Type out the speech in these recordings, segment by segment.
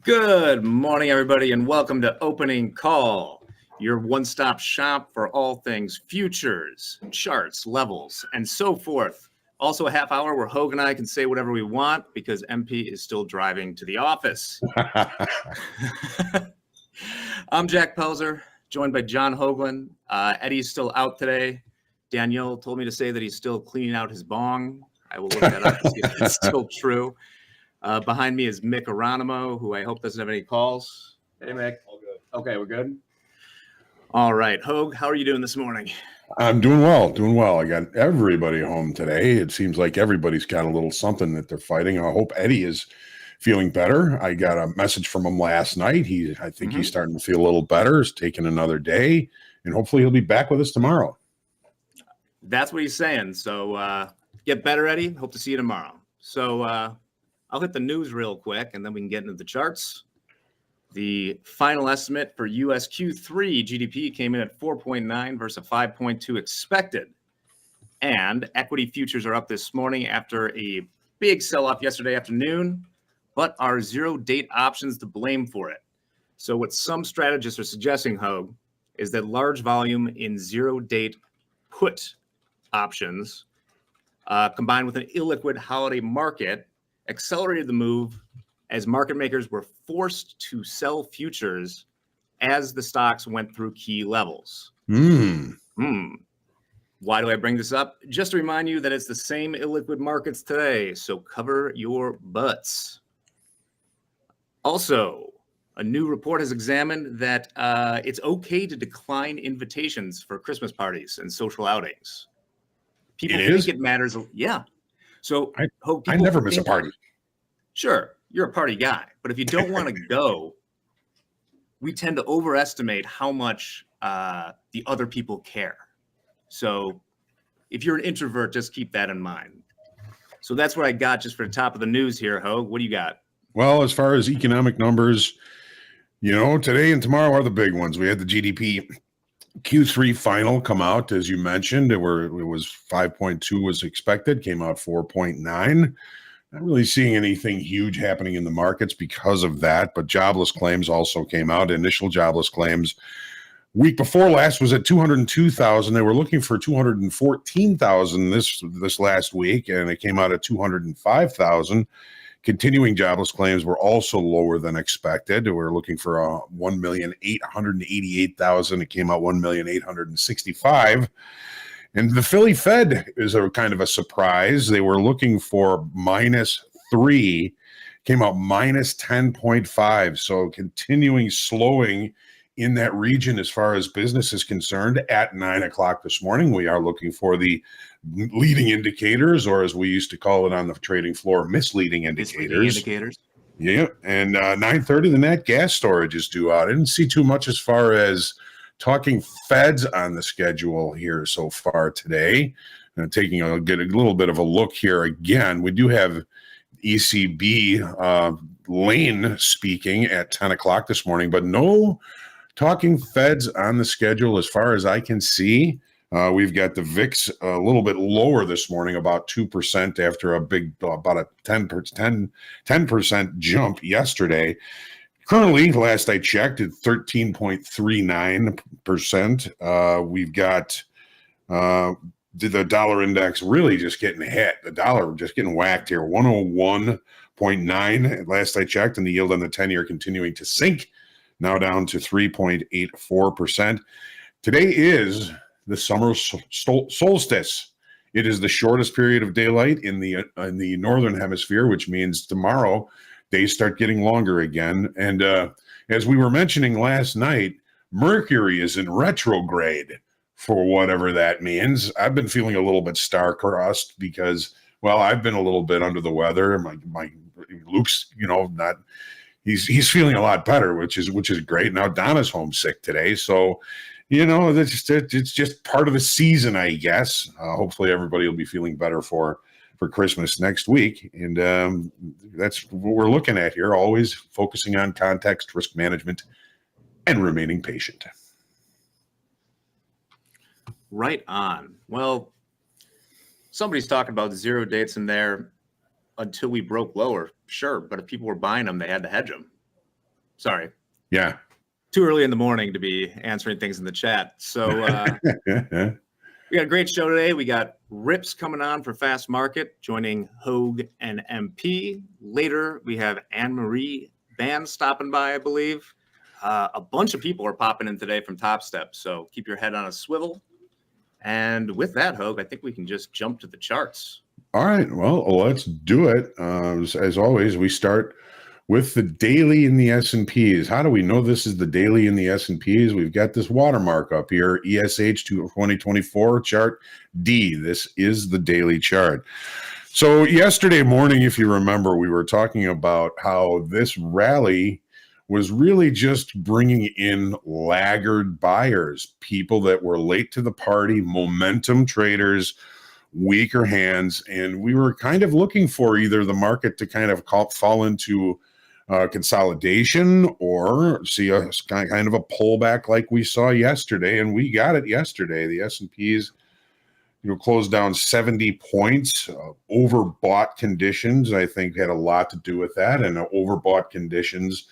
Good morning, everybody, and welcome to Opening Call, your one-stop shop for all things futures, charts, levels, and so forth. Also a half hour where Hoag and I can say whatever we want because MP is still driving to the office. I'm Jack Pelzer, joined by John Hoagland. Eddie's still out today. Danielle told me to say that he's still cleaning out his bong. I will look that up to see if it's still true. Behind me is Mick Aronimo, who I hope doesn't have any calls. Hey, Mick. All good. Okay, we're good. All right, Hoag, how are you doing this morning? I'm doing well. I got everybody home today. It seems like everybody's got a little something that they're fighting. I hope Eddie is feeling better. I got a message from him last night. I think he's starting to feel a little better. He's taking another day, and hopefully he'll be back with us tomorrow. That's what he's saying. So get better, Eddie. Hope to see you tomorrow. So I'll hit the news real quick, and then we can get into the charts. The final estimate for US Q3 GDP came in at 4.9 versus 5.2 expected. And equity futures are up this morning after a big sell-off yesterday afternoon, but are zero-date options to blame for it. So what some strategists are suggesting, Hoag, is that large volume in zero-date put options combined with an illiquid holiday market accelerated the move as market makers were forced to sell futures as the stocks went through key levels. Why do I bring this up? Just to remind you that it's the same illiquid markets today, so cover your butts. Also, a new report has examined that it's okay to decline invitations for Christmas parties and social outings. People think it matters. Yeah. So I never miss a party. Sure, you're a party guy, but if you don't want to go, we tend to overestimate how much the other people care. So if you're an introvert, just keep that in mind. So that's what I got just for the top of the news here, Hoag. What do you got? Well, as far as economic numbers, today and tomorrow are the big ones. We had the GDP Q3 final come out, as you mentioned. It was 5.2 was expected, came out 4.9. Not really seeing anything huge happening in the markets because of that, but jobless claims also came out. Initial jobless claims week before last was at 202,000. They were looking for 214,000 this last week, and it came out at 205,000. Continuing jobless claims were also lower than expected. We were looking for 1,888,000. It came out 1,865,000. And the Philly Fed is a kind of a surprise. They were looking for -3, came out -10.5. So continuing slowing in that region as far as business is concerned. At 9 o'clock this morning, we are looking for the leading indicators, or as we used to call it on the trading floor, misleading indicators. Yeah, and 9:30, the nat gas storage is due out. I didn't see too much as far as talking Feds on the schedule here so far today. Get a little bit of a look here again. We do have ECB Lane speaking at 10 o'clock this morning, but no talking Feds on the schedule as far as I can see. We've got the VIX a little bit lower this morning, about 2% after about a 10% jump yesterday. Currently, last I checked, at 13.39%. We've got the dollar index really just getting hit. The dollar just getting whacked here, 101.9 last I checked, and the yield on the 10-year continuing to sink, now down to 3.84%. Today is the summer solstice. It is the shortest period of daylight in the northern hemisphere, which means tomorrow days start getting longer again. And as we were mentioning last night, Mercury is in retrograde for whatever that means. I've been feeling a little bit star-crossed because, well, I've been a little bit under the weather. My Luke's, he's feeling a lot better, which is great. Now Donna's homesick today, so it's just part of the season, I guess. Hopefully everybody will be feeling better for Christmas next week. And that's what we're looking at here, always focusing on context, risk management, and remaining patient. Right on. Well, somebody's talking about zero dates in there until we broke lower. Sure, but if people were buying them, they had to hedge them. Sorry. Yeah. Too early in the morning to be answering things in the chat. So we got a great show today. We got RIPS coming on for Fast Market, joining Hoag and MP. Later, we have Anne-Marie Band stopping by, I believe. A bunch of people are popping in today from Topstep, so keep your head on a swivel. And with that, Hoag, I think we can just jump to the charts. All right. Well, let's do it. As always, we start with the daily in the S&Ps. How do we know this is the daily in the S&Ps? We've got this watermark up here, ESH 2024 chart D. This is the daily chart. So yesterday morning, if you remember, we were talking about how this rally was really just bringing in laggard buyers, people that were late to the party, momentum traders, weaker hands, and we were kind of looking for either the market to kind of fall into consolidation or see a kind of a pullback like we saw yesterday, and we got it yesterday. The S&Ps, closed down 70 points. Overbought conditions, I think, had a lot to do with that, and overbought conditions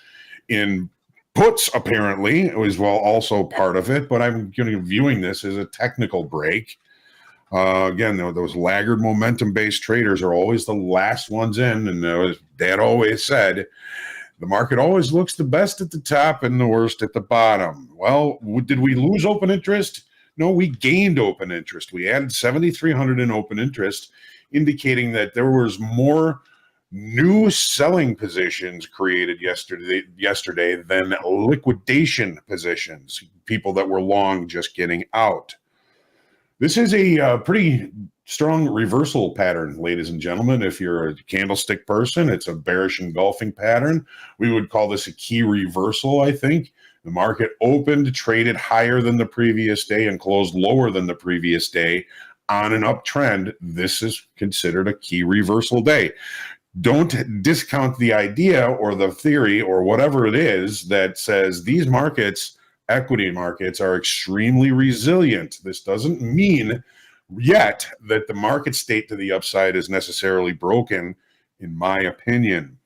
in puts apparently was also part of it. But I'm viewing this as a technical break. Again, those laggard momentum-based traders are always the last ones in, and as Dad always said, the market always looks the best at the top and the worst at the bottom. Well, did we lose open interest? No, we gained open interest. We added 7,300 in open interest, indicating that there was more new selling positions created yesterday than liquidation positions, people that were long just getting out. This is a pretty strong reversal pattern, ladies and gentlemen. If you're a candlestick person, it's a bearish engulfing pattern. We would call this a key reversal, I think. The market opened, traded higher than the previous day, and closed lower than the previous day on an uptrend. This is considered a key reversal day. Don't discount the idea or the theory or whatever it is that says these markets, equity markets, are extremely resilient. This doesn't mean yet that the market state to the upside is necessarily broken, in my opinion.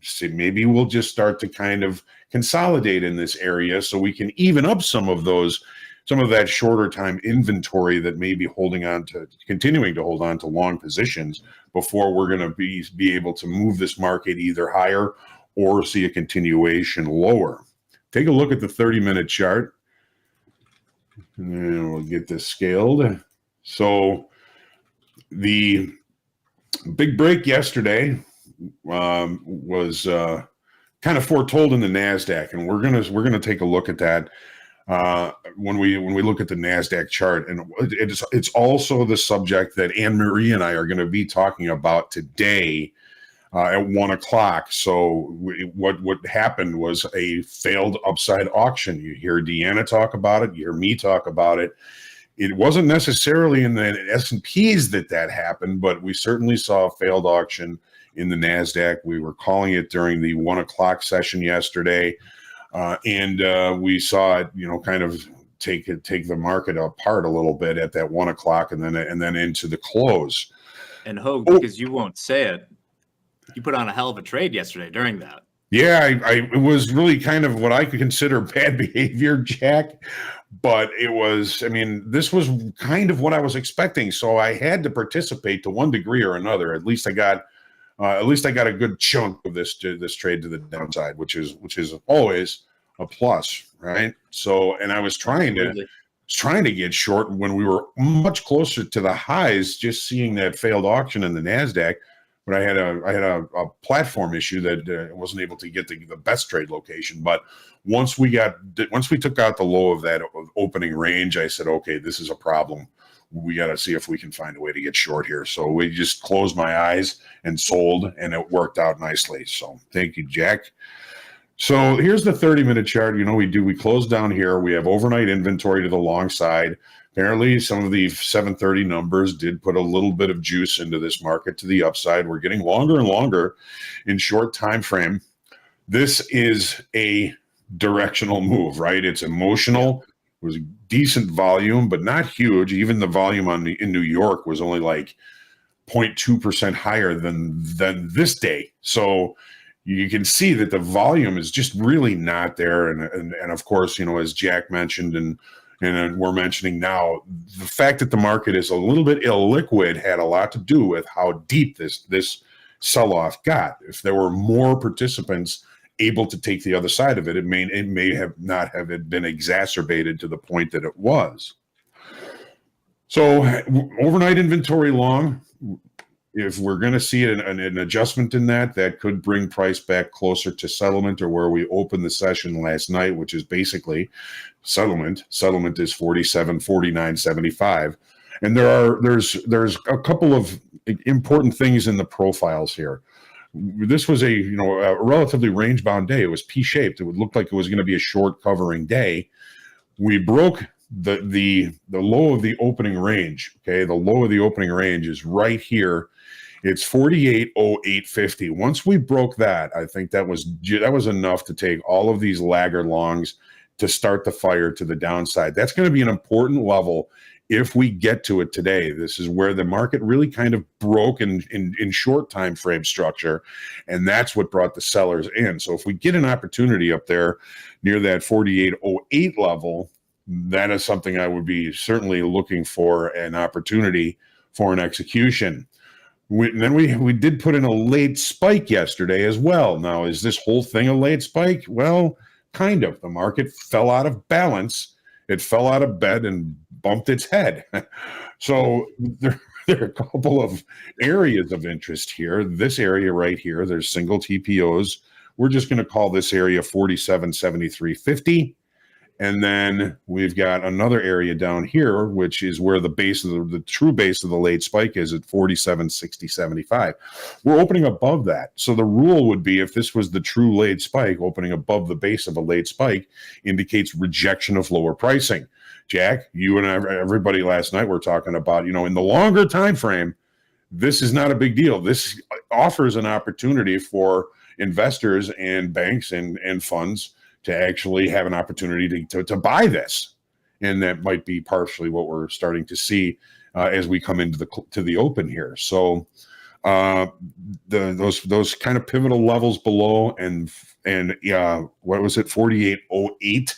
So maybe we'll just start to kind of consolidate in this area so we can even up some of that shorter time inventory that may be continuing to hold on to long positions before we're going to be able to move this market either higher or see a continuation lower. Take a look at the 30-minute chart, and then we'll get this scaled. So the big break yesterday was kind of foretold in the NASDAQ, and we're gonna take a look at that when we look at the NASDAQ chart. And it's also the subject that Anne-Marie and I are going to be talking about today at 1 o'clock. So what happened was a failed upside auction. You hear Deanna talk about it. You hear me talk about it. It wasn't necessarily in the S&Ps that happened, but we certainly saw a failed auction in the NASDAQ. We were calling it during the 1 o'clock session yesterday. And we saw it, kind of take the market apart a little bit at that 1 o'clock and then into the close. And Hoag, because you won't say it, you put on a hell of a trade yesterday during that. Yeah, it was really kind of what I could consider bad behavior, Jack. But this was kind of what I was expecting. So I had to participate to one degree or another. At least I got a good chunk of this trade to the downside, which is always a plus, right? So, and I was trying to get short when we were much closer to the highs, just seeing that failed auction in the NASDAQ. But I had a platform issue that wasn't able to get the best trade location. But once we took out the low of that opening range, I said, okay, this is a problem. We got to see if we can find a way to get short here. So we just closed my eyes and sold, and it worked out nicely. So thank you, Jack. So here's the 30-minute chart. We closed down here. We have overnight inventory to the long side. Apparently, some of the 730 numbers did put a little bit of juice into this market to the upside. We're getting longer and longer in short time frame. This is a directional move, right? It's emotional. It was decent volume, but not huge. Even the volume in New York was only like 0.2% higher than this day. So you can see that the volume is just really not there. And of course, as Jack mentioned, and we're mentioning now, the fact that the market is a little bit illiquid had a lot to do with how deep this sell-off got. If there were more participants able to take the other side of it, it may have not have it been exacerbated to the point that it was. So overnight inventory long, if we're going to see an adjustment in that could bring price back closer to settlement, or where we opened the session last night, which is basically settlement. Settlement is 47.49.75. And there's a couple of important things in the profiles here. This was a relatively range bound day. It was P-shaped. It would look like it was going to be a short covering day. We broke the low of the opening range. Okay, the low of the opening range is right here. It's 48.0850. Once we broke that, I think that was enough to take all of these laggard longs to start the fire to the downside. That's going to be an important level if we get to it today. This is where the market really kind of broke in short time frame structure, and that's what brought the sellers in. So if we get an opportunity up there near that 48.08 level, that is something I would be certainly looking for, an opportunity for an execution. Then we did put in a late spike yesterday as well. Now, is this whole thing a late spike? Well, kind of. The market fell out of balance. It fell out of bed and bumped its head. So there are a couple of areas of interest here. This area right here, there's single TPOs. We're just going to call this area 47.7350. And then we've got another area down here, which is where the base of the true base of the late spike is at 47.6075. We're opening above that. So the rule would be, if this was the true late spike, opening above the base of a late spike indicates rejection of lower pricing. Jack, you and everybody last night were talking about, in the longer time frame, this is not a big deal. This offers an opportunity for investors and banks and funds to actually have an opportunity to buy this. And that might be partially what we're starting to see as we come into the open here. So those kind of pivotal levels below and what was it, 48.08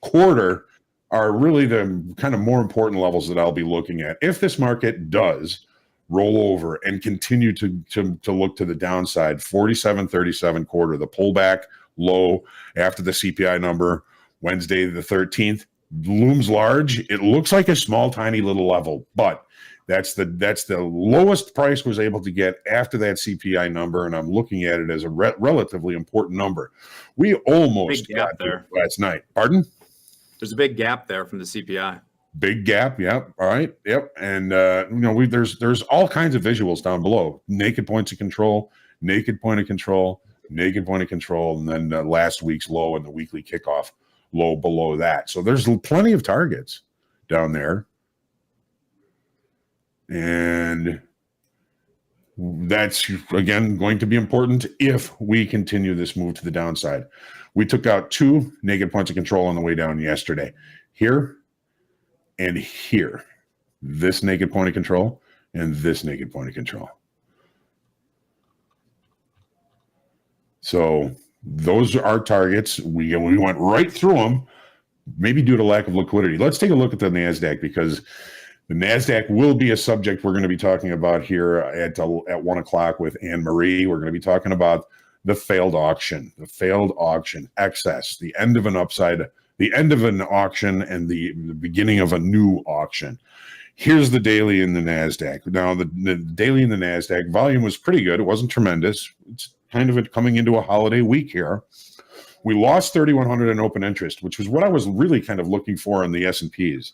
quarter are really the kind of more important levels that I'll be looking at. If this market does roll over and continue to look to the downside, 47.37 quarter, the pullback low after the CPI number Wednesday the 13th looms large. It looks like a small, tiny little level, but that's the lowest price was able to get after that CPI number, and I'm looking at it as a relatively important number. We almost got there last night. Pardon? There's a big gap there from the CPI. Big gap. Yep. All right. Yep. And there's all kinds of visuals down below. Naked points of control, naked point of control, naked point of control, and then last week's low and the weekly kickoff low below that. So there's plenty of targets down there. And that's, again, going to be important if we continue this move to the downside. We took out 2 naked points of control on the way down yesterday. Here and here. This naked point of control and this naked point of control. So those are our targets. We went right through them, maybe due to lack of liquidity. Let's take a look at the NASDAQ, because the NASDAQ will be a subject we're going to be talking about here at 1 o'clock with Anne Marie. We're going to be talking about the failed auction excess, the end of an upside, the end of an auction, and the beginning of a new auction. Here's the daily in the NASDAQ. Now, the daily in the NASDAQ volume was pretty good. It wasn't tremendous. It's kind of coming into a holiday week here. We lost 3,100 in open interest, which was what I was really kind of looking for in the S&Ps.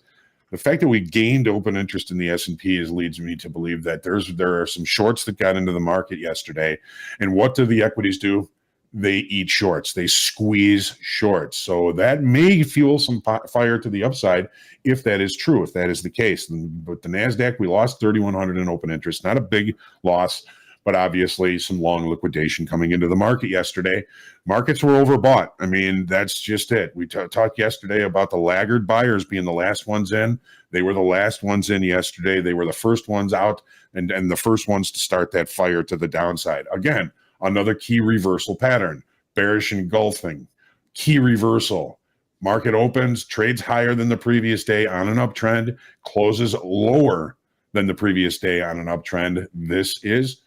The fact that we gained open interest in the S&Ps leads me to believe that there are some shorts that got into the market yesterday. And what do the equities do? They eat shorts. They squeeze shorts. So that may fuel some fire to the upside if that is true, if that is the case. But the NASDAQ, we lost 3,100 in open interest. Not a big loss, but obviously some long liquidation coming into the market yesterday. Markets were overbought. I mean, that's just it. We talked yesterday about the laggard buyers being the last ones in. They were the last ones in yesterday. They were the first ones out and the first ones to start that fire to the downside. Again, Another key reversal pattern, bearish engulfing, key reversal. Market opens, trades higher than the previous day on an uptrend, closes lower than the previous day on an uptrend. This is,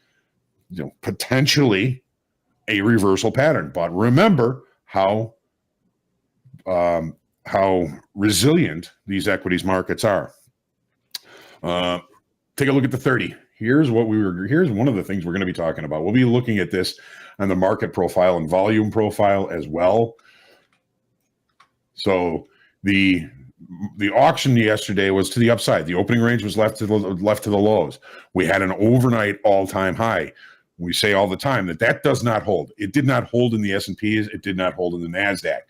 potentially a reversal pattern. But remember how resilient these equities markets are. Take a look at the 30. Here's one of the things we're going to be talking about. We'll be looking at this on the market profile and volume profile as well. So the auction yesterday was to the upside. The opening range was left to the lows. We had an overnight all-time high. We say all the time that does not hold. It did not hold in the S&Ps. It did not hold in the NASDAQ.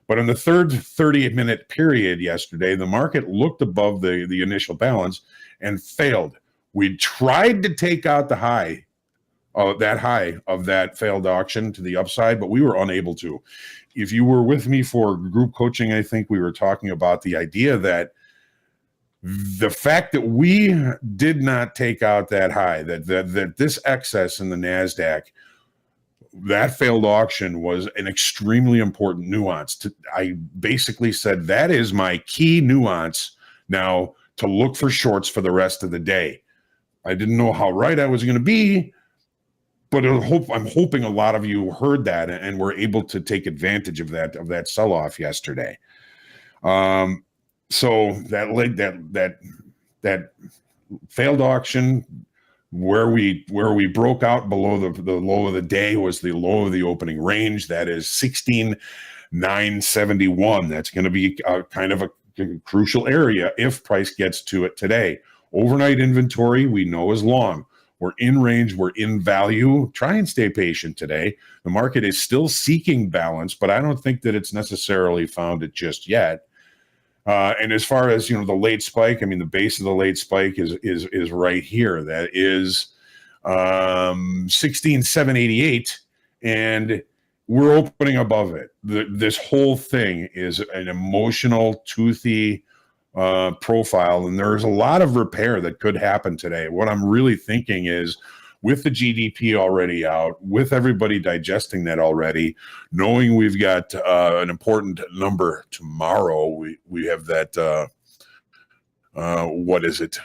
But in the third 30-minute period yesterday, the market looked above the initial balance and failed. We tried to take out the high of that failed auction to the upside, but we were unable to. If you were with me for group coaching, I think we were talking about the idea that the fact that we did not take out that high, that this excess in the NASDAQ, that failed auction was an extremely important nuance. I basically said that is my key nuance now to look for shorts for the rest of the day. I didn't know how right I was going to be, but I'm hoping a lot of you heard that and were able to take advantage of that sell-off yesterday. So that failed auction where we broke out below the low of the day was the low of the opening range. That is 16,971. That's going to be kind of a crucial area if price gets to it today. Overnight inventory we know is long. We're in range. We're in value. Try and stay patient today. The market is still seeking balance, but I don't think that it's necessarily found it just yet. And as far as the late spike, I mean, the base of the late spike is right here. That is 16,788, and we're opening above it. This whole thing is an emotional, toothy profile, and there's a lot of repair that could happen today. What I'm really thinking is, with the GDP already out, with everybody digesting that already, knowing we've got an important number tomorrow, we have that, what is it?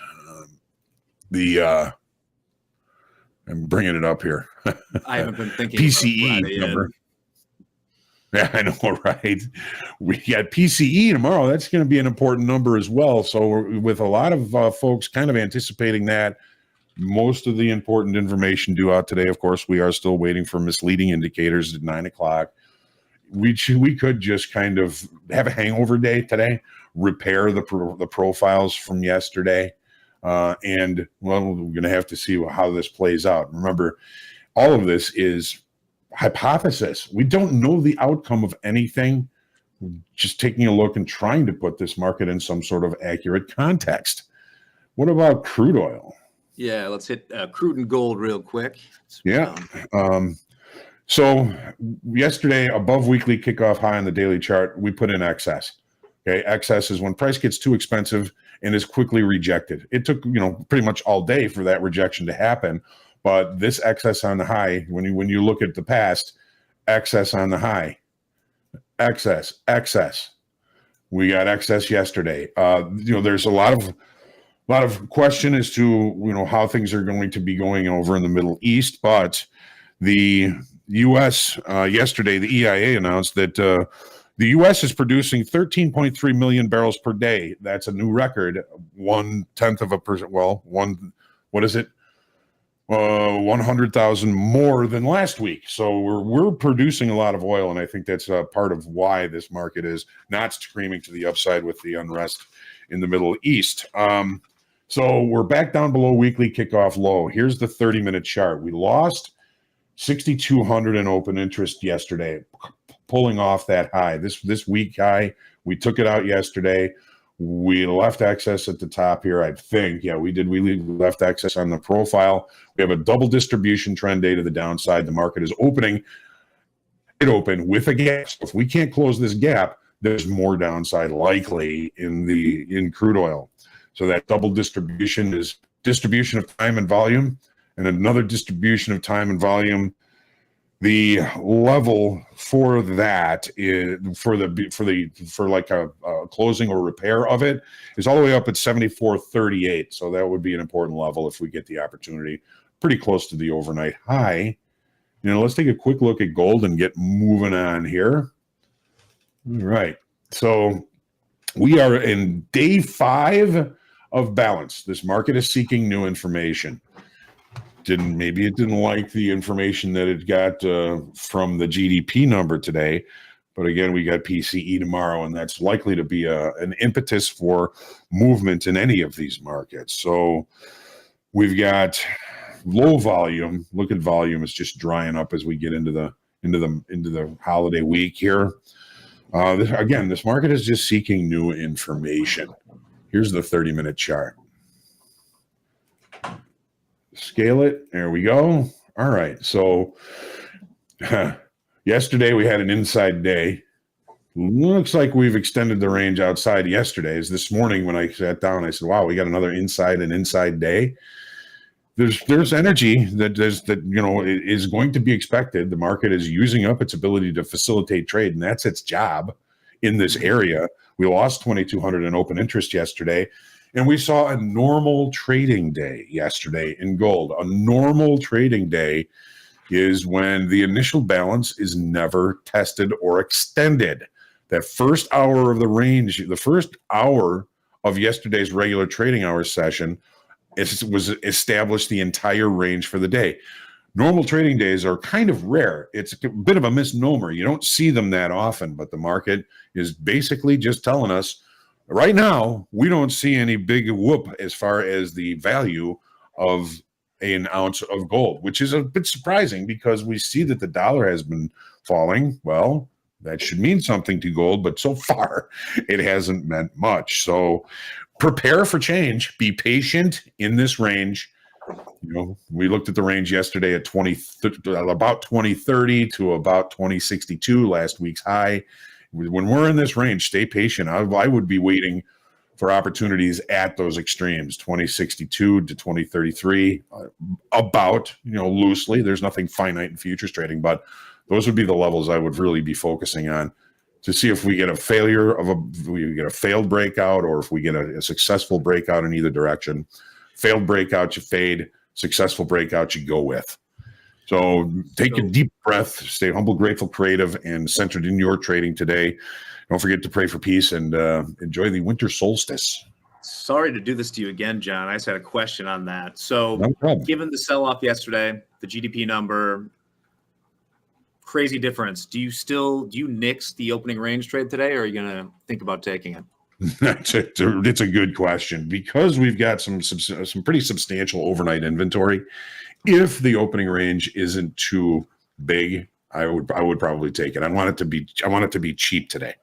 I'm bringing it up here. I haven't been thinking PCE number. Yeah, I know, right? We got PCE tomorrow. That's going to be an important number as well. So with a lot of folks kind of anticipating that, most of the important information due out today. Of course, we are still waiting for misleading indicators at 9 o'clock. We could just kind of have a hangover day today, repair the profiles from yesterday. And, well, we're going to have to see how this plays out. Remember, all of this is hypothesis. We don't know the outcome of anything. We're just taking a look and trying to put this market in some sort of accurate context. What about crude oil? Yeah, let's hit crude and gold real quick. Yeah. So yesterday, above weekly kickoff high on the daily chart, we put in excess. Okay, excess is when price gets too expensive and is quickly rejected. It took pretty much all day for that rejection to happen, but this excess on the high, when you look at the past, excess on the high, excess. We got excess yesterday. There's a lot of question as to how things are going to be going over in the Middle East, but the U.S. Yesterday, the EIA announced that the U.S. is producing 13.3 million barrels per day. That's a new record, 0.1%. Well, 100,000 more than last week. So we're producing a lot of oil, and I think that's part of why this market is not screaming to the upside with the unrest in the Middle East. So we're back down below weekly kickoff low. Here's the 30-minute chart. We lost 6,200 in open interest yesterday, pulling off that high. This week high, we took it out yesterday. We left excess at the top here, I think. Yeah, we did. We left excess on the profile. We have a double distribution trend day to the downside. The market is opening. It opened with a gap. So if we can't close this gap, there's more downside likely in crude oil. So that double distribution is distribution of time and volume, and another distribution of time and volume The level for that is for like a closing or repair of it is all the way up at 74.38. So that would be an important level if we get the opportunity. Pretty close to the overnight high. Let's take a quick look at gold and get moving on here. All right. So we are in day 5 of balance. This market is seeking new information. Maybe it didn't like the information that it got from the GDP number today. But again, we got PCE tomorrow, and that's likely to be an impetus for movement in any of these markets. So we've got low volume. Look at volume; it's just drying up as we get into the holiday week here. This market is just seeking new information. Here's the 30-minute chart. Scale it. There we go. All right. So yesterday we had an inside day. Looks like we've extended the range outside yesterday's. This morning when I sat down, I said, wow, we got another inside day. There's energy that is going to be expected. The market is using up its ability to facilitate trade, and that's its job in this area. We lost 2,200 in open interest yesterday. And we saw a normal trading day yesterday in gold. A normal trading day is when the initial balance is never tested or extended. That first hour of the range, the first hour of yesterday's regular trading hour session, was established the entire range for the day. Normal trading days are kind of rare. It's a bit of a misnomer. You don't see them that often, but the market is basically just telling us, right now, we don't see any big whoop as far as the value of an ounce of gold, which is a bit surprising because we see that the dollar has been falling. Well, that should mean something to gold, but so far it hasn't meant much. So prepare for change. Be patient in this range. We looked at the range yesterday at about 2030 to about 2062, last week's high. When we're in this range, stay patient. I would be waiting for opportunities at those extremes, 2062 to 2033, loosely. There's nothing finite in futures trading, but those would be the levels I would really be focusing on to see if we get a failed breakout, or if we get a successful breakout in either direction. Failed breakout, you fade. Successful breakout, you go with. So take a deep breath, stay humble, grateful, creative, and centered in your trading today. Don't forget to pray for peace and enjoy the winter solstice. Sorry to do this to you again, John. I just had a question on that. So No problem. Given the sell-off yesterday, the GDP number, crazy difference. Do you nix the opening range trade today, or are you going to think about taking it? It's a good question, because we've got some pretty substantial overnight inventory. If the opening range isn't too big, I would probably take it. I want it to be cheap today.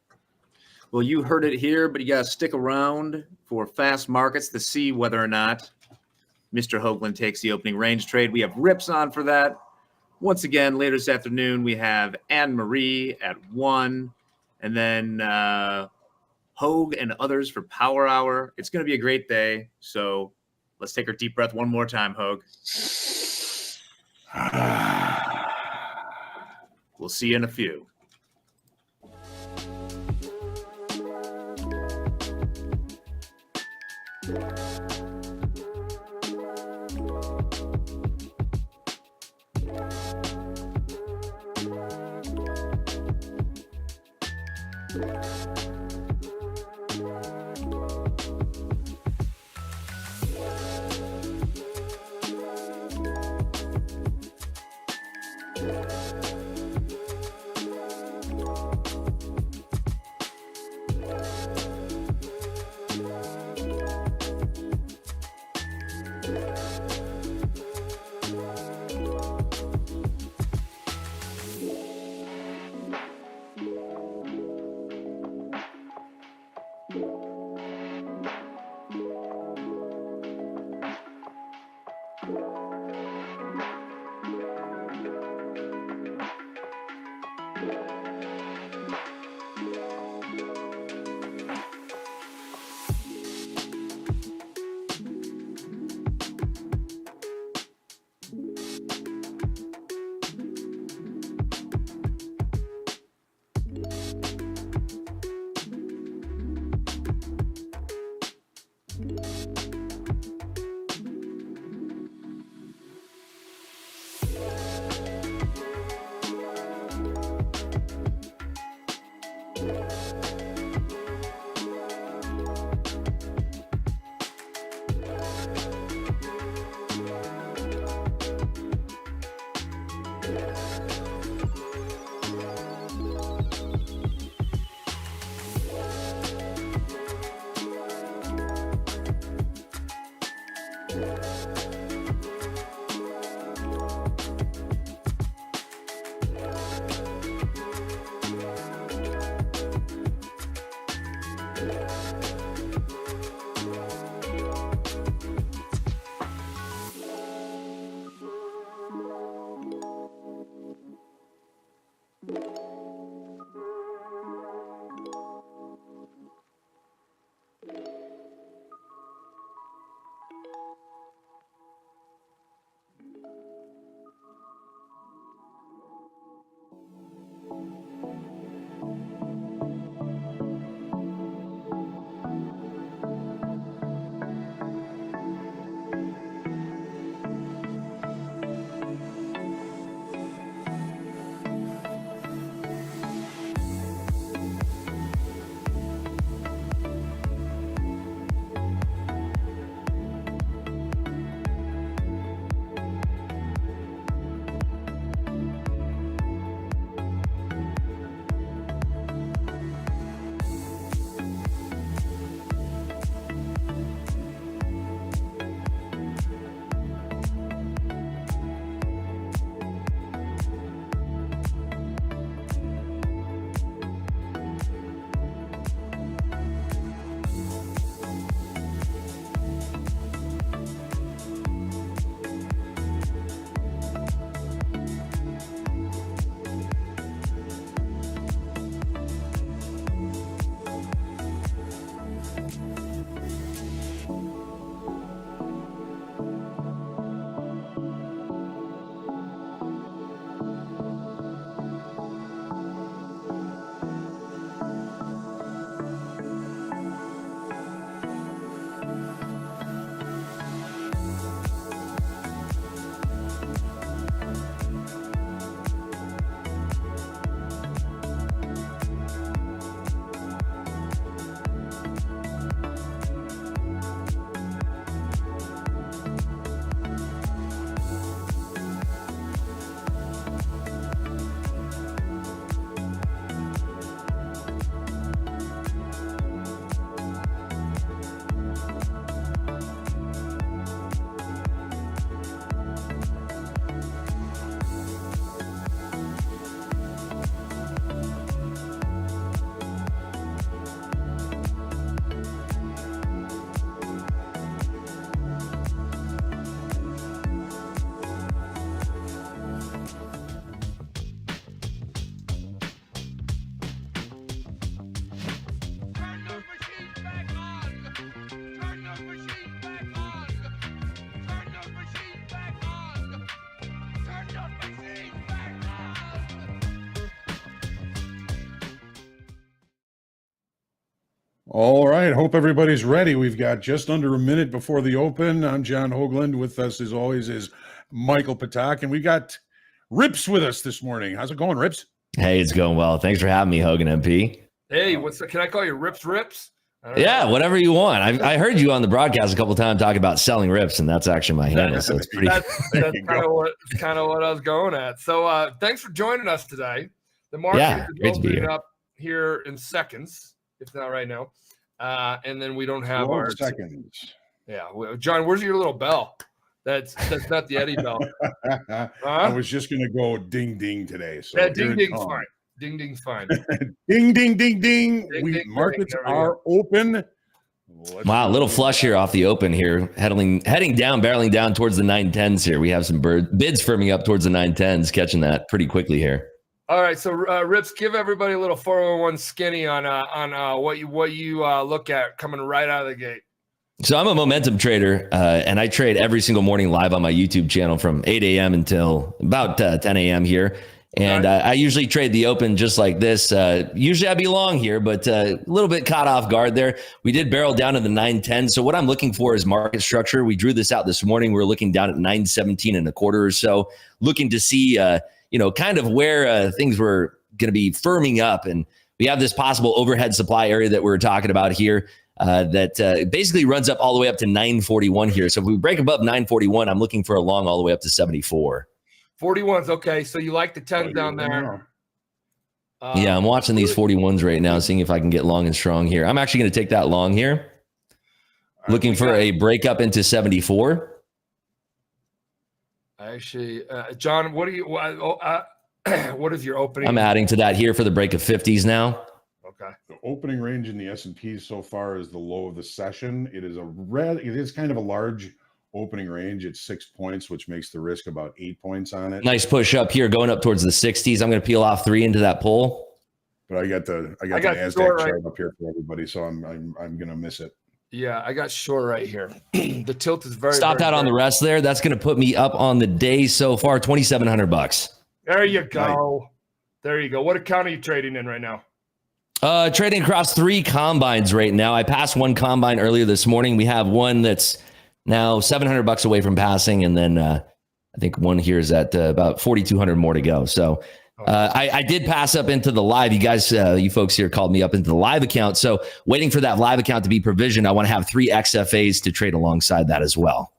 Well, you heard it here, but you got to stick around for fast markets to see whether or not Mr. Hoagland takes the opening range trade. We have RIPS on for that. Once again, later this afternoon, we have Anne-Marie at 1, and then Hoag and others for Power Hour. It's going to be a great day. So let's take our deep breath one more time, Hoag. We'll see you in a few. All right. Hope everybody's ready. We've got just under a minute before the open. I'm John Hoagland. With us, as always, is Michael Patak. And we got RIPS with us this morning. How's it going, RIPS? Hey, it's going well. Thanks for having me, Hogan MP. Hey, can I call you Rips? Yeah, whatever you want. I heard you on the broadcast a couple of times talking about selling rips, and that's actually my handle. So it's pretty. That's kind of what I was going at. So thanks for joining us today. The market is opening up here in seconds, if not right now, and then we don't have our seconds. Yeah, John, where's your little bell? That's not the Eddie bell. I was just gonna go ding ding today. So yeah, ding ding's fine. Ding ding's fine. Ding ding ding ding. Markets ding, are open. Wow, a little flush here off the open here, heading down, barreling down towards the 910s here. We have some bids firming up towards the 910s, catching that pretty quickly here. All right, so Rips, give everybody a little 401 skinny on what you look at coming right out of the gate. So I'm a momentum trader, and I trade every single morning live on my YouTube channel from 8 a.m. until about 10 a.m. here. And I usually trade the open just like this. Usually I'd be long here, but a little bit caught off guard there. We did barrel down to the 910. So what I'm looking for is market structure. We drew this out this morning. We're looking down at 917 and a quarter or so, looking to see, kind of where things were going to be firming up. And we have this possible overhead supply area that we're talking about here that basically runs up all the way up to 941 here. So if we break above 941, I'm looking for a long all the way up to 74. 41s. Okay, so you like the 10s down there. Yeah, I'm watching these 41s right now, seeing if I can get long and strong here. I'm actually going to take that long here. Looking for a breakup into 74. Actually, John, what is your opening? I'm adding to that here for the break of 50s now. Okay. The opening range in the S&P so far is the low of the session. It is kind of a large opening range at 6 points, which makes the risk about 8 points on it. Nice push up here, going up towards the 60s. I'm going to peel off 3 into that pull. But I got the NASDAQ chart up here for everybody, so I'm going to miss it. Yeah, I got short right here. The tilt is very. Stop that on the rest there. That's going to put me up on the day so far, $2,700. There you go. Nice. There you go. What account are you trading in right now? Trading across 3 combines right now. I passed one combine earlier this morning. We have one that's now $700 away from passing, and then I think one here is at about 4,200 more to go. So I did pass up into the live. You guys, you folks here called me up into the live account. So waiting for that live account to be provisioned. I want to have 3 XFAs to trade alongside that as well.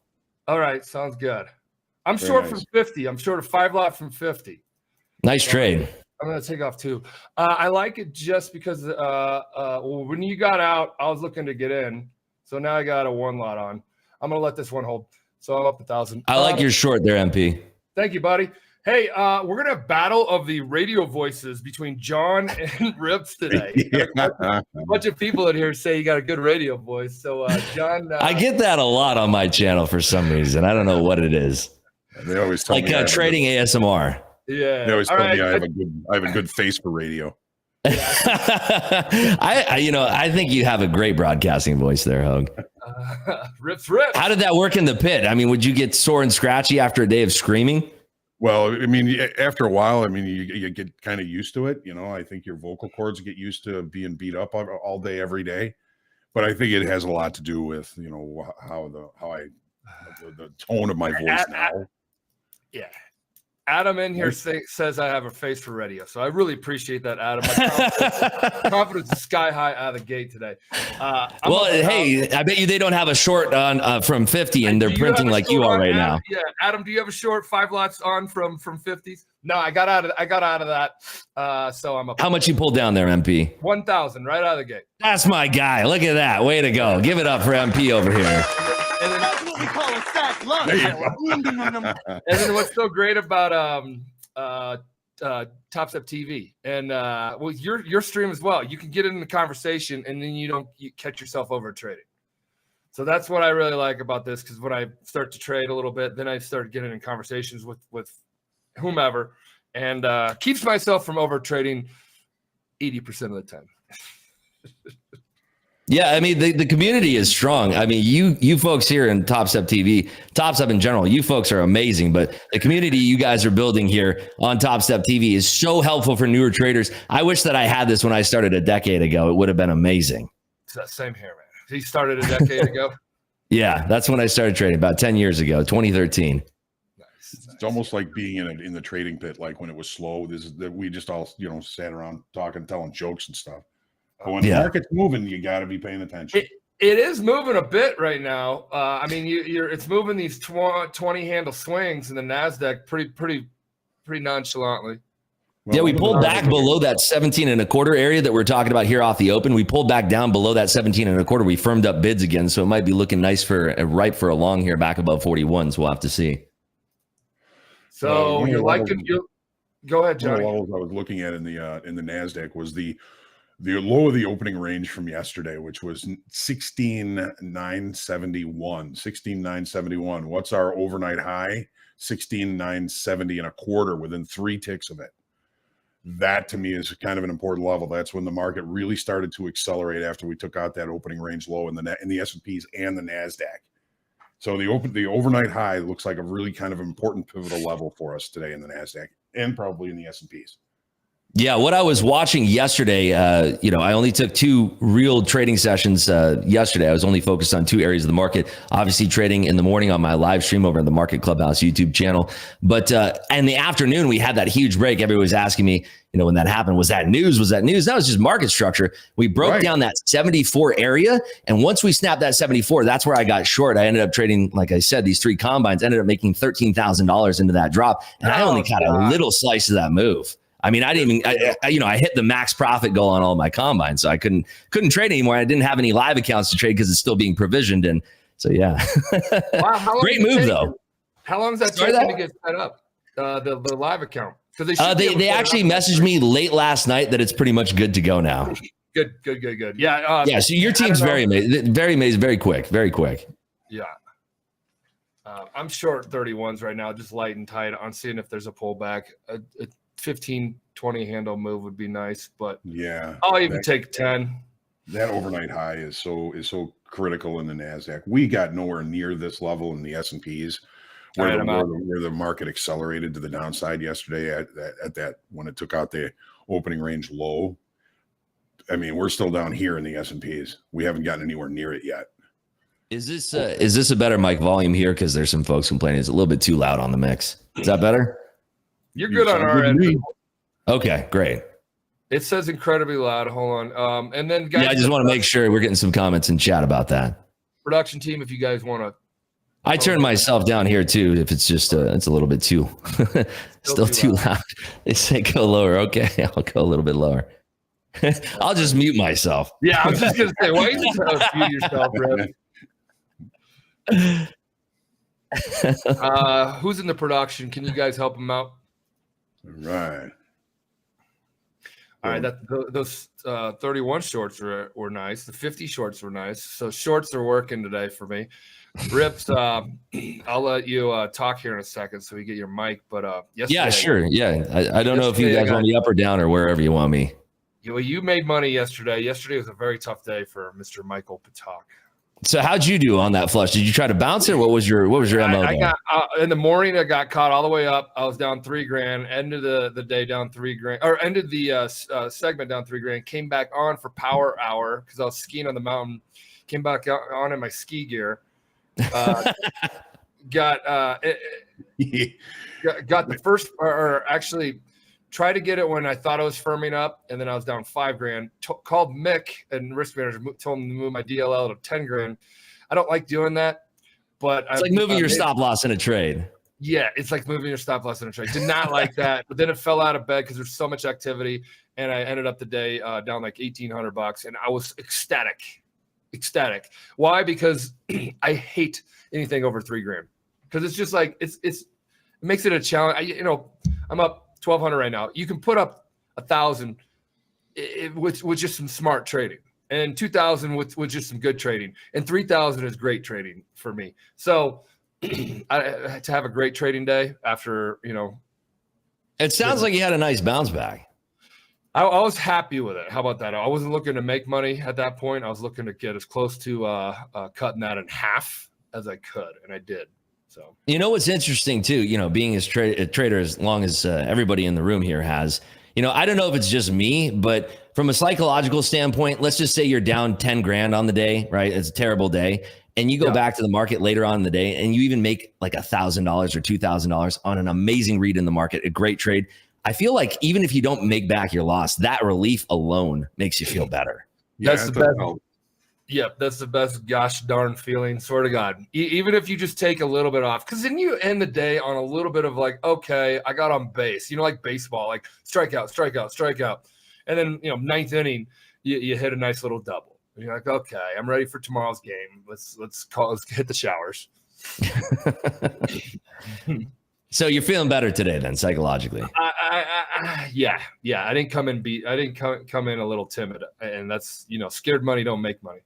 All right, sounds good. I'm short from 50. I'm short of 5 lot from 50. Nice trade. I'm going to take off 2. I like it just because when you got out, I was looking to get in. So now I got a 1 lot on. I'm going to let this one hold. So I'm up 1,000. I like your short there, MP. Thank you, buddy. Hey, we're going to have battle of the radio voices between John and Rips today. A bunch of people in here say you got a good radio voice. So, John. I get that a lot on my channel for some reason. I don't know what it is. They always tell me trading ASMR. Yeah. They always tell me I have a good face for radio. I think you have a great broadcasting voice there, Hoag. Rips. How did that work in the pit? I mean, would you get sore and scratchy after a day of screaming? Well, I mean, after a while, I mean, you get kind of used to it. I think your vocal cords get used to being beat up all day, every day. But I think it has a lot to do with, how the tone of my voice now. Yeah. Adam in here says I have a face for radio. So I really appreciate that, Adam. My confidence is sky high out of the gate today. Hey, I bet you they don't have a short on from 50 and they're printing like you are right now. Yeah, Adam, do you have a short 5 lots on from 50s? No, I got out of that. So I'm up. How much you pulled down there, MP? 1,000 right out of the gate. That's my guy. Look at that. Way to go. Give it up for MP over here. And then, that's what we call a sack lunch. And then what's so great about Topstep TV and your stream as well, you can get in the conversation and then you catch yourself over trading. So that's what I really like about this, because when I start to trade a little bit, then I start getting in conversations with whomever, and keeps myself from over trading 80% of the time. Yeah, I mean, the community is strong. I mean, you folks here in Topstep TV, Topstep in general, you folks are amazing, but the community you guys are building here on Topstep TV is so helpful for newer traders. I wish that I had this when I started a decade ago. It would have been amazing. It's that same here, man. He started a decade ago? Yeah, that's when I started trading, about 10 years ago, 2013. It's almost like being in the trading pit, like when it was slow. We just all sat around talking, telling jokes and stuff. But when the market's moving, you got to be paying attention. It is moving a bit right now. I mean, it's moving these 20 handle swings in the NASDAQ pretty nonchalantly. Well, we pulled back below that 17.25 area that we're talking about here off the open. We pulled back down below that 17.25. We firmed up bids again, so it might be looking nice ripe for a long here back above 41s. We'll have to see. So you're liking you. Go ahead, Johnny. One of the levels I was looking at in the NASDAQ was the low of the opening range from yesterday, which was 16,971. What's our overnight high? 16,970.25 within 3 ticks of it. That to me is kind of an important level. That's when the market really started to accelerate after we took out that opening range low in the S&Ps and the NASDAQ. So the overnight high looks like a really kind of important pivotal level for us today in the NASDAQ and probably in the S&Ps. Yeah, what I was watching yesterday, I only took 2 real trading sessions yesterday. I was only focused on 2 areas of the market, obviously trading in the morning on my live stream over at the Market Clubhouse YouTube channel. But in the afternoon, we had that huge break. Everybody was asking me, when that happened, was that news? Was that news? That was just market structure. We broke down that 74 area. And once we snapped that 74, that's where I got short. I ended up trading, like I said, these 3 combines, ended up making $13,000 into that drop. And I only caught a little slice of that move. I mean, I didn't even, I hit the max profit goal on all of my combines, so I couldn't trade anymore. I didn't have any live accounts to trade because it's still being provisioned. And so, yeah. Wow, great move though. How long is that taking to get set up? The live account? Because they actually messaged me late last night that it's pretty much good to go now. Good. Yeah. Yeah. So your team's very amazing, very quick. Yeah. I'm short 31s right now, just light and tight on seeing if there's a pullback. A 15-20 handle move would be nice, but yeah, I'll even take 10. That overnight high is so critical in the NASDAQ. We got nowhere near this level in the S&Ps where the market accelerated to the downside yesterday at that when it took out the opening range low. I mean, we're still down here in the S&Ps. We haven't gotten anywhere near it yet. Is this a better mic volume here? Because there's some folks complaining it's a little bit too loud on the mix. Is that better? You're good on our end. Okay, great. It says incredibly loud. Hold on. And then guys, I just want to make sure we're getting some comments in chat about that. Production team, if you guys want to. I turn myself down here too if it's just it's a little bit too still too loud. They say go lower. Okay, I'll go a little bit lower. I'll just mute myself. Yeah, I was just gonna say, why don't you just mute yourself, Rev? Who's in the production? Can you guys help him out? Right. All right. Those 31 shorts were nice. The 50 shorts were nice. So shorts are working today for me. Rips, I'll let you talk here in a second so we get your mic. But yeah, sure. Yeah. I don't know if you guys want me up or down or wherever you want me. Well, you made money yesterday. Yesterday was a very tough day for Mr. Michael Patak. So how'd you do on that flush? Did you try to bounce it? What was your MO? I got in the morning. I got caught all the way up. I was down $3,000. Ended the day down $3,000, or ended the segment down $3,000. Came back on for power hour because I was skiing on the mountain. Came back on in my ski gear. Got the first, or actually tried to get it when I thought I was firming up, and then I was down $5,000. Called Mick and risk manager, told him to move my DLL to $10,000. I don't like doing that, but it's like moving your stop loss in a trade. Yeah, it's like moving your stop loss in a trade. Did not like that, but then it fell out of bed because there's so much activity, and I ended up the day down like $1,800, and I was ecstatic. Why? Because I hate anything over $3,000 because it's just like it makes it a challenge. I'm up 1,200 right now. You can put up 1,000 with just some smart trading, and 2,000 with just some good trading, and 3,000 is great trading for me. So I had to have a great trading day after, It sounds like you had a nice bounce back. I was happy with it. How about that? I wasn't looking to make money at that point. I was looking to get as close to cutting that in half as I could, and I did. So, what's interesting too, being a trader as long as everybody in the room here has, I don't know if it's just me, but from a psychological standpoint, let's just say you're down $10,000 on the day, right? It's a terrible day. And you go back to the market later on in the day and you even make like $1,000 or $2,000 on an amazing read in the market, a great trade. I feel like even if you don't make back your loss, that relief alone makes you feel better. That's the best. Yeah, that's the best gosh darn feeling, swear to God. Even if you just take a little bit off, because then you end the day on a little bit of like, okay, I got on base, like baseball, like strikeout. And then, ninth inning, you hit a nice little double. And you're like, okay, I'm ready for tomorrow's game. Let's hit the showers. So you're feeling better today then, psychologically? Yeah. I didn't come in a little timid, and that's, scared money don't make money.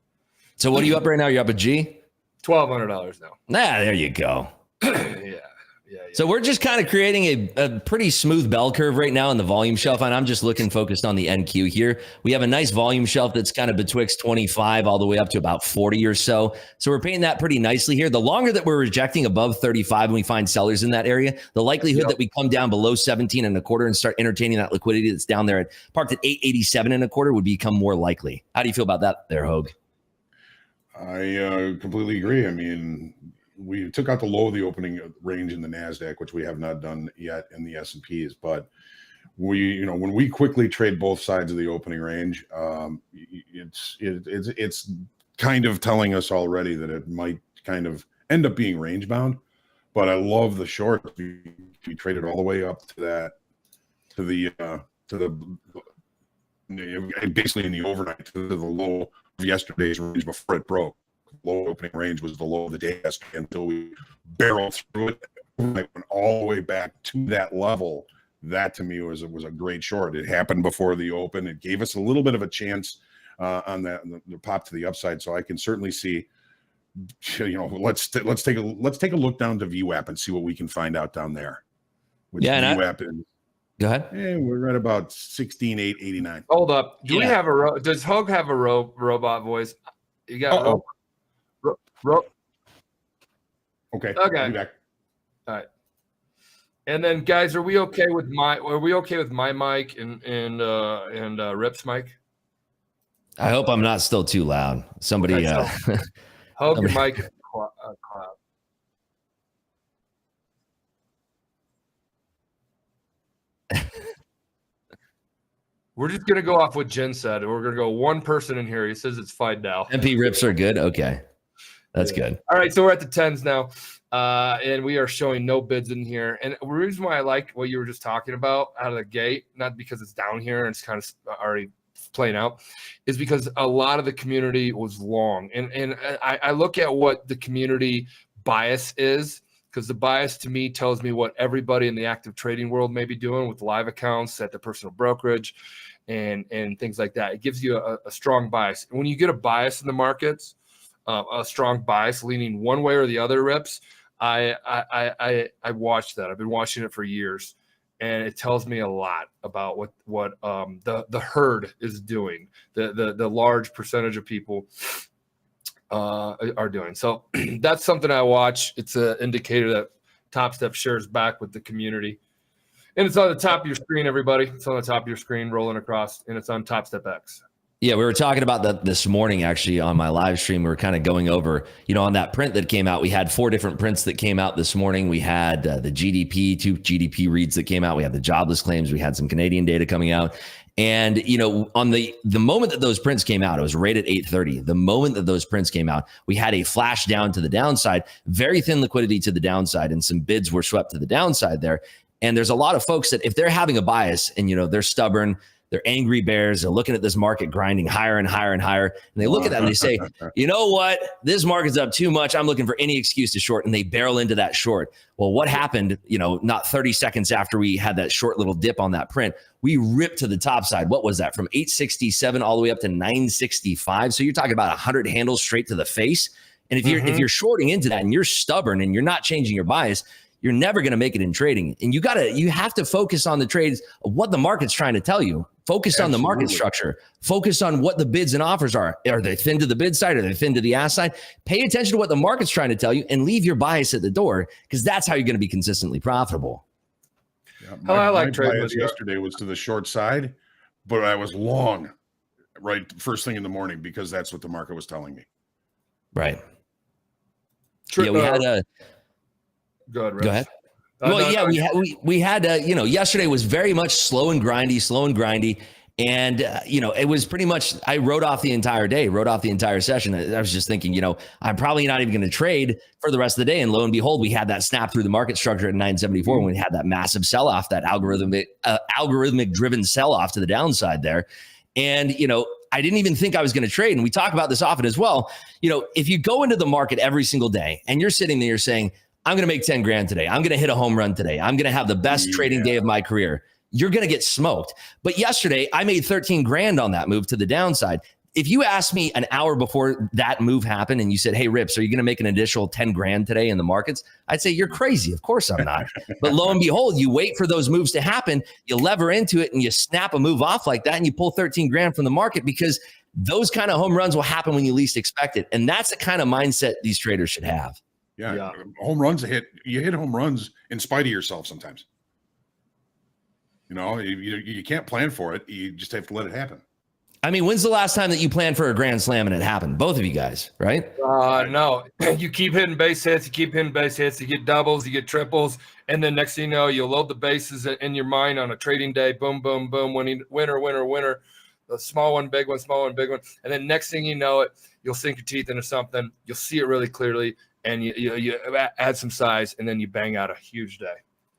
So what are you up right now? You're up a G? $1,200 now. There you go. Yeah. So we're just kind of creating a pretty smooth bell curve right now in the volume shelf, and I'm just focused on the NQ here. We have a nice volume shelf that's kind of betwixt 25 all the way up to about 40 or so. So we're painting that pretty nicely here. The longer that we're rejecting above 35 and we find sellers in that area, the likelihood that we come down below 17 and a quarter and start entertaining that liquidity that's down there parked at 887 and a quarter would become more likely. How do you feel about that there, Hoag? I completely agree. I mean, we took out the low of the opening range in the NASDAQ, which we have not done yet in the S&Ps, but when we quickly trade both sides of the opening range, it's kind of telling us already that it might kind of end up being range bound. But I love the short. We traded all the way up to the basically in the overnight to the low of yesterday's range before it broke. Low opening range was the low of the day yesterday until we barreled through it. Went all the way back to that level. That to me was a great short. It happened before the open. It gave us a little bit of a chance on the pop to the upside. So I can certainly see. Let's take a look down to VWAP and see what we can find out down there. Which VWAP is. Go ahead. Hey, we're at about 16,889. Hold up. We have does Hoag have a robot voice? You got Okay. Okay. I'll be back. All right. And then guys, are we okay with my mic and RIPS mic? I hope I'm not still too loud. Somebody Hoag your mic is cloud. We're just gonna go off what Jen said. We're gonna go one person in here. He says it's fine now. MP rips are good. Okay, that's good. All right, so we're at the 10s now, and we are showing no bids in here. And the reason why I like what you were just talking about out of the gate, not because it's down here and it's kind of already playing out, is because a lot of the community was long. And I look at what the community bias is, because the bias to me tells me what everybody in the active trading world may be doing with live accounts at the personal brokerage and things like that. It gives you a strong bias. And when you get a bias in the markets, a strong bias leaning one way or the other, RIPS, I watched that. I've been watching it for years, and it tells me a lot about what the herd is doing. The large percentage of people are doing. So that's something I watch. It's an indicator that Topstep shares back with the community. And it's on the top of your screen, everybody. It's on the top of your screen, rolling across, and it's on Topstep X. Yeah, we were talking about that this morning, actually, on my live stream. We were kind of going over, on that print that came out. We had 4 different prints that came out this morning. We had the GDP, 2 GDP reads that came out. We had the jobless claims. We had some Canadian data coming out. And, on the moment that those prints came out, it was right at 8:30. The moment that those prints came out, we had a flash down to the downside, very thin liquidity to the downside, and some bids were swept to the downside there. And there's a lot of folks that if they're having a bias and, they're stubborn, they're angry bears, they're looking at this market grinding higher and higher and higher. And they look at that and they say, you know what? This market's up too much. I'm looking for any excuse to short. And they barrel into that short. Well, what happened, not 30 seconds after we had that short little dip on that print, we ripped to the top side. What was that? From 867 all the way up to 965. So you're talking about 100 handles straight to the face. And if you're shorting into that and you're stubborn and you're not changing your bias, you're never going to make it in trading. And you have to focus on the trades of what the market's trying to tell you. Focus on the market structure. Focus on what the bids and offers are. Are they thin to the bid side? Are they thin to the ask side? Pay attention to what the market's trying to tell you and leave your bias at the door, because that's how you're going to be consistently profitable. Yeah, my bias yesterday was to the short side, but I was long right first thing in the morning because that's what the market was telling me. Right. Yeah, we had a... Go ahead. We had yesterday was very much slow and grindy. And, it was pretty much, I wrote off the entire day, wrote off the entire session. I was just thinking, I'm probably not even going to trade for the rest of the day. And lo and behold, we had that snap through the market structure at 974 when we had that massive sell-off, that algorithmic driven sell-off to the downside there. And, I didn't even think I was going to trade. And we talk about this often as well. If you go into the market every single day and you're sitting there saying, I'm going to make 10 grand today, I'm going to hit a home run today, I'm going to have the best trading day of my career, you're going to get smoked. But yesterday I made 13 grand on that move to the downside. if you asked me an hour before that move happened and you said, hey, Rips, are you going to make an additional 10 grand today in the markets? I'd say you're crazy. Of course I'm not. But lo and behold, you wait for those moves to happen, you lever into it and you snap a move off like that and you pull 13 grand from the market, because those kind of home runs will happen when you least expect it. And that's the kind of mindset these traders should have. Yeah. Home runs you hit home runs in spite of yourself sometimes. You know, you can't plan for it. You just have to let it happen. I mean, when's the last time that you planned for a grand slam and it happened? Both of you guys, right? No. You keep hitting base hits. You get doubles, you get triples. And then next thing you know, you'll load the bases in your mind on a trading day. Boom, boom, boom. Winner. A small one, big one, small one, big one. And then next thing you know it, you'll sink your teeth into something. You'll see it really clearly. And you add some size, and then you bang out a huge day.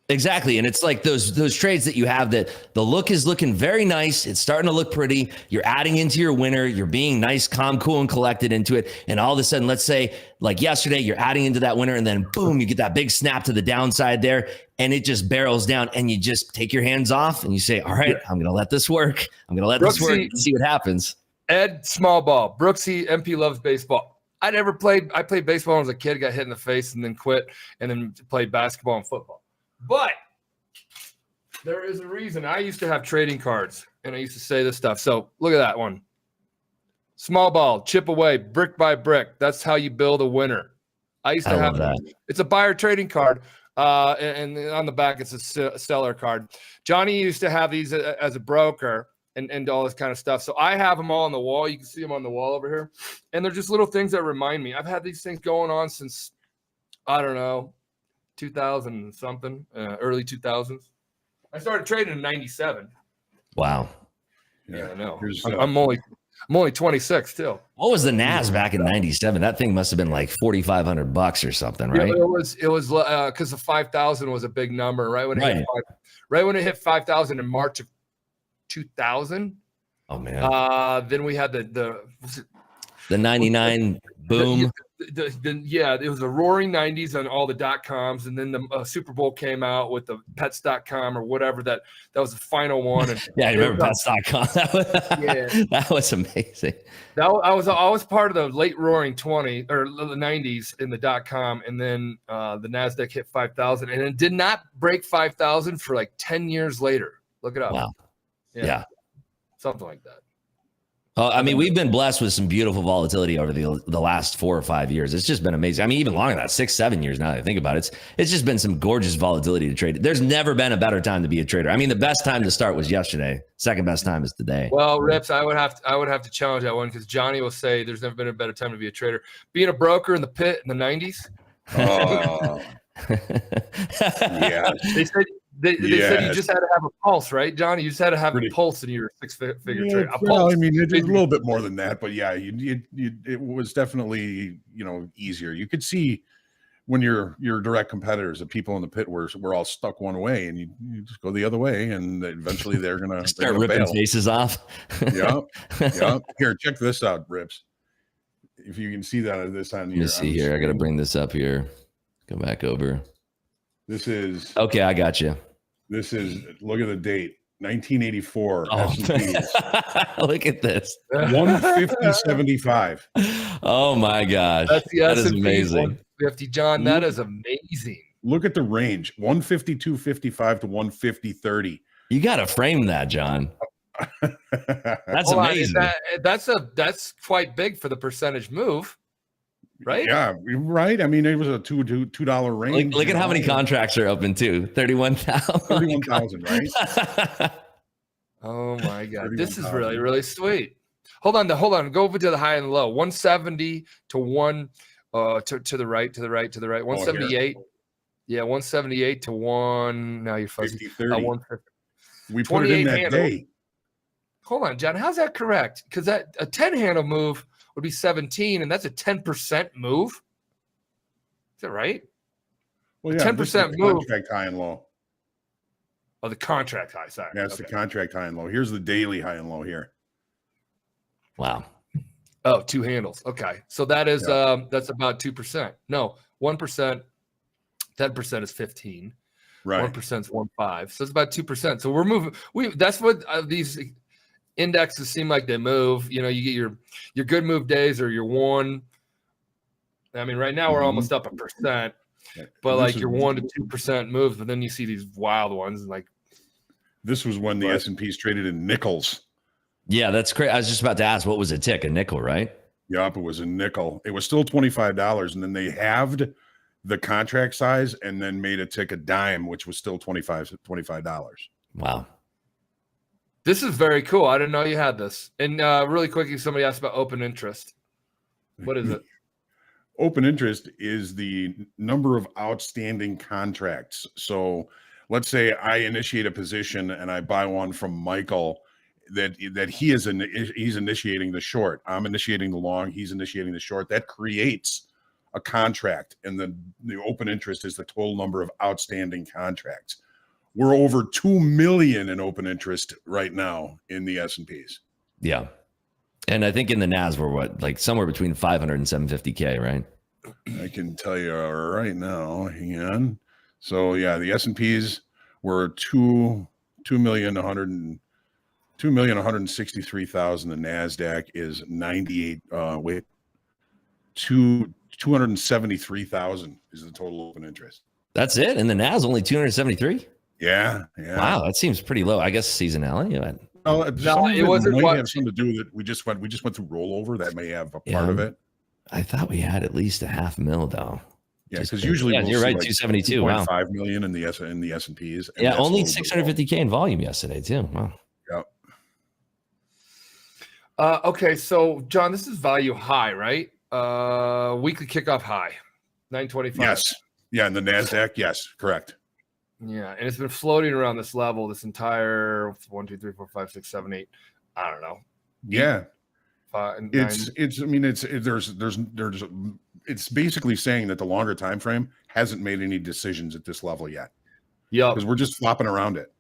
Exactly. And it's like those trades that you have that the look is looking very nice. It's starting to look pretty. You're adding into your winner. You're being nice, calm, cool, and collected into it. And all of a sudden, let's say like yesterday, you're adding into that winner, and then boom, you get that big snap to the downside there, and it just barrels down, and you just take your hands off and you say, all right, I'm going to let this work. I'm going to let this work and see what happens. Ed, small ball. Brooksy, MP loves baseball. I played baseball when I was a kid, got hit in the face and then quit, and then played basketball and football. But there is a reason. I used to have trading cards, and I used to say this stuff. So look at that one. Small ball, chip away, brick by brick. That's how you build a winner. I used to have that. It's a buyer trading card, and on the back it's a seller card. Johnny used to have these as a broker and all this kind of stuff. So I have them all on the wall. You can see them on the wall over here. And they're just little things that remind me. I've had these things going on since, I don't know, 2000 something, early 2000s. I started trading in 97. Wow. Yeah, I know. I'm only 26 still. What was the NAS back in 97? That thing must have been like $4,500 or something, right? Yeah, it was because the 5,000 was a big number, right? When it hit 5,000 in March of 2000. Oh man. Then we had the 99 boom. It was a roaring 90s on all the .coms, and then the Super Bowl came out with the pets.com or whatever. That was the final one. And yeah, I remember pets.com. That was amazing. I was part of the late roaring 20 or the 90s in the .com, and then the NASDAQ hit 5,000, and it did not break 5,000 for like 10 years later. Look it up. Wow. Yeah. Something like that. I mean, we've been blessed with some beautiful volatility over the last 4 or 5 years. It's just been amazing. I mean, even longer than that, 6, 7 years now that I think about it. It's just been some gorgeous volatility to trade. There's never been a better time to be a trader. I mean, the best time to start was yesterday. Second best time is today. Well, Rips, I would have to challenge that one, because Johnny will say there's never been a better time to be a trader. Being a broker in the pit in the 90s. Oh. Yeah. They said you just had to have a pulse, right, Johnny? You just had to have a pulse in your six-figure trade. Well, I mean, it's a little bit more than that, but yeah, it was definitely, easier. You could see when your direct competitors, the people in the pit were all stuck one way, and you just go the other way, and eventually they're gonna start ripping faces off. Yeah. Here, check this out, Rips. If you can see this on your. Let me see here. I got to bring this up here. Go back over. This is okay. I got you. This is, look at the date, 1984. Oh, look at this, 150.75. Oh my gosh, that is amazing. 150, John. That is amazing. Look at the range, 152.55 to 150.30. You got to frame that, John. That's amazing. That's quite big for the percentage move. Right? Yeah, right. I mean, it was a $2 range. Look at how many contracts are open too. 31,000. 31,000, right? Oh my God. This is really, really sweet. Hold on. Go over to the high and low. 170 to one to the right. 178. Yeah, 178 to one. Now you're fuzzy. 150. We put it in that handle. day. Hold on, John. How's that correct? Because a 10 handle move would be 17, and that's a 10% move. Is that right? Well, yeah, 10% move. Contract high and low. Oh, the contract high. Sorry. That's the contract high and low. Here's the daily high and low here. Wow. Oh, 2 handles. Okay, so that is that's about 2%. No, 1%. 10% is 15. Right. 1% is 1.5. So it's about 2%. So we're moving. That's what these indexes seem like they move. You know, you get your good move days or your one. I mean, right now we're almost up 1%, but like your 1 to 2% moves, but then you see these wild ones and like. This was when the S&Ps traded in nickels. Yeah, that's great. I was just about to ask, what was a tick? A nickel, right? Yep, it was a nickel. It was still $25, and then they halved the contract size and then made a tick a dime, which was still $25. Wow. This is very cool. I didn't know you had this. And really quickly, somebody asked about open interest. What is it? Open interest is the number of outstanding contracts. So let's say I initiate a position and I buy one from Michael that he's initiating the short. I'm initiating the long. He's initiating the short. That creates a contract, and the open interest is the total number of outstanding contracts. We're over 2 million in open interest right now in the S&Ps. Yeah. And I think in the NAS we're like somewhere between 500 and 750K, right? I can tell you right now. Hang on. So yeah, the S&Ps were 2,163,000. The NASDAQ is 273,000 is the total open interest. That's it? And the NAS only 273? Yeah. Wow, that seems pretty low. I guess seasonality. No, it wasn't. Might have something to do with it. We just went through rollover. That may have a part of it. I thought we had at least $500,000 though. Yeah, because usually you're right, 272. Wow, 5 million in the S&Ps. Yeah, only 650K in volume yesterday too. Wow. Yep. Okay, so John, this is value high, right? Weekly kickoff high, 925. Yes. Yeah, in the NASDAQ, yes, correct. Yeah, and it's been floating around this level this entire 1, 2, 3, 4, 5, 6, 7, 8. I don't know. Yeah. 5, 9. It's basically saying that the longer time frame hasn't made any decisions at this level yet. Yeah, because we're just flopping around it.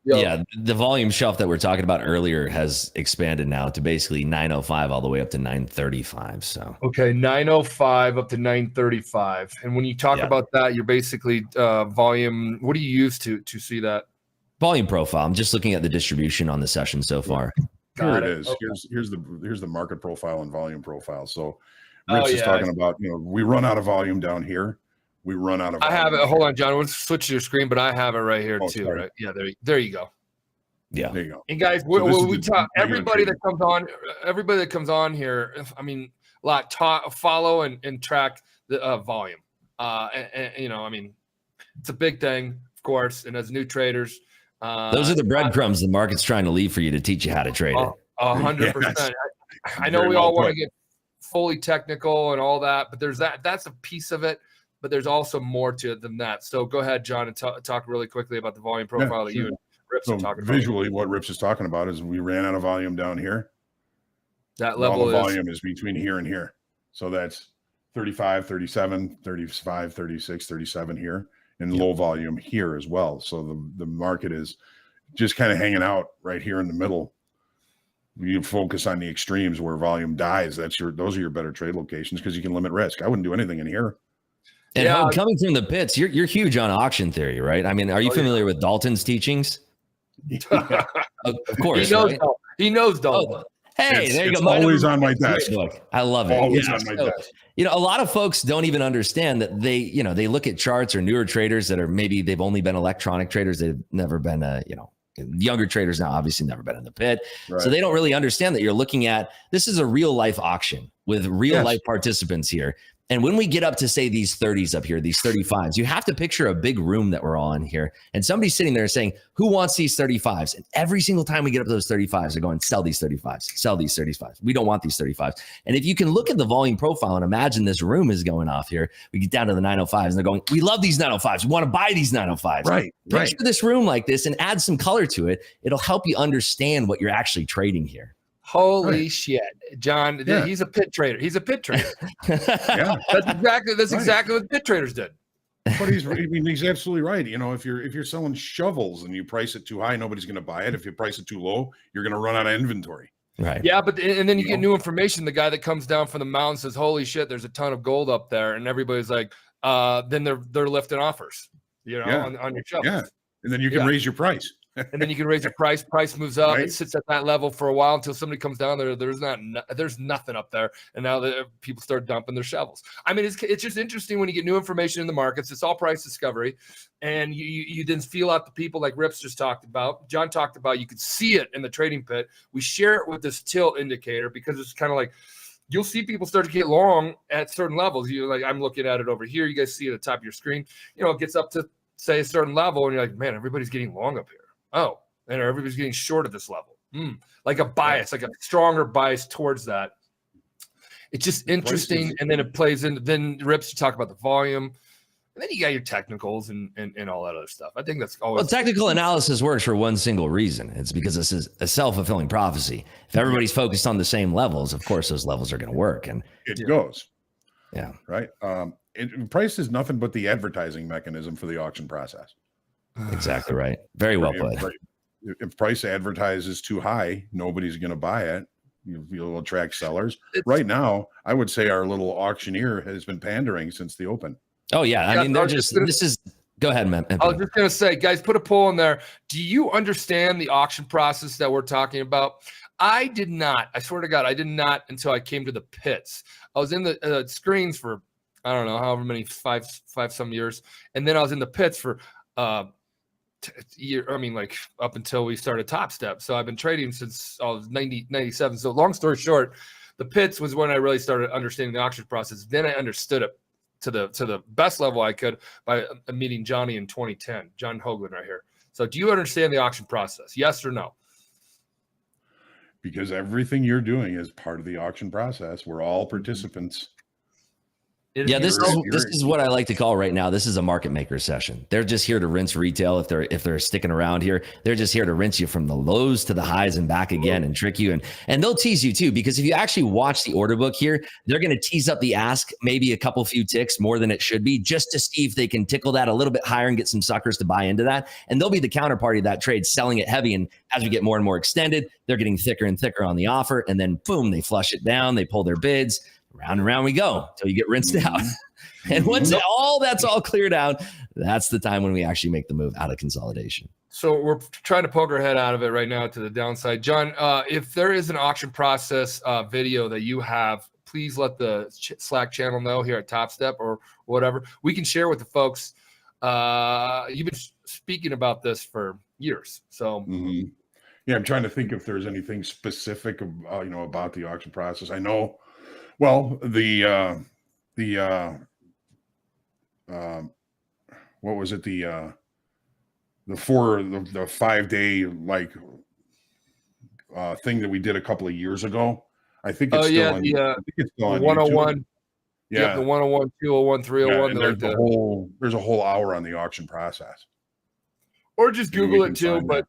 Yep. Yeah, the volume shelf that we're talking about earlier has expanded now to basically 905 all the way up to 935. So okay, 905 up to 935. And when you talk about that, you're basically volume. What do you use to see that volume profile? I'm just looking at the distribution on the session so far. Here it is. Okay. Here's the market profile and volume profile. So RIPS is talking about, we run out of volume down here. We run out of volume. I have it. Hold on, John. We'll switch to your screen, but I have it right here too. Sorry. Right? Yeah, there you go. Yeah, there you go. And guys, we talk everybody that comes on here. I mean, follow and track the volume. And I mean, it's a big thing, of course. And as new traders, those are the breadcrumbs the market's trying to leave for you to teach you how to trade it. 100%. I know we all want to get fully technical and all that, but there's that's a piece of it. But there's also more to it than that. So go ahead, John, and talk really quickly about the volume profile that you and RIPS are talking about. Visually, what RIPS is talking about is we ran out of volume down here. That level all the volume is between here and here. So that's 35, 37, 35, 36, 37 here, and low volume here as well. So the market is just kind of hanging out right here in the middle. You focus on the extremes where volume dies. Those are your better trade locations because you can limit risk. I wouldn't do anything in here. And coming from the pits, you're huge on auction theory, right? I mean, are you familiar with Dalton's teachings? Yeah. Of course. He knows Dalton. Oh, hey, there you go. Always on my desk. I love it. Always on my desk. A lot of folks don't even understand that they look at charts or newer traders that are maybe they've only been electronic traders. They've never been younger traders now, obviously never been in the pit. Right. So they don't really understand that you're looking at, this is a real life auction with real life participants here. And when we get up to say these 30s up here, these 35s, you have to picture a big room that we're all in here. And somebody's sitting there saying, who wants these 35s? And every single time we get up to those 35s, they're going, sell these 35s, sell these 35s. We don't want these 35s. And if you can look at the volume profile and imagine this room is going off here, we get down to the 905s and they're going, we love these 905s. We want to buy these 905s. Right. Picture this room like this and add some color to it. It'll help you understand what you're actually trading here. Holy shit, John! Yeah. He's a pit trader. He's a pit trader. That's exactly what pit traders did. But he's absolutely right. If you're selling shovels and you price it too high, nobody's going to buy it. If you price it too low, you're going to run out of inventory. Right. Yeah, but then you get new information. The guy that comes down from the mountain says, "Holy shit, there's a ton of gold up there," and everybody's like, then they're lifting offers. On your shovels. Yeah, and then you can raise your price. And then you can raise your price. Price moves up. Right. It sits at that level for a while until somebody comes down there. There's nothing up there. And now people start dumping their shovels. I mean, it's just interesting when you get new information in the markets. It's all price discovery. And you then feel out the people like Rips just talked about. John talked about, you could see it in the trading pit. We share it with this tilt indicator because it's kind of like, you'll see people start to get long at certain levels. I'm looking at it over here. You guys see it at the top of your screen. It gets up to, say, a certain level, and you're like, man, everybody's getting long up here. Oh, and everybody's getting short at this level. Like a bias, like a stronger bias towards that. It's just interesting. And then it plays into, then Rips to talk about the volume. And then you got your technicals and all that other stuff. I think that's always. Well, technical analysis works for one single reason. It's because this is a self-fulfilling prophecy. If everybody's focused on the same levels, of course, those levels are going to work. And it goes. Yeah. Right. Price is nothing but the advertising mechanism for the auction process. Exactly right. Very well put. If price advertises too high, nobody's going to buy it. You'll attract sellers. Right now, I would say our little auctioneer has been pandering since the open. Oh, yeah. I mean, go ahead, man. I was just going to say, guys, put a poll in there. Do you understand the auction process that we're talking about? I did not. I swear to God, I did not until I came to the pits. I was in the screens for, I don't know, however many, five some years. And then I was in the pits for like up until we started Topstep. So I've been trading since I was 97. So long story short, the pits was when I really started understanding the auction process. Then I understood it to the best level I could by meeting Johnny in 2010, John Hoagland right here. So do you understand the auction process? Yes or no? Because everything you're doing is part of the auction process. We're all participants. Yeah, this is what I like to call right now. This is a market maker session. They're just here to rinse retail. If they're sticking around here, they're just here to rinse you from the lows to the highs and back again and trick you. And they'll tease you too, because if you actually watch the order book here, they're going to tease up the ask maybe a few ticks more than it should be, just to see if they can tickle that a little bit higher and get some suckers to buy into that. And they'll be the counterparty of that trade, selling it heavy. And as we get more and more extended, they're getting thicker and thicker on the offer. And then boom, they flush it down. They pull their bids. Round and round we go until you get rinsed out. And once that's all cleared out, that's the time when we actually make the move out of consolidation. So we're trying to poke our head out of it right now to the downside. John, if there is an auction process video that you have, please let the Slack channel know here at Topstep or whatever. We can share with the folks. You've been speaking about this for years. So yeah, I'm trying to think if there's anything specific about the auction process. I know. Well, what was it? The 5-day thing that we did a couple of years ago. I think it's still on. I think it's still on 101. YouTube. Yeah, the 101, 201, 301. There's a whole hour on the auction process. Or just Google it too, but.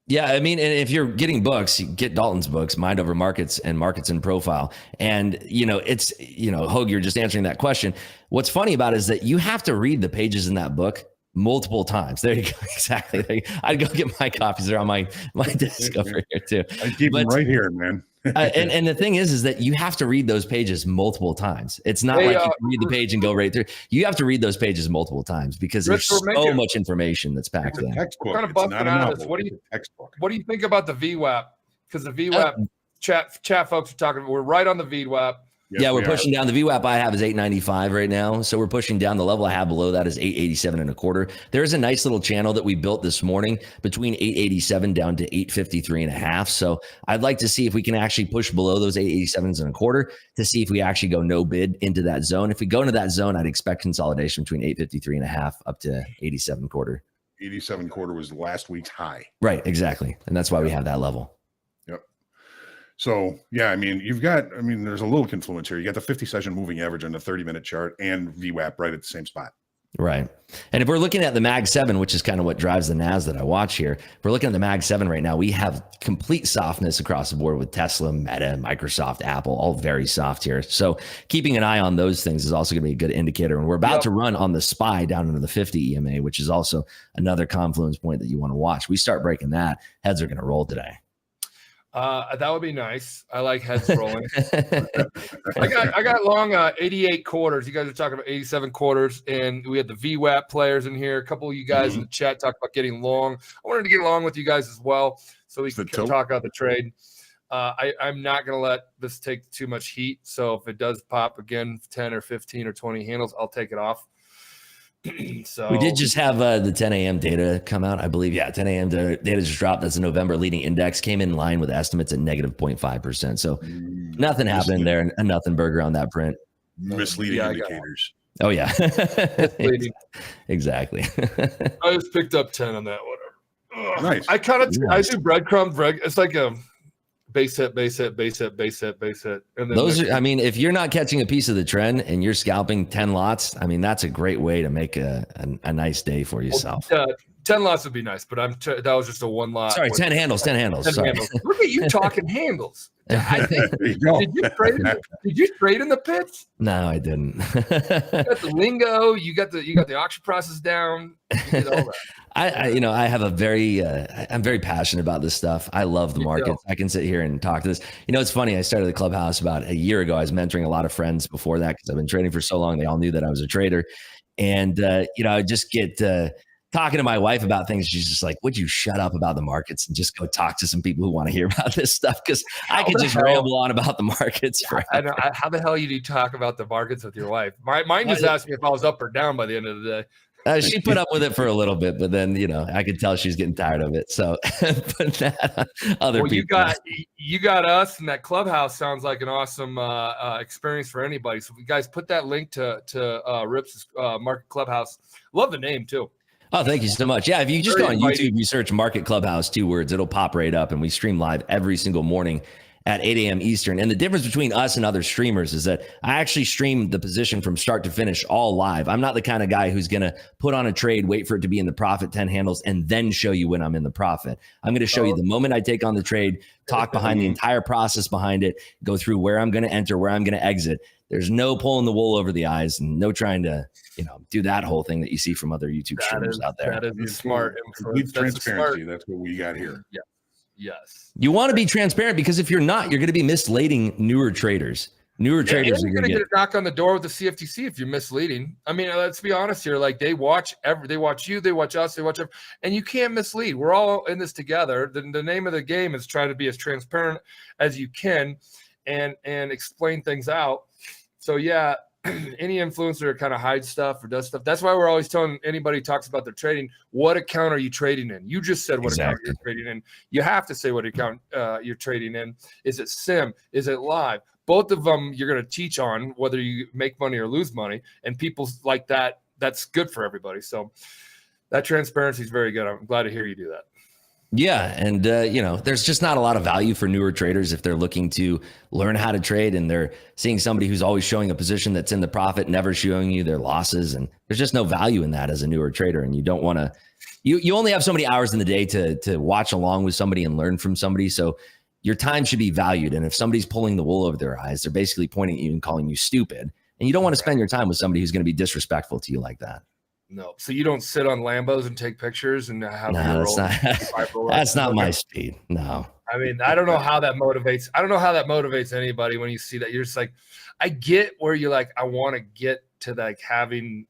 Yeah, I mean, and if you're getting books, you get Dalton's books, Mind Over Markets and Markets in Profile. And, Hoag, you're just answering that question. What's funny about it is that you have to read the pages in that book multiple times. There you go. Exactly. I'd go get my copies. They're on my desk over here too. I keep them right here, man. And the thing is that you have to read those pages multiple times. It's not like you can read the page and go right through. You have to read those pages multiple times because there's so much information that's packed in. Textbook. Kind of busting out of this. What do you think about the VWAP? Because the VWAP chat folks are talking. We're right on the VWAP. Yes, yeah, we're pushing down. The VWAP I have is 895 right now. So we're pushing down. The level I have below that is 887.25. There's a nice little channel that we built this morning between 887 down to 853.5. So I'd like to see if we can actually push below those 887.25 to see if we actually go no bid into that zone. If we go into that zone, I'd expect consolidation between 853.5 up to 87.25. 87.25 was last week's high. Right, exactly. And that's why we have that level. So, yeah, I mean, there's a little confluence here. You got the 50 session moving average on the 30-minute chart and VWAP right at the same spot. Right. And if we're looking at the Mag 7, which is kind of what drives the NAS that I watch here, if we're looking at the Mag 7 right now, we have complete softness across the board with Tesla, Meta, Microsoft, Apple, all very soft here. So keeping an eye on those things is also going to be a good indicator. And we're about to run on the SPY down into the 50 EMA, which is also another confluence point that you want to watch. We start breaking that, heads are going to roll today. That would be nice. I like heads rolling. I got long 88 quarters. You guys are talking about 87 quarters, and we had the VWAP players in here. A couple of you guys in the chat talked about getting long. I wanted to get along with you guys as well, so we can talk about the trade. I'm not going to let this take too much heat. So if it does pop again, 10 or 15 or 20 handles, I'll take it off. So we did just have the 10 a.m. data come out, I believe. Yeah, 10 a.m. data just dropped. That's the November leading index, came in line with estimates at negative 0.5%. So nothing happening there, a nothing burger on that print. Misleading indicators. Oh yeah, misleading. Exactly. I just picked up 10 on that one. Nice. I kind of I do breadcrumbs. It's like a base hit, base hit, base hit, base hit, base hit. And then those are, I mean, if you're not catching a piece of the trend and you're scalping 10 lots, I mean, that's a great way to make a nice day for yourself. 10 lots would be nice, but that was just a one lot. Sorry, 10 handles. 10 handles. 10 sorry. handles. Look at you talking handles. I think, did you trade in the pits? No, I didn't. You got the lingo. You got the auction process down. You did all that. I have a very, I'm very passionate about this stuff. I love the markets. I can sit here and talk to this. It's funny. I started the clubhouse about a year ago. I was mentoring a lot of friends before that because I've been trading for so long. They all knew that I was a trader. And, I just get talking to my wife about things. She's just like, would you shut up about the markets and just go talk to some people who want to hear about this stuff? Because I could just ramble on about the markets. I know. How the hell you talk about the markets with your wife? Mine just asked me if I was up or down by the end of the day. She put up with it for a little bit, but then, I could tell she's getting tired of it. So put that on other people. You got us, and that clubhouse sounds like an awesome experience for anybody. So you guys put that link to RIPS Market Clubhouse. Love the name too. Oh, thank you so much. Yeah, if you just go on YouTube, you search Market Clubhouse, 2 words, it'll pop right up. And we stream live every single morning at 8 a.m. Eastern. And the difference between us and other streamers is that I actually stream the position from start to finish all live. I'm not the kind of guy who's going to put on a trade, wait for it to be in the profit, 10 handles, and then show you when I'm in the profit. I'm going to show you the moment I take on the trade, talk behind the entire process behind it, go through where I'm going to enter, where I'm going to exit. There's no pulling the wool over the eyes and no trying to, do that whole thing that you see from other YouTube streamers out there. That is smart. Complete transparency. That's what we got here. Yeah. Yes. You want to be transparent because if you're not, you're going to be misleading newer traders. Traders are going to get a knock on the door with the CFTC if you're misleading. I mean, let's be honest here. Like they watch you, they watch us, and you can't mislead. We're all in this together. The name of the game is try to be as transparent as you can and explain things out. So yeah, any influencer kind of hides stuff or does stuff. That's why we're always telling anybody talks about their trading, what account are you trading in? You just said what account you're trading in. You have to say what account you're trading in. Is it sim? Is it live? Both of them you're going to teach on whether you make money or lose money. And people like that, that's good for everybody. So that transparency is very good. I'm glad to hear you do that. Yeah. And, there's just not a lot of value for newer traders if they're looking to learn how to trade and they're seeing somebody who's always showing a position that's in the profit, never showing you their losses. And there's just no value in that as a newer trader. And you don't want to, you only have so many hours in the day to watch along with somebody and learn from somebody. So your time should be valued. And if somebody's pulling the wool over their eyes, they're basically pointing at you and calling you stupid. And you don't want to spend your time with somebody who's going to be disrespectful to you like that. No. So you don't sit on Lambos and take pictures and have that's not my speed. No. I mean, I don't know how that motivates anybody when you see that. You're just like, I get where you're like, I want to get to like having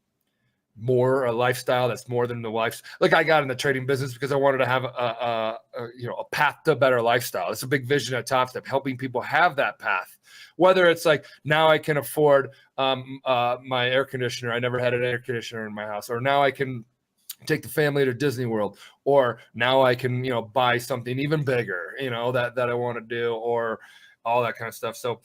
more a lifestyle that's more than the life. Like I got in the trading business because I wanted to have a path to a better lifestyle. It's a big vision at Topstep, helping people have that path. Whether it's like now I can afford my air conditioner. I never had an air conditioner in my house. Or now I can take the family to Disney World. Or now I can, buy something even bigger, that I want to do, or all that kind of stuff. So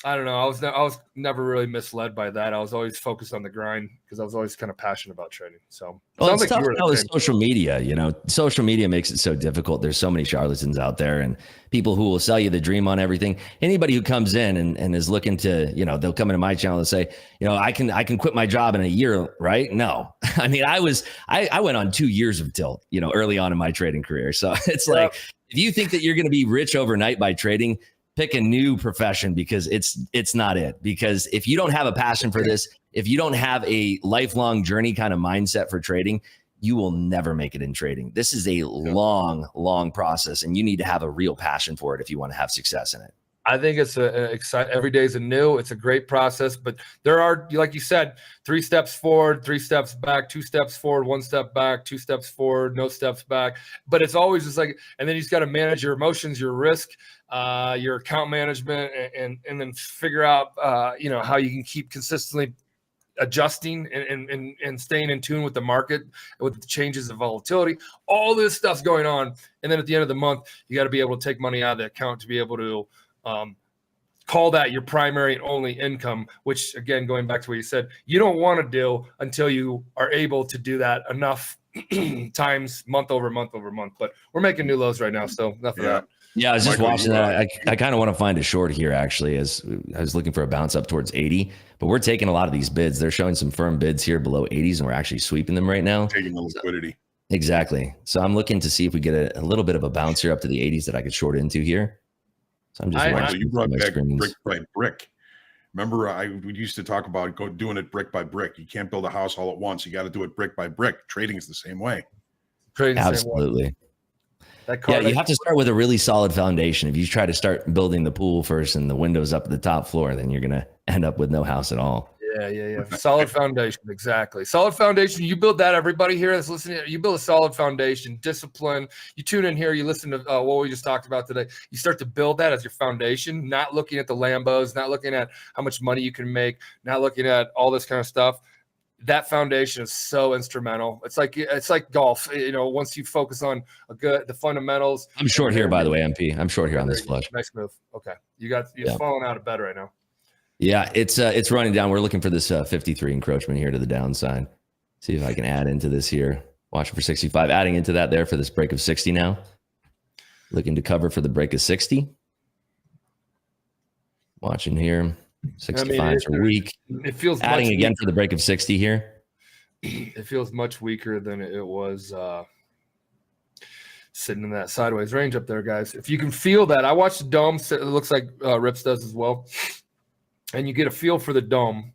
I don't know. I was never really misled by that. I was always focused on the grind because I was always kind of passionate about trading. So it's tough now with social media. Social media makes it so difficult. There's so many charlatans out there and people who will sell you the dream on everything. Anybody who comes in and is looking to, they'll come into my channel and say, I can quit my job in a year, right? No. I mean, I went on 2 years of tilt, early on in my trading career. So it's like, if you think that you're going to be rich overnight by trading, pick a new profession because it's not it. Because if you don't have a passion for this, if you don't have a lifelong journey kind of mindset for trading, you will never make it in trading. This is a long process, and you need to have a real passion for it if you want to have success in it. I think it's exciting. Every day is a new. It's a great process, but there are, like you said, 3 steps forward, 3 steps back, 2 steps forward, 1 step back, 2 steps forward, no steps back. But it's always just like, and then you just got to manage your emotions, your risk, your account management, and then figure out, how you can keep consistently adjusting and staying in tune with the market, with the changes of volatility. All this stuff's going on, and then at the end of the month, you got to be able to take money out of the account to be able to call that your primary and only income, which, again, going back to what you said, you don't want to do until you are able to do that enough times month over month over month. But we're making new lows right now, so enough of that. Yeah, I was just watching that. I kind of want to find a short here, actually, as I was looking for a bounce up towards 80. But we're taking a lot of these bids. They're showing some firm bids here below 80s, and we're actually sweeping them right now. Taking the liquidity. Exactly. So I'm looking to see if we get a little bit of a bounce here up to the 80s that I could short into here. So I'm just watching. You brought back brick by brick. Remember, we used to talk about doing it brick by brick. You can't build a house all at once. You got to do it brick by brick. Trading is the same way. Absolutely. Yeah, you have to start with a really solid foundation. If you try to start building the pool first and the windows up at the top floor, then you're going to end up with no house at all. Yeah. Solid foundation. Exactly. Solid foundation. You build that. Everybody here that's listening, you build a solid foundation, discipline. You tune in here. You listen to what we just talked about today. You start to build that as your foundation, not looking at the Lambos, not looking at how much money you can make, not looking at all this kind of stuff. That foundation is so instrumental. It's like golf. Once you focus on the fundamentals. I'm short here, by the way, MP. I'm short here on this flush. Nice move. Okay, you're falling out of bed right now. Yeah, it's running down. We're looking for this 53 encroachment here to the downside. See if I can add into this here. Watching for 65. Adding into that there for this break of 60 now. Looking to cover for the break of 60. Watching here. 65 are weak. It feels adding again for the break of 60 here. It feels much weaker than it was sitting in that sideways range up there, guys. If you can feel that, I watched the dome. It looks like RIPS does as well. And you get a feel for the dome.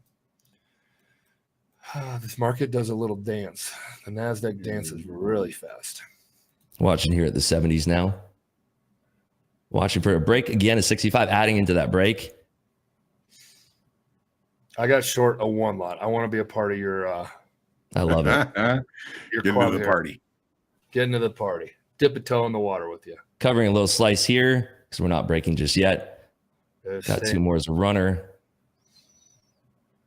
This market does a little dance. The NASDAQ dances really fast. Watching here at the 70s now. Watching for a break again at 65, adding into that break. I got short a 1 lot. I want to be a part of your I love it. Get into the party. Get into the party. Dip a toe in the water with you. Covering a little slice here because we're not breaking just yet. Got 2 more as a runner.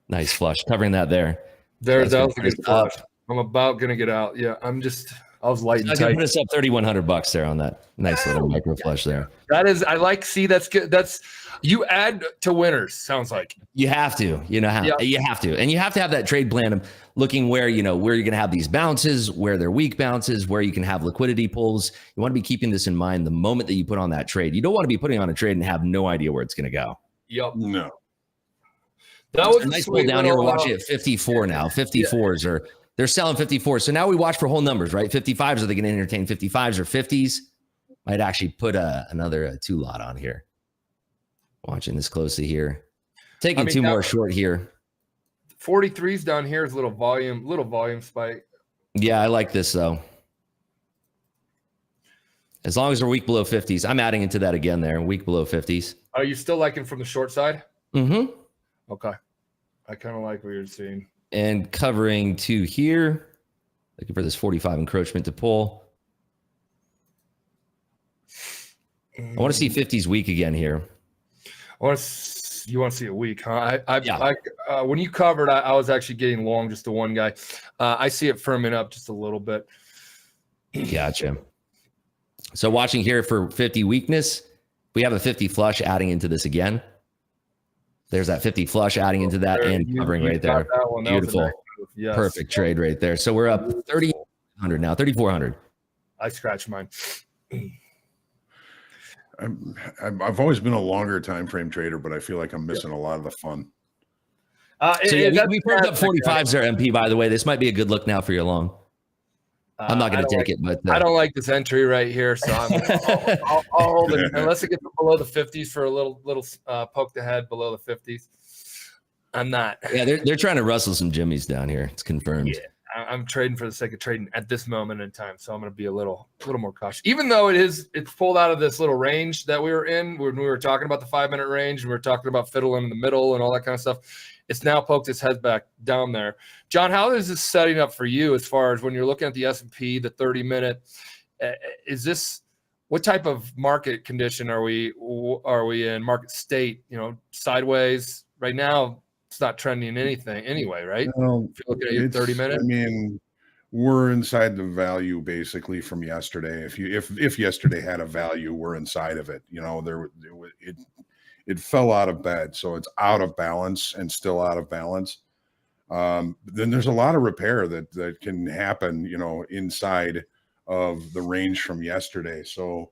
Nice flush. Covering that there. That was a good flush. I'm about going to get out. Yeah, I was light and tight. Put us up $3,100 there on that nice little micro flush there. That is, that's good. That's, you add to winners, sounds like. You have to, you have to. And you have to have that trade plan of looking where you're going to have these bounces, where they're weak bounces, where you can have liquidity pulls. You want to be keeping this in mind the moment that you put on that trade. You don't want to be putting on a trade and have no idea where it's going to go. Yep. No. That was a nice pull down here. We're watching at 54 now. 54s are, they're selling 54s. So now we watch for whole numbers, right? 55s, are they going to entertain 55s or 50s? Might actually put another 2 lot on here. Watching this closely here. Taking 2 more short here. 43s down here is a little volume spike. Yeah, I like this though. As long as we're weak below 50s. I'm adding into that again there. Weak below 50s. Are you still liking from the short side? Mm-hmm. Okay. I kind of like what you're seeing. And covering 2 here. Looking for this 45 encroachment to pull. I want to see 50s weak again here. You want to see a weak, huh? When you covered, I was actually getting long just to one guy. I see it firming up just a little bit. Gotcha. So watching here for 50 weakness, we have a 50 flush adding into this again. There's that 50 flush adding into that and covering right there. Beautiful. Yes. Perfect trade right there. So we're up 3,400 now, 3,400. I scratched mine. I've always been a longer time frame trader, but I feel like I'm missing a lot of the fun. We firmed up 45s there, MP, by the way. This might be a good look now for your long. I'm not going to take it, but I don't like this entry right here, so I'll hold it unless it gets below the 50s for a little poke the head below the 50s. I'm not. Yeah, they're trying to rustle some jimmies down here. It's confirmed. Yeah, I'm trading for the sake of trading at this moment in time. So I'm going to be a little more cautious, even though it's pulled out of this little range that we were in when we were talking about the 5-minute range. We were talking about fiddling in the middle and all that kind of stuff. It's now poked its head back down there. John, how is this setting up for you as far as when you're looking at the S&P, the 30-minute? Is this, what type of market condition are we in? Market state, sideways right now? It's not trending anything anyway, right? Well, If you're looking at your 30-minute. I mean, we're inside the value basically from yesterday. If yesterday had a value, we're inside of it. It fell out of bed, so it's out of balance and still out of balance. Then there's a lot of repair that can happen, inside of the range from yesterday. So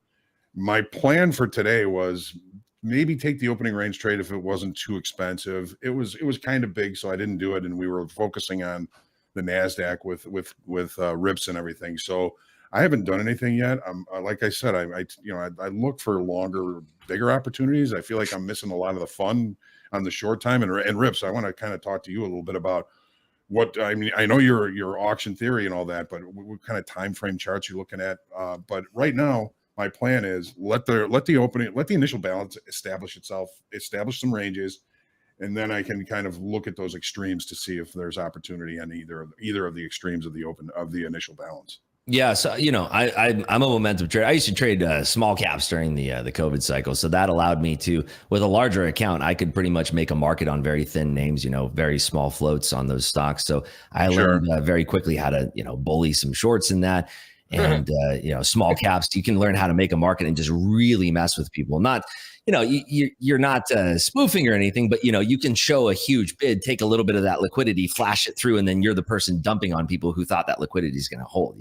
my plan for today was maybe take the opening range trade if it wasn't too expensive. It was kind of big, so I didn't do it, and we were focusing on the NASDAQ with RIPS and everything. So I haven't done anything yet. Like I said, I look for longer, bigger opportunities. I feel like I'm missing a lot of the fun on the short time. And RIPS, I want to kind of talk to you a little bit about what, I mean, I know your auction theory and all that, but what kind of time frame charts you're looking at. But right now, my plan is let the initial balance establish itself, establish some ranges, and then I can kind of look at those extremes to see if there's opportunity on either of the extremes of the initial balance. Yeah, so I'm a momentum trader. I used to trade small caps during the COVID cycle, so that allowed me to, with a larger account, I could pretty much make a market on very thin names, very small floats on those stocks. So I learned very quickly how to bully some shorts in that, and small caps. You can learn how to make a market and just really mess with people. Not you're not spoofing or anything, but you can show a huge bid, take a little bit of that liquidity, flash it through, and then you're the person dumping on people who thought that liquidity is going to hold.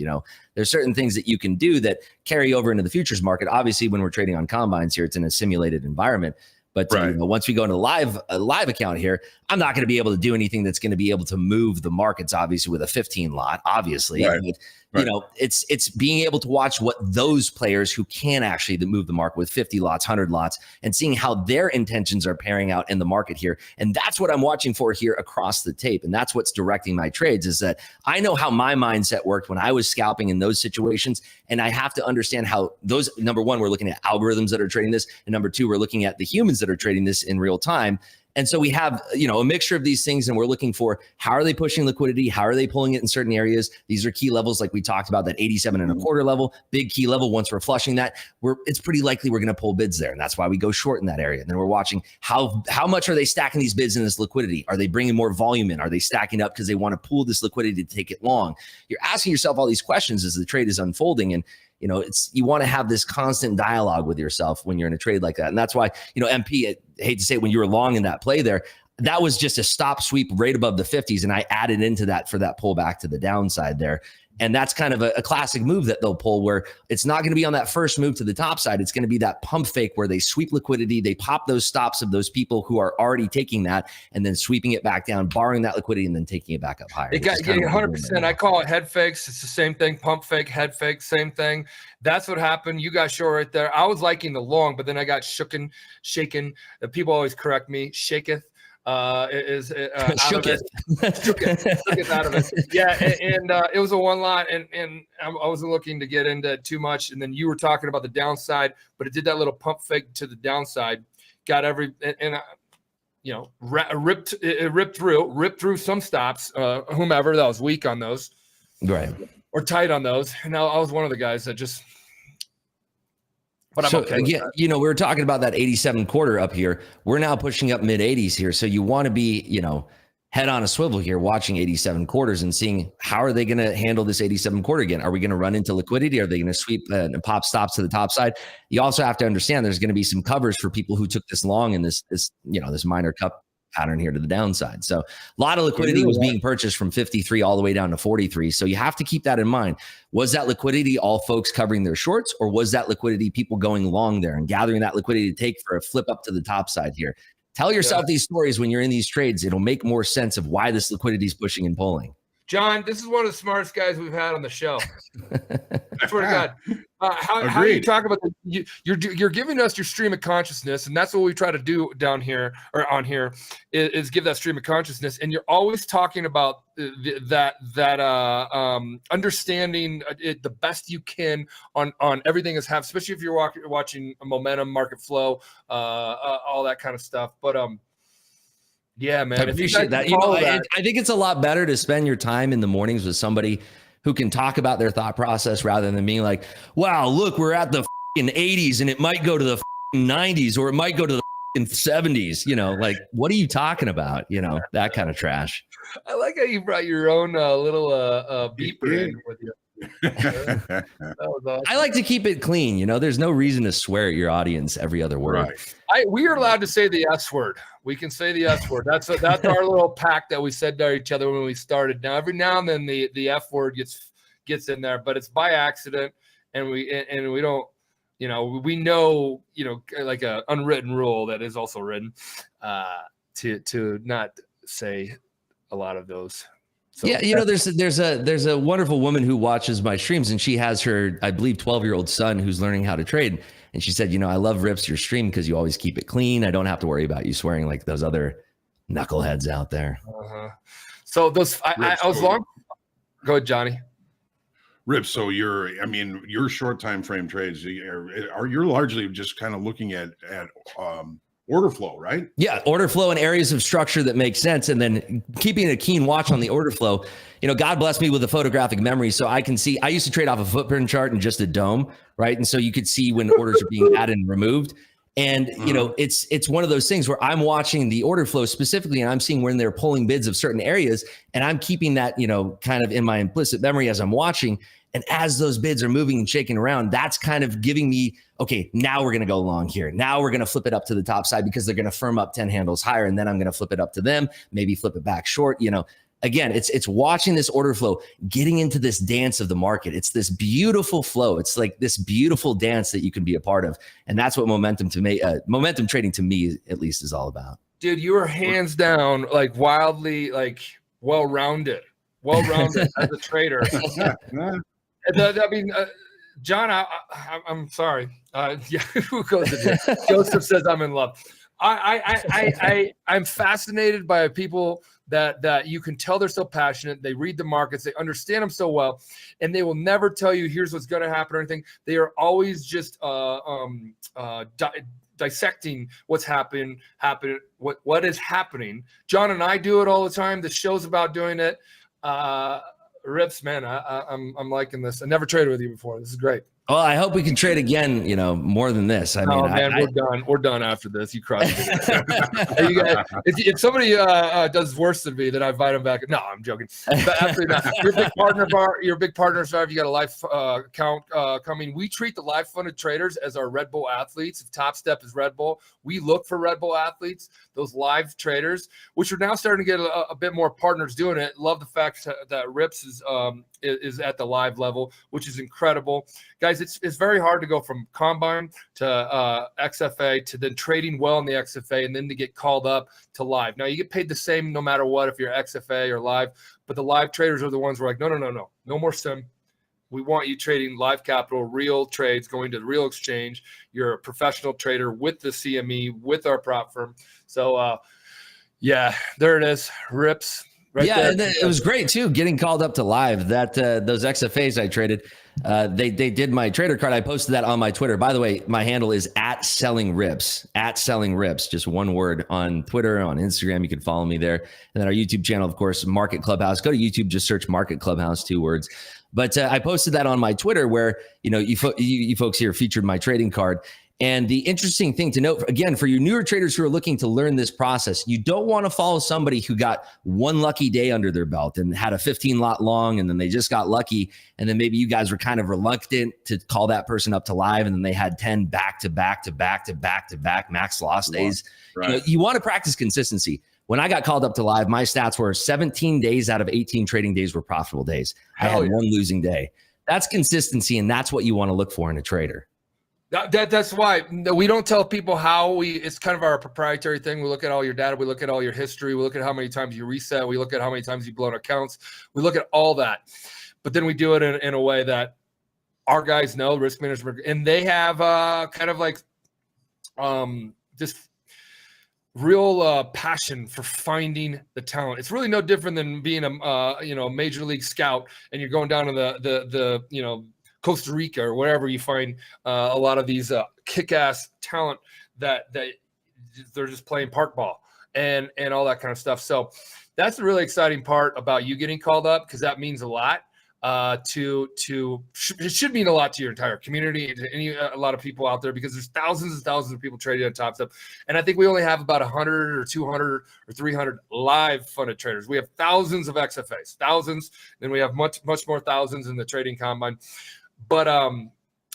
There's certain things that you can do that carry over into the futures market. Obviously, when we're trading on combines here, it's in a simulated environment. But once we go into a live account here, I'm not going to be able to do anything that's going to be able to move the markets, obviously, with a 15 lot, obviously. Right. But, it's being able to watch what those players who can actually move the market with 50 lots, 100 lots, and seeing how their intentions are pairing out in the market here. And that's what I'm watching for here across the tape. And that's what's directing my trades, is that I know how my mindset worked when I was scalping in those situations. And I have to understand how those, number one, we're looking at algorithms that are trading this. And number two, we're looking at the humans that are trading this in real time. And so we have, a mixture of these things, and we're looking for how are they pushing liquidity? How are they pulling it in certain areas? These are key levels, like we talked about, that 87.25 level, big key level. Once we're flushing that, it's pretty likely we're going to pull bids there. And that's why we go short in that area. And then we're watching how much are they stacking these bids in this liquidity? Are they bringing more volume in? Are they stacking up because they want to pool this liquidity to take it long? You're asking yourself all these questions as the trade is unfolding. And you want to have this constant dialogue with yourself when you're in a trade like that. And that's why, MP, I hate to say it, when you were long in that play there, that was just a stop sweep right above the 50s. And I added into that for that pullback to the downside there. And that's kind of a classic move that they'll pull, where it's not going to be on that first move to the top side. It's going to be that pump fake where they sweep liquidity. They pop those stops of those people who are already taking that and then sweeping it back down, borrowing that liquidity, and then taking it back up higher. It got 100%. I call it head fakes. It's the same thing. Pump fake, head fake, same thing. That's what happened. You got short right there. I was liking the long, but then I got shaken. People always correct me. Shaketh. Shook it out of it. Yeah, and it was a one lot, and I wasn't looking to get into too much. And then you were talking about the downside, but it did that little pump fake to the downside, got ripped through some stops, whomever that was weak on those, right, or tight on those. And I was one of the guys that just. But I'm okay. Again, we were talking about that 87.25 up here. We're now pushing up mid 80s here. So you want to be, head on a swivel here, watching 87.25 and seeing how are they going to handle this 87.25 again. Are we going to run into liquidity? Are they going to sweep and pop stops to the top side? You also have to understand there's going to be some covers for people who took this long in this minor cup pattern here to the downside. So a lot of liquidity was being purchased from 53 all the way down to 43. So you have to keep that in mind. Was that liquidity all folks covering their shorts, or was that liquidity people going long there and gathering that liquidity to take for a flip up to the top side here? Tell yourself these stories when you're in these trades. It'll make more sense of why this liquidity is pushing and pulling. John, this is one of the smartest guys we've had on the show. I swear to God. how you Agreed. talk about you're giving us your stream of consciousness, and that's what we try to do down here or on here is give that stream of consciousness. And you're always talking about that understanding it the best you can on everything is happening, especially if you're watching momentum, market flow, all that kind of stuff. But yeah, man, I appreciate that. You know, I think it's a lot better to spend your time in the mornings with somebody who can talk about their thought process rather than being like, wow, look, we're at the 80s and it might go to the 90s or it might go to the 70s. You know, like, what are you talking about? You know, that kind of trash. I like how you brought your own little beeper in with you. That was awesome. I like to keep it clean. You know, there's no reason to swear at your audience every other word. Right. We are allowed to say the S word. We can say the S word. That's our little pact that we said to each other when we started. Now, every now and then the F word gets in there, but it's by accident, and we don't, you know, we know, you know, like a unwritten rule that is also written to not say a lot of those. So yeah, you know, there's a wonderful woman who watches my streams, and she has her, I believe, 12-year-old son who's learning how to trade. And she said, you know, I love Rips your stream because you always keep it clean. I don't have to worry about you swearing like those other knuckleheads out there. So those, I was long. Go ahead, Johnny. Rip, so your short time frame trades you're largely just kind of looking at order flow, right? Yeah, order flow and areas of structure that make sense, and then keeping a keen watch on the order flow. You know, God bless me with a photographic memory, so I can see. I used to trade off a footprint chart and just a dome, right? And so you could see when orders are being added and removed. And you know, it's one of those things where I'm watching the order flow specifically, and I'm seeing when they're pulling bids of certain areas, and I'm keeping that, you know, kind of in my implicit memory as I'm watching. And as those bids are moving and shaking around, that's kind of giving me, okay, now we're going to go long here. Now we're going to flip it up to the top side because they're going to firm up 10 handles higher, and then I'm going to flip it up to them, maybe flip it back short. You know, again, it's watching this order flow, getting into this dance of the market. It's this beautiful flow. It's like this beautiful dance that you can be a part of. And that's what momentum trading to me, at least, is all about. Dude, you are hands down, like wildly, like well-rounded as a trader. I mean, John, I'm sorry. Yeah, who goes in here? Joseph says I'm in love. I'm fascinated by people that you can tell they're so passionate. They read the markets, they understand them so well, and they will never tell you here's what's going to happen or anything. They are always just dissecting what's happening, what is happening. John and I do it all the time. The show's about doing it. Rips, man, I'm liking this. I never traded with you before. This is great. Well, I hope we can trade again, you know, more than this. I mean, we're done. We're done after this. You crushed it. You guys, if somebody does worse than me, then I invite them back. No, I'm joking. But absolutely not. You're a big partner of ours. You're a big partner of ours. You got a live account coming. We treat the live funded traders as our Red Bull athletes. If Topstep is Red Bull, we look for Red Bull athletes, those live traders, which are now starting to get a bit more partners doing it. Love the fact that Rips is at the live level, which is incredible. Guys, it's very hard to go from combine to XFA to then trading well in the XFA and then to get called up to live. Now, you get paid the same no matter what if you're XFA or live, but the live traders are the ones who are like, no more sim. We want you trading live capital, real trades, going to the real exchange. You're a professional trader with the CME, with our prop firm. So, yeah, there it is, Rips. Right yeah, there. And it was great too, getting called up to live. That those XFAs I traded, they did my trader card. I posted that on my Twitter. By the way, my handle is @sellingrips, just one word on Twitter, on Instagram. You can follow me there. And then our YouTube channel, of course, Market Clubhouse. Go to YouTube, just search Market Clubhouse, 2 words. But I posted that on my Twitter where, you know, you folks here featured my trading card. And the interesting thing to note, again, for you newer traders who are looking to learn this process, you don't want to follow somebody who got one lucky day under their belt and had a 15 lot long, and then they just got lucky. And then maybe you guys were kind of reluctant to call that person up to live. And then they had 10 back to back max loss days. Right. You know, you want to practice consistency. When I got called up to live, my stats were 17 days out of 18 trading days were profitable days. I had one losing day. That's consistency. And that's what you want to look for in a trader. That's why we don't tell people how it's kind of our proprietary thing. We look at all your data. We look at all your history. We look at how many times you reset. We look at how many times you've blown accounts. We look at all that. But then we do it in a way that our guys know risk management, and they have kind of like just real passion for finding the talent. It's really no different than being a major league scout, and you're going down to the Costa Rica or wherever you find a lot of these kick-ass talent that they're just playing park ball and all that kind of stuff. So that's the really exciting part about you getting called up, because that means a lot. It should mean a lot to your entire community, a lot of people out there, because there's thousands and thousands of people trading on Topstep. And I think we only have about 100 or 200 or 300 live funded traders. We have thousands of XFAs, thousands, and we have much more thousands in the trading combine. But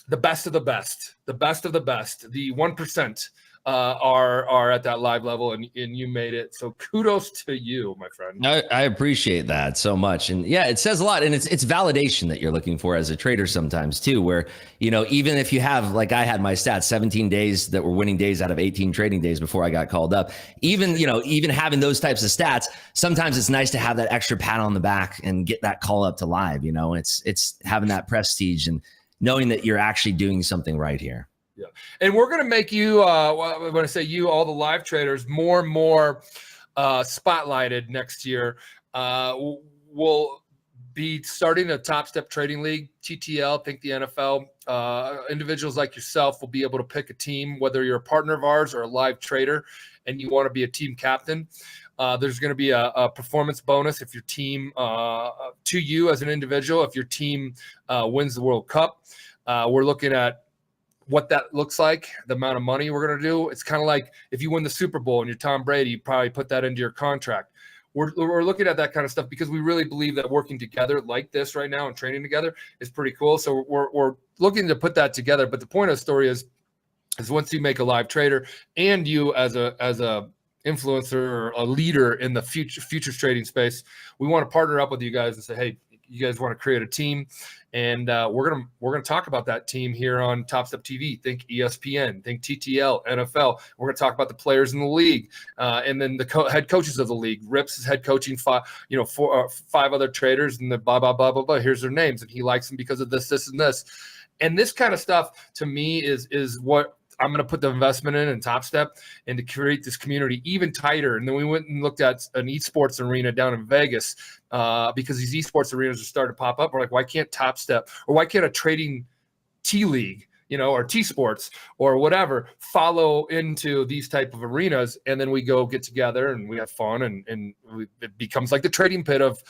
the best of the best, the 1% are at that live level, and you made it. So kudos to you, my friend. I appreciate that so much. And yeah, it says a lot. And it's validation that you're looking for as a trader sometimes too, where, even if you have, like I had my stats, 17 days that were winning days out of 18 trading days before I got called up, even having those types of stats, sometimes it's nice to have that extra pat on the back and get that call up to live. It's having that prestige and knowing that you're actually doing something right here. Yeah. And we're going to make you, when I say you, all the live traders, more and more spotlighted next year. We'll be starting a Topstep Trading League, TTL, think the NFL. Individuals like yourself will be able to pick a team, whether you're a partner of ours or a live trader, and you want to be a team captain. There's going to be a performance bonus if your team, to you as an individual, if your team wins the World Cup. We're looking at what that looks like, the amount of money we're going to do. It's kind of like if you win the Super Bowl and you're Tom Brady, you probably put that into your contract. We're looking at that kind of stuff because we really believe that working together like this right now and training together is pretty cool. So we're looking to put that together. But the point of the story is once you make a live trader, and you as a influencer or a leader in the futures trading space, we want to partner up with you guys and say, hey, you guys want to create a team, and we're gonna talk about that team here on Topstep TV. Think ESPN, think TTL, NFL. We're gonna talk about the players in the league, and then the head coaches of the league. RIPS is head coaching five other traders, and the blah blah blah blah blah. Here's their names, and he likes them because of this, and this, and this kind of stuff. To me, is what I'm going to put the investment in Topstep, and to create this community even tighter. And then we went and looked at an esports arena down in Vegas because these esports arenas are starting to pop up. We're like, why can't Topstep, or why can't a trading T League, or T Sports or whatever, follow into these type of arenas? And then we go get together and we have fun, and it becomes like the trading pit of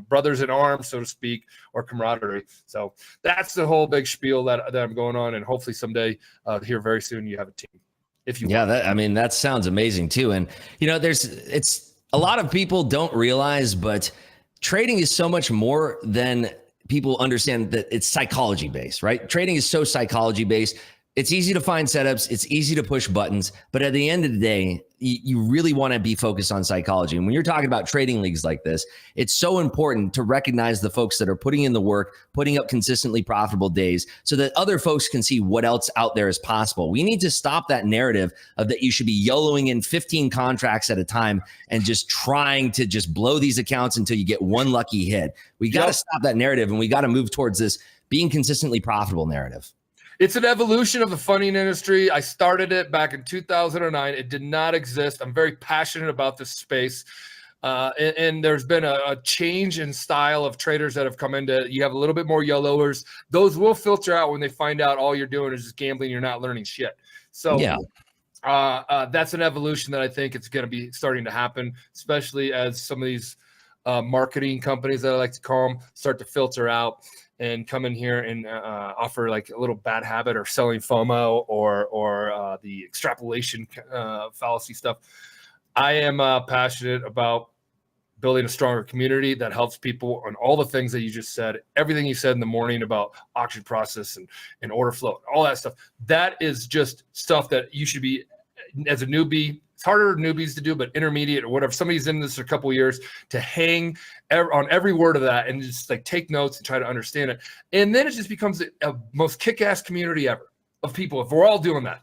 brothers in arms, so to speak, or camaraderie. So that's the whole big spiel that I'm going on, and hopefully someday here very soon you have a team. If you want. That sounds amazing too. And it's a lot of people don't realize, but trading is so much more than people understand. That it's psychology based, right? Trading is so psychology based. It's easy to find setups. It's easy to push buttons. But at the end of the day, you really want to be focused on psychology. And when you're talking about trading leagues like this, it's so important to recognize the folks that are putting in the work, putting up consistently profitable days, so that other folks can see what else out there is possible. We need to stop that narrative of that you should be YOLOing in 15 contracts at a time and just trying to just blow these accounts until you get one lucky hit. We got to stop that narrative, and we got to move towards this being consistently profitable narrative. It's an evolution of the funding industry. I started it back in 2009. It did not exist. I'm very passionate about this space. And there's been a change in style of traders that have come into. You have a little bit more YOLOers. Those will filter out when they find out all you're doing is just gambling. You're not learning shit. So that's an evolution that I think it's going to be starting to happen, especially as some of these marketing companies, that I like to call them, start to filter out and come in here and offer like a little bad habit or selling FOMO or the extrapolation fallacy stuff. I am passionate about building a stronger community that helps people on all the things that you just said, everything you said in the morning about auction process and order flow, all that stuff. That is just stuff that you should be, as a newbie, it's harder for newbies to do, but intermediate or whatever, somebody's in this for a couple of years, to hang on every word of that and just like take notes and try to understand it. And then it just becomes a most kick-ass community ever of people if we're all doing that.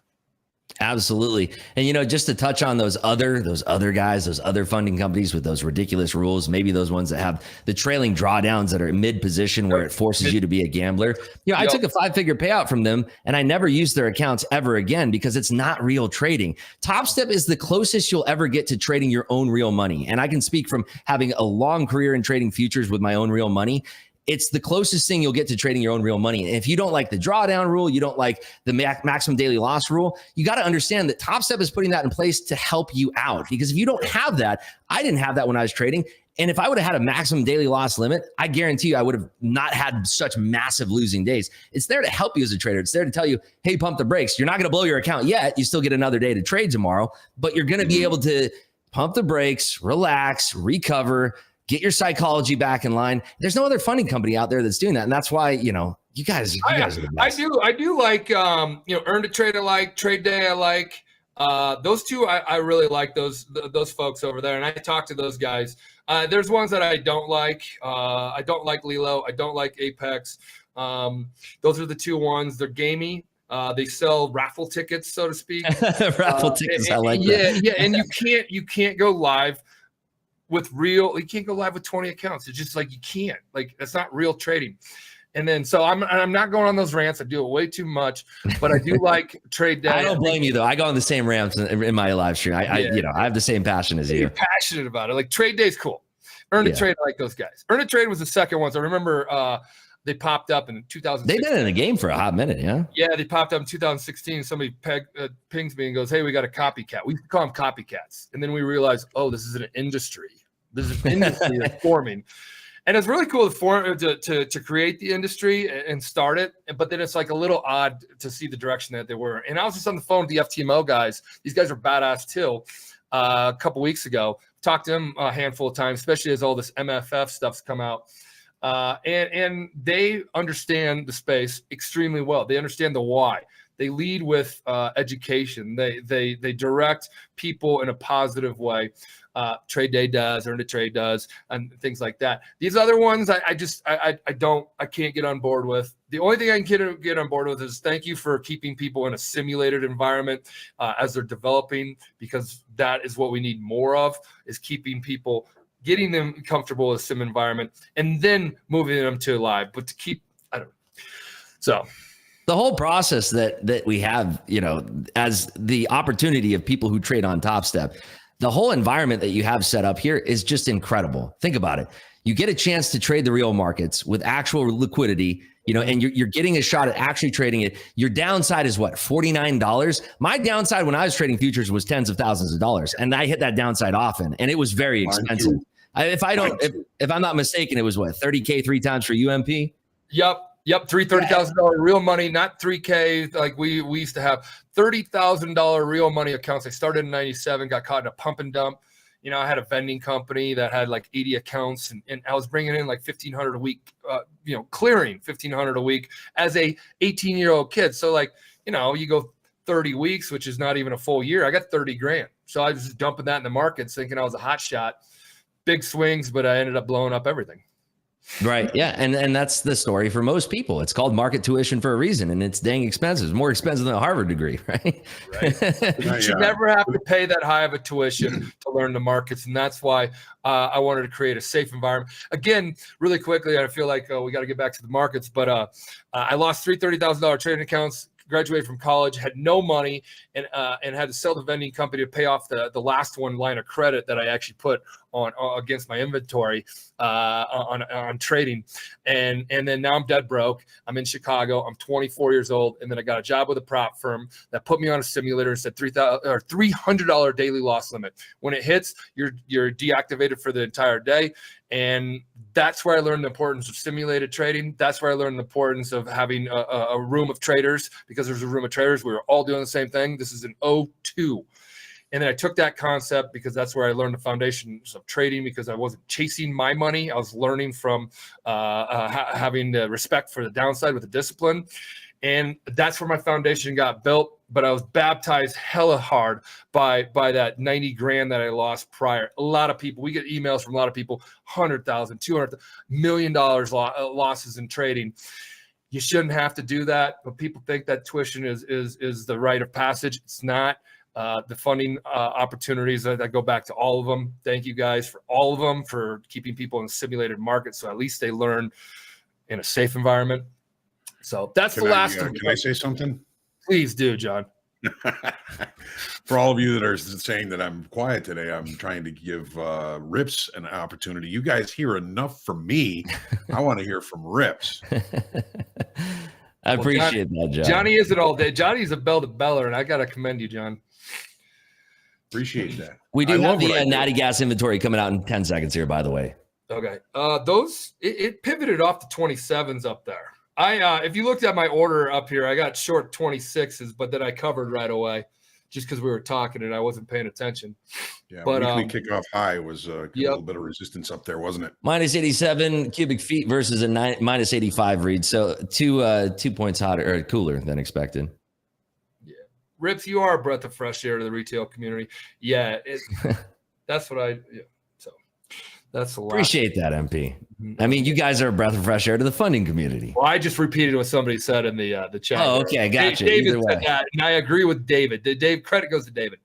Absolutely. And, just to touch on those other guys, those other funding companies with those ridiculous rules, maybe those ones that have the trailing drawdowns that are mid position where it forces you to be a gambler. I took a 5-figure payout from them and I never used their accounts ever again because it's not real trading. Topstep is the closest you'll ever get to trading your own real money. And I can speak from having a long career in trading futures with my own real money. It's the closest thing you'll get to trading your own real money. And if you don't like the drawdown rule, you don't like the maximum daily loss rule, you got to understand that Topstep is putting that in place to help you out. Because if you don't have that, I didn't have that when I was trading. And if I would have had a maximum daily loss limit, I guarantee you I would have not had such massive losing days. It's there to help you as a trader. It's there to tell you, hey, pump the brakes. You're not going to blow your account yet. You still get another day to trade tomorrow, but you're going to be able to pump the brakes, relax, recover, get your psychology back in line. There's no other funding company out there that's doing that. And that's why, you guys are the best. I do like, Earn to Trade I like, Trade Day I like. Those two, I really like those folks over there. And I talk to those guys. There's ones that I don't like. I don't like Lilo. I don't like Apex. Those are the two ones. They're gamey. They sell raffle tickets, so to speak. Raffle tickets. I like that. Yeah. And you can't go live with you can't go live with 20 accounts. It's just like, you can't, like, that's not real trading. And then, so I'm not going on those rants. I do it way too much, but I do like Trade Day. I don't blame you though. I go on the same rants in my live stream. I have the same passion as you. You're passionate about it. Like, Trade Day is cool. Earn to Trade, I like things. Earn to Trade was the second one. So I remember they popped up in 2016. They've been in the game for a hot minute, yeah? Yeah, they popped up in 2016. Somebody pings me and goes, hey, we got a copycat. We call them copycats. And then we realized, oh, this is an industry. This is an industry that's forming. And it's really cool to create the industry and start it. But then it's like a little odd to see the direction that they were. And I was just on the phone with the FTMO guys. These guys are badass too. A couple weeks ago, talked to them a handful of times, especially as all this MFF stuff's come out. And they understand the space extremely well. They understand the why. They lead with education. They direct people in a positive way. Trade Day does, Earn to Trade does, and things like that. These other ones, I can't get on board with. The only thing I can get on board with is thank you for keeping people in a simulated environment as they're developing, because that is what we need more of, is keeping people, getting them comfortable with a sim environment, and then moving them to live. But to keep, I don't know. So the whole process that we have, as the opportunity of people who trade on Topstep, the whole environment that you have set up here is just incredible. Think about it. You get a chance to trade the real markets with actual liquidity, and you're getting a shot at actually trading it. Your downside is what, $49? My downside when I was trading futures was tens of thousands of dollars, and I hit that downside often, and it was very expensive. If I'm not mistaken, it was what, 30K 3 times for UMP? Yep. $30,000 real money, not 3K. Like we used to have $30,000 real money accounts. I started in 97, got caught in a pump and dump. I had a vending company that had like 80 accounts, and I was bringing in like $1,500 a week, clearing $1,500 a week as a 18-year-old kid. So like, you go 30 weeks, which is not even a full year. I got 30 grand. So I was just dumping that in the markets thinking I was a hot shot, big swings, but I ended up blowing up everything. Right. Yeah. And that's the story for most people. It's called market tuition for a reason, and it's dang expensive. It's more expensive than a Harvard degree, right? You should never have to pay that high of a tuition to learn the markets. And that's why I wanted to create a safe environment. Again, really quickly, I feel like we got to get back to the markets, but I lost three $30,000 trading accounts, graduated from college, had no money, and had to sell the vending company to pay off the last one line of credit that I actually put on against my inventory on trading. And then now I'm dead broke. I'm in Chicago. I'm 24 years old. And then I got a job with a prop firm that put me on a simulator and said $300 daily loss limit. When it hits, you're deactivated for the entire day. And that's where I learned the importance of simulated trading. That's where I learned the importance of having a room of traders, because there's a room of traders. We were all doing the same thing. This is an 02. And then I took that concept, because that's where I learned the foundations of trading, because I wasn't chasing my money. I was learning from having the respect for the downside with the discipline. And that's where my foundation got built. But I was baptized hella hard by that 90 grand that I lost prior. A lot of people, we get emails from a lot of people, $100,000, $200 million losses in trading. You shouldn't have to do that, but people think that tuition is the rite of passage. It's not. The funding opportunities that go back to all of them. Thank you guys for all of them, for keeping people in a simulated market, so at least they learn in a safe environment. So that's the last. Can I say something? Please do, John. For all of you that are saying that I'm quiet today, I'm trying to give RIPS an opportunity. You guys hear enough from me. I want to hear from RIPS. I appreciate that, John. Johnny isn't all day. Johnny's a bell to beller, and I got to commend you, John. Appreciate that. We do have the natty gas inventory coming out in 10 seconds here, by the way. Okay. It pivoted off the 27s up there. If you looked at my order up here, I got short 26s, but then I covered right away just because we were talking and I wasn't paying attention. Yeah, but weekly kickoff high was a little bit of resistance up there, wasn't it? Minus 87 cubic feet versus a minus 85 read. So 2 points hotter or cooler than expected. Yeah. Rips, you are a breath of fresh air to the retail community. Yeah. That's what so that's a lot. Appreciate that, MP. I mean, you guys are a breath of fresh air to the funding community. Well, I just repeated what somebody said in the chat. Oh, okay, gotcha. David said that, and I agree with David. Credit goes to David.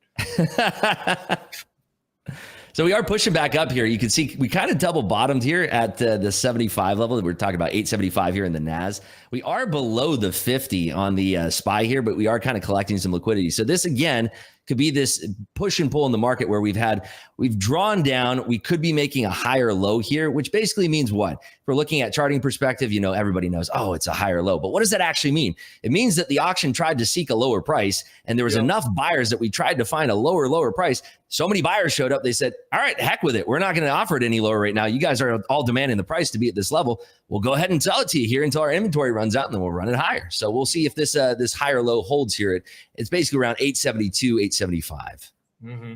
So we are pushing back up here. You can see we kind of double bottomed here at the 75 level. We're talking about 875 here in the NAS. We are below the 50 on the SPY here, but we are kind of collecting some liquidity. So this, again, could be this push and pull in the market where we've drawn down. We could be making a higher low here, which basically means what? If we're looking at charting perspective, everybody knows, oh, it's a higher low. But what does that actually mean? It means that the auction tried to seek a lower price, and there was enough buyers that we tried to find a lower price. So many buyers showed up. They said, all right, heck with it. We're not going to offer it any lower right now. You guys are all demanding the price to be at this level. We'll go ahead and sell it to you here until our inventory runs out, and then we'll run it higher. So we'll see if this higher low holds here. It's basically around 872, 875. Mm-hmm.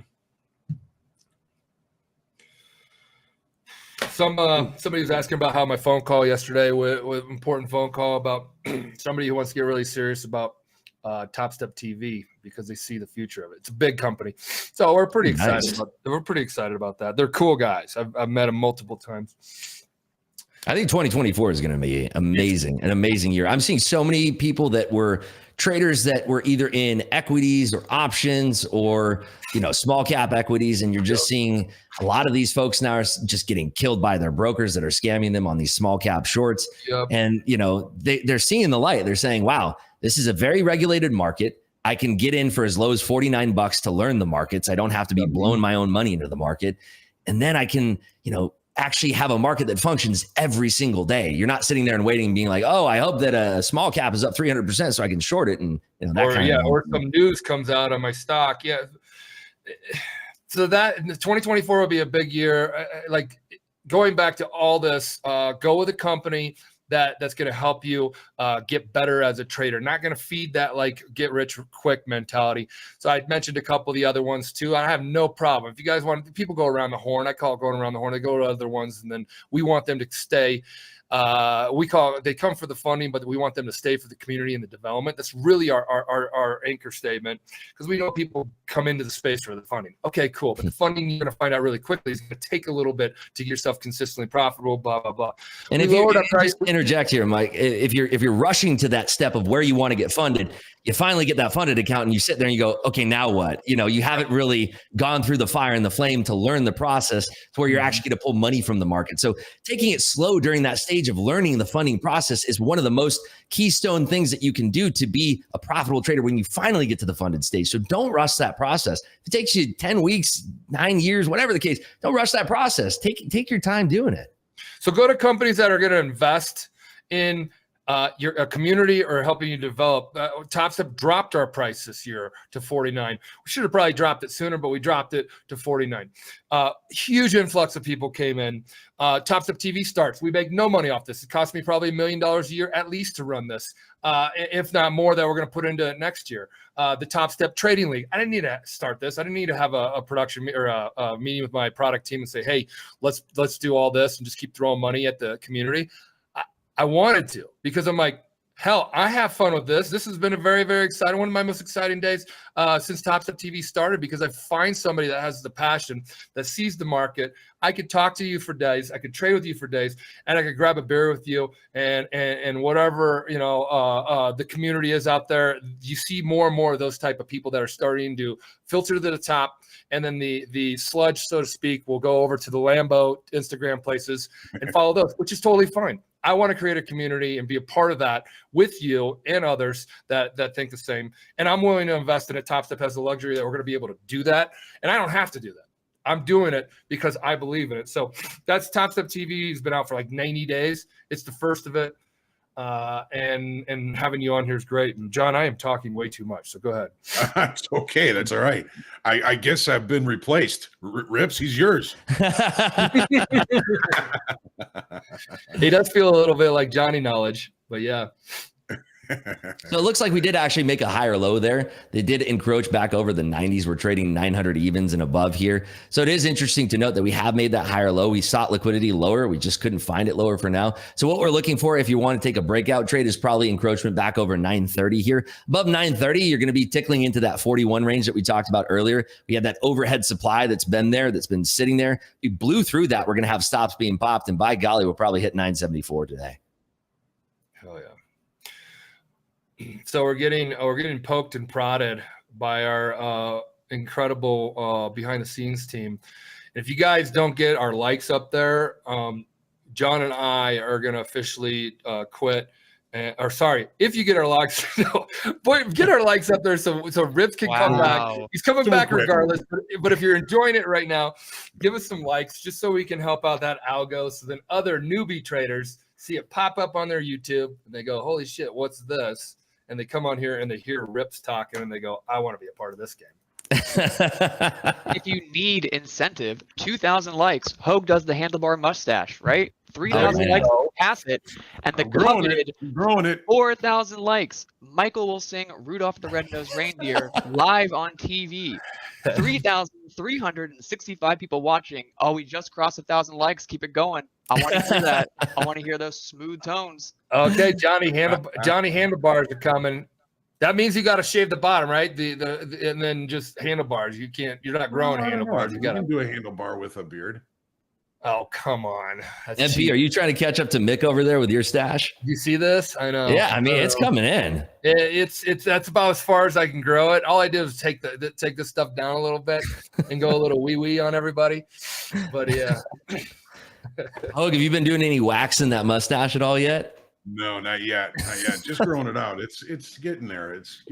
Somebody was asking about how my phone call yesterday with important phone call about somebody who wants to get really serious about Topstep TV because they see the future of it. It's a big company, so we're pretty excited. We're pretty excited about that. They're cool guys. I've met them multiple times. I think 2024 is going to be amazing, an amazing year. I'm seeing so many people that were traders that were either in equities or options or, small cap equities. And you're just seeing a lot of these folks now are just getting killed by their brokers that are scamming them on these small cap shorts. Yep. And, they're seeing the light. They're saying, wow, this is a very regulated market. I can get in for as low as $49 to learn the markets. I don't have to be blowing my own money into the market. And then I can, actually have a market that functions every single day. You're not sitting there and waiting and being like, oh, I hope that a small cap is up 300% so I can short it. And or some news comes out on my stock. Yeah. So that 2024 will be a big year. Like going back to all this, go with a company that's going to help you get better as a trader, not going to feed that like get rich quick mentality. So I mentioned a couple of the other ones too. I have no problem. If you guys want, people go around the horn. I call it going around the horn. They go to other ones, and then we want them to stay. They come for the funding, but we want them to stay for the community and the development. That's really our anchor statement, because we know people come into the space for the funding. Okay, cool. But the funding, you're going to find out really quickly, is going to take a little bit to get yourself consistently profitable, blah, blah, blah. And if you just interject here, Mike, if you're rushing to that step of where you want to get funded, you finally get that funded account and you sit there and you go, okay, now what? You haven't really gone through the fire and the flame to learn the process to where you're actually going to pull money from the market. So taking it slow during that stage of learning the funding process is one of the most keystone things that you can do to be a profitable trader when you finally get to the funded stage. So don't rush that process. If it takes you 10 weeks, 9 years, whatever the case, don't rush that process. Take your time doing it. So go to companies that are going to invest in your community or helping you develop. Topstep dropped our price this year to 49. We should have probably dropped it sooner, but we dropped it to 49. Huge influx of people came in. Topstep TV starts. We make no money off this. It cost me probably $1 million a year at least to run this, if not more, that we're going to put into it next year. The Topstep Trading League. I didn't need to start this. I didn't need to have a production or a meeting with my product team and say, hey, let's do all this and just keep throwing money at the community. I wanted to, because I'm like, Hell, I have fun with this. This has been a very, very exciting, one of my most exciting days since Topstep TV started, because I find somebody that has the passion, that sees the market. I could talk to you for days. I could trade with you for days, and I could grab a beer with you, and whatever, the community is out there. You see more and more of those type of people that are starting to filter to the top, and then the sludge, so to speak, will go over to the Lambo Instagram places and follow those, which is totally fine. I want to create a community and be a part of that with you and others that think the same. And I'm willing to invest in it. Topstep has the luxury that we're going to be able to do that. And I don't have to do that. I'm doing it because I believe in it. So that's Topstep TV. It's been out for like 90 days. It's the first of it. And having you on here is great. And John, I am talking way too much, so go ahead. It's okay. That's all right. I guess I've been replaced. Rips, he's yours. He does feel a little bit like Johnny Knowledge, but yeah. So it looks like we did actually make a higher low there. They did encroach back over the 90s. We're trading 900 evens and above here. So it is interesting to note that we have made that higher low. We sought liquidity lower. We just couldn't find it lower for now. So what we're looking for, if you want to take a breakout trade, is probably encroachment back over 930 here. Above 930, you're going to be tickling into that 41 range that we talked about earlier. We had that overhead supply that's been there, that's been sitting there. We blew through that. We're going to have stops being popped. And by golly, we'll probably hit 974 today. Hell yeah. So we're getting poked and prodded by our incredible behind the scenes team. If you guys don't get our likes up there, John and I are going to officially quit. If you get our likes, get our likes up there so Rips can come back. He's coming back regardless. But if you're enjoying it right now, give us some likes just so we can help out that algo. So then other newbie traders see it pop up on their YouTube and they go, "Holy shit, what's this?" And they come on here and they hear Rips talking and they go, "I want to be a part of this game." If you need incentive, 2,000 likes. Hoag does the handlebar mustache, right? 3,000 likes, pass it. And the coveted growing it. 4,000 likes. Michael will sing Rudolph the Red-Nosed Reindeer live on TV. 3,365 people watching. Oh, we just crossed 1,000 likes. Keep it going. I want to hear that. I want to hear those smooth tones. Okay, Johnny handlebars are coming. That means you got to shave the bottom, right? And then just handlebars. You're not growing handlebars. You got to do a handlebar with a beard. Oh, come on. That's MP, cheap. are you trying to catch up to Mick over there with your stash? You see this? I know. Yeah, I mean, it's coming in. It's that's about as far as I can grow it. All I did was take this stuff down a little bit and go a little wee on everybody. But yeah. Hoag, have you been doing any waxing that mustache at all yet? No, not yet. Just growing it out. It's getting there. It's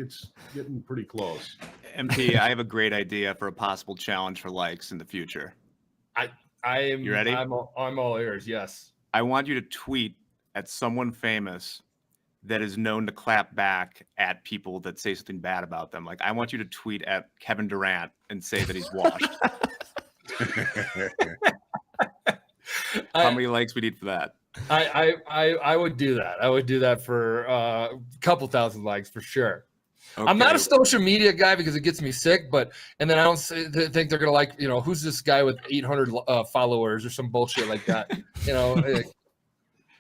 getting pretty close. MP, I have a great idea for a possible challenge for likes in the future. I am. You ready? I'm all ears. Yes. I want you to tweet at someone famous that is known to clap back at people that say something bad about them. Like, I want you to tweet at Kevin Durant and say that he's washed. How many likes we need for that? I would do that. I would do that for a couple thousand likes for sure. Okay. I'm not a social media guy because it gets me sick, and then I don't think they're gonna like, who's this guy with 800 followers or some bullshit like that. He'll kind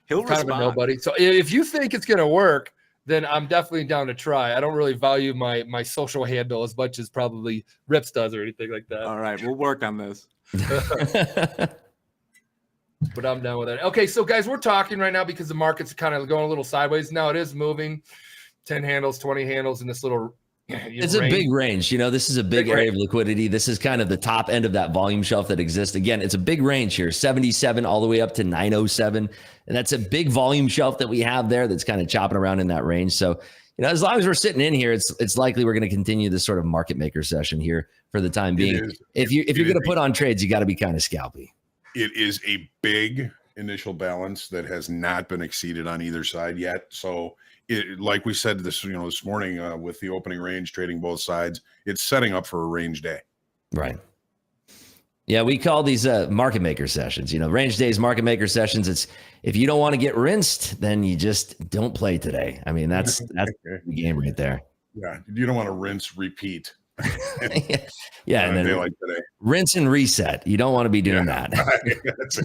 respond. of a nobody. So if you think it's gonna work, then I'm definitely down to try. I don't really value my social handle as much as probably Rips does or anything like that. All right, we'll work on this. But I'm done with it. Okay, so guys, we're talking right now because the market's kind of going a little sideways. Now it is moving 10 handles, 20 handles in this little it's range. A big range. This is a big area of liquidity. This is kind of the top end of that volume shelf that exists. Again, it's a big range here, 77 all the way up to 907. And that's a big volume shelf that we have there that's kind of chopping around in that range. So, as long as we're sitting in here, it's likely we're going to continue this sort of market maker session here for the time being. If you're going to put on trades, you got to be kind of scalpy. It is a big initial balance that has not been exceeded on either side yet. So, like we said this morning with the opening range trading both sides, it's setting up for a range day. Right. Yeah, we call these market maker sessions. Range days, market maker sessions. It's if you don't want to get rinsed, then you just don't play today. I mean, that's the game right there. Yeah, you don't want to rinse, repeat. Yeah, and then like today. Rinse and reset. You don't want to be doing that. That's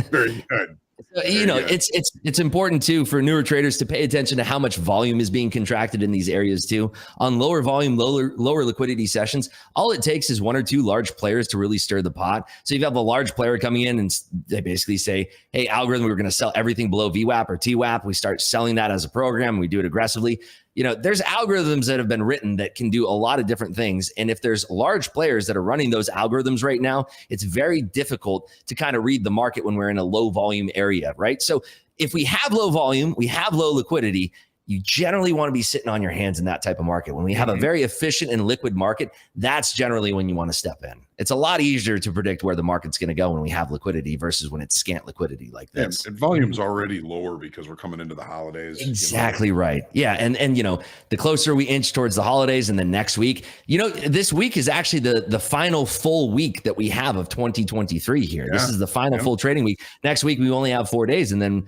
very good. You know, it's important too for newer traders to pay attention to how much volume is being contracted in these areas too. On lower volume, lower liquidity sessions, all it takes is one or two large players to really stir the pot. So you have a large player coming in and they basically say, hey, algorithm, we're going to sell everything below VWAP or TWAP. We start selling that as a program. And we do it aggressively. You know, there's algorithms that have been written that can do a lot of different things. And if there's large players that are running those algorithms right now, it's very difficult to kind of read the market when we're in a low volume area, right? So if we have low volume, we have low liquidity, you generally want to be sitting on your hands in that type of market. When we have a very efficient and liquid market, that's generally when you want to step in. It's a lot easier to predict where the market's going to go when we have liquidity versus when it's scant liquidity like this. And volume's already lower because we're coming into the holidays. Exactly right. Yeah. And, you know, the closer we inch towards the holidays and then next week, you know, this week is actually the final full week that we have of 2023 here. Yeah. This is the final full trading week. Next week, we only have 4 days and then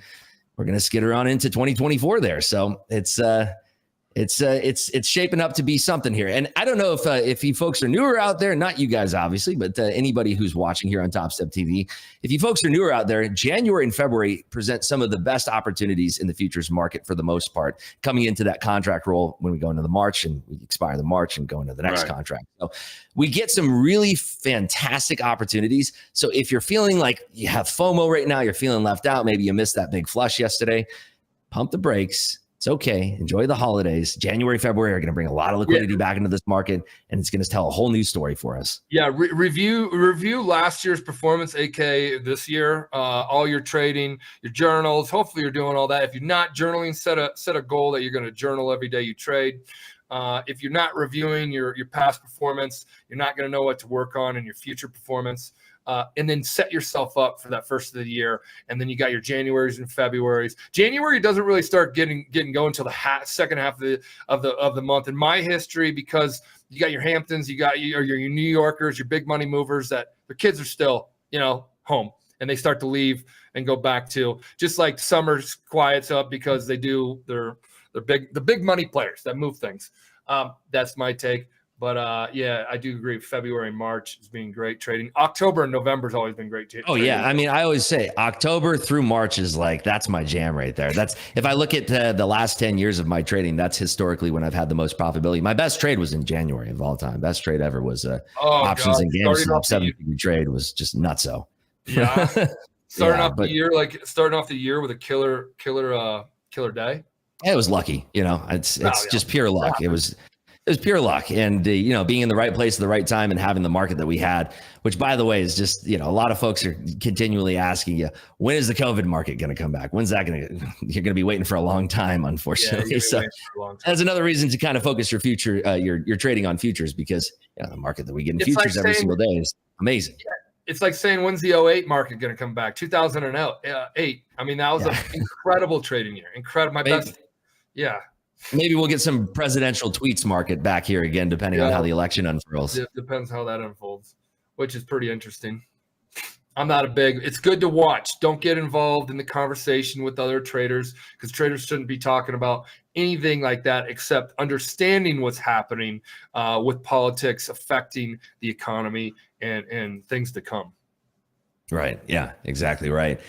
we're going to skitter on into 2024 there. So it's shaping up to be something here. And I don't know if you folks are newer out there, not you guys, obviously, but anybody who's watching here on Topstep TV, if you folks are newer out there, January and February present some of the best opportunities in the futures market for the most part, coming into that contract roll when we go into the March and we expire the March and go into the next contract. So we get some really fantastic opportunities. So if you're feeling like you have FOMO right now, you're feeling left out, maybe you missed that big flush yesterday, pump the brakes. It's okay. Enjoy the holidays. January, February are going to bring a lot of liquidity back into this market, and it's going to tell a whole new story for us. Yeah, review last year's performance, aka this year. All your trading, your journals. Hopefully, you're doing all that. If you're not journaling, set a goal that you're going to journal every day you trade. If you're not reviewing your past performance, you're not going to know what to work on in your future performance. And then set yourself up for that first of the year. And then you got your Januaries and Februaries. January doesn't really start getting going until the second half of the month. In my history, because you got your Hamptons, you got your New Yorkers, your big money movers that their kids are still, you know, home, and they start to leave and go back to, just like summer quiets up because they do the big money players that move things. That's my take. But yeah, I do agree. February and March has been great trading. October and November has always been great trading. Oh yeah, I mean, I always say October through March is like, that's my jam right there. That's, if I look at the last 10 years of my trading, that's historically when I've had the most profitability. My best trade was in January of all time. Best trade ever was options and GameStop 7-figure trade was just nutso. Yeah, starting off the year with a killer day. It was lucky, you know. It's just pure luck. It was pure luck, and you know, being in the right place at the right time and having the market that we had, which by the way is just, you know, a lot of folks are continually asking you, when is the COVID market going to come back? When's that going to? You're going to be waiting for a long time, unfortunately. Yeah, so that's another reason to kind of focus your future, your trading on futures, because the market that we get in futures every single day is amazing. Yeah. It's like saying, when's the 2008 market going to come back? 2008. I mean, that was an incredible trading year. Incredible. My best. Yeah. Maybe we'll get some presidential tweets market back here again, depending on how the election unfurls. It depends how that unfolds, which is pretty interesting. I'm not it's good to watch. Don't get involved in the conversation with other traders, because traders shouldn't be talking about anything like that except understanding what's happening with politics affecting the economy and things to come. Right. Yeah, exactly right.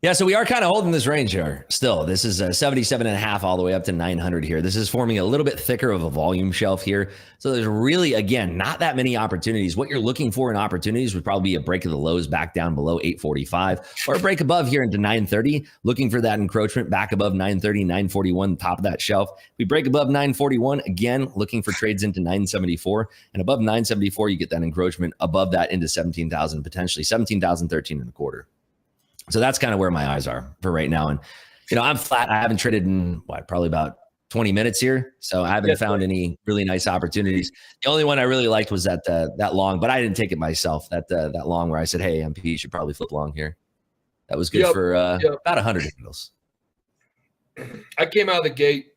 Yeah, so we are kind of holding this range here still. This is 77.5 all the way up to 900 here. This is forming a little bit thicker of a volume shelf here. So there's really, again, not that many opportunities. What you're looking for in opportunities would probably be a break of the lows back down below 845, or a break above here into 930, looking for that encroachment back above 930, 941, top of that shelf. We break above 941, again, looking for trades into 974, and above 974, you get that encroachment above that into 17,000, potentially 17,013 and a quarter. So that's kind of where my eyes are for right now. And, you know, I'm flat. I haven't traded in probably about 20 minutes here. So I haven't found any really nice opportunities. The only one I really liked was that long, but I didn't take it myself. That long where I said, hey, MP, you should probably flip long here. That was good for about 100 handles. I came out of the gate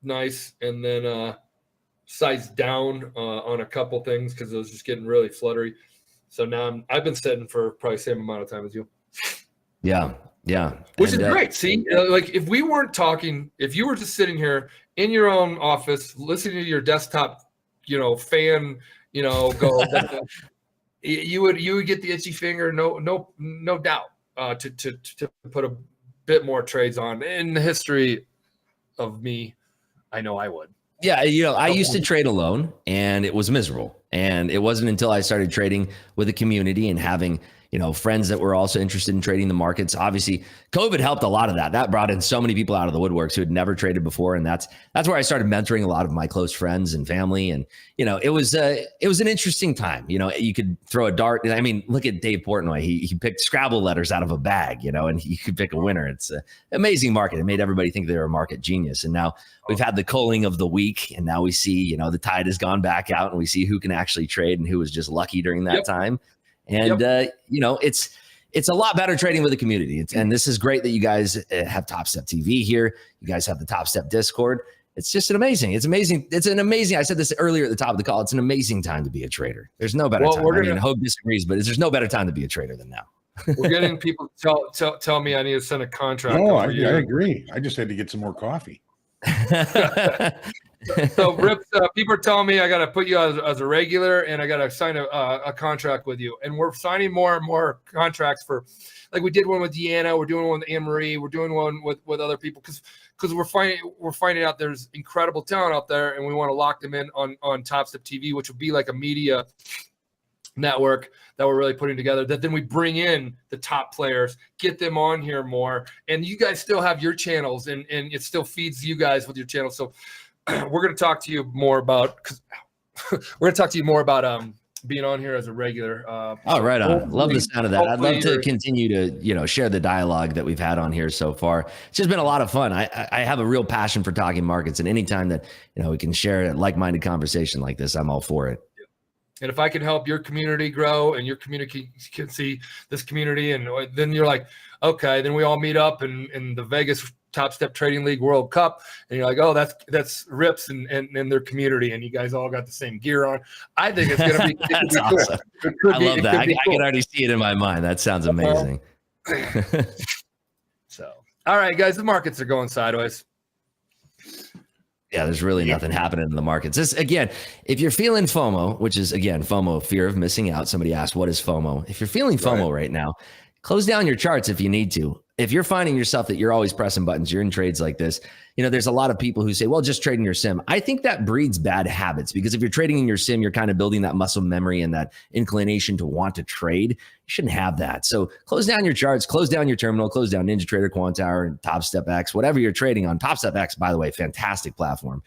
nice, and then sized down on a couple things because it was just getting really fluttery. So now I've been sitting for probably the same amount of time as you. Yeah. Which is great. See, like if we weren't talking, if you were just sitting here in your own office, listening to your desktop, fan, go, you would get the itchy finger, no doubt, to put bit more trades on. In the history of me, I know I would. Yeah, I used to trade alone and it was miserable. And it wasn't until I started trading with a community and having, friends that were also interested in trading the markets. Obviously, COVID helped a lot of that. That brought in so many people out of the woodworks who had never traded before. And that's where I started mentoring a lot of my close friends and family. And, it was an interesting time. You could throw a dart. I mean, look at Dave Portnoy. He picked Scrabble letters out of a bag, and he could pick a winner. It's an amazing market. It made everybody think they were a market genius. And now we've had the culling of the week. And now we see, the tide has gone back out and we see who can actually trade and who was just lucky during that time. And, it's a lot better trading with a community. And this is great that you guys have Topstep TV here. You guys have the Topstep Discord. It's just an amazing. It's amazing. It's an amazing. I said this earlier at the top of the call. It's an amazing time to be a trader. There's no better time. Hope disagrees, but there's no better time to be a trader than now. We're getting people tell me I need to send a contract. No, I agree. I just had to get some more coffee. So Rips, people are telling me I got to put you as a regular and I got to sign a contract with you. And we're signing more and more contracts for, like we did one with Deanna, we're doing one with Anne Marie, we're doing one with other people because we're finding out there's incredible talent out there and we want to lock them in on Topstep TV, which would be like a media network that we're really putting together, that then we bring in the top players, get them on here more, and you guys still have your channels and it still feeds you guys with your channels. So we're going to talk to you more about being on here as a regular. Right on. Love the sound of that. I'd love to continue to, share the dialogue that we've had on here so far. It's just been a lot of fun. I have a real passion for talking markets, and anytime that, we can share a like-minded conversation like this, I'm all for it. And if I can help your community grow and your community can see this community, and then you're like, okay, then we all meet up in the Vegas Topstep Trading League World Cup, and you're like, oh, that's Rips and their community, and you guys all got the same gear on. I think it's gonna be, that's awesome. I love that. I can already see it in my mind. That sounds amazing. So, all right, guys, the markets are going sideways. Yeah, there's really nothing happening in the markets. This, again, if you're feeling FOMO, which is, again, FOMO, fear of missing out. Somebody asked, what is FOMO? If you're feeling FOMO right now, close down your charts if you need to. If you're finding yourself that you're always pressing buttons, you're in trades like this, there's a lot of people who say, well, just trade in your sim. I think that breeds bad habits, because if you're trading in your sim, you're kind of building that muscle memory and that inclination to want to trade. You shouldn't have that. So close down your charts, close down your terminal, close down NinjaTrader, Quantower, Topstep X, whatever you're trading on. Topstep X, by the way, fantastic platform.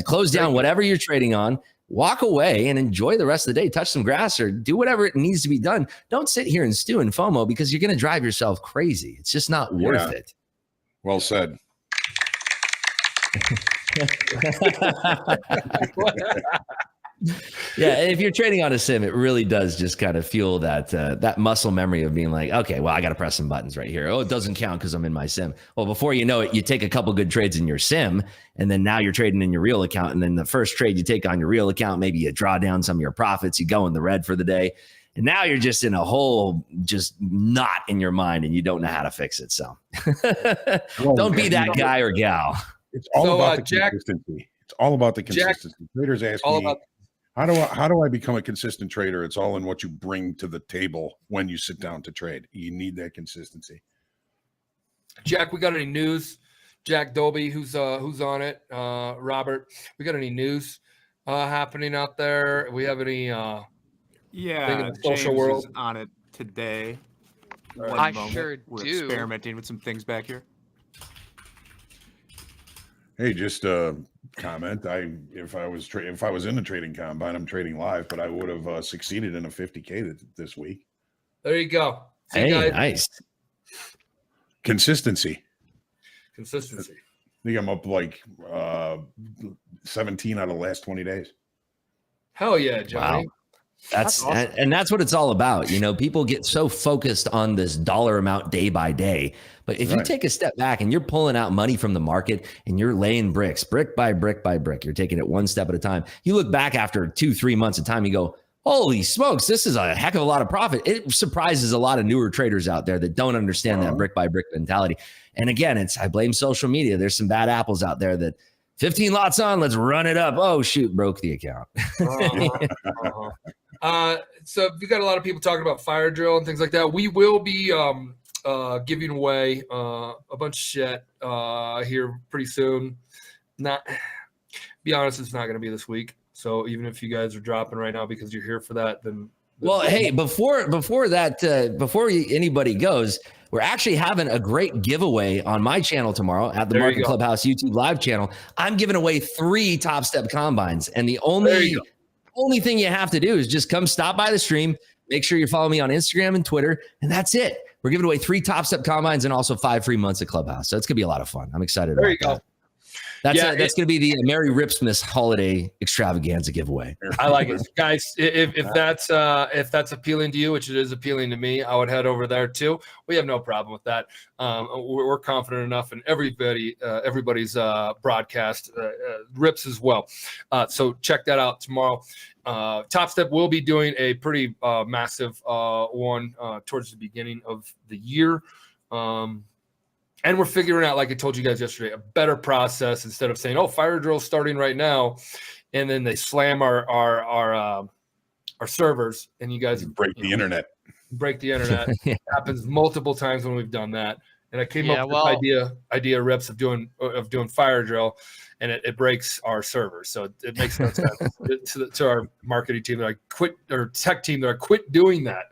Close down whatever you're trading on. Walk away and enjoy the rest of the day. Touch some grass or do whatever it needs to be done. Don't sit here and stew in FOMO, because you're going to drive yourself crazy. It's just not worth it. Well said. Yeah, if you're trading on a sim, it really does just kind of fuel that muscle memory of being like, okay, well, I got to press some buttons right here. Oh, it doesn't count because I'm in my sim. Well, before you know it, you take a couple good trades in your sim, and then now you're trading in your real account. And then the first trade you take on your real account, maybe you draw down some of your profits, you go in the red for the day, and now you're just in a whole just knot in your mind, and you don't know how to fix it. So don't be that guy or gal. It's all about the consistency. It's all about the consistency. Traders ask me, how do I become a consistent trader? It's all in what you bring to the table when you sit down to trade. You need that consistency. Jack, we got any news? Jack Dolby, who's on it? Robert, we got any news happening out there? We have any? Yeah, in the social James world is on it today. I sure We're do. experimenting with some things back here. Hey, just a comment. If I was in the trading combine, I'm trading live, but I would have succeeded in a 50K this week. There you go. See, Hey, guys? nice. Consistency. I think I'm up like 17 out of the last 20 days. Hell yeah, Johnny. Wow. That's awesome. And that's what it's all about. People get so focused on this dollar amount day by day. But if you take a step back and you're pulling out money from the market and you're laying bricks, brick by brick by brick, you're taking it one step at a time. You look back after 2-3 months of time, you go, holy smokes, this is a heck of a lot of profit. It surprises a lot of newer traders out there that don't understand that brick by brick mentality. And again, I blame social media. There's some bad apples out there that 15 lots on, let's run it up. Oh, shoot, broke the account. So we got a lot of people talking about fire drill and things like that. We will be giving away a bunch of shit here pretty soon. Not be honest, it's not going to be this week. So even if you guys are dropping right now because you're here for that, then well, hey, before anybody goes, we're actually having a great giveaway on my channel tomorrow at the Market Clubhouse YouTube live channel. I'm giving away 3 Topstep combines, and the only thing you have to do is just come stop by the stream. Make sure you follow me on Instagram and Twitter, and that's it. We're giving away 3 Topstep combines and also 5 free months of Clubhouse. So it's gonna be a lot of fun. I'm excited about that. That's going to be the Merry Ripsmas holiday extravaganza giveaway. I like it, guys. If that's appealing to you, which it is appealing to me, I would head over there too. We have no problem with that. We're confident enough in everybody's broadcast, Rips as well. So check that out tomorrow. Topstep will be doing a pretty massive one towards the beginning of the year. And we're figuring out, like I told you guys yesterday, a better process instead of saying, "Oh, fire drill's starting right now," and then they slam our servers, and you guys break the internet. Break the internet. Happens multiple times when we've done that. And I came up with this idea Rips of doing fire drill, and it breaks our servers. So it makes no sense to our marketing team that I quit, or tech team that I quit doing that.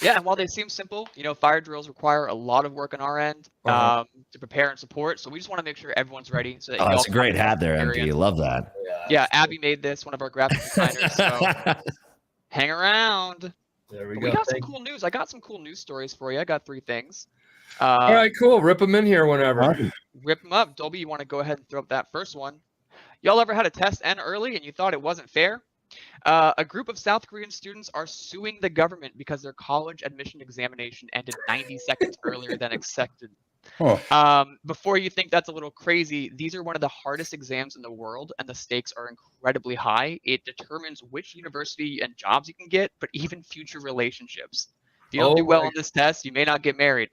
Yeah, and while they seem simple, fire drills require a lot of work on our end to prepare and support. So we just want to make sure everyone's ready. So that that's a great hat there, MP. Love that. Yeah, Abby made this, one of our graphic designers. So hang around. There we But go. we got some cool news. I got some cool news stories for you. I got 3 things. All right, cool. Rip them in here whenever. Rip them up. Dolby, you want to go ahead and throw up that first one? Y'all ever had a test end early and you thought it wasn't fair? A group of South Korean students are suing the government because their college admission examination ended 90 seconds earlier than expected. Before you think that's a little crazy, these are one of the hardest exams in the world, and the stakes are incredibly high. It determines which university and jobs you can get, but even future relationships. If you don't do well on this test, you may not get married.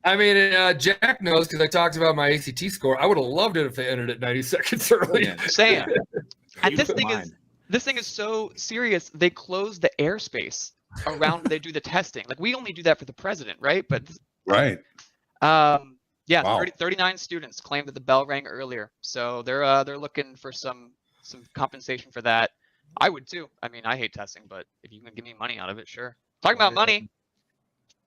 I mean, Jack knows because I talked about my ACT score. I would have loved it if they entered it 90 seconds early. Same. And this thing is so serious. They close the airspace around where they do the testing. Like, we only do that for the president, right? But right. Yeah, Wow. 39 students claimed that the bell rang earlier, so they're looking for some compensation for that. I would too. I mean, I hate testing, but if you can give me money out of it, sure. Talking about money.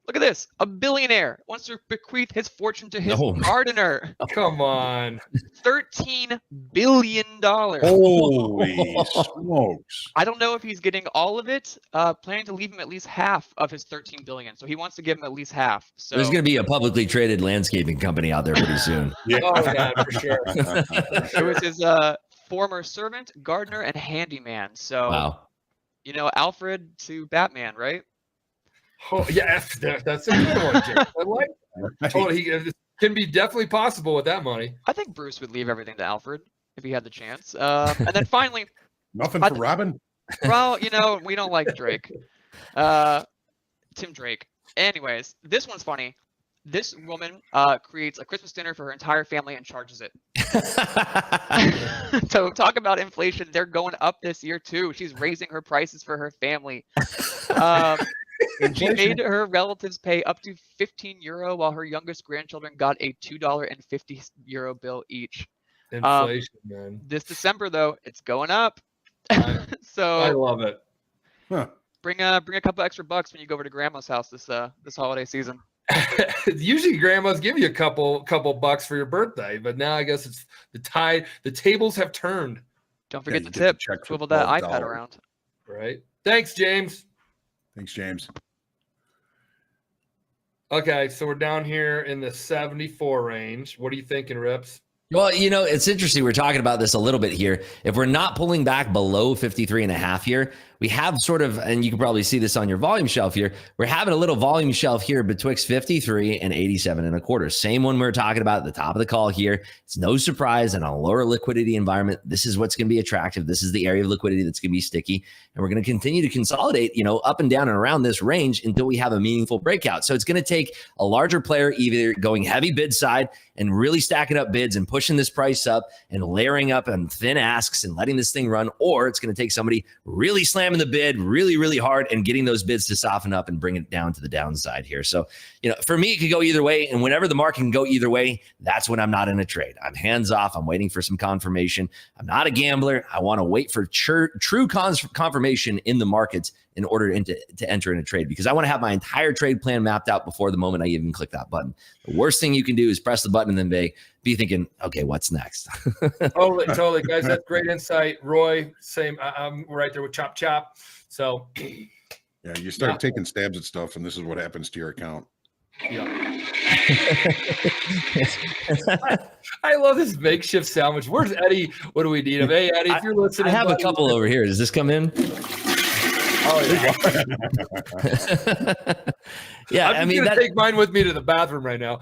Look at this. A billionaire wants to bequeath his fortune to his gardener. Come on. $13 billion. Holy smokes. I don't know if he's getting all of it. Planning to leave him at least half of his $13 billion. So he wants to give him at least half. So there's going to be a publicly traded landscaping company out there pretty soon. Oh, yeah, for sure. It was his former servant, gardener, and handyman. So, wow. Alfred to Batman, right? Oh, yeah, that's a good one, Jake. I like that. Totally, it can be definitely possible with that money. I think Bruce would leave everything to Alfred if he had the chance. And then finally, nothing for Robin. Well, we don't like Drake. Tim Drake. Anyways, this one's funny. This woman creates a Christmas dinner for her entire family and charges it. So talk about inflation. They're going up this year too. She's raising her prices for her family. She made her relatives pay up to €15 while her youngest grandchildren got a €2.50 bill each. Inflation, man. This December, though, it's going up. So I love it. Huh. Bring a couple extra bucks when you go over to grandma's house this holiday season. Usually grandmas give you a couple bucks for your birthday, but now I guess it's the tables have turned. Don't forget the tip. Swivel that iPad around. Right. Thanks, James. Thanks, James. Okay, so we're down here in the 74 range. What are you thinking, Rips? Well, it's interesting. We're talking about this a little bit here. If we're not pulling back below 53.5 here, we have sort of, and you can probably see this on your volume shelf here, we're having a little volume shelf here betwixt 53 and 87.25. Same one we were talking about at the top of the call here. It's no surprise in a lower liquidity environment. This is what's going to be attractive. This is the area of liquidity that's going to be sticky. And we're going to continue to consolidate, up and down and around this range until we have a meaningful breakout. So it's going to take a larger player either going heavy bid side and really stacking up bids and pushing this price up and layering up on thin asks and letting this thing run, or it's going to take somebody really slamming jamming the bid really, really hard and getting those bids to soften up and bring it down to the downside here. So, for me, it could go either way. And whenever the market can go either way, that's when I'm not in a trade. I'm hands off. I'm waiting for some confirmation. I'm not a gambler. I want to wait for true confirmation in the markets in order to enter in a trade, because I want to have my entire trade plan mapped out before the moment I even click that button. The worst thing you can do is press the button and then be thinking, okay, what's next? Totally, guys. That's great insight. Roy, same. I'm right there with Chop Chop. So, yeah, you start taking stabs at stuff, and this is what happens to your account. Yeah. I love this makeshift sandwich. Where's Eddie? What do we need him? Hey, Eddie, if you're listening, I have a couple over here. Does this come in? Oh, yeah. Yeah, I'm gonna take mine with me to the bathroom right now.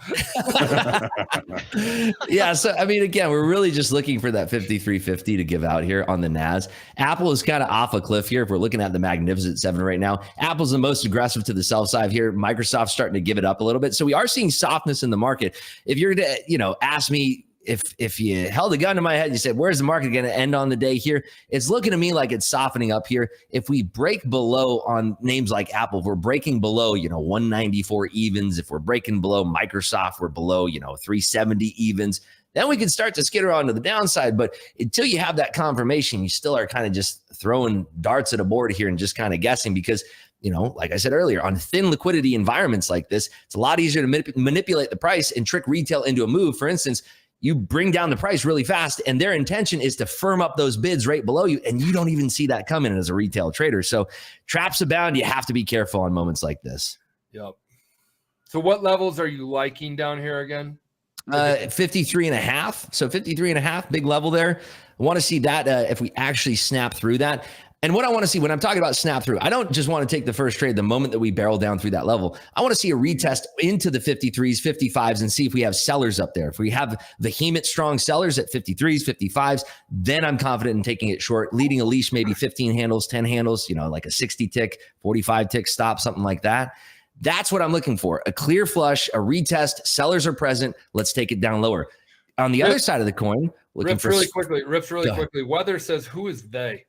Yeah, so again, we're really just looking for that 53.50 to give out here on the NAS. Apple is kind of off a cliff here. If we're looking at the Magnificent 7 right now, Apple's the most aggressive to the sell side here. Microsoft's starting to give it up a little bit. So we are seeing softness in the market. If you're to, ask me, if you held a gun to my head, you said, where's the market going to end on the day here? It's looking to me like it's softening up here. If we break below on names like Apple, if we're breaking below, 194 evens. If we're breaking below Microsoft, we're below, 370 evens. Then we can start to skitter onto the downside. But until you have that confirmation, you still are kind of just throwing darts at a board here and just kind of guessing, because like I said earlier, on thin liquidity environments like this, it's a lot easier to manipulate the price and trick retail into a move. For instance, you bring down the price really fast, and their intention is to firm up those bids right below you, and you don't even see that coming as a retail trader. So traps abound. You have to be careful on moments like this. Yep. So what levels are you liking down here again? 53.5. So 53.5, big level there. I want to see that if we actually snap through that. And what I want to see when I'm talking about snap through, I don't just want to take the first trade the moment that we barrel down through that level. I want to see a retest into the 53s, 55s, and see if we have sellers up there. If we have vehement strong sellers at 53s, 55s, then I'm confident in taking it short, leading a leash, maybe 15 handles, 10 handles, like a 60 tick, 45 tick stop, something like that. That's what I'm looking for. A clear flush, a retest, sellers are present. Let's take it down lower. On the other side of the coin, rips really quickly. Weather says, who is they?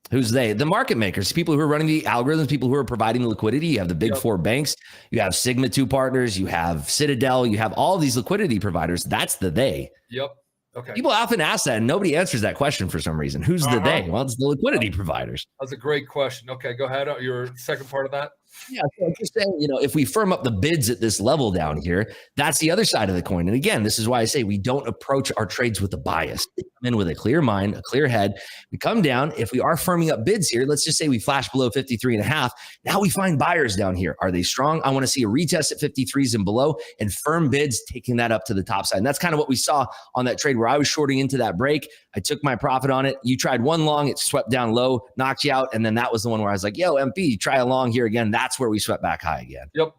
Who's they? The market makers, people who are running the algorithms, people who are providing the liquidity. You have the big four banks, you have Sigma 2 partners, you have Citadel, you have all these liquidity providers. That's the they. Yep. Okay. People often ask that, and nobody answers that question for some reason. Who's the they? Well, it's the liquidity providers. That's a great question. Okay, go ahead. Your second part of that. Yeah, so I'm just saying, if we firm up the bids at this level down here, that's the other side of the coin. And again, this is why I say we don't approach our trades with a bias. We come in with a clear mind, a clear head. We come down. If we are firming up bids here, let's just say we flash below 53.5. Now we find buyers down here. Are they strong? I want to see a retest at 53s and below and firm bids taking that up to the top side. And that's kind of what we saw on that trade where I was shorting into that break. I took my profit on it. You tried one long, it swept down low, knocked you out. And then that was the one where I was like, yo, MP, try a long here again. That's where we swept back high again. Yep.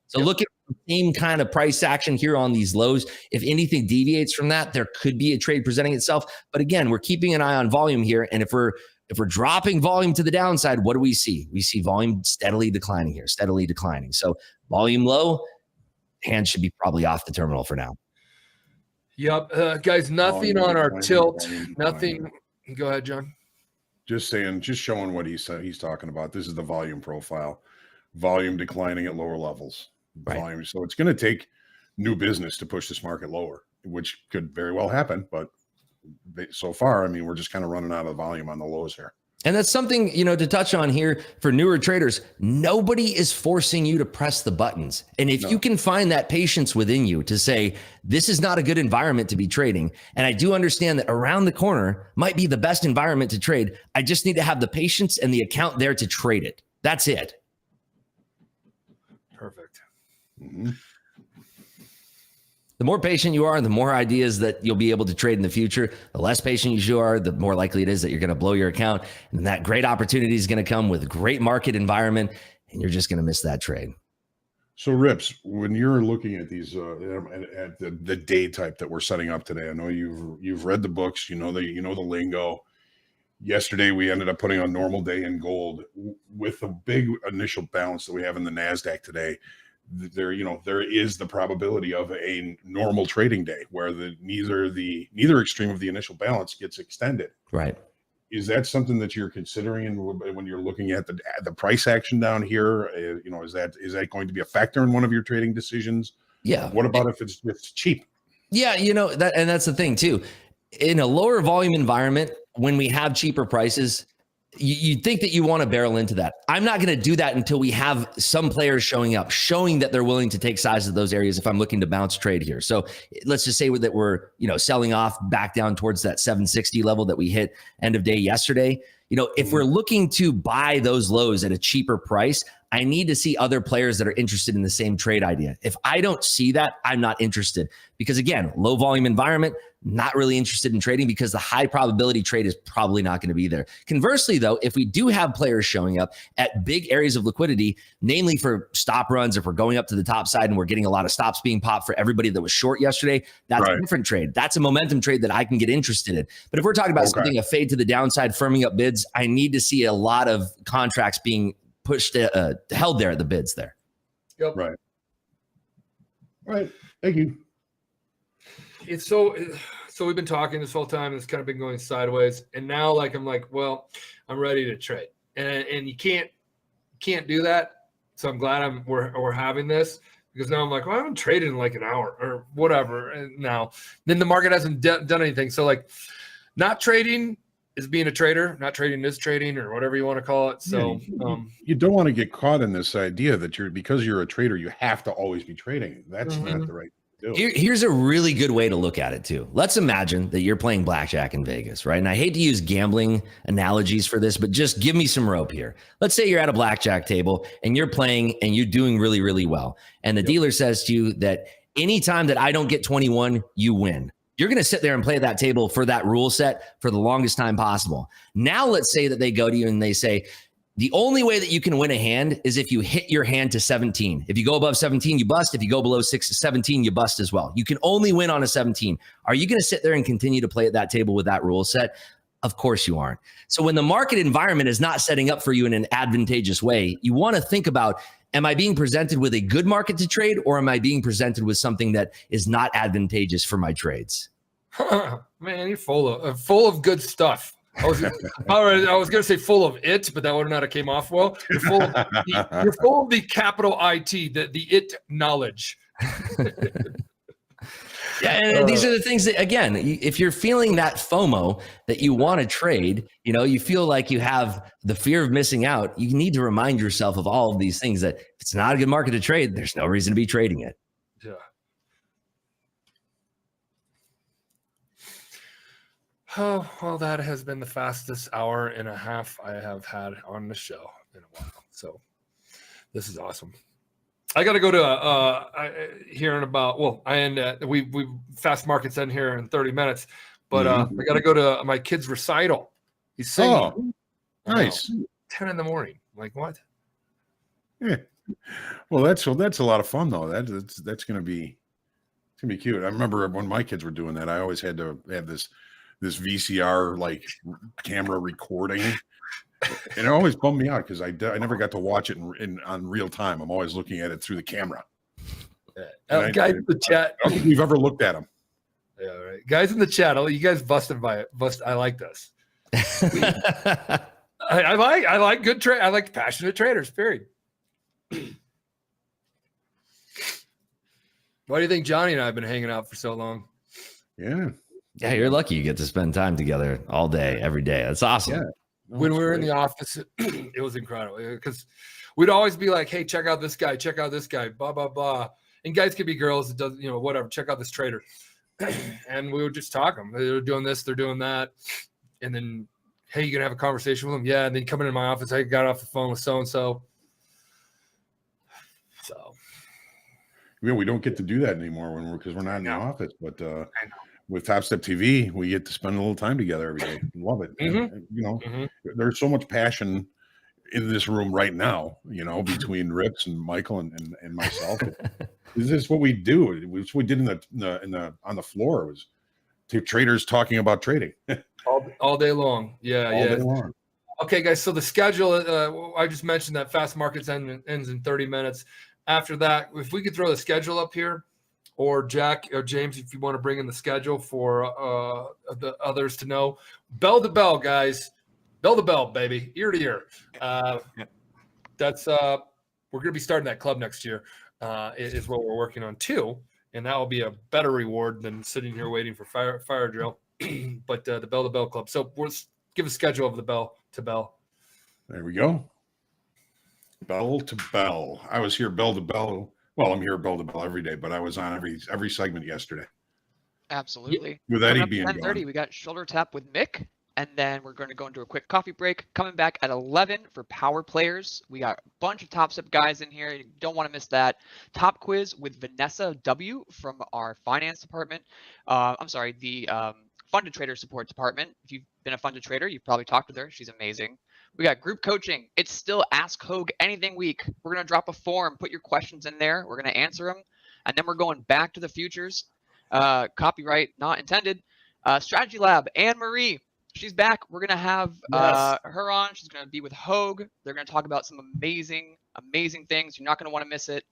So look at the same kind of price action here on these lows. If anything deviates from that, there could be a trade presenting itself. But again, we're keeping an eye on volume here. And if we're dropping volume to the downside, what do we see? We see volume steadily declining here, steadily declining. So volume low, hands should be probably off the terminal for now. Yep. Guys, nothing on our tilt. Nothing. Go ahead, John. Just showing what he's talking about. This is the volume profile. Volume declining at lower levels. Right. Volume. So it's going to take new business to push this market lower, which could very well happen. But so far, we're just kind of running out of volume on the lows here. And that's something, to touch on here for newer traders. Nobody is forcing you to press the buttons. And if you can find that patience within you to say, this is not a good environment to be trading. And I do understand that around the corner might be the best environment to trade. I just need to have the patience and the account there to trade it. That's it. Perfect. Mm-hmm. The more patient you are, the more ideas that you'll be able to trade in the future. The less patient you are, the more likely it is that you're going to blow your account. And that great opportunity is going to come with a great market environment, and you're just going to miss that trade. So Rips, when you're looking at these, at the day type that we're setting up today, I know you've read the books, the lingo. Yesterday, we ended up putting on normal day in gold with the big initial balance that we have in the NASDAQ today. There is the probability of a normal trading day where neither extreme of the initial balance gets extended. Right. Is that something that you're considering when you're looking at the price action down here? Is that going to be a factor in one of your trading decisions? Yeah. What about if it's cheap? Yeah, that's the thing too. In a lower volume environment, when we have cheaper prices, you think that you want to barrel into that. I'm not going to do that until we have some players showing up, showing that they're willing to take sides of those areas if I'm looking to bounce trade here. So let's just say that we're, selling off back down towards that 760 level that we hit end of day yesterday. If we're looking to buy those lows at a cheaper price, I need to see other players that are interested in the same trade idea. If I don't see that, I'm not interested, because again, low volume environment, not really interested in trading because the high probability trade is probably not going to be there. Conversely, though, if we do have players showing up at big areas of liquidity, namely for stop runs, if we're going up to the top side and we're getting a lot of stops being popped for everybody that was short yesterday, that's a different trade. That's a momentum trade that I can get interested in. But if we're talking about something, a fade to the downside, firming up bids, I need to see a lot of contracts being pushed, held there at the bids there. Yep. Right. All right. Thank you. It's so we've been talking this whole time, and it's kind of been going sideways. And now, I'm ready to trade, and you can't do that. So I'm glad we're having this, because now I'm like, well, I haven't traded in like an hour or whatever. And now, then the market hasn't done anything. So not trading is being a trader. Not trading is trading, or whatever you want to call it. So you don't want to get caught in this idea that because you're a trader, you have to always be trading. That's not the right. Here's a really good way to look at it too. Let's imagine that you're playing blackjack in Vegas, right? And I hate to use gambling analogies for this, but just give me some rope here. Let's say you're at a blackjack table and you're playing and you're doing really, really well. And the dealer says to you that anytime that I don't get 21, you win. You're going to sit there and play that table for that rule set for the longest time possible. Now, let's say that they go to you and they say, the only way that you can win a hand is if you hit your hand to 17. If you go above 17, you bust. If you go below 17, you bust as well. You can only win on a 17. Are you going to sit there and continue to play at that table with that rule set? Of course you aren't. So when the market environment is not setting up for you in an advantageous way, you want to think about, am I being presented with a good market to trade, or am I being presented with something that is not advantageous for my trades? Man, you're full of good stuff. I was going to say full of it, but that would not have came off well. You're full of the capital IT, the it knowledge. Yeah, and these are the things that, again, if you're feeling that FOMO that you want to trade, you feel like you have the fear of missing out, you need to remind yourself of all of these things, that if it's not a good market to trade, there's no reason to be trading it. Yeah. Oh, well, that has been the fastest hour and a half I have had on the show in a while. So this is awesome. I got to go to here in about, we fast markets end here in 30 minutes, but I got to go to my kid's recital. He's singing. Oh, nice. 10 in the morning. Like, what? Yeah. Well, that's a lot of fun though. That's going to be cute. I remember when my kids were doing that, I always had to have this VCR camera recording, and it always bummed me out because I never got to watch it on real time. I'm always looking at it through the camera. Guys in the chat, I don't think we've ever looked at them. Yeah, right. Guys in the chat, you guys busted by it. I like this. I like good trade. I like passionate traders. Period. Why do you think Johnny and I have been hanging out for so long? Yeah. Yeah, you're lucky you get to spend time together all day, every day. That's awesome. Yeah. When we were in the office, it was incredible because we'd always be like, hey, check out this guy, blah, blah, blah. And guys could be girls, it does, whatever, check out this trader. And we would just talk them. They're doing this, they're doing that. And then, hey, you gonna have a conversation with them? Yeah. And then come into my office, I got off the phone with so-and-so. So. We don't get to do that anymore because we're not in the office, but with Topstep TV, we get to spend a little time together every day. Love it. And, there's so much passion in this room right now, between Rips and Michael and myself. This is what we do. It's what we did on the floor. It was traders talking about trading all day long. Yeah, all day long. Okay, guys. So the schedule, I just mentioned that fast markets ends in 30 minutes. After that, if we could throw the schedule up here, or Jack or James, if you want to bring in the schedule for the others to know. Bell to bell, guys. Bell to bell, baby, ear to ear. That's we're going to be starting that club next year. Is what we're working on too, and that will be a better reward than sitting here waiting for fire drill. But the bell to bell club. So we'll give a schedule of the bell to bell. There we go. Bell to bell. I was here bell to bell. Well, I'm here bell to bell every day, but I was on every segment yesterday. Absolutely. With Eddie being 10:30, gone. we got shoulder tap with Mick, and then we're going to go into a quick coffee break. Coming back at 11 for power players. We got a bunch of Topstep guys in here. You don't want to miss that. Top quiz with Vanessa W. from our finance department. I'm sorry, the funded trader support department. If you've been a funded trader, you've probably talked with her. She's amazing. We got group coaching. It's still Ask Hoag Anything week. We're going to drop a form, put your questions in there. We're going to answer them. And then we're going back to the futures. Copyright not intended. Strategy Lab, Anne Marie. She's back. We're going to have her on. She's going to be with Hoag. They're going to talk about some amazing things. You're not going to want to miss it.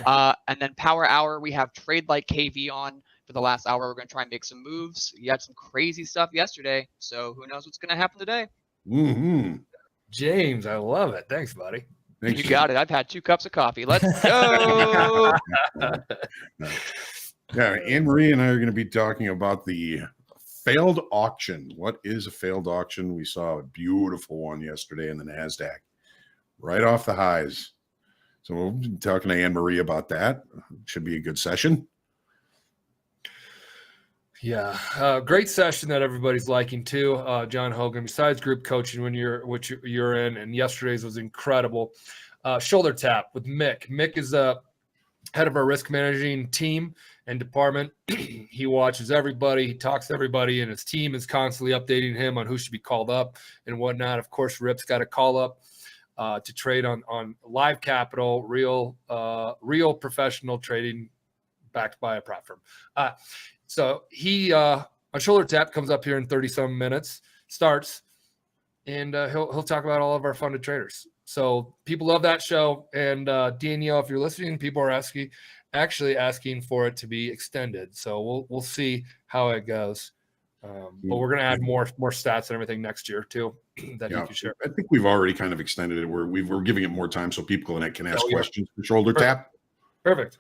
And then Power Hour, we have Trade Like KV on for the last hour. We're going to try and make some moves. You had some crazy stuff yesterday. So who knows what's going to happen today. Mm-hmm. James, I love it. Thanks, buddy. Thanks, You got it. I've had 2 cups of coffee. Let's go. Yeah, Anne Marie and I are going to be talking about the failed auction. What is a failed auction? We saw a beautiful one yesterday in the NASDAQ, right off the highs. So we'll be talking to Anne Marie about that. Should be a good session. Yeah, great session that everybody's liking too. John Hoagland, besides group coaching which you're in, and yesterday's was incredible. Shoulder tap with Mick. Mick is head of our risk managing team and department. He watches everybody, he talks to everybody, and his team is constantly updating him on who should be called up and whatnot. Of course, RIPS got a call up to trade on live capital, real professional trading backed by a prop firm. So he on shoulder tap comes up here in 30-some minutes, starts, and he'll talk about all of our funded traders. So people love that show. And Danielle, if you're listening, people are actually asking for it to be extended. So we'll see how it goes. But we're gonna add more stats and everything next year too that you can share. I think we've already kind of extended it. We're giving it more time so people can ask questions for shoulder tap. Perfect.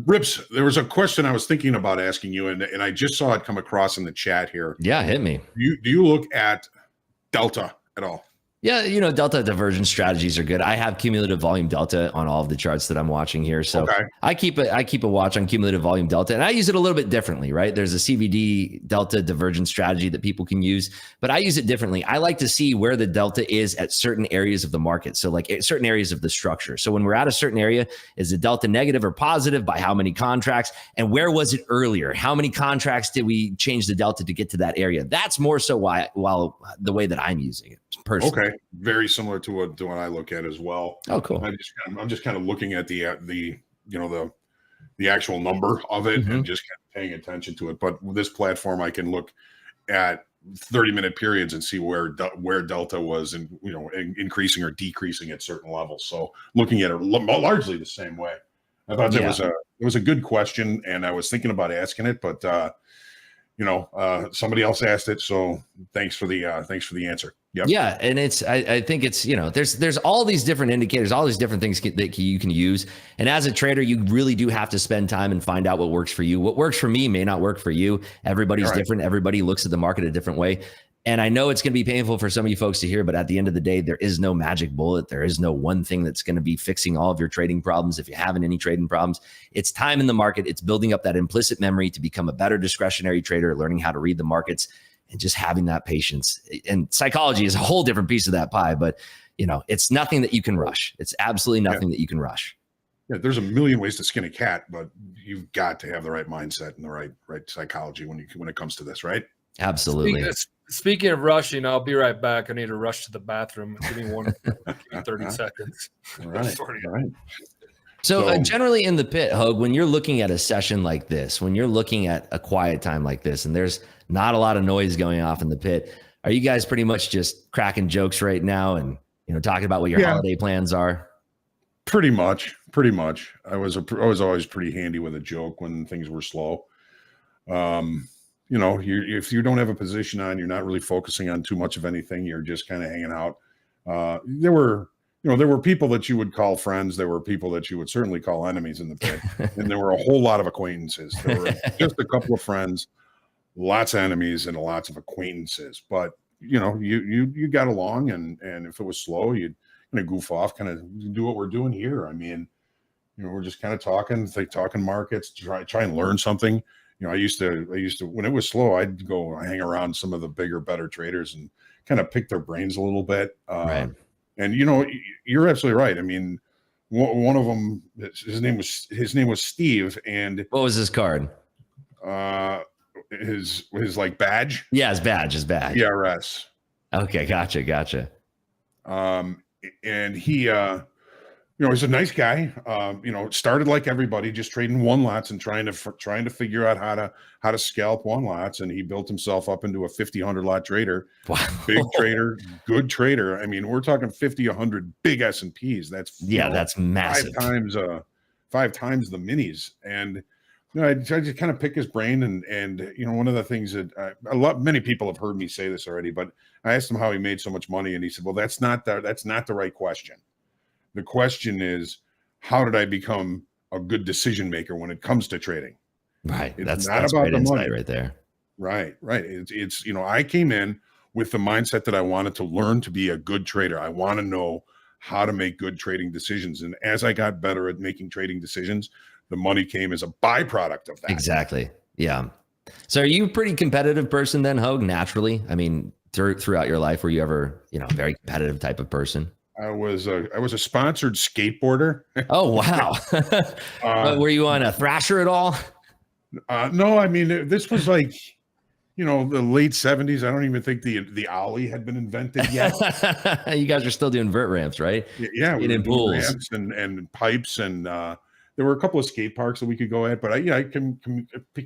Rips, there was a question I was thinking about asking you, and I just saw it come across in the chat here. Yeah, hit me. Do you look at Delta at all? Yeah, delta divergence strategies are good. I have cumulative volume delta on all of the charts that I'm watching here. So Okay. I keep a watch on cumulative volume delta, and I use it a little bit differently, right? There's a CVD delta divergence strategy that people can use, but I use it differently. I like to see where the delta is at certain areas of the market. So like certain areas of the structure. So when we're at a certain area, is the delta negative or positive by how many contracts? And where was it earlier? How many contracts did we change the delta to get to that area? That's more so the way that I'm using it personally. Okay. Very similar to what I look at as well. Oh, cool. I'm just kind of looking at the actual number of it and just kind of paying attention to it. But with this platform, I can look at 30-minute periods and see where delta was, and increasing or decreasing at certain levels. So looking at it largely the same way. I thought it was a good question, and I was thinking about asking it, but somebody else asked it, so thanks for the answer. Yep. Yeah, and I think it's there's all these different indicators, all these different things that you can use, and as a trader, you really do have to spend time and find out what works for you. What works for me may not work for you. Everybody's different. Everybody looks at the market a different way. And I know it's going to be painful for some of you folks to hear, but at the end of the day, there is no magic bullet. There is no one thing that's going to be fixing all of your trading problems. If you're having any trading problems, it's time in the market. It's building up that implicit memory to become a better discretionary trader, learning how to read the markets, and just having that patience. And psychology is a whole different piece of that pie, but it's nothing that you can rush. It's absolutely nothing that you can rush. Yeah, there's a million ways to skin a cat, but you've got to have the right mindset and the right psychology when it comes to this, right? Absolutely. Speaking of rushing, I'll be right back. I need to rush to the bathroom. Give me 30 seconds. All right. So generally in the pit, Hoag, when you're looking at a session like this, when you're looking at a quiet time like this, and there's not a lot of noise going off in the pit, are you guys pretty much just cracking jokes right now and talking about what your holiday plans are? Pretty much. I was always pretty handy with a joke when things were slow. you know, if you don't have a position on, you're not really focusing on too much of anything. You're just kind of hanging out. There were people that you would call friends. There were people that you would certainly call enemies in the pit. And there were a whole lot of acquaintances. There were just a couple of friends, lots of enemies, and lots of acquaintances. But, you know, you got along, and if it was slow, you'd kind of goof off, kind of do what we're doing here. I mean, you know, we're just kind of talking markets, try and learn something. You know, I used to when it was slow, I'd go hang around some of the bigger, better traders and kind of pick their brains a little bit. Right. And you know, you're absolutely right. I mean, one of them, his name was Steve, and What was his card? his like badge. Yeah, his badge. ERS. Okay, gotcha. And he, you know, he's a nice guy. You know, started like everybody, just trading one lots and trying to figure out how to scalp one lots. And he built himself up into a 50, 100 lot trader. Wow. Big trader, good trader. I mean, we're talking 50, 100 big S&Ps. That's, that's massive. Five times the minis. And you know, I just kind of pick his brain, and you know, one of the things that many people have heard me say this already, but I asked him how he made so much money, and he said, "Well, that's not the right question. The question is, how did I become a good decision maker when it comes to trading?" Right. It's That's about great the insight money. right there. Right. It's you know, I came in with the mindset that I wanted to learn to be a good trader. I want to know how to make good trading decisions, and as I got better at making trading decisions, the money came as a byproduct of that. Exactly. Yeah. So are you a pretty competitive person then, Hoag, naturally? I mean, throughout your life, were you ever, you know, a very competitive type of person? I was a sponsored skateboarder. Oh, wow. Were you on a Thrasher at all? No, I mean, this was like, you know, the late 70s. I don't even think the ollie had been invented yet. You guys are still doing vert ramps, right? Yeah, we in were doing pools ramps and pipes, and there were a couple of skate parks that we could go at. But I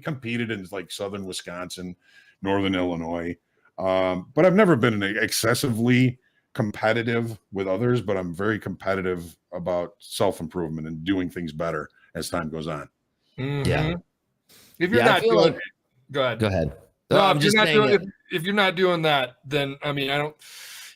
competed in like southern Wisconsin, northern Illinois. But I've never been excessively competitive with others, but I'm very competitive about self-improvement and doing things better as time goes on. Mm-hmm. Yeah. If you're not doing it, go ahead. No, I'm just saying if you're not doing that, then I mean, you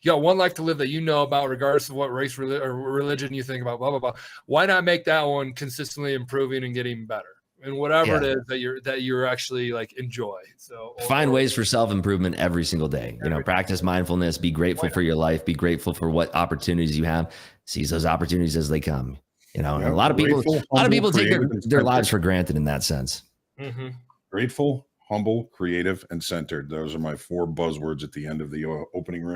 got one life to live that you know about, regardless of what race or religion you think about, blah, blah, blah. Why not make that one consistently improving and getting better? And whatever it is that you're actually like enjoy. So find ways for self-improvement every single day. You know, practice mindfulness, be grateful for your life, be grateful for what opportunities you have, seize those opportunities as they come. You know, and a lot of people take their lives for granted in that sense. Mm-hmm. Grateful, humble, creative, and centered. Those are my 4 buzzwords at the end of the opening.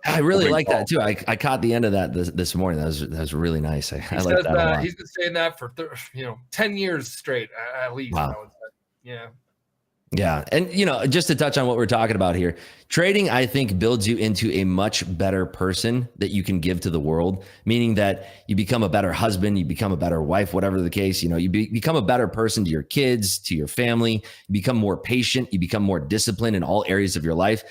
I really like that too. I caught the end of that this morning. That was really nice. I like that a lot. He's been saying that for 10 years straight at least. Wow. Yeah. Yeah. And, you know, just to touch on what we're talking about here, trading, I think, builds you into a much better person that you can give to the world, meaning that you become a better husband, you become a better wife, whatever the case, you know, you become a better person to your kids, to your family, you become more patient, you become more disciplined in all areas of your life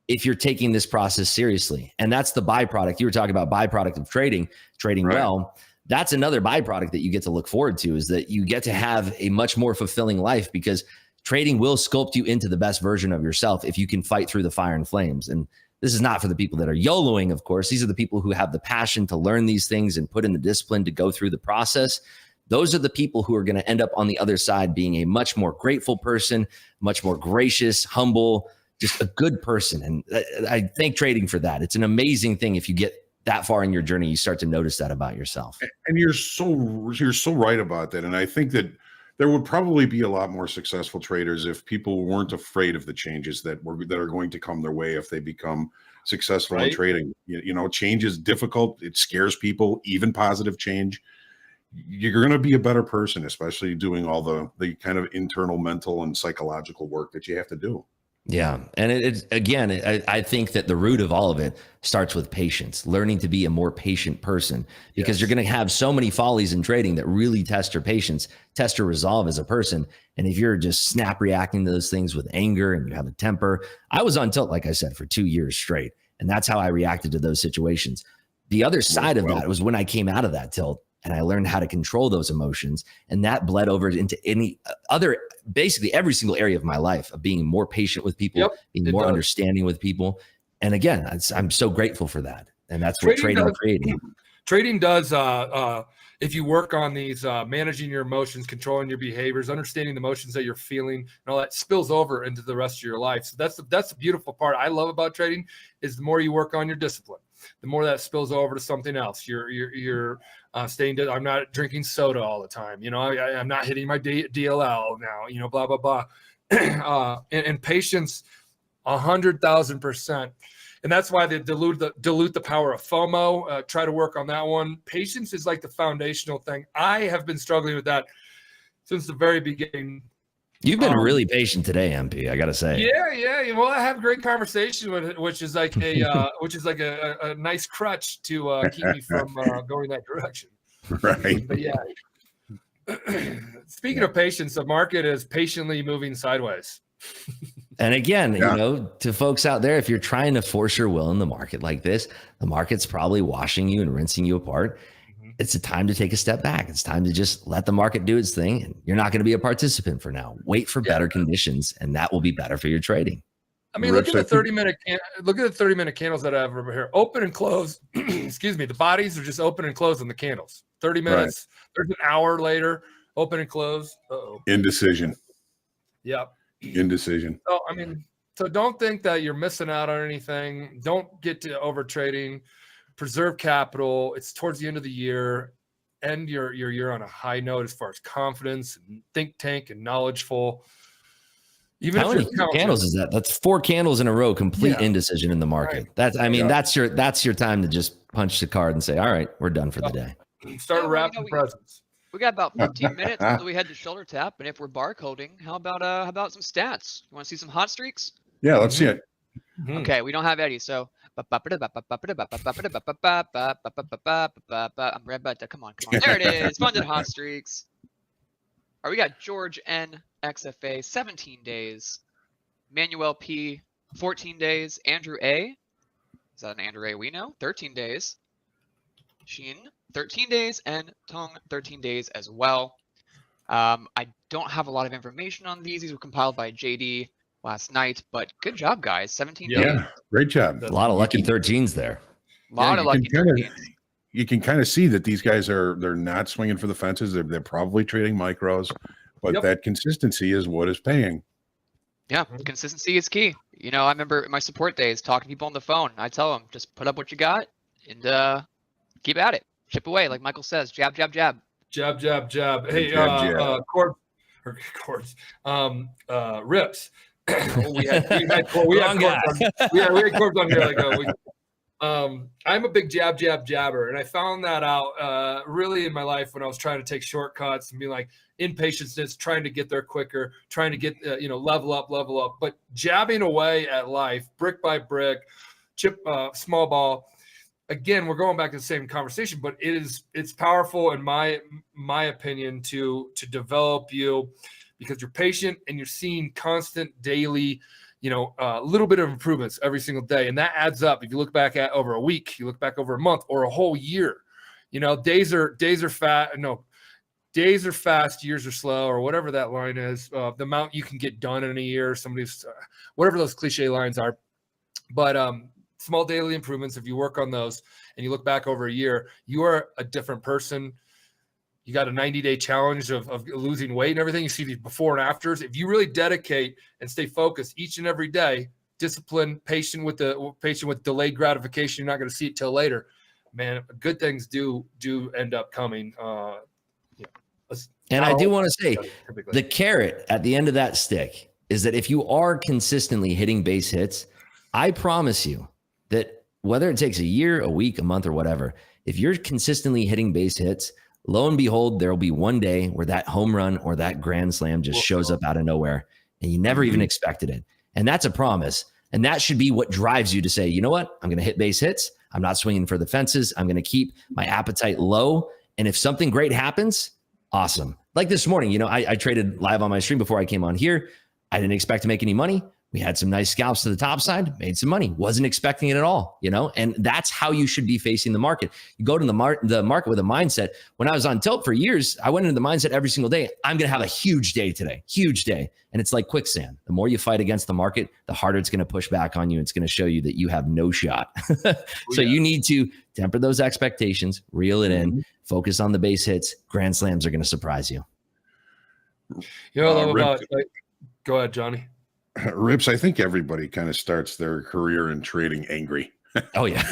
if you're taking this process seriously. And that's the byproduct. You were talking about byproduct of trading right. Well. That's another byproduct that you get to look forward to, is that you get to have a much more fulfilling life, because trading will sculpt you into the best version of yourself if you can fight through the fire and flames. And this is not for the people that are YOLOing, of course. These are the people who have the passion to learn these things and put in the discipline to go through the process. Those are the people who are going to end up on the other side being a much more grateful person, much more gracious, humble, just a good person. And I thank trading for that. It's an amazing thing. If you get that far in your journey, you start to notice that about yourself. And you're so right about that. And I think that there would probably be a lot more successful traders if people weren't afraid of the changes that are going to come their way if they become successful in trading. You know, change is difficult. It scares people, even positive change. You're going to be a better person, especially doing all the kind of internal, mental, and psychological work that you have to do. Yeah. And I think that the root of all of it starts with patience, learning to be a more patient person, because you're going to have so many follies in trading that really test your patience, test your resolve as a person. And if you're just snap reacting to those things with anger and you have a temper, I was on tilt, like I said, for 2 years straight. And that's how I reacted to those situations. The other side of that was when I came out of that tilt and I learned how to control those emotions. And that bled over into any other, basically every single area of my life, of being more patient with people, being more understanding with people. And again, I'm so grateful for that. And that's what trading created. Trading does, if you work on these, managing your emotions, controlling your behaviors, understanding the emotions that you're feeling, and all that spills over into the rest of your life. So that's the beautiful part I love about trading, is the more you work on your discipline, the more that spills over to something else. You're staying. I'm not drinking soda all the time. I'm not hitting my DLL now. Blah blah blah. And patience, 100,000%. And that's why they dilute the power of FOMO. Try to work on that one. Patience is like the foundational thing. I have been struggling with that since the very beginning. You've been really patient today, MP. I gotta say. Yeah. Well, I have great conversation with it, which is like a nice crutch to keep me from going that direction. Right. But yeah. Speaking of patience, the market is patiently moving sideways. And again, to folks out there, if you're trying to force your will in the market like this, the market's probably washing you and rinsing you apart. It's a time to take a step back. It's time to just let the market do its thing. And you're not going to be a participant for now. Wait for better conditions, and that will be better for your trading. I mean, look at the 30-minute candles that I have over here. Open and close. Excuse me. The bodies are just open and close on the candles. 30 minutes. There's an hour later. Open and close. Indecision. Yep. Indecision. So don't think that you're missing out on anything. Don't get to over trading. Preserve capital. It's towards the end of the year. End your year on a high note as far as confidence and think tank and knowledgeful. Even how many candles is that? That's 4 candles in a row, complete indecision in the market. Right. That's your time to just punch the card and say, all right, we're done for the day. Start wrapping presents. We got about 15 minutes until we head to shoulder tap, and if we're barcoding, how about some stats? You want to see some hot streaks? Yeah, let's see it. Okay, we don't have Eddie, so I'm red, but come on. There it is. Funded hot streaks. All right, we got George N XFA 17 days, Manuel P 14 days, Andrew A. Is that an Andrew A we know? 13 days. Sheen 13 days, and Tong 13 days as well. I don't have a lot of information on these. These were compiled by JD last night, but good job, guys. 17 days. Yeah, great job. A lot of lucky 13s there. A lot of lucky 13s. You can kind of see that these guys they're not swinging for the fences. They're probably trading micros, but that consistency is what is paying. Yeah, consistency is key. I remember in my support days talking to people on the phone. I tell them, just put up what you got and keep at it. Chip away, like Michael says. Jab, jab, jab. Jab, jab, jab. Hey, Rips. we had Corbs on here like a week. I'm a big jabber, and I found that out really in my life when I was trying to take shortcuts and be like impatience, trying to get there quicker, trying to get level up. But jabbing away at life, brick by brick, chip small ball. Again, we're going back to the same conversation, but it's powerful in my opinion to develop you, because you're patient and you're seeing constant daily, little bit of improvements every single day. And that adds up. If you look back at over a week, you look back over a month or a whole year, days are fat. No, days are fast, years are slow, or whatever that line is. The amount you can get done in a year, whatever those cliche lines are. But small daily improvements, if you work on those and you look back over a year, you are a different person. You got a 90-day challenge of losing weight and everything. You see these before and afters. If you really dedicate and stay focused each and every day, disciplined, patient with delayed gratification, you're not going to see it till later. Man, good things do end up coming. And I do want to say the carrot at the end of that stick is that if you are consistently hitting base hits, I promise you that whether it takes a year, a week, a month, or whatever, if you're consistently hitting base hits, lo and behold, there will be one day where that home run or that grand slam just shows up out of nowhere and you never even expected it. And that's a promise. And that should be what drives you to say, you know what? I'm going to hit base hits. I'm not swinging for the fences. I'm going to keep my appetite low. And if something great happens, awesome. Like this morning, I traded live on my stream before I came on here. I didn't expect to make any money, We had some nice scalps to the top side, made some money, wasn't expecting it at all, and that's how you should be facing the market. You go to the market with a mindset. When I was on tilt for years, I went into the mindset every single day. I'm going to have a huge day today, huge day. And it's like quicksand. The more you fight against the market, the harder it's going to push back on you. It's going to show you that you have no shot. So you need to temper those expectations, reel it in, focus on the base hits. Grand slams are going to surprise you. Go ahead, Johnny. Rips, I think everybody kind of starts their career in trading angry. Oh, yeah.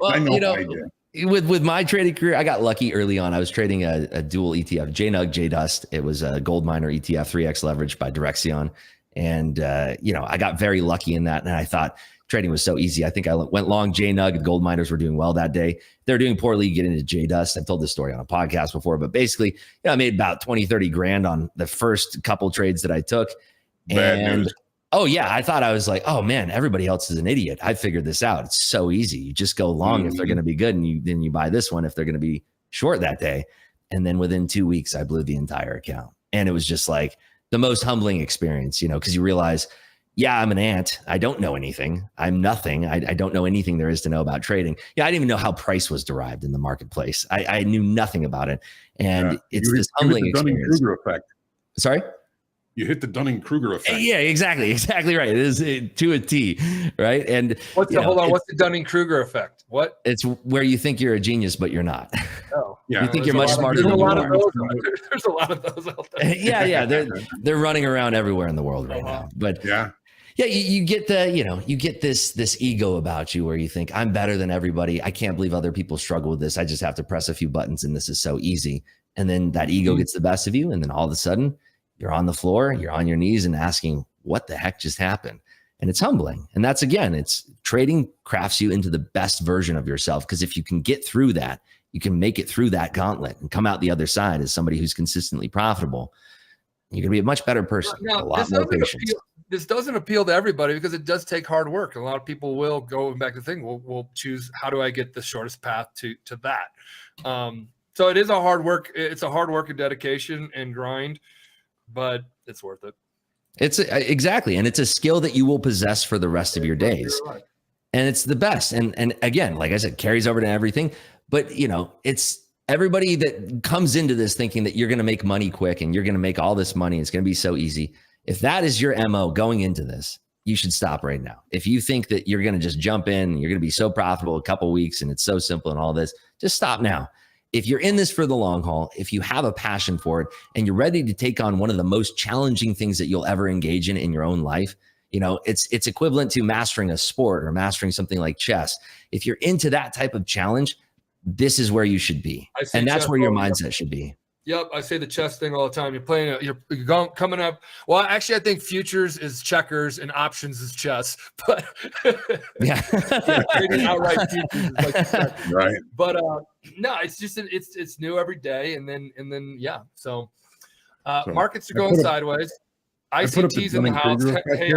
I know I did. With my trading career, I got lucky early on. I was trading a dual ETF, JNUG, JDust. It was a gold miner ETF, 3X leverage by Direxion. And, I got very lucky in that. And I thought trading was so easy. I think I went long JNUG. The gold miners were doing well that day. They're doing poorly, get into JDust. I've told this story on a podcast before, but basically, I made about 20, 30 grand on the first couple trades that I took. And oh yeah, I thought, I was like, oh man, everybody else is an idiot. I figured this out. It's so easy. You just go long if they're going to be good, and then you buy this one if they're going to be short that day. And then within 2 weeks, I blew the entire account. And it was just like the most humbling experience, because you realize, yeah, I'm an ant. I don't know anything. I'm nothing. I don't know anything there is to know about trading. Yeah, I didn't even know how price was derived in the marketplace. I knew nothing about it. And it's this humbling experience. Effect. Sorry? You hit the Dunning-Kruger effect. Yeah, exactly right. It is to a T, right? And what's the Dunning-Kruger effect? What? It's where you think you're a genius, but you're not. Oh, yeah. You think you're much smarter than you are. There's a lot of those out there. Yeah. They're running around everywhere in the world right now. But you get you get this ego about you where you think, I'm better than everybody. I can't believe other people struggle with this. I just have to press a few buttons and this is so easy. And then that ego gets the best of you, and then all of a sudden, you're on the floor, you're on your knees and asking, what the heck just happened? And it's humbling. And that's, again, it's trading crafts you into the best version of yourself. Because if you can get through that, you can make it through that gauntlet and come out the other side as somebody who's consistently profitable. You're going to be a much better person. Now, a lot more patience. This doesn't appeal to everybody because it does take hard work. A lot of people will go back to the thing. We'll choose, how do I get the shortest path to that? So it is a hard work. It's a hard work and dedication and grind, but it's worth it. It's exactly. And it's a skill that you will possess for the rest of your days. Right. And it's the best. And again, like I said, carries over to everything, but it's everybody that comes into this thinking that you're going to make money quick and you're going to make all this money. It's going to be so easy. If that is your MO going into this, you should stop right now. If you think that you're going to just jump in and you're going to be so profitable a couple of weeks and it's so simple and all this, just stop now. If you're in this for the long haul, if you have a passion for it and you're ready to take on one of the most challenging things that you'll ever engage in your own life, it's equivalent to mastering a sport or mastering something like chess. If you're into that type of challenge, this is where you should be. And that's where your mindset should be. Yep. I say the chess thing all the time. You're playing, you're going, coming up. Well, actually, I think futures is checkers and options is chess, but outright futures is like checkers. Right. But no, it's just, it's new every day. And then, so markets are going sideways. ICT's in the house. Hey,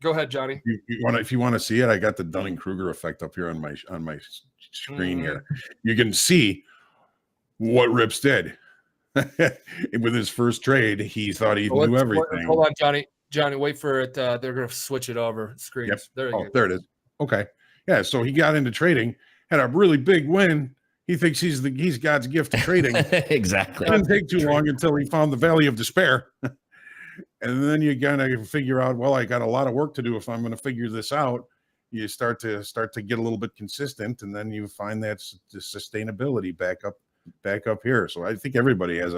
go ahead, Johnny. If you want to see it, I got the Dunning-Kruger effect up here on my screen here. You can see what Rips did. With his first trade, he thought he knew everything. Hold on, Johnny, wait for it. They're going to switch it over screens. Yep. There it is. Okay. Yeah. So he got into trading, had a really big win. He thinks he's God's gift to trading. Exactly. It didn't take too long until he found the valley of despair. And then you gotta figure out, well, I got a lot of work to do if I'm going to figure this out. You start to get a little bit consistent, and then you find that the sustainability back up here. So I think everybody has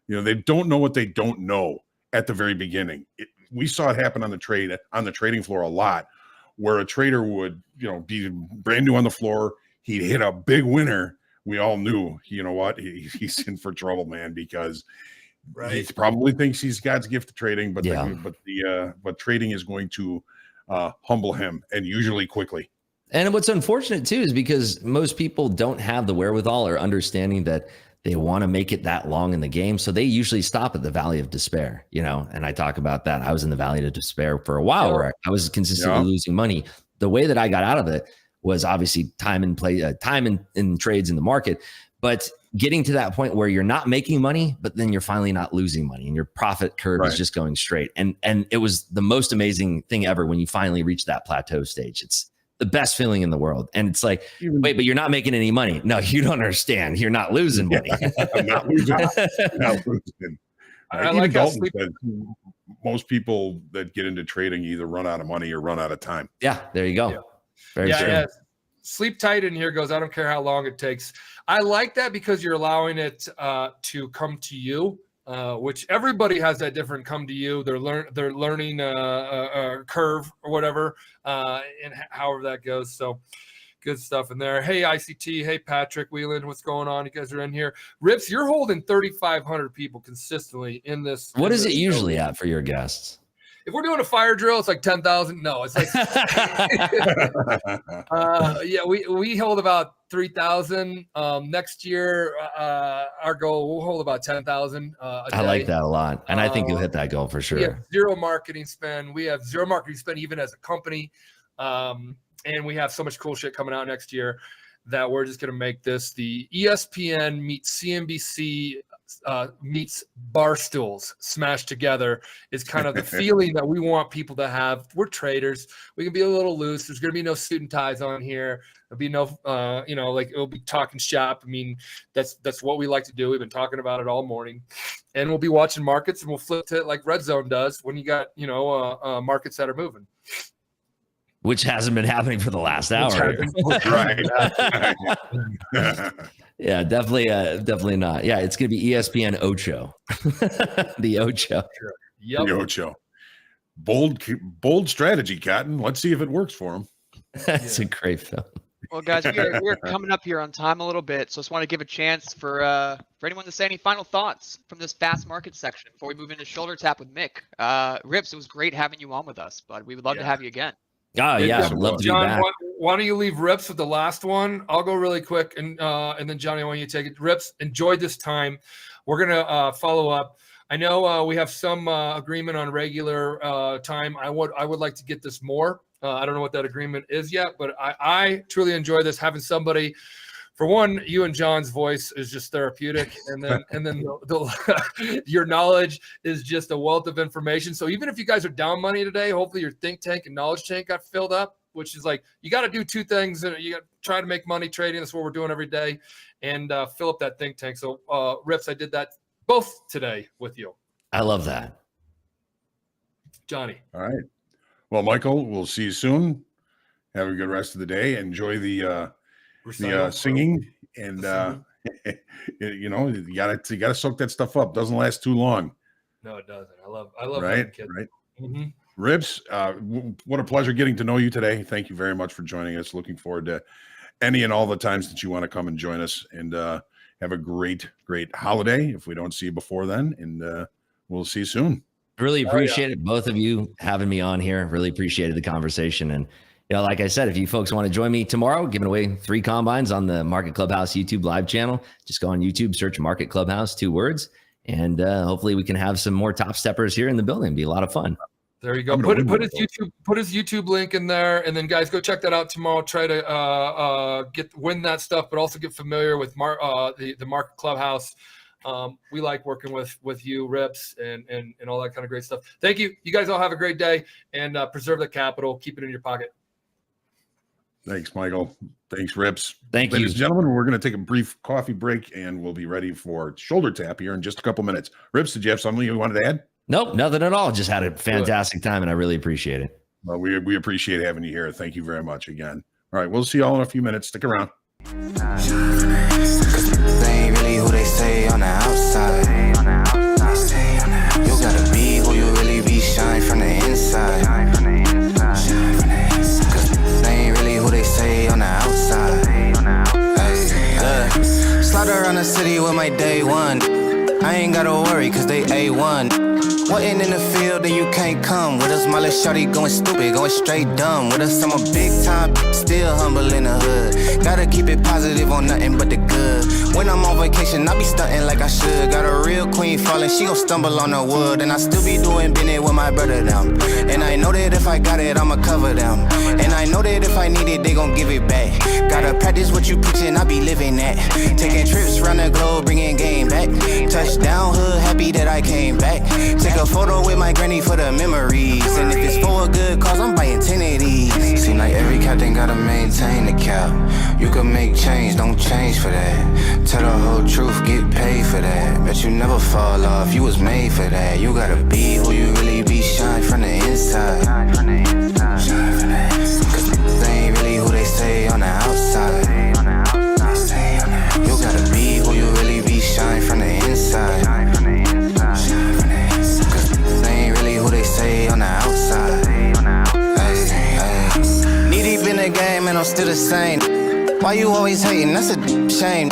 they don't know what they don't know at the very beginning. We saw it happen on the trading floor a lot, where a trader would, be brand new on the floor. He'd hit a big winner. We all knew, he's in for trouble, man, because he probably thinks he's God's gift to trading, but trading is going to humble him, and usually quickly. And what's unfortunate too is because most people don't have the wherewithal or understanding that they want to make it that long in the game. So they usually stop at the valley of despair, and I talk about that. I was in the valley of despair for a while where I was consistently losing money. The way that I got out of it was obviously time in trades in the market. But getting to that point where you're not making money, but then you're finally not losing money and your profit curve is just going straight. And it was the most amazing thing ever when you finally reach that plateau stage. It's the best feeling in the world. And it's like, wait, but you're not making any money. No, you don't understand. You're not losing money. I'm not losing. Not losing. I like how Dalton said most people that get into trading either run out of money or run out of time. Yeah, there you go. Yeah. Very true. Yeah. Sleep tight in here goes, I don't care how long it takes. I like that because you're allowing it to come to you, which everybody has that different come to you. They're learning curve or whatever, and however that goes. So good stuff in there. Hey, ICT. Hey, Patrick Wheeland. What's going on? You guys are in here. Rips, you're holding 3,500 people consistently in this. What is it usually at for your guests? If we're doing a fire drill, it's like 10,000. No, it's like, yeah, we hold about 3,000. Next year, our goal, we'll hold about 10,000. I like that a lot. And I think you'll hit that goal for sure. We have zero marketing spend. We have zero marketing spend even as a company. And we have so much cool shit coming out next year that we're just going to make this the ESPN meets CNBC meets Barstools smashed together is kind of the feeling that we want people to have. We're traders. We can be a little loose. There's going to be no suit and ties on here. There'll be no, like it'll be talking shop. I mean, that's what we like to do. We've been talking about it all morning, and we'll be watching markets and we'll flip to it like Red Zone does when you got, markets that are moving. Which hasn't been happening for the last hour. Right. Yeah, definitely not. Yeah, it's going to be ESPN Ocho. The Ocho. Yep. The Ocho. Bold strategy, Cotton. Let's see if it works for him. That's a great film. Well, guys, we're coming up here on time a little bit, so I just want to give a chance for anyone to say any final thoughts from this fast market section before we move into shoulder tap with Mick. Rips, it was great having you on with us, bud. We would love to have you again. Oh yeah, I'd love to be back. Why don't you leave Rips with the last one? I'll go really quick, and then Johnny, why don't you take it? Rips, enjoyed this time. We're gonna follow up. I know we have some agreement on regular time. I would like to get this more. I don't know what that agreement is yet, but I truly enjoy this. Having somebody, for one, you and John's voice is just therapeutic, and then your knowledge is just a wealth of information. So even if you guys are down money today, hopefully your think tank and knowledge tank got filled up, which is like you got to do two things. You got to try to make money trading. That's what we're doing every day, and fill up that think tank. So Rips, I did that both today with you. I love that, Johnny. All right. Well, Michael, we'll see you soon. Have a good rest of the day. Enjoy the singing, and you gotta soak that stuff up. Doesn't last too long. No, it doesn't. I love right, kids. Right. Mm-hmm. Rips, what a pleasure getting to know you today. Thank you very much for joining us. Looking forward to any and all the times that you want to come and join us, and have a great holiday if we don't see you before then, and we'll see you soon. Really appreciate it, both of you having me on here. Really appreciated the conversation. And like I said, if you folks want to join me tomorrow, giving away 3 combines on the Market Clubhouse YouTube live channel, just go on YouTube, search Market Clubhouse, 2 words, and hopefully we can have some more top steppers here in the building. It'd be a lot of fun. There you go. Put his YouTube link in there, and then guys, go check that out tomorrow. Try to win that stuff, but also get familiar with the Market Clubhouse. We like working with you, Rips, and all that kind of great stuff. Thank you. You guys all have a great day, and preserve the capital. Keep it in your pocket. Thanks, Michael. Thanks, Rips. Thank you. Ladies and gentlemen, we're going to take a brief coffee break, and we'll be ready for shoulder tap here in just a couple minutes. Rips, did you have something you wanted to add? Nope, nothing at all. Just had a fantastic time, and I really appreciate it. Well, we appreciate having you here. Thank you very much again. All right, we'll see you all in a few minutes. Stick around. They ain't really who they say on the outside. You gotta be who you really be, shine from the inside. Cause they ain't really who they say on the outside. Slide around the city with my day one. I ain't gotta worry cause they A1. Wasn't in the field, then you can't come with us. My little shorty going stupid, going straight dumb with us. I'm a big time, still humble in the hood. Gotta keep it positive on nothing but the good. When I'm on vacation, I be stunting like I should. Got a real queen falling, she gon' stumble on the wood. And I still be doing business with my brother down. And I know that if I got it, I'ma cover them. And I know that if I need it, they gon' give it back. Gotta practice what you preachin', I be living that. Taking trips round the globe, bringing game back. Touchdown hood, happy that I came back. Take a photo with my granny for the memories. And if it's for a good cause, I'm buying 10 of these. Seem like every captain gotta maintain the cap. You can make change, don't change for that. Tell the whole truth, get paid for that. Bet you never fall off, you was made for that. You gotta be who you really be, shine from the inside. Cause they ain't really who they say on the outside. You gotta be who you really be, shine from the inside. Cause they ain't really who they say on the outside. Knee deep in the game and I'm still the same. Why you always hating? That's a shame.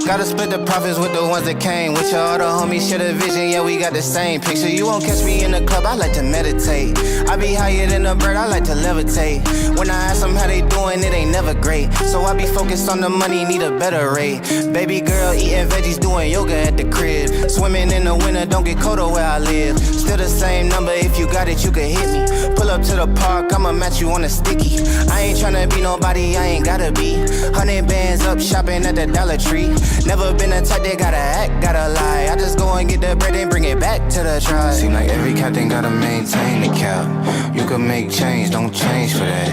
Gotta split the profits with the ones that came with you. All the homies share the vision, yeah, we got the same picture. You won't catch me in the club, I like to meditate. I be higher than a bird, I like to levitate. When I ask them how they doing, it ain't never great. So I be focused on the money, need a better rate. Baby girl eating veggies, doing yoga at the crib. Swimming in the winter, don't get colder where I live. Still the same number, if you got it, you can hit me. Pull up to the park, I'ma match you on a sticky. I ain't tryna be nobody, I ain't gotta be. 100 bands up, shopping at the Dollar Tree. Never been a type that gotta act, gotta lie. I just go and get the bread and bring it back to the tribe. Seem like every captain gotta maintain the cap. You can make change, don't change for that.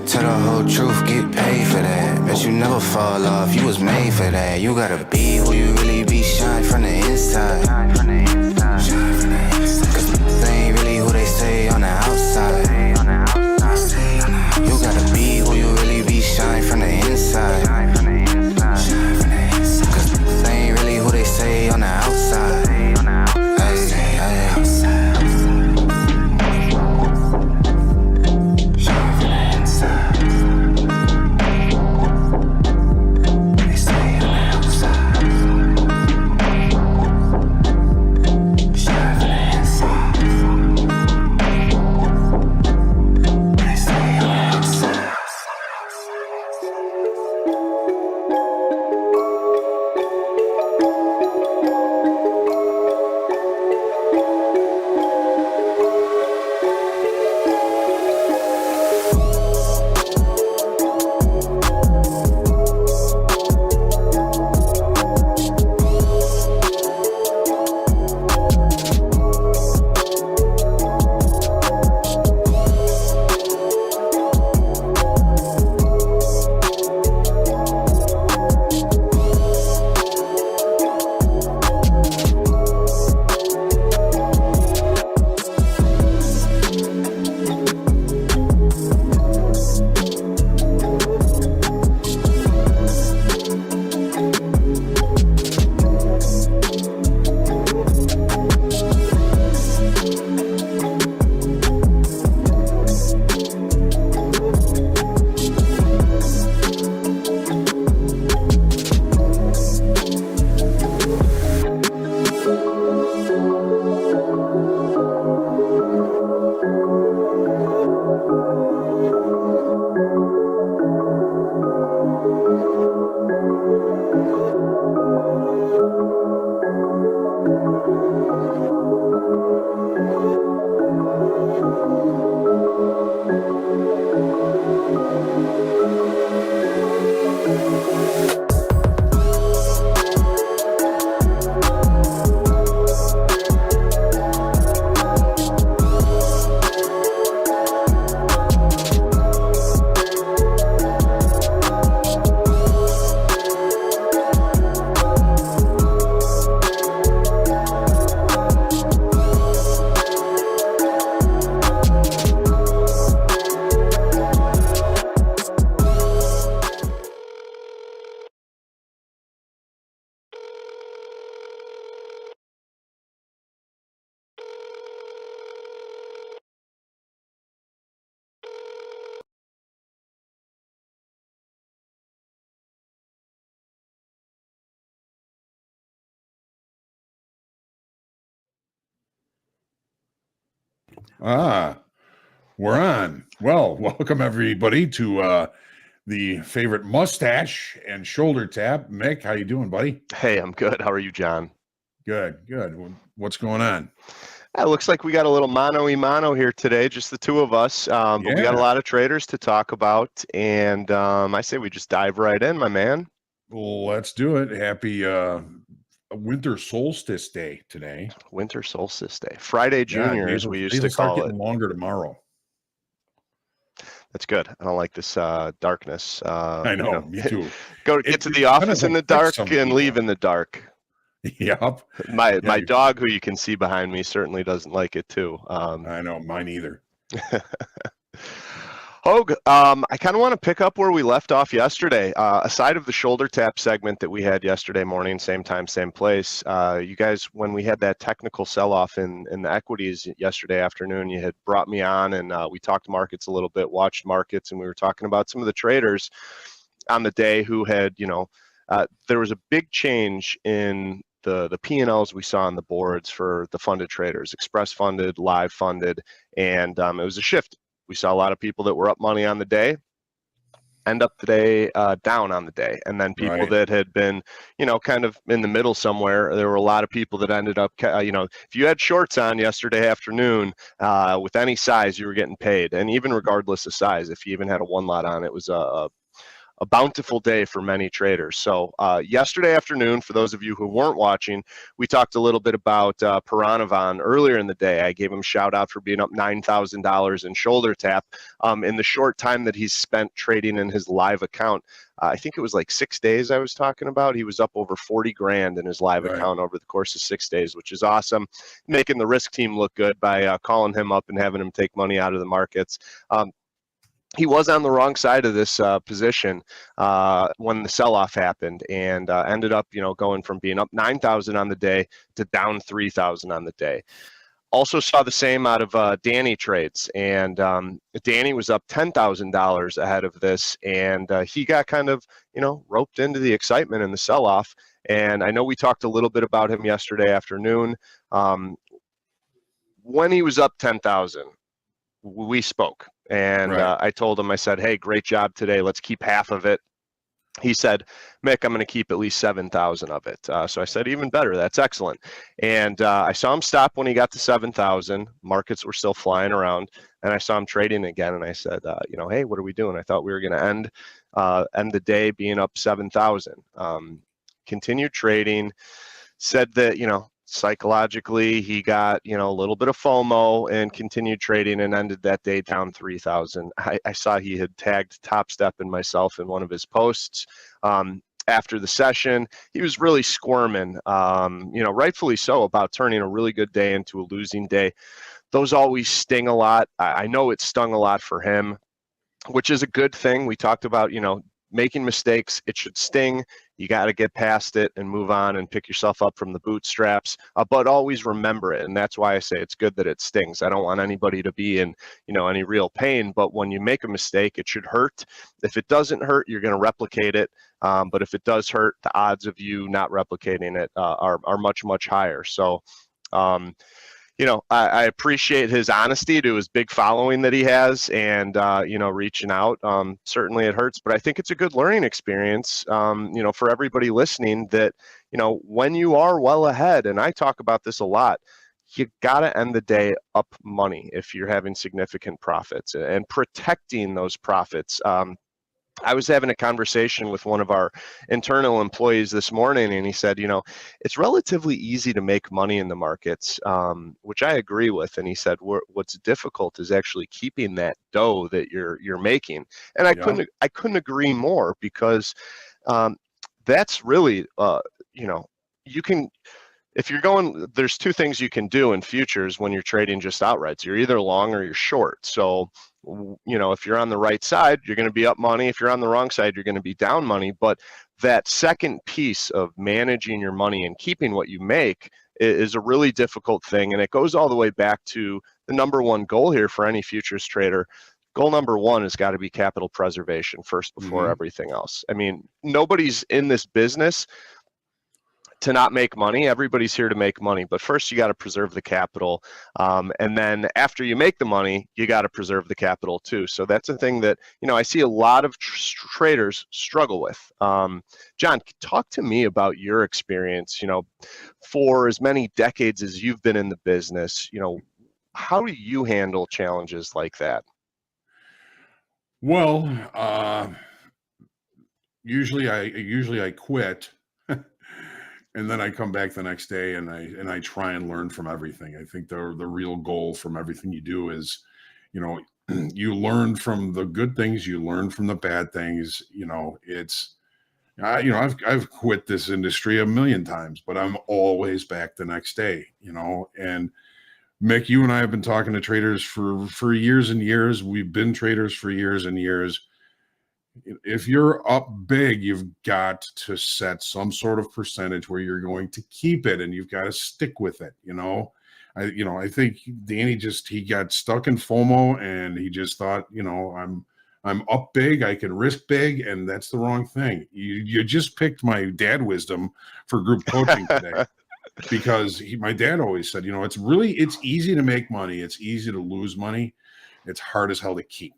Tell the whole truth, get paid for that. Bet you never fall off, you was made for that. You gotta be who you really be, shine from the inside. Cause they ain't really who they say on the outside. You gotta be who you really be, shine from the inside. Say on the outside. We're on. Well, welcome everybody to the favorite mustache and shoulder tap. Mick, how you doing, buddy? Hey, I'm good. How are you, John? Good. What's going on? It looks like we got a little mano-y-mano here today, just the two of us. But we got a lot of traders to talk about, and I say we just dive right in, my man. Well, let's do it. Happy winter solstice day today. Winter solstice day. Friday Junior, as we used to call it. Longer tomorrow. That's good. I don't like this darkness. I know, me too. Get to the office in the dark and leave in the dark. Yep. My dog, who you can see behind me, certainly doesn't like it too. I know, mine either. Hoag, I kind of want to pick up where we left off yesterday. Aside of the shoulder tap segment that we had yesterday morning, same time, same place, you guys, when we had that technical sell-off in the equities yesterday afternoon, you had brought me on and we talked markets a little bit, watched markets, and we were talking about some of the traders on the day who had, there was a big change in the P&Ls we saw on the boards for the funded traders, express funded, live funded, and it was a shift. We saw a lot of people that were up money on the day end up today down on the day. And then people that had been, kind of in the middle somewhere, there were a lot of people that ended up, if you had shorts on yesterday afternoon with any size, you were getting paid. And even regardless of size, if you even had a one lot on, it was a bountiful day for many traders. So yesterday afternoon, for those of you who weren't watching, we talked a little bit about Piranavan earlier in the day. I gave him a shout out for being up $9,000 in shoulder tap in the short time that he's spent trading in his live account. I think it was like 6 days I was talking about. He was up over 40 grand in his live account over the course of 6 days, which is awesome. Making the risk team look good by calling him up and having him take money out of the markets. He was on the wrong side of this position when the sell-off happened, and ended up, going from being up 9,000 on the day to down 3,000 on the day. Also saw the same out of Danny trades, and Danny was up $10,000 ahead of this, and he got kind of, roped into the excitement in the sell-off. And I know we talked a little bit about him yesterday afternoon. When he was up 10,000, we spoke. And I told him, I said, hey, great job today. Let's keep half of it. He said, Mick, I'm going to keep at least 7,000 of it. So I said, even better. That's excellent. And I saw him stop when he got to 7,000. Markets were still flying around. And I saw him trading again. And I said, hey, what are we doing? I thought we were going to end the day being up 7,000. Continued trading. Said that, psychologically, he got, a little bit of FOMO and continued trading and ended that day down 3,000. I saw he had tagged Topstep and myself in one of his posts. After the session, he was really squirming, rightfully so, about turning a really good day into a losing day. Those always sting a lot. I know it stung a lot for him, which is a good thing. We talked about, making mistakes. It should sting. You got to get past it and move on and pick yourself up from the bootstraps, but always remember it. And that's why I say it's good that it stings. I don't want anybody to be in, any real pain, but when you make a mistake, it should hurt. If it doesn't hurt, you're going to replicate it. But if it does hurt, the odds of you not replicating it are much, much higher. So, I appreciate his honesty to his big following that he has, and, reaching out. Certainly it hurts, but I think it's a good learning experience, for everybody listening that, when you are well ahead, and I talk about this a lot, you got to end the day up money if you're having significant profits, and protecting those profits. I was having a conversation with one of our internal employees this morning, and he said, it's relatively easy to make money in the markets, which I agree with. And he said, what's difficult is actually keeping that dough that you're making. And I couldn't agree more, because that's really, you can, if you're going, there's two things you can do in futures when you're trading just outrights. You're either long or you're short. So, if you're on the right side, you're going to be up money. If you're on the wrong side, you're going to be down money. But that second piece of managing your money and keeping what you make is a really difficult thing. And it goes all the way back to the number one goal here for any futures trader. Goal number one has got to be capital preservation first before everything else. I mean, nobody's in this business to not make money. Everybody's here to make money, but first you got to preserve the capital, and then after you make the money, you got to preserve the capital too. So that's a thing that, you know, I see a lot of traders struggle with. John, talk to me about your experience. You know, for as many decades as you've been in the business, you know, how do you handle challenges like that? Well, usually I quit, and then I come back the next day and I try and learn from everything. I think the real goal from everything you do is, you know, you learn from the good things, you learn from the bad things. You know, it's you know, I've quit this industry a million times, but I'm always back the next day. You know, and Mick, you and I have been talking to traders for years and years. We've been traders for years and years. If you're up big, you've got to set some sort of percentage where you're going to keep it, and you've got to stick with it. You know, I think Danny he got stuck in FOMO, and he just thought, you know, I'm up big, I can risk big, and that's the wrong thing. You just picked my dad wisdom for group coaching today. Because my dad always said, you know, it's easy to make money. It's easy to lose money. It's hard as hell to keep.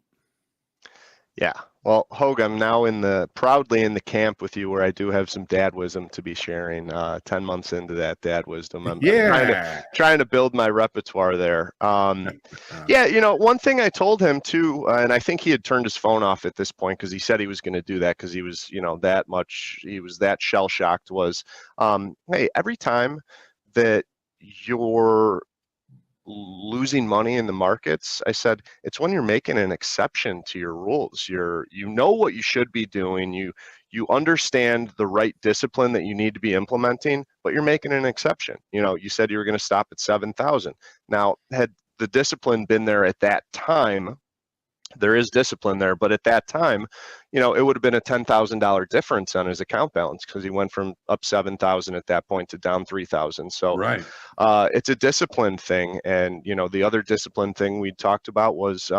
Yeah. Well, Hoag, I'm now proudly in the camp with you where I do have some dad wisdom to be sharing. 10 months into that dad wisdom, I'm trying to build my repertoire there. Yeah, you know, one thing I told him too, and I think he had turned his phone off at this point because he said he was going to do that because he was, you know, he was that shell shocked, was, hey, every time that you're losing money in the markets, I said, it's when you're making an exception to your rules. You know what you should be doing. You understand the right discipline that you need to be implementing, but you're making an exception. You know, you said you were going to stop at 7,000. Now, had the discipline been there at that time, there is discipline there, but at that time, you know, it would have been a $10,000 difference on his account balance because he went from up 7,000 at that point to down 3,000. So right. It's a discipline thing. And, you know, the other discipline thing we talked about was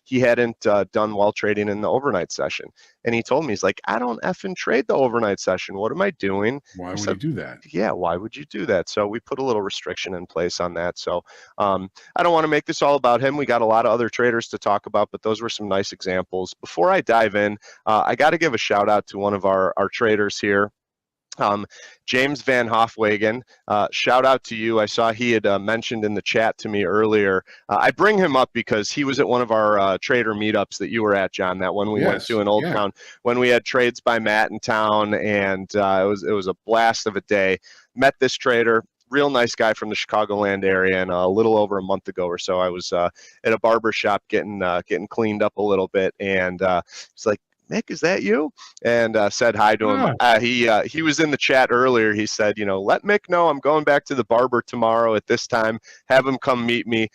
he hadn't done well trading in the overnight session. And he told me, he's like, I don't effing trade the overnight session. What am I doing? Why would you do that? Yeah, why would you do that? So we put a little restriction in place on that. So I don't want to make this all about him. We got a lot of other traders to talk about, but those were some nice examples. Before I dive in, I got to give a shout out to one of our traders here. James Van Hofwagen, shout out to you. I saw he had mentioned in the chat to me earlier. I bring him up because he was at one of our trader meetups that you were at, John, that one we went to in Old Town when we had trades by Matt in town, and it was a blast of a day. Met this trader, real nice guy from the Chicagoland area, and a little over a month ago or so, I was at a barber shop getting cleaned up a little bit, and it's like, Mick, is that you? And said hi to him. He was in the chat earlier. He said, you know, let Mick know I'm going back to the barber tomorrow at this time. Have him come meet me.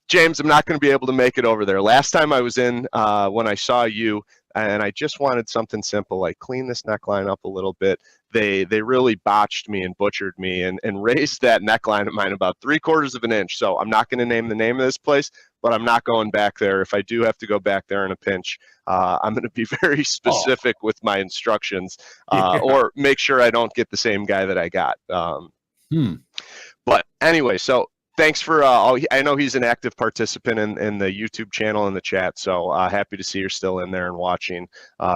James, I'm not going to be able to make it over there. Last time I was in, when I saw you, and I just wanted something simple, like clean this neckline up a little bit. They really botched me and butchered me and raised that neckline of mine about 3/4 of an inch. So I'm not going to name the name of this place, but I'm not going back there. If I do have to go back there in a pinch, I'm going to be very specific with my instructions, or make sure I don't get the same guy that I got. But anyway, so thanks for I know he's an active participant in the YouTube channel and the chat, so happy to see you're still in there and watching.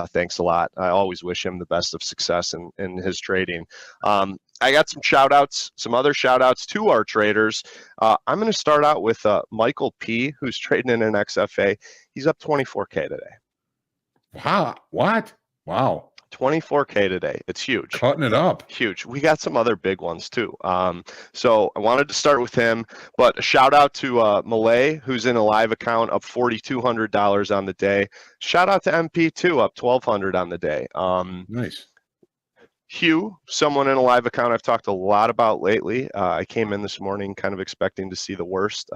Thanks a lot. I always wish him the best of success in his trading. I got some shout outs, some other shout outs to our traders. I'm going to start out with Michael P, who's trading in an XFA. He's up 24K today. Wow. What? Wow. 24K today. It's huge. Cutting it up. Huge. We got some other big ones too. So I wanted to start with him, but a shout out to Malay, who's in a live account, up $4,200 on the day. Shout out to MP2, up $1,200 on the day. Nice. Hugh, someone in a live account I've talked a lot about lately. I came in this morning kind of expecting to see the worst.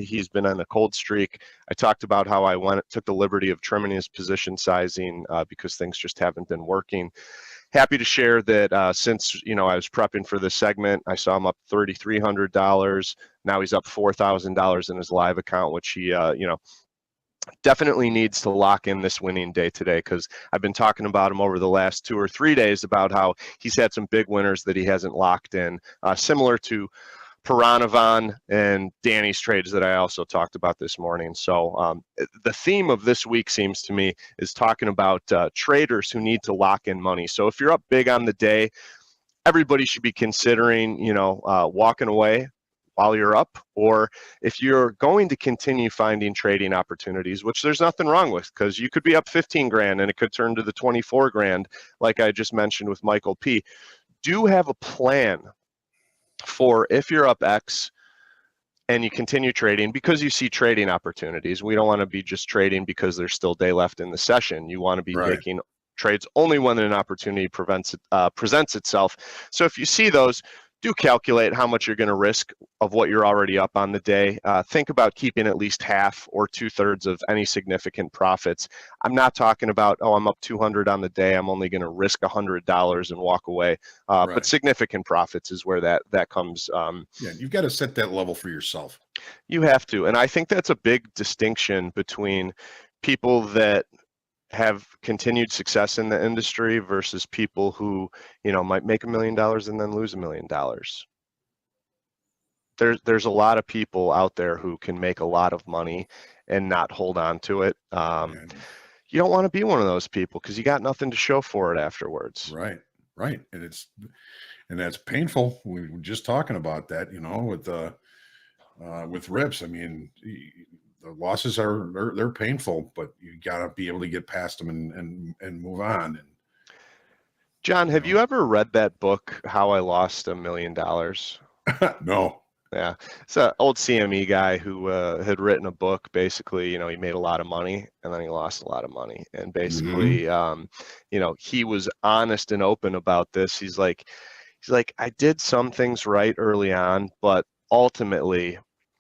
He's been on a cold streak. I talked about how I took the liberty of trimming his position sizing because things just haven't been working. Happy to share that since I was prepping for this segment, I saw him up $3,300. Now he's up $4,000 in his live account, which he definitely needs to lock in this winning day today, because I've been talking about him over the last 2 or 3 days about how he's had some big winners that he hasn't locked in, similar to Piranavan and Danny's trades that I also talked about this morning. So the theme of this week seems to me is talking about traders who need to lock in money. So if you're up big on the day, everybody should be considering, walking away while you're up, or if you're going to continue finding trading opportunities, which there's nothing wrong with, because you could be up 15 grand and it could turn to the 24 grand, like I just mentioned with Michael P. Do have a plan for if you're up X and you continue trading because you see trading opportunities. We don't want to be just trading because there's still day left in the session. You want to be making trades only when an opportunity presents itself. So if you see those, do calculate how much you're going to risk of what you're already up on the day. Think about keeping at least half or 2/3 of any significant profits. I'm not talking about, oh, I'm up 200 on the day, I'm only going to risk $100 and walk away. But significant profits is where that comes. Yeah, you've got to set that level for yourself. You have to. And I think that's a big distinction between people that have continued success in the industry versus people who, might make $1 million and then lose $1 million. There's a lot of people out there who can make a lot of money and not hold on to it. You don't want to be one of those people because you got nothing to show for it afterwards. Right. And that's painful. We were just talking about that, with RIPS. I mean, the losses they're painful, but you got to be able to get past them and move on. And John, have you ever read that book, How I Lost $1 Million? No. Yeah, it's an old CME guy who had written a book. Basically, he made a lot of money and then he lost a lot of money. And basically, he was honest and open about this. He's like, I did some things right early on, but ultimately,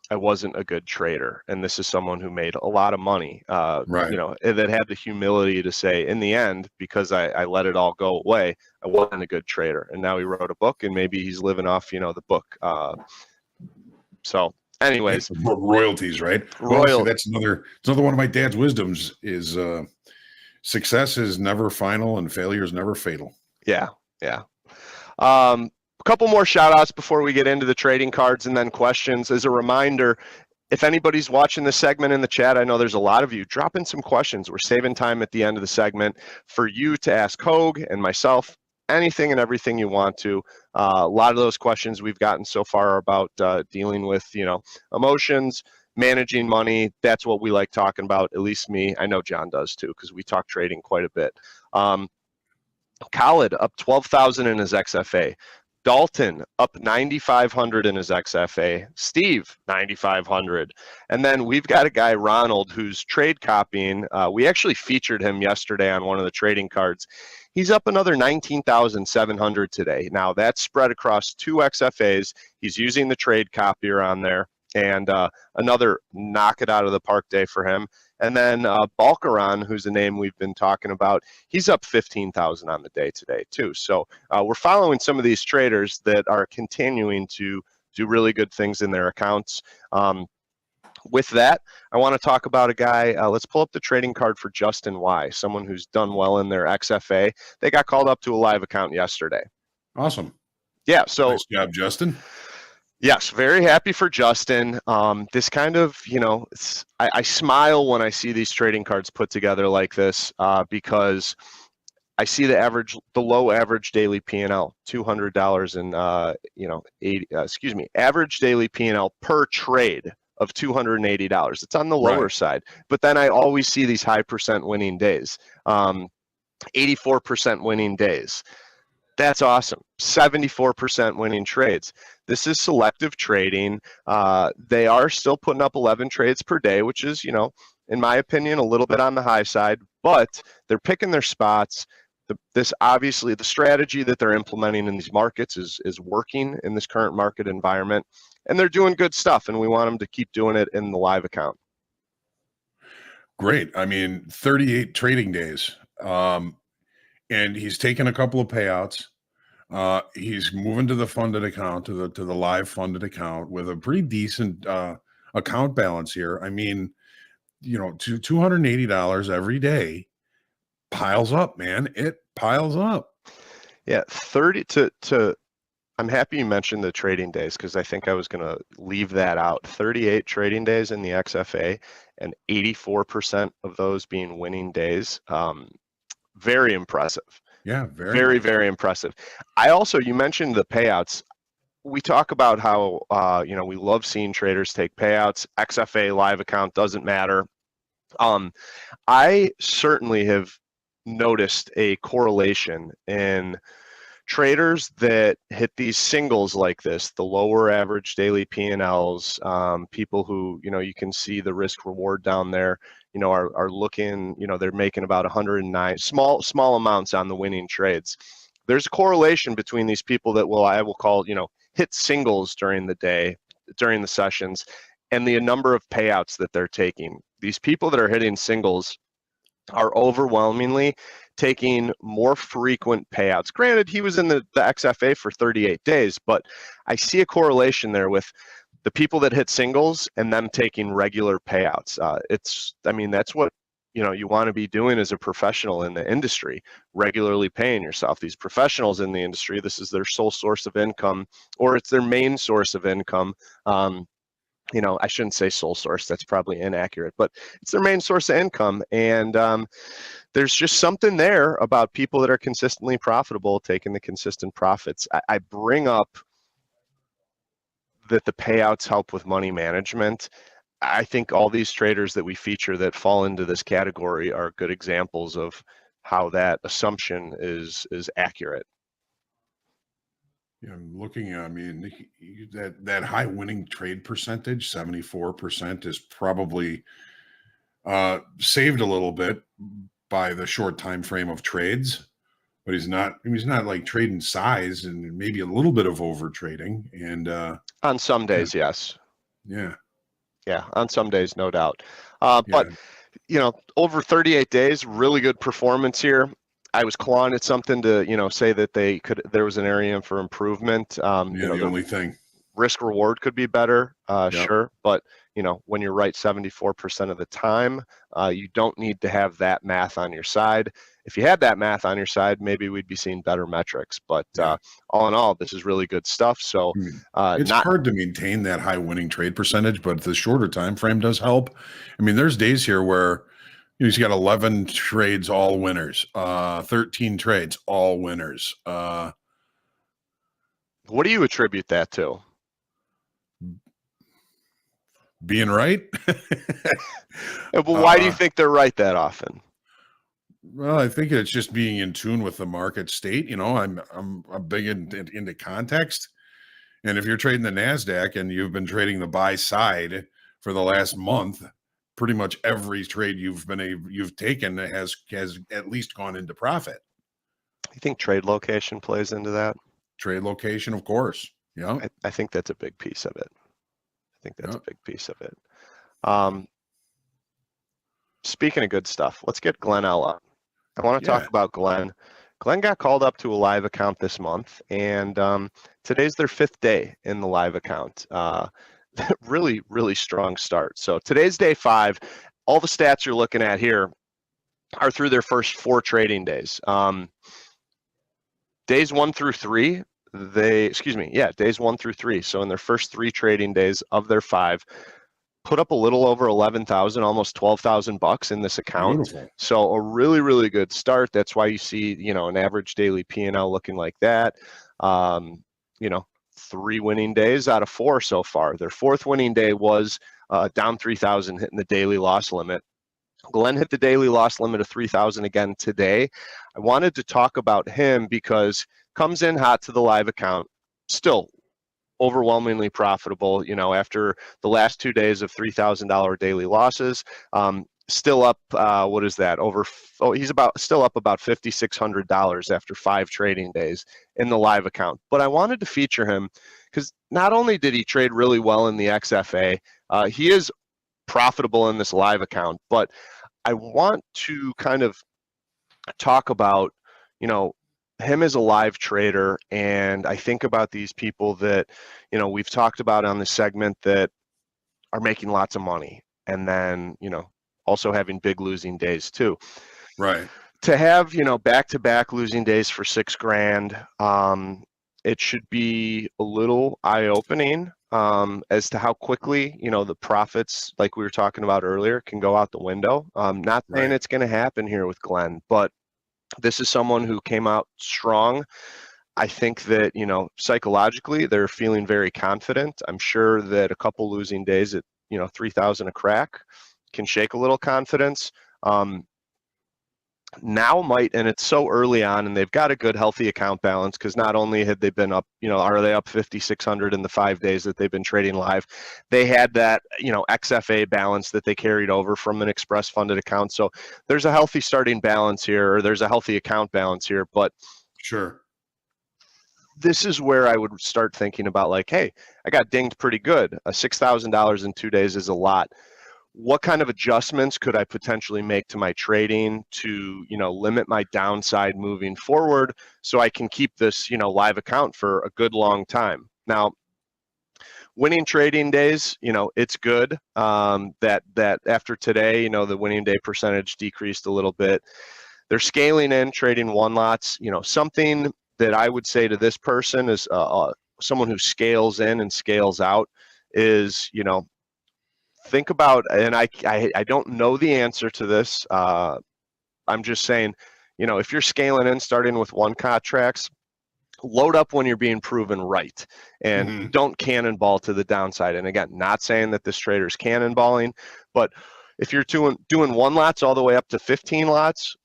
I wasn't a good trader. And this is someone who made a lot of money, that had the humility to say, in the end, because I let it all go away, I wasn't a good trader. And now he wrote a book, and maybe he's living off, the book. So anyways, royalties, right? Well, that's another one of my dad's wisdoms is success is never final and failure is never fatal. Yeah. A couple more shout outs before we get into the trading cards and then questions. As a reminder, if anybody's watching this segment in the chat, I know there's a lot of you, drop in some questions. We're saving time at the end of the segment for you to ask Hoag and myself anything and everything you want to. A lot of those questions we've gotten so far are about dealing with, emotions, managing money. That's what we like talking about, at least me. I know John does too, because we talk trading quite a bit. Khalid up 12,000 in his XFA. Dalton up 9,500 in his XFA. Steve 9,500. And then we've got a guy, Ronald, who's trade copying. We actually featured him yesterday on one of the trading cards. He's up another 19,700 today. Now that's spread across 2 XFAs. He's using the trade copier on there, and another knock it out of the park day for him. And then Balkaran, who's a name we've been talking about, he's up 15,000 on the day today too. So we're following some of these traders that are continuing to do really good things in their accounts. With that, I want to talk about a guy. Let's pull up the trading card for Justin Y, someone who's done well in their XFA. They got called up to a live account yesterday. Awesome. Yeah. So nice job, Justin. Yes, very happy for Justin. This kind of, I smile when I see these trading cards put together like this because I see the low average daily P&L, $200 and average daily P&L per trade of $280. It's on the lower side, but then I always see these high percent winning days, 84% winning days. That's awesome. 74% winning trades. This is selective trading. They are still putting up 11 trades per day, which is, in my opinion, a little bit on the high side, but they're picking their spots. Obviously, the strategy that they're implementing in these markets is working in this current market environment, and they're doing good stuff, and we want them to keep doing it in the live account. Great. I mean, 38 trading days. And he's taken a couple of payouts. He's moving to the funded account, to the live funded account with a pretty decent account balance here. I mean, $280 every day piles up, man. It piles up. Yeah, 30 to I'm happy you mentioned the trading days because I think I was going to leave that out. 38 trading days in the XFA and 84% of those being winning days. Very impressive. Yeah, Very, very impressive. You mentioned the payouts. We talk about how, we love seeing traders take payouts. XFA live account doesn't matter. I certainly have noticed a correlation in traders that hit these singles like this, the lower average daily P&Ls, people who, you can see the risk reward down there, are looking, they're making about 109 small amounts on the winning trades. There's a correlation between these people that I will call, hit singles during the day, during the sessions, and the number of payouts that they're taking. These people that are hitting singles are overwhelmingly taking more frequent payouts. Granted, he was in the XFA for 38 days, but I see a correlation there with the people that hit singles and them taking regular payouts. That's what you want to be doing as a professional in the industry, regularly paying yourself. These professionals in the industry, this is their sole source of income, or it's their main source of income. I shouldn't say sole source, that's probably inaccurate, but it's their main source of income. And there's just something there about people that are consistently profitable, taking the consistent profits. I bring up that the payouts help with money management. I think all these traders that we feature that fall into this category are good examples of how that assumption is accurate. Yeah, I'm looking at, that high winning trade percentage, 74%, is probably saved a little bit by the short time frame of trades, but he's not like trading size and maybe a little bit of over trading. And on some days, yes. Yeah. Yeah, on some days, no doubt. But over 38 days, really good performance here. I was clawing at something to, say that there was an area for improvement. The only thing. Risk reward could be better, Yep. Sure. But, when you're right 74% of the time, you don't need to have that math on your side. If you had that math on your side, maybe we'd be seeing better metrics. But all in all, this is really good stuff. So it's hard to maintain that high winning trade percentage, but the shorter time frame does help. There's days here where he's got 11 trades, all winners, 13 trades, all winners. What do you attribute that to? Being right. Well, why do you think they're right that often? Well, I think it's just being in tune with the market state. I'm big into context. And if you're trading the NASDAQ and you've been trading the buy side for the last month, pretty much every trade you've taken has at least gone into profit. You think trade location plays into that? Trade location, of course. Yeah. I think that's a big piece of it. A big piece of it. Speaking of good stuff, let's get Glenn L up. I want to talk about Glenn. Glenn got called up to a live account this month, and today's their 5th day in the live account. Really, really strong start. So today's day 5. All the stats you're looking at here are through their first 4 trading days. Days 1 through 3, days 1 through 3. So in their first 3 trading days of their 5, put up a little over 11,000, almost 12,000 bucks in this account. Beautiful. So a really, really good start. That's why you see, an average daily P&L looking like that. 3 winning days out of 4 so far. Their 4th winning day was down 3,000, hitting the daily loss limit. Glenn hit the daily loss limit of 3,000 again today. I wanted to talk about him because comes in hot to the live account, still overwhelmingly profitable, after the last 2 days of $3,000 daily losses. Still up, what is that? He's still up about $5,600 after 5 trading days in the live account. But I wanted to feature him because not only did he trade really well in the XFA, he is profitable in this live account, but I want to kind of talk about, him as a live trader. And I think about these people that, we've talked about on this segment that are making lots of money. And then, also having big losing days too. Right. To have, back-to-back losing days for $6,000, it should be a little eye-opening as to how quickly, the profits, like we were talking about earlier, can go out the window. Not saying it's going to happen here with Glenn, but this is someone who came out strong. I think that, psychologically, they're feeling very confident. I'm sure that a couple losing days at, 3,000 a crack can shake a little confidence. Now might, and it's so early on, and they've got a good healthy account balance, because not only had they been up, are they up 5,600 in the 5 days that they've been trading live, they had that, XFA balance that they carried over from an express funded account. So there's a healthy starting balance here, or there's a healthy account balance here. But sure, this is where I would start thinking about, like, hey, I got dinged pretty good. $6,000 in 2 days is a lot. What kind of adjustments could I potentially make to my trading to, limit my downside moving forward, so I can keep this, live account for a good long time? Now, winning trading days, it's good that after today, the winning day percentage decreased a little bit. They're scaling in trading one lots. Something that I would say to this person is someone who scales in and scales out is, think about, and I don't know the answer to this. I'm just saying, if you're scaling in, starting with one contracts, load up when you're being proven right, and don't cannonball to the downside. And again, not saying that this trader's cannonballing, but if you're doing one lots all the way up to 15 lots,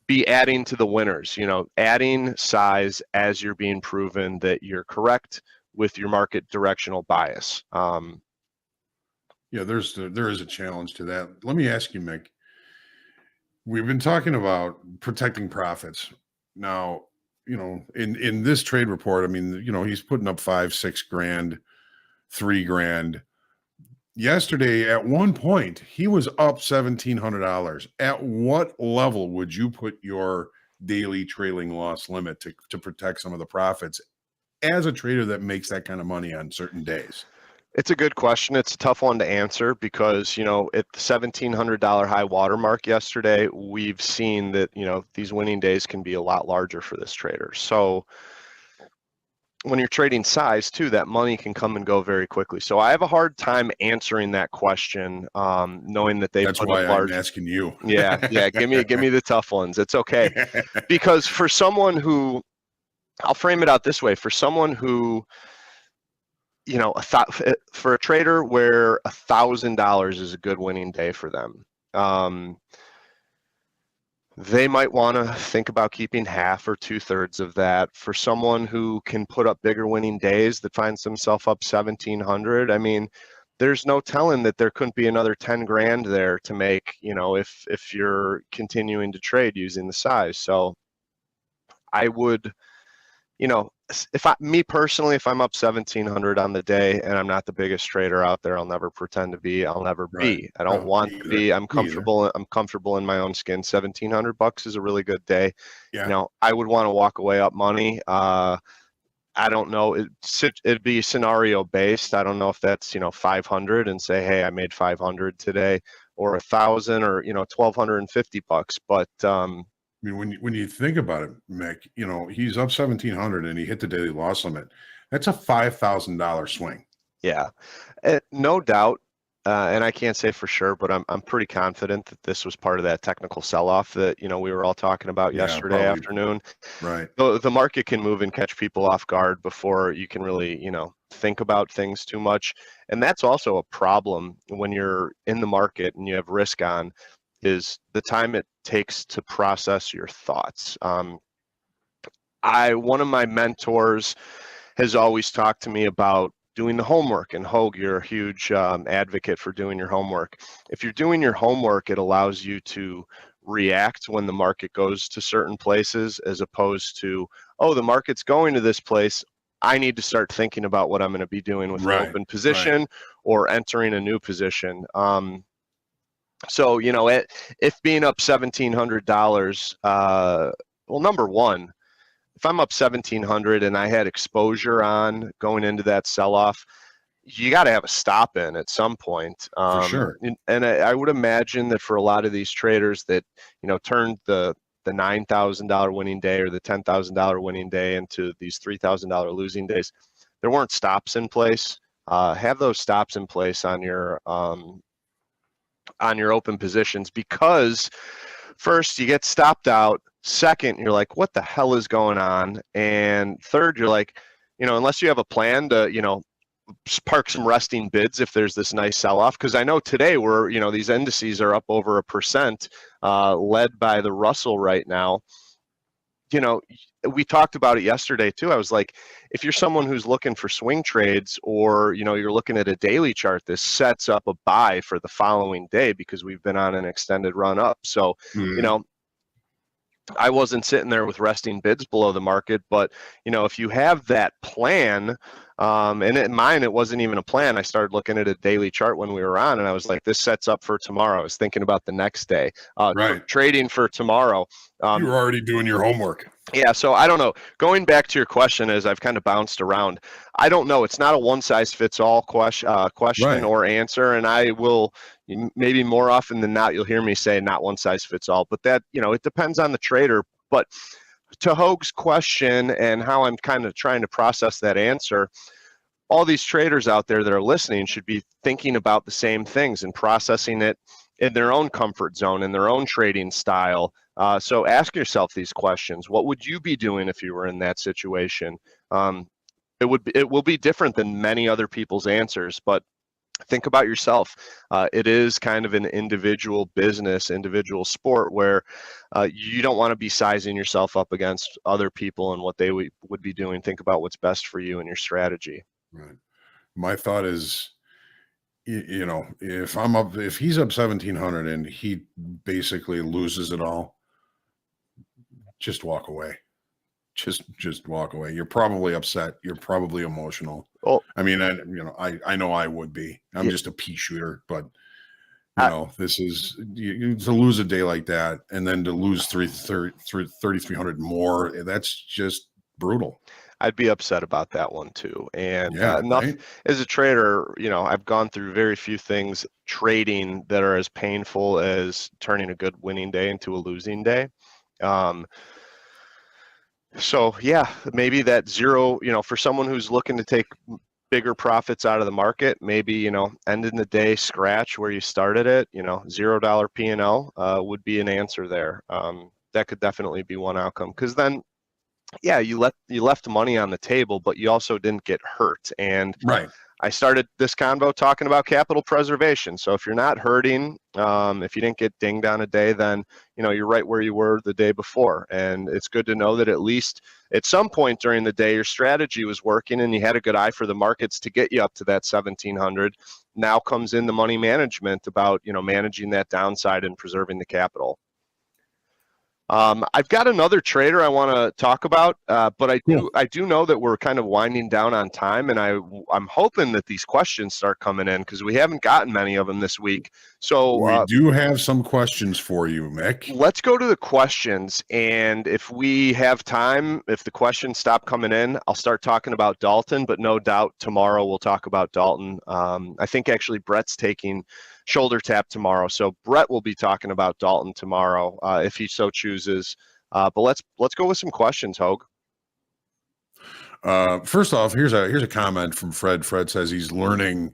be adding to the winners, adding size as you're being proven that you're correct with your market directional bias. Yeah, there is a challenge to that. Let me ask you, Mick. We've been talking about protecting profits. Now, in this trade report, I mean, he's putting up 5-6 grand, 3 grand. Yesterday, at one point, he was up $1,700. At what level would you put your daily trailing loss limit to protect some of the profits as a trader that makes that kind of money on certain days? It's a good question. It's a tough one to answer because, at the $1,700 high watermark yesterday, we've seen that, these winning days can be a lot larger for this trader. So when you're trading size too, that money can come and go very quickly. So I have a hard time answering that question, knowing that they That's put why up large. I'm asking you. Yeah. Give me the tough ones. It's okay. Because for someone who, I'll frame it out this way, for someone who, for a trader where $1,000 is a good winning day for them, they might want to think about keeping half or 2/3 of that. For someone who can put up bigger winning days that finds themselves up 1,700, I mean, there's no telling that there couldn't be another 10 grand there to make, if you're continuing to trade using the size. So I would, me personally, if I'm up 1,700 on the day and I'm not the biggest trader out there, I'll never pretend to be. I'll never be. I don't want to be. I'm comfortable. I'm comfortable in my own skin. $1,700 is a really good day. Yeah. I would want to walk away up money. I don't know. It'd be scenario based. I don't know if that's 500 and say, hey, I made 500 today, or 1,000, or $1,250. But I mean, when you think about it, Mick, he's up 1,700 and he hit the daily loss limit. That's a $5,000 swing. Yeah, no doubt. And I can't say for sure, but I'm pretty confident that this was part of that technical sell-off that we were all talking about yesterday afternoon. Right. The market can move and catch people off guard before you can really think about things too much, and that's also a problem when you're in the market and you have risk on, is the time it takes to process your thoughts. One of my mentors has always talked to me about doing the homework, and Hoag, you're a huge advocate for doing your homework. If you're doing your homework, it allows you to react when the market goes to certain places, as opposed to, oh, the market's going to this place, I need to start thinking about what I'm going to be doing with an open position or entering a new position. So, if being up $1,700, well, number one, if I'm up $1,700 and I had exposure on going into that sell-off, you got to have a stop in at some point. For sure. And I would imagine that for a lot of these traders that, turned the $9,000 winning day or the $10,000 winning day into these $3,000 losing days, there weren't stops in place. Have those stops in place on your open positions, because first, you get stopped out. Second, you're like, what the hell is going on? And third, you're like, unless you have a plan to, park some resting bids if there's this nice sell-off. Because I know today these indices are up over 1%, led by the Russell right now. We talked about it yesterday too. I was like, if you're someone who's looking for swing trades, or you're looking at a daily chart, this sets up a buy for the following day because we've been on an extended run up. So, I wasn't sitting there with resting bids below the market, but if you have that plan, and in mine, it wasn't even a plan. I started looking at a daily chart when we were on, and I was like, this sets up for tomorrow. I was thinking about the next day, Right. trading for tomorrow. You were already doing your homework. Yeah, so I don't know. Going back to your question, as I've kind of bounced around, I don't know. It's not a one-size-fits-all question Right. or answer, and I will maybe more often than not, you'll hear me say not one-size-fits-all. But that, it depends on the trader. But to Hoag's question and how I'm kind of trying to process that answer, all these traders out there that are listening should be thinking about the same things and processing it in their own comfort zone, in their own trading style. So ask yourself these questions. What would you be doing if you were in that situation? It will be different than many other people's answers, but think about yourself. It is kind of an individual business, individual sport where you don't want to be sizing yourself up against other people and what they would be doing. Think about what's best for you and your strategy. Right. My thought is, if he's up 1,700 and he basically loses it all, just walk away. Just walk away. You're probably upset. You're probably emotional. Well, I mean, I know I would be. I'm just a pea shooter, but this is to lose a day like that and then to lose 3,300 more. That's just brutal. I'd be upset about that one too. And right? As a trader, I've gone through very few things trading that are as painful as turning a good winning day into a losing day. So yeah, maybe that zero, for someone who's looking to take bigger profits out of the market, maybe, ending the day scratch where you started it, $0 P&L would be an answer there. That could definitely be one outcome, because then, yeah, you left money on the table, but you also didn't get hurt. And right. I started this convo talking about capital preservation. So if you're not hurting, if you didn't get dinged on a day, then you're right where you were the day before. And it's good to know that at least at some point during the day, your strategy was working and you had a good eye for the markets to get you up to that 1,700. Now comes in the money management about managing that downside and preserving the capital. I've got another trader I want to talk about, but I do know that we're kind of winding down on time, and I'm hoping that these questions start coming in because we haven't gotten many of them this week. So we do have some questions for you, Mick. Let's go to the questions, and if we have time, if the questions stop coming in, I'll start talking about Dalton, but no doubt tomorrow we'll talk about Dalton. I think actually Brett's taking shoulder tap tomorrow, so Brett will be talking about Dalton tomorrow if he so chooses. But let's go with some questions, Hoag. First off, here's a comment from Fred. Fred says he's learning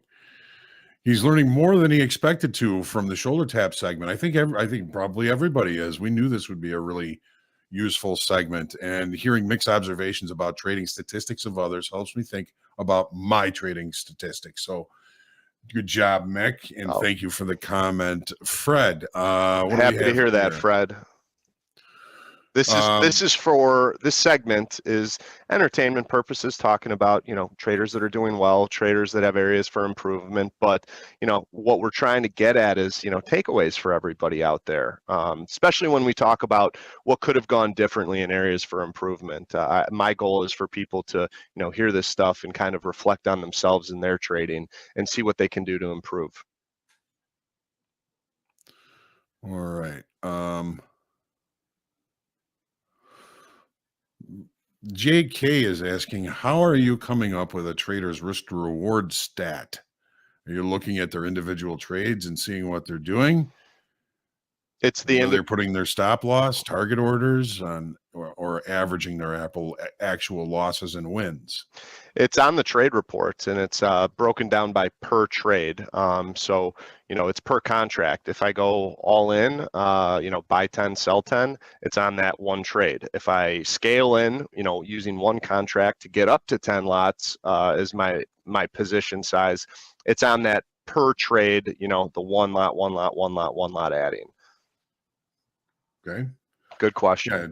more than he expected to from the shoulder tap segment. I think probably everybody is. We knew this would be a really useful segment, and hearing mixed observations about trading statistics of others helps me think about my trading statistics. So good job, Mick, and thank you for the comment, Fred. Happy to hear that, Fred. This segment is entertainment purposes, talking about traders that are doing well, traders that have areas for improvement. But what we're trying to get at is takeaways for everybody out there, especially when we talk about what could have gone differently in areas for improvement. My goal is for people to hear this stuff and kind of reflect on themselves in their trading and see what they can do to improve. All right. JK is asking, how are you coming up with a trader's risk to reward stat? Are you looking at their individual trades and seeing what they're doing? It's the Whether they're putting their stop loss, target orders on, or averaging their actual losses and wins. It's on the trade reports, and it's broken down by per trade. So, it's per contract. If I go all in, buy 10, sell 10, it's on that one trade. If I scale in, using one contract to get up to 10 lots is my position size, it's on that per trade, the one lot adding. Okay. Good question. Yeah,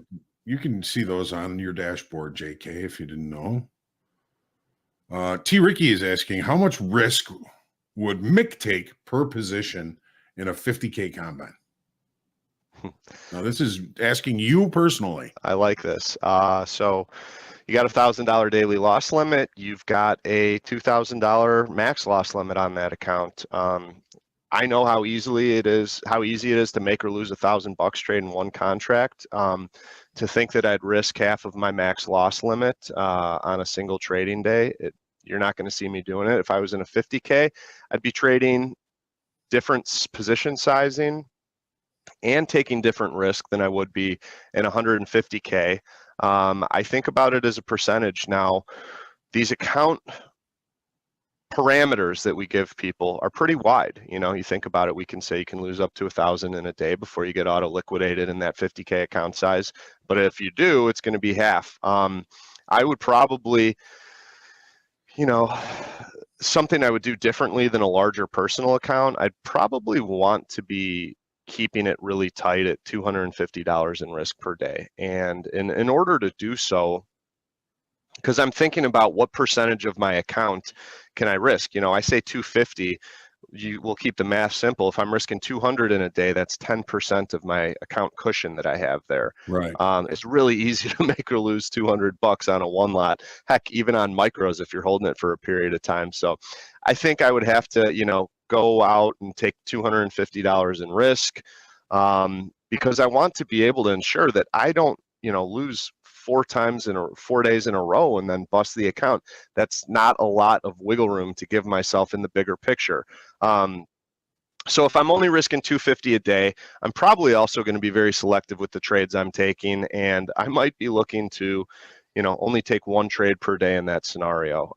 you can see those on your dashboard, JK, if you didn't know. T. Ricky is asking, how much risk would Mick take per position in a 50K combine? Now, this is asking you personally. I like this. So you got a $1,000 daily loss limit. You've got a $2,000 max loss limit on that account. I know how easy it is to make or lose $1,000 trading one contract. To think that I'd risk half of my max loss limit on a single trading day, you're not going to see me doing it. If I was in a 50K, I'd be trading different position sizing and taking different risk than I would be in 150K. I think about it as a percentage. Now, these account parameters that we give people are pretty wide. You think about it, we can say you can lose up to 1,000 in a day before you get auto liquidated in that 50K account size. But if you do, it's going to be half. I would probably, something I would do differently than a larger personal account. I'd probably want to be keeping it really tight at $250 in risk per day. And in order to do so, because I'm thinking about what percentage of my account can I risk. I say 250, you will keep the math simple. If I'm risking 200 in a day, that's 10% of my account cushion that I have there. Right. It's really easy to make or lose $200 on a one lot. Heck, even on micros if you're holding it for a period of time. So I think I would have to, go out and take $250 in risk because I want to be able to ensure that I don't, lose 4 days in a row and then bust the account. That's not a lot of wiggle room to give myself in the bigger picture. So if I'm only risking 250 a day, I'm probably also going to be very selective with the trades I'm taking, and I might be looking to, only take one trade per day in that scenario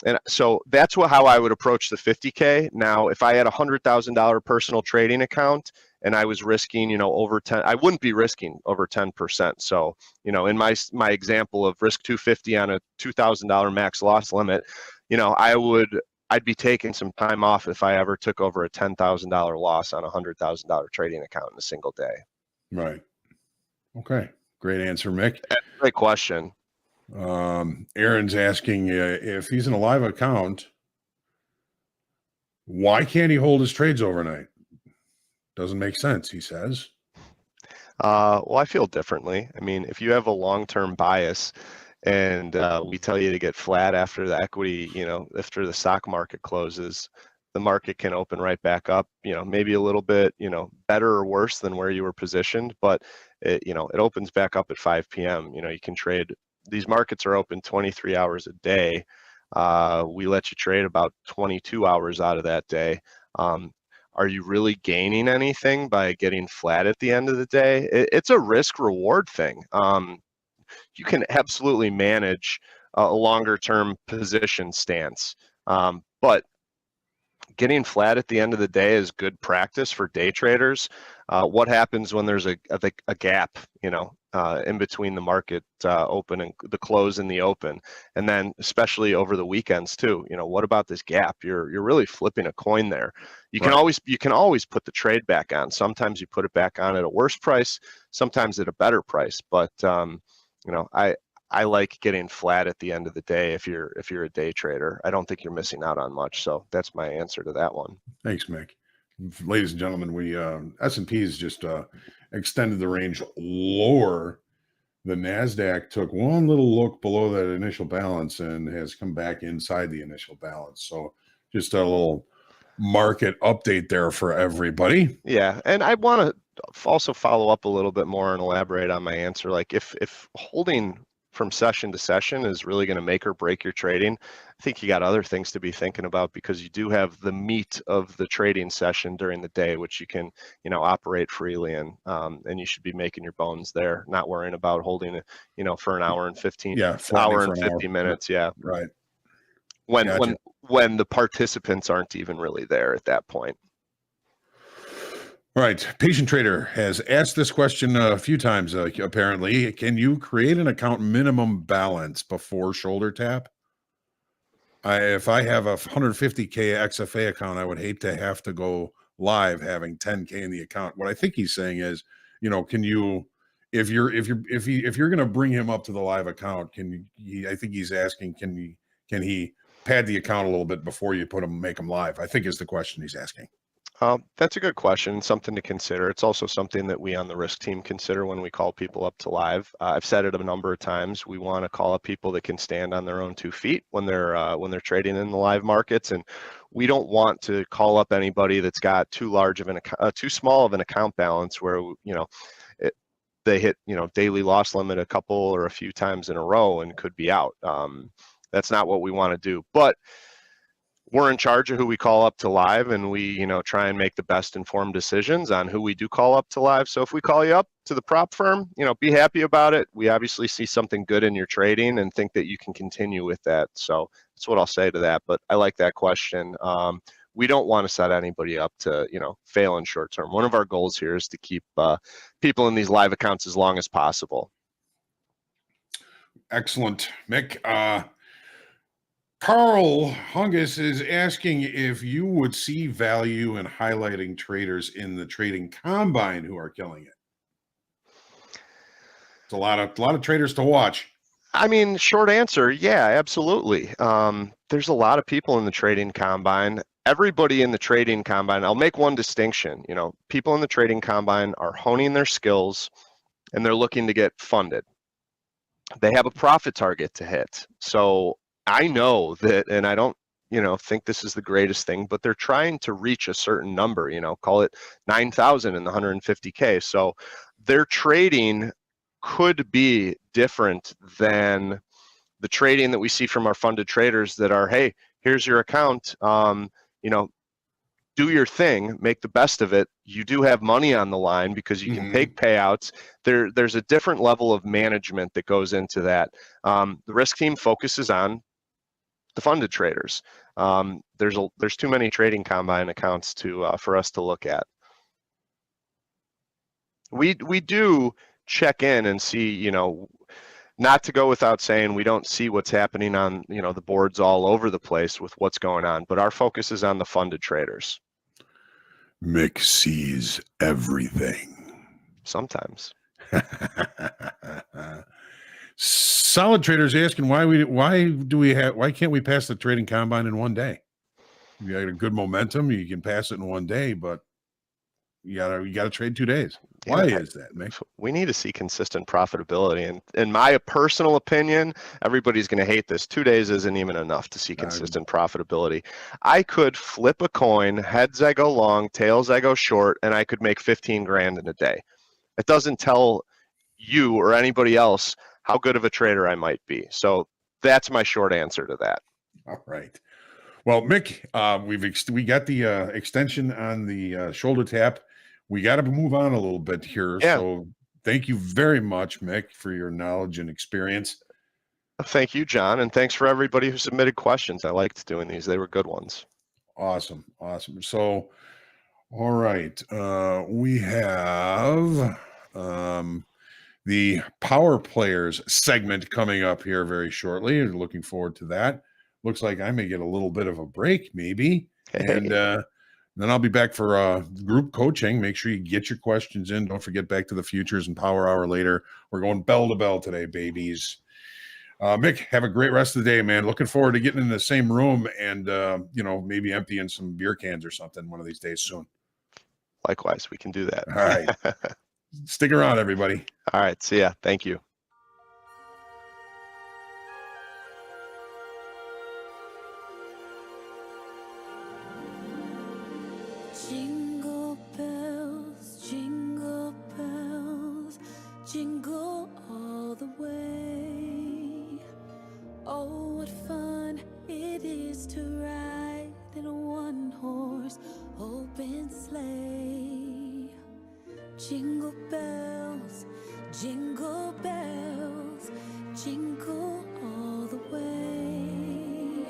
and so that's how I would approach the 50K. Now, if I had a $100,000 personal trading account and I was risking, over 10, I wouldn't be risking over 10%. So, in my example of risk 250 on a $2,000 max loss limit, I'd be taking some time off if I ever took over a $10,000 loss on a $100,000 trading account in a single day. Right. Okay. Great answer, Mick. Great question. Aaron's asking if he's in a live account, why can't he hold his trades overnight? Doesn't make sense, he says. Well, I feel differently. I mean, if you have a long-term bias and we tell you to get flat after the equity, after the stock market closes, the market can open right back up, maybe a little bit, better or worse than where you were positioned, but it opens back up at 5 p.m. You can trade. These markets are open 23 hours a day. We let you trade about 22 hours out of that day. Are you really gaining anything by getting flat at the end of the day? It's a risk reward thing. You can absolutely manage a longer term position stance, but getting flat at the end of the day is good practice for day traders. What happens when there's a gap, in between the market open and the close and the open, and then especially over the weekends too? What about this gap? You're really flipping a coin there. You can always put the trade back on. Sometimes you put it back on at a worse price, sometimes at a better price. But I like getting flat at the end of the day. If you're a day trader, I don't think you're missing out on much. So that's my answer to that one. Thanks, Mick. Ladies and gentlemen, we S&P has just extended the range lower. The NASDAQ took one little look below that initial balance and has come back inside the initial balance. So just a little market update there for everybody. Yeah, and I want to also follow up a little bit more and elaborate on my answer. Like if holding from session to session is really going to make or break your trading, I think you got other things to be thinking about, because you do have the meat of the trading session during the day, which you can, operate freely in, and you should be making your bones there, not worrying about holding it, for an hour and 15, flattening hour for and an 50 hour. minutes. Yeah. Right. When, Gotcha. when the participants aren't even really there at that point. All right. Patient Trader has asked this question a few times, apparently. Can you create an account minimum balance before shoulder tap? If I have a 150K XFA account, I would hate to have to go live having 10K in the account. What I think he's saying is, can you, if you're going to bring him up to the live account, I think he's asking, can he pad the account a little bit before you make him live? I think is the question he's asking. That's a good question, something to consider. It's also something that we on the risk team consider when we call people up to live. I've said it a number of times. We want to call up people that can stand on their own 2 feet when they're trading in the live markets, and we don't want to call up anybody that's got too small of an account balance where they hit daily loss limit a couple or a few times in a row and could be out. That's not what we want to do, but we're in charge of who we call up to live, and we, try and make the best informed decisions on who we do call up to live. So if we call you up to the prop firm, be happy about it. We obviously see something good in your trading and think that you can continue with that. So that's what I'll say to that. But I like that question. We don't want to set anybody up to, fail in short term. One of our goals here is to keep people in these live accounts as long as possible. Excellent, Mick. Carl Hungus is asking if you would see value in highlighting traders in the trading combine who are killing it. It's a lot of traders to watch. I mean, short answer, yeah, absolutely. There's a lot of people in the trading combine. Everybody in the trading combine, I'll make one distinction. People in the trading combine are honing their skills and they're looking to get funded. They have a profit target to hit. So I know that, and I don't, think this is the greatest thing, but they're trying to reach a certain number, call it 9,000 in the 150K. So their trading could be different than the trading that we see from our funded traders that are, hey, here's your account, do your thing, make the best of it. You do have money on the line because you can take payouts. There's a different level of management that goes into that. The risk team focuses on the funded traders. There's too many trading combine accounts for us to look at. We do check in and see, not to go without saying we don't see what's happening on the boards all over the place with what's going on, but our focus is on the funded traders. Mick sees everything. Sometimes. Solid Traders asking why can't we pass the trading combine in one day? You got a good momentum, you can pass it in one day, but you gotta trade 2 days. Why is that, Mick? We need to see consistent profitability, and in my personal opinion, everybody's going to hate this. 2 days isn't even enough to see consistent profitability. I could flip a coin, heads I go long, tails I go short, and I could make 15 grand in a day. It doesn't tell you or anybody else how good of a trader I might be. So that's my short answer to that. All right. Well, Mick, we got the extension on the shoulder tap. We got to move on a little bit here. Yeah. So thank you very much, Mick, for your knowledge and experience. Thank you, John. And thanks for everybody who submitted questions. I liked doing these. They were good ones. Awesome. So, all right. We have the Power Players segment coming up here very shortly. Looking forward to that. Looks like I may get a little bit of a break, maybe. And then I'll be back for group coaching. Make sure you get your questions in. Don't forget Back to the Futures and Power Hour later. We're going bell to bell today, babies. Mick, have a great rest of the day, man. Looking forward to getting in the same room and, maybe emptying some beer cans or something one of these days soon. Likewise, we can do that. All right. Stick around, everybody. All right. See ya. Thank you. Jingle bells, jingle all the way. Jingle bells, jingle bells, jingle all the way.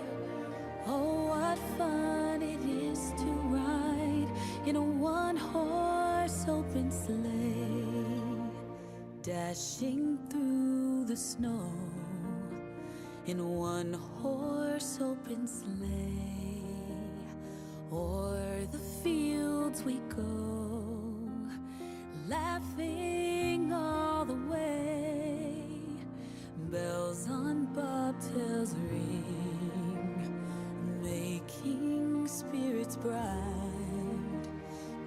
Oh, what fun it is to ride in a one-horse open sleigh, dashing through the snow in a one-horse open sleigh. O'er the fields we go, laughing all the way. Bells on bobtails ring, making spirits bright.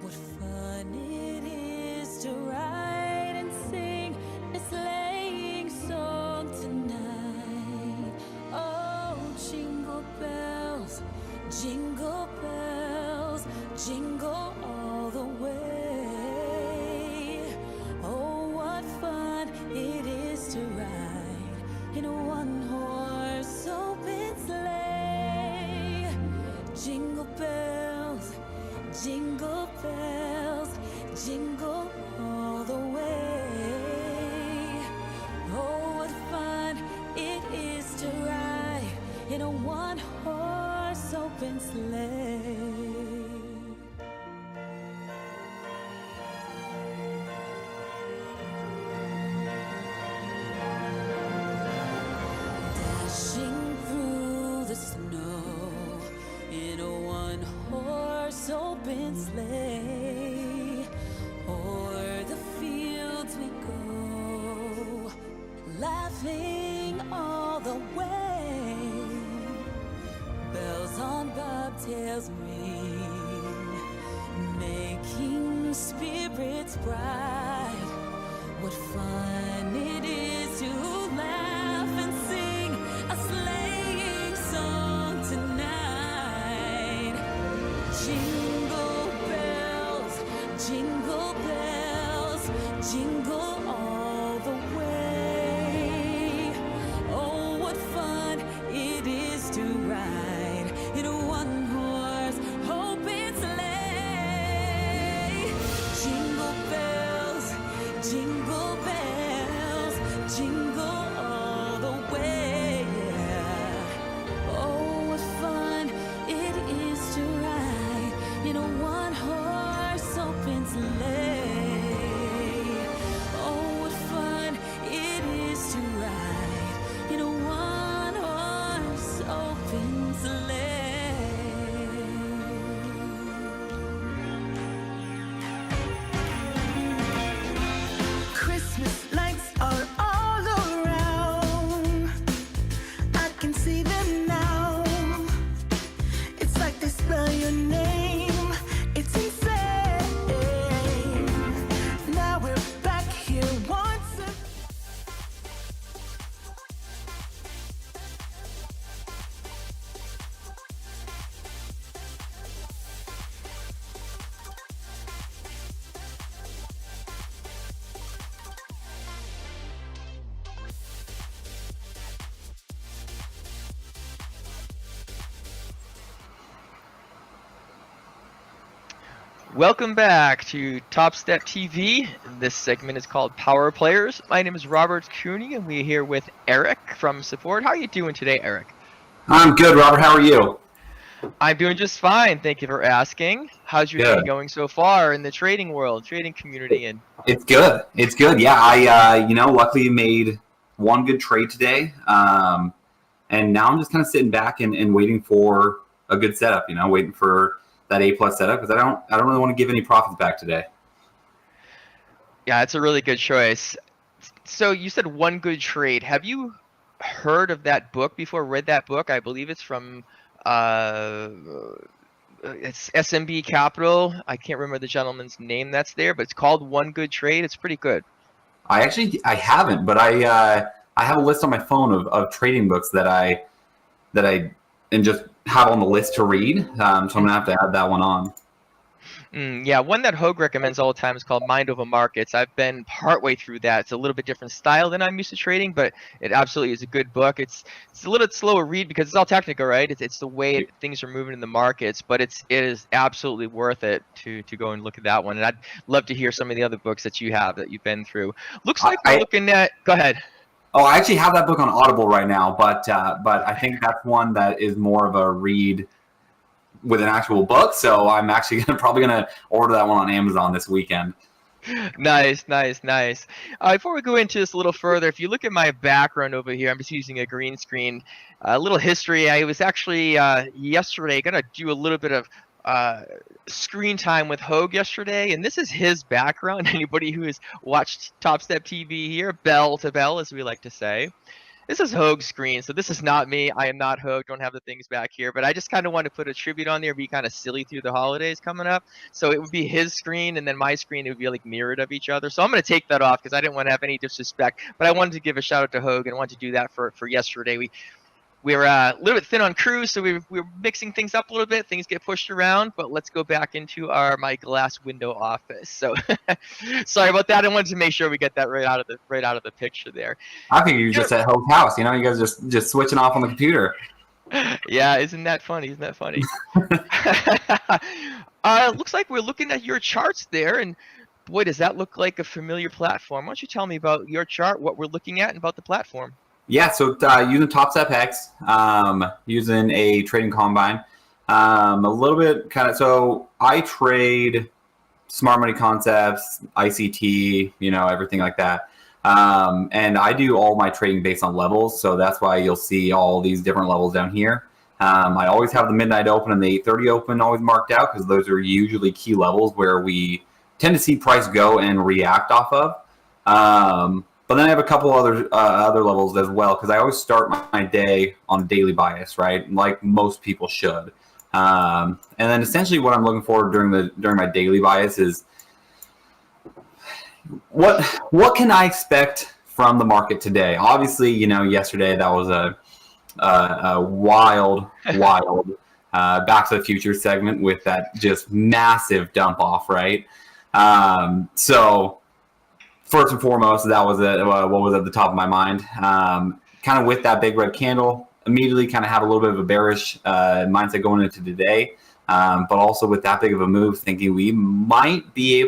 What fun it is to ride and sing a sleighing song tonight. Oh, jingle bells, jingle bells, jingle all the way. Oh, what fun it is to ride in a one-horse open sleigh. Jingle bells, jingle bells, jingle all the way. Oh, what fun it is to ride in a one-horse open sleigh. Dashing through the snow in a one-horse open sleigh. O'er the fields we go, laughing all the way. Bells on bobtails ring, making spirits bright. What fun it is to laugh and sing a sleighing song tonight. Jingle bells, jingle bells, jingle all the way. Oh, what fun it is to ride in a one-horse open sleigh. Jingle bells, jingle bells, jingle all the way. Oh, what fun it is to ride in a one-horse open sleigh. Oh, what fun it is to ride in a one-horse open sleigh. Christmas lights are all around. I can see them now. It's like they spell your name. It's insane. Now we're back here once again. Welcome back to Topstep TV. This segment is called Power Players. My name is Robert Cooney, and we're here with Eric from Support. How are you doing today, Eric? I'm good, Robert. How are you? I'm doing just fine. Thank you for asking. How's your day Good. going so far in the trading world, trading community? And It's good. It's good. Yeah, I luckily made one good trade today, and now I'm just kind of sitting back and waiting for a good setup. Waiting for that A+ setup because I don't really want to give any profits back today. yeah, it's a really good choice. So you said one good trade. Have you heard of that book before? Read that book? I believe it's from it's SMB Capital. I can't remember the gentleman's name that's there, but it's called One Good Trade. It's pretty good. I haven't, but I have a list on my phone of trading books that I and just have on the list to read. So I'm gonna have to add that one on. Yeah, one that Hoag recommends all the time is called Mind Over Markets. I've been partway through that. It's a little bit different style than I'm used to trading, but it absolutely is a good book. It's a little bit slower read because it's all technical, right? It's the way things are moving in the markets, but it is absolutely worth it to go and look at that one. And I'd love to hear some of the other books that you have that you've been through. Looks like we're looking at. Go ahead. Oh, I actually have that book on Audible right now, but I think that's one that is more of a read with an actual book. So I'm actually probably gonna order that one on Amazon this weekend. Nice. Before we go into this a little further, if you look at my background over here, I'm just using a green screen. A little history. I was actually yesterday gonna do a little bit of screen time with Hoag yesterday, and this is his background. Anybody who has watched Topstep TV here, bell to bell, as we like to say. This is Hoag's screen, so this is not me. I am not Hoag, don't have the things back here, but I just kind of want to put a tribute on there, be kind of silly through the holidays coming up. So it would be his screen, and then my screen, it would be like mirrored of each other. So I'm going to take that off because I didn't want to have any disrespect, but I wanted to give a shout out to Hoag, and I wanted to do that for yesterday. We were a little bit thin on crews, so we were mixing things up a little bit. Things get pushed around, but let's go back into my glass window office. So sorry about that. I wanted to make sure we get that right out of the picture there. I think you're just at Hoag's house. You know, you guys just switching off on the computer. Yeah, isn't that funny? Looks like we're looking at your charts there, and boy, does that look like a familiar platform. Why don't you tell me about your chart, what we're looking at, and about the platform? Yeah, so using Topstep X, using a trading combine, a little bit kind of. So I trade smart money concepts, ICT, everything like that, and I do all my trading based on levels. So that's why you'll see all these different levels down here. I always have the midnight open and the 8:30 open always marked out because those are usually key levels where we tend to see price go and react off of. But then I have a couple other levels as well because I always start my day on daily bias, right? Like most people should. And then essentially what I'm looking for during my daily bias is what can I expect from the market today? Obviously, yesterday that was a wild Back to the Future segment with that just massive dump off, right? So first and foremost, that was what was at the top of my mind. Kind of with that big red candle, immediately kind of had a little bit of a bearish mindset going into today. But also with that big of a move, thinking we might be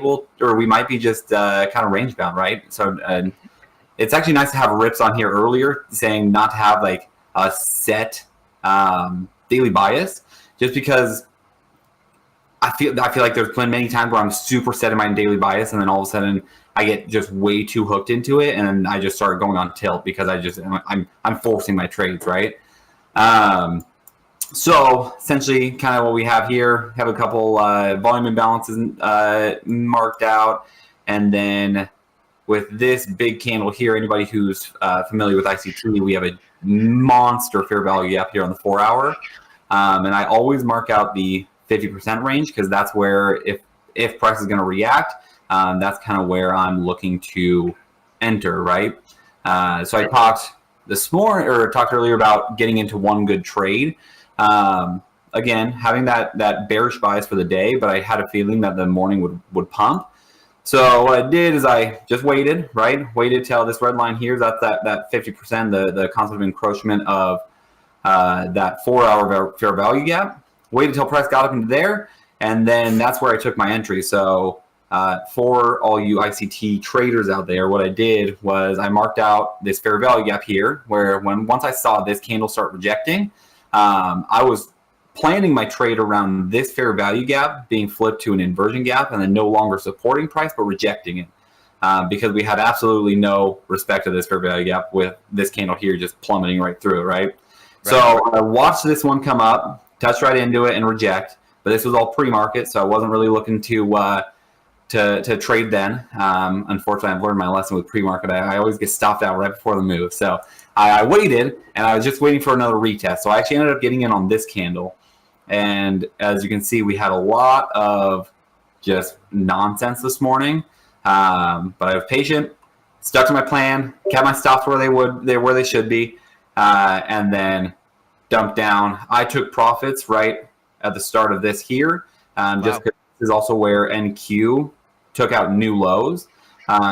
just kind of range bound, right? So it's actually nice to have RIPS on here earlier saying not to have like a set daily bias, just because I feel like there's been many times where I'm super set in my daily bias, and then all of a sudden I get just way too hooked into it, and I just start going on tilt because I'm forcing my trades, right? So essentially, kind of what we have here, have a couple volume imbalances marked out, and then with this big candle here, anybody who's familiar with ICT, we have a monster fair value gap here on the 4 hour, and I always mark out the 50% range because that's where if price is going to react, that's kind of where I'm looking to enter, right? So I talked earlier about getting into one good trade. Again, having that bearish bias for the day, but I had a feeling that the morning would pump. So what I did is I just waited, right? Waited till this red line here, that's that 50%, the concept of encroachment of that 4 hour fair value gap. Waited till price got up into there, and then that's where I took my entry. So for all you ICT traders out there, what I did was I marked out this fair value gap here, where once I saw this candle start rejecting, I was planning my trade around this fair value gap being flipped to an inversion gap and then no longer supporting price but rejecting it, because we had absolutely no respect to this fair value gap with this candle here just plummeting right through it, right? So I watched this one come up, touch right into it and reject, but this was all pre-market, so I wasn't really looking to trade then. Unfortunately, I've learned my lesson with pre-market. I always get stopped out right before the move. So I waited, and I was just waiting for another retest. So I actually ended up getting in on this candle. And as you can see, we had a lot of just nonsense this morning. But I was patient, stuck to my plan, kept my stops where they should be, and then dumped down. I took profits right at the start of this here, just because is also where NQ took out new lows.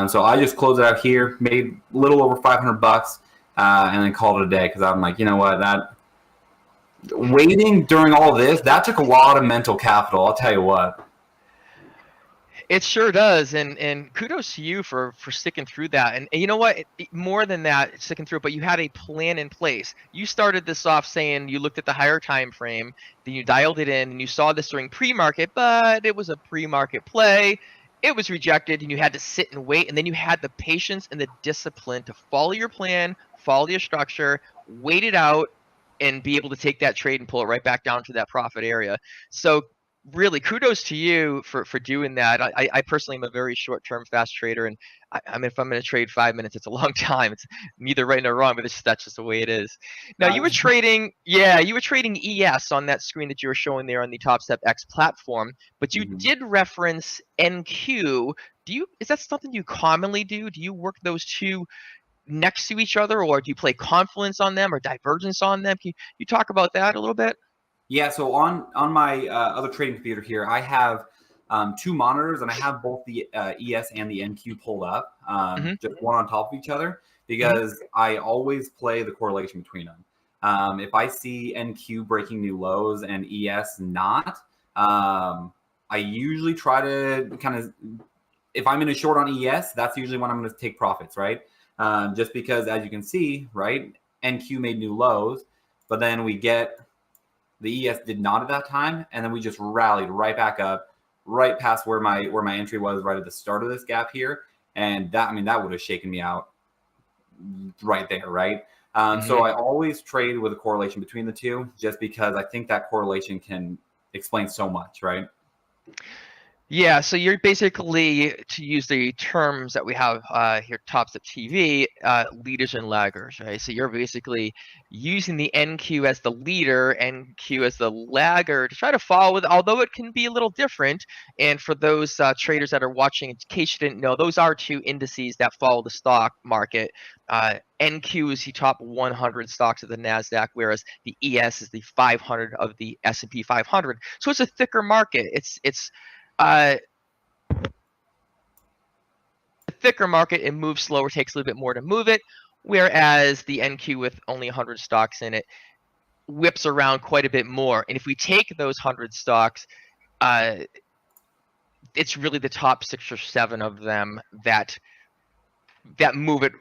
So I just closed it out here, made a little over $500, and then called it a day because I'm like, you know what, that waiting during all this, that took a lot of mental capital. I'll tell you what. It sure does, and kudos to you for sticking through that. And you know what? More than that, sticking through, but you had a plan in place. You started this off saying you looked at the higher time frame, then you dialed it in, and you saw this during pre-market, but it was a pre-market play. It was rejected, and you had to sit and wait, and then you had the patience and the discipline to follow your plan, follow your structure, wait it out, and be able to take that trade and pull it right back down to that profit area. So really kudos to you for doing that. I personally am a very short-term fast trader, and I mean, if I'm going to trade 5 minutes, it's a long time. It's neither right nor wrong, but that's just the way it is. Now you were trading ES on that screen that you were showing there on the Topstep X platform, but you did reference NQ. Is that something you commonly do? Do you work those two next to each other, or do you play confluence on them or divergence on them? Can you talk about that a little bit? Yeah, so on my other trading computer here, I have 2 monitors, and I have both the ES and the NQ pulled up, just one on top of each other, because I always play the correlation between them. If I see NQ breaking new lows and ES not, I usually try to kind of, if I'm in a short on ES, that's usually when I'm going to take profits, right? Just because, as you can see, right, NQ made new lows, but then we get the ES did not at that time, and then we just rallied right back up, right past where my entry was right at the start of this gap here, and that, I mean, that would have shaken me out right there, right? So I always trade with a correlation between the two, just because I think that correlation can explain so much, right? Yeah, so you're basically, to use the terms that we have here, Topstep TV, leaders and laggers, right? So you're basically using the NQ as the leader, NQ as the lagger to try to follow with, although it can be a little different. And for those traders that are watching, in case you didn't know, those are 2 indices that follow the stock market. NQ is the top 100 stocks of the NASDAQ, whereas the ES is the 500 of the S&P 500. So it's a thicker market. It's a thicker market, it moves slower, takes a little bit more to move it, whereas the NQ with only 100 stocks in it whips around quite a bit more. And if we take those 100 stocks, it's really the top 6 or 7 of them that move it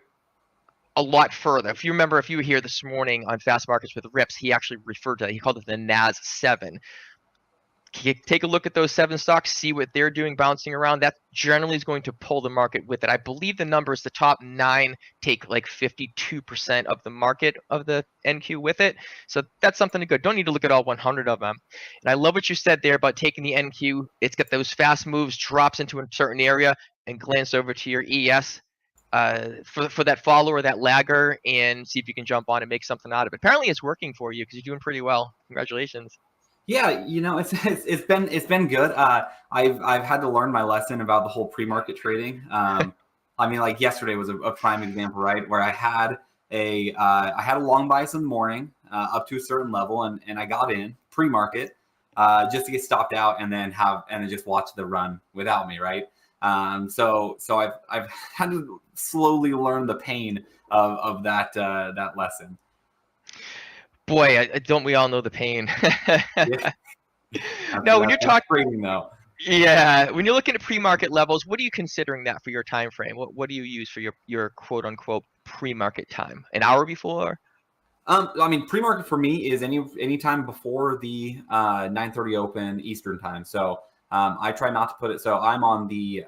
a lot further. If you remember, if you were here this morning on Fast Markets with RIPS, he actually referred to that. He called it the NAS 7. Take a look at those 7 stocks, see what they're doing bouncing around. That generally is going to pull the market with it. I believe the number is the top 9 take like 52% of the market of the NQ with it. So that's something to go. Don't need to look at all 100 of them. And I love what you said there about taking the NQ. It's got those fast moves, drops into a certain area, and glance over to your ES for that follower, that lagger, and see if you can jump on and make something out of it. Apparently it's working for you because you're doing pretty well. Congratulations. Yeah, you know, it's been good. I've had to learn my lesson about the whole pre-market trading. I mean, like yesterday was a prime example, right? Where I had a long bias in the morning up to a certain level, and I got in pre-market just to get stopped out and then just watch the run without me, right? So I've had to slowly learn the pain of that lesson. Boy, don't we all know the pain? Yeah. No, when you're trading though. Yeah, when you're looking at pre-market levels, what are you considering that for your time frame? What do you use for your quote unquote pre-market time? An hour before? I mean, pre-market for me is any time before the 9:30 open Eastern time. So I try not to put it. So I'm on the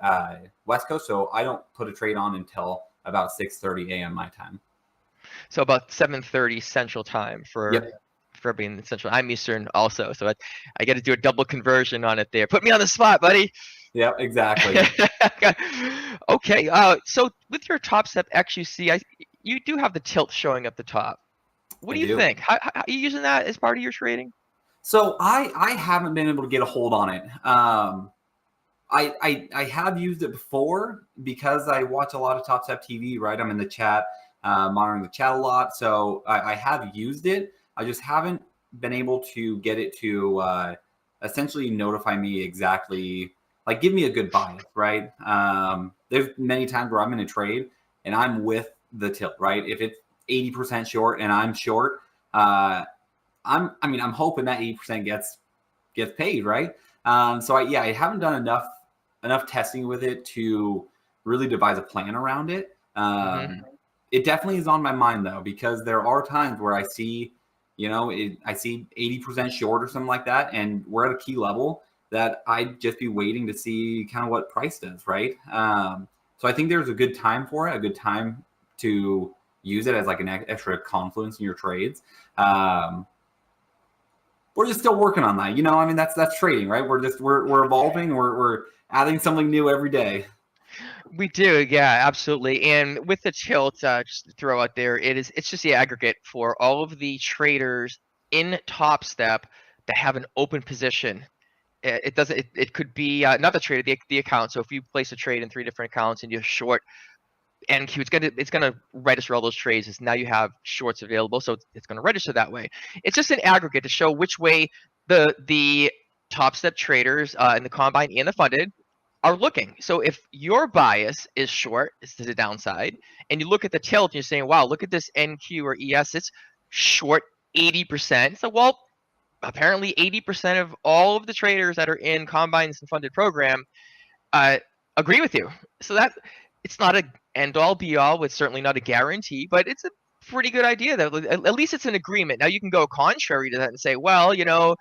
West Coast, so I don't put a trade on until about 6:30 a.m. my time. So about 7:30 Central Time for being Central. I'm Eastern also, so I got to do a double conversion on it there. Put me on the spot, buddy. Yeah, exactly. Okay, so with your Topstep XUC, you do have the tilt showing at the top. What do you think? How are you using that as part of your trading? So I haven't been able to get a hold on it. I have used it before because I watch a lot of Topstep TV, right? I'm in the chat, monitoring the chat a lot. So I have used it. I just haven't been able to get it to essentially notify me exactly, like give me a good bias, right? There's many times where I'm in a trade and I'm with the tilt, right? If it's 80% short and I'm short, I'm hoping that 80% gets paid, right? So I haven't done enough testing with it to really devise a plan around it. It definitely is on my mind though, because there are times where I see, I see 80% short or something like that, and we're at a key level that I'd just be waiting to see kind of what price does, right? So I think there's a good time for it, a good time to use it as like an extra confluence in your trades. We're just still working on that. That's trading, right? We're evolving. We're adding something new every day. We do, yeah, absolutely. And with the tilt, just to throw out there, it's just the aggregate for all of the traders in Topstep that have an open position. It could be not the trader, the account. So if you place a trade in 3 different accounts and you're short NQ, it's gonna register all those trades as now you have shorts available, so it's gonna register that way. It's just an aggregate to show which way the Topstep traders in the combine and the funded are looking. So if your bias is short, it's to the downside, and you look at the tilt and you're saying, wow, look at this NQ or ES, it's short 80%. So, well, apparently 80% of all of the traders that are in combines and funded program agree with you. So that it's not a end all be all, it's certainly not a guarantee, but it's a pretty good idea that at least it's an agreement. Now you can go contrary to that and say, well, I don't know.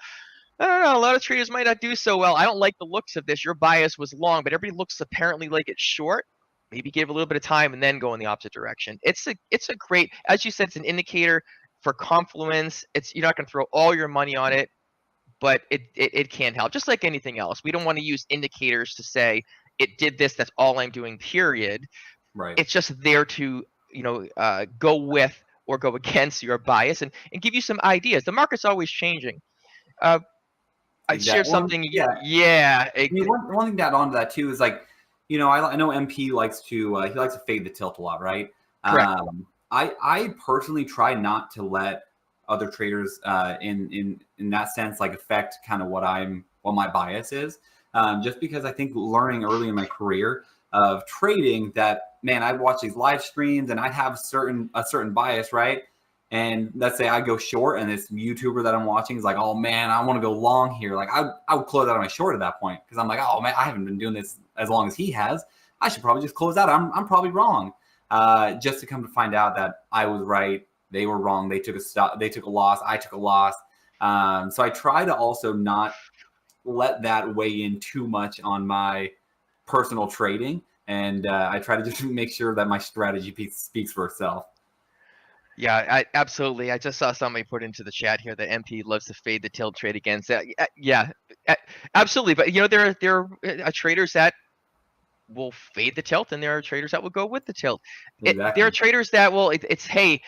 A lot of traders might not do so well. I don't like the looks of this. Your bias was long, but everybody looks apparently like it's short. Maybe give a little bit of time and then go in the opposite direction. It's a great, as you said, it's an indicator for confluence. You're not going to throw all your money on it, but it can help. Just like anything else, we don't want to use indicators to say it did this. That's all I'm doing. Period. Right. It's just there to go with or go against your bias and give you some ideas. The market's always changing. I shared something. Yeah. One thing to add on to that too is I know MP likes to fade the tilt a lot, right? Correct. I personally try not to let other traders in that sense affect kind of what my bias is, just because I think learning early in my career of trading that, man, I'd watch these live streams and I'd have a certain bias, right? And let's say I go short and this YouTuber that I'm watching is like, oh man, I want to go long here. I would close out on my short at that point because I'm like, oh man, I haven't been doing this as long as he has. I should probably just close out. I'm probably wrong. Just to come to find out that I was right. They were wrong. They took a loss. I took a loss. So I try to also not let that weigh in too much on my personal trading. And I try to just make sure that my strategy speaks for itself. Yeah, absolutely. I just saw somebody put into the chat here that MP loves to fade the tilt trade against that. Yeah, absolutely. But there are traders that will fade the tilt, and there are traders that will go with the tilt. Exactly. There are traders that will. Hey,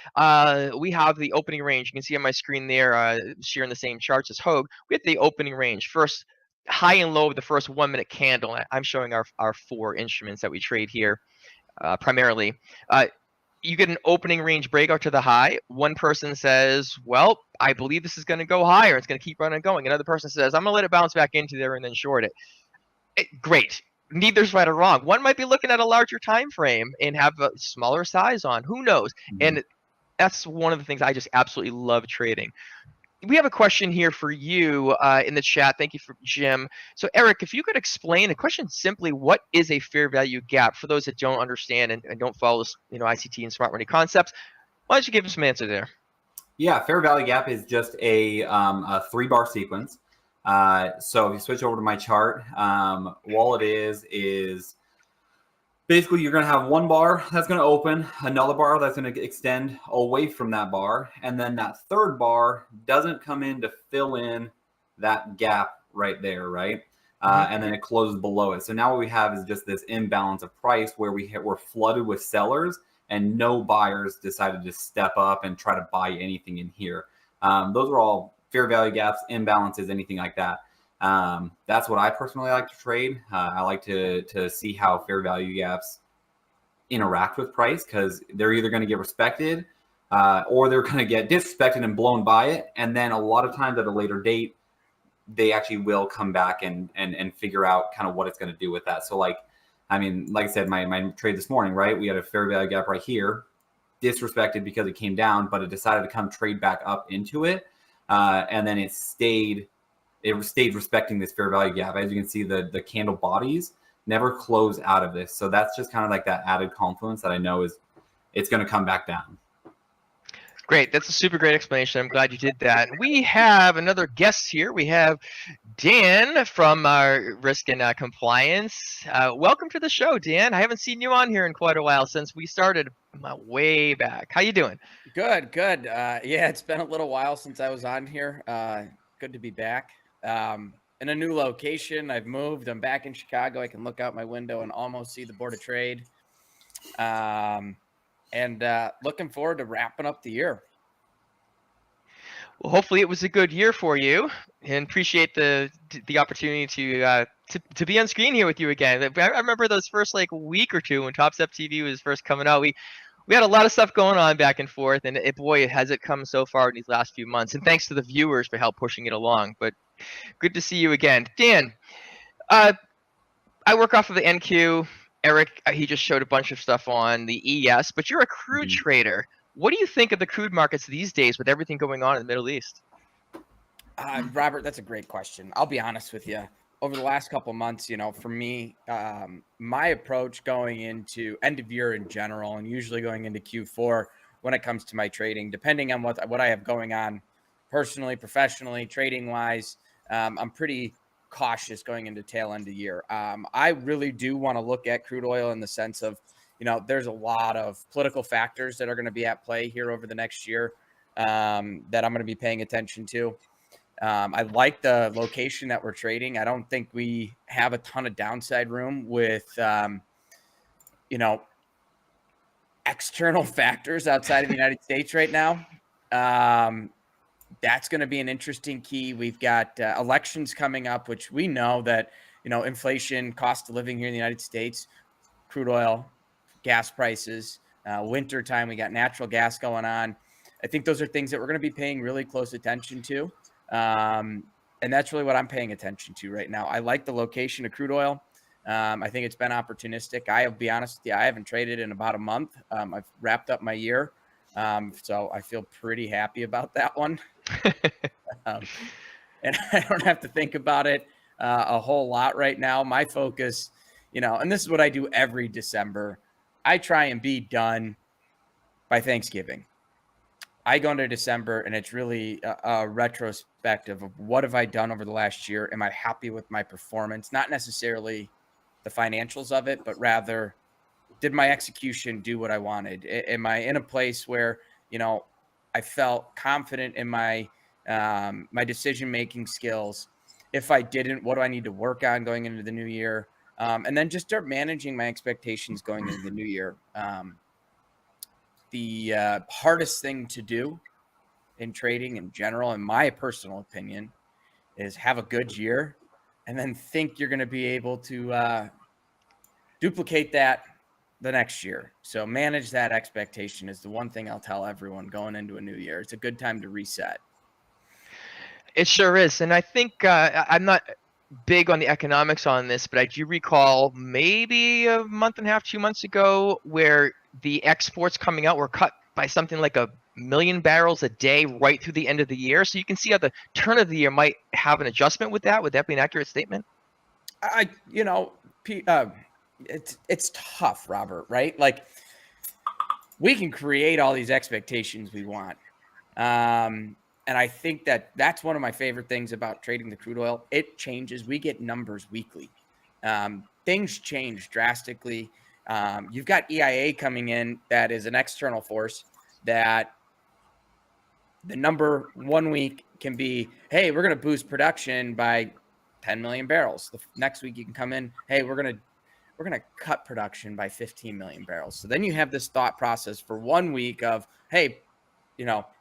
we have the opening range. You can see on my screen there, sharing the same charts as Hoag. We have the opening range first. High and low of the first 1 minute candle. I'm showing our 4 instruments that we trade here, primarily. You get an opening range breakout to the high. One person says, well, I believe this is going to go higher. It's going to keep running going. Another person says, I'm going to let it bounce back into there and then short it. Great. Neither's right or wrong. One might be looking at a larger time frame and have a smaller size on. Who knows? Mm-hmm. And that's one of the things I just absolutely love trading. We have a question here for you in the chat. Thank you, Jim. So, Eric, if you could explain the question simply, what is a fair value gap for those that don't understand and don't follow this, ICT and smart money concepts? Why don't you give us some answer there? Yeah, fair value gap is just a 3-bar sequence. So if you switch over to my chart, all it is basically you're going to have one bar that's going to open, another bar that's going to extend away from that bar, and then that third bar doesn't come in to fill in that gap right there, right? And then it closes below it. So now what we have is just this imbalance of price where we're flooded with sellers and no buyers decided to step up and try to buy anything in here. Those are all fair value gaps, imbalances, anything like that. That's what I personally like to trade. I like to see how fair value gaps interact with price because they're either going to get respected or they're going to get disrespected and blown by it. And then a lot of times at a later date, they actually will come back and figure out kind of what it's going to do with that. So like, I mean, like I said, my trade this morning, right? We had a fair value gap right here, disrespected because it came down, but it decided to come trade back up into it. And then it stayed respecting this fair value gap. As you can see, the candle bodies never close out of this. So that's just kind of like that added confluence that I know it's going to come back down. Great. That's a super great explanation. I'm glad you did that. We have another guest here. We have Dan from Risk and Compliance. Welcome to the show, Dan. I haven't seen you on here in quite a while since we started way back. How you doing? Good. Yeah, it's been a little while since I was on here. Good to be back. In a new location. I've moved. I'm back in Chicago. I can look out my window and almost see the Board of Trade. And looking forward to wrapping up the year. Well, hopefully it was a good year for you, and appreciate the opportunity to be on screen here with you again. I remember those first like week or two when Topstep TV was first coming out. We had a lot of stuff going on back and forth, and boy, has it come so far in these last few months. And thanks to the viewers for help pushing it along. But good to see you again, Dan. I work off of the NQ. Eric, he just showed a bunch of stuff on the ES, but you're a crude trader. What do you think of the crude markets these days with everything going on in the Middle East? Robert, that's a great question. I'll be honest with you. Over the last couple months, for me, my approach going into end of year in general, and usually going into Q4 when it comes to my trading, depending on what I have going on personally, professionally, trading wise, I'm pretty cautious going into tail end of year. I really do want to look at crude oil in the sense of, there's a lot of political factors that are going to be at play here over the next year that I'm going to be paying attention to. I like the location that we're trading. I don't think we have a ton of downside room with, external factors outside of the United States right now. That's going to be an interesting key. We've got elections coming up, which we know that, inflation, cost of living here in the United States, crude oil, gas prices, winter time, we got natural gas going on. I think those are things that we're going to be paying really close attention to. And that's really what I'm paying attention to right now. I like the location of crude oil. I think it's been opportunistic. I'll be honest with you, I haven't traded in about a month. I've wrapped up my year. So I feel pretty happy about that one. And I don't have to think about it a whole lot right now. My focus, and this is what I do every December. I try and be done by Thanksgiving. I go into December and it's really a retrospective of what have I done over the last year? Am I happy with my performance? Not necessarily the financials of it, but rather did my execution do what I wanted? Am I in a place where, I felt confident in my my decision-making skills? If I didn't, what do I need to work on going into the new year? And then just start managing my expectations going into the new year. The hardest thing to do in trading in general, in my personal opinion, is have a good year and then think you're going to be able to duplicate that the next year. So manage that expectation is the one thing I'll tell everyone going into a new year. It's a good time to reset. It sure is. And I think I'm not big on the economics on this, but I do recall maybe a month and a half, 2 months ago, where the exports coming out were cut by something like 1 million barrels a day right through the end of the year. So you can see how the turn of the year might have an adjustment with that. Would that be an accurate statement? It's tough, Robert, right? Like, we can create all these expectations we want. And I think that's one of my favorite things about trading the crude oil. It changes. We get numbers weekly. Things change drastically. You've got EIA coming in that is an external force that the number 1 week can be, hey, we're going to boost production by 10 million barrels. The next week you can come in, hey, we're going to cut production by 15 million barrels. So then you have this thought process for 1 week of, hey,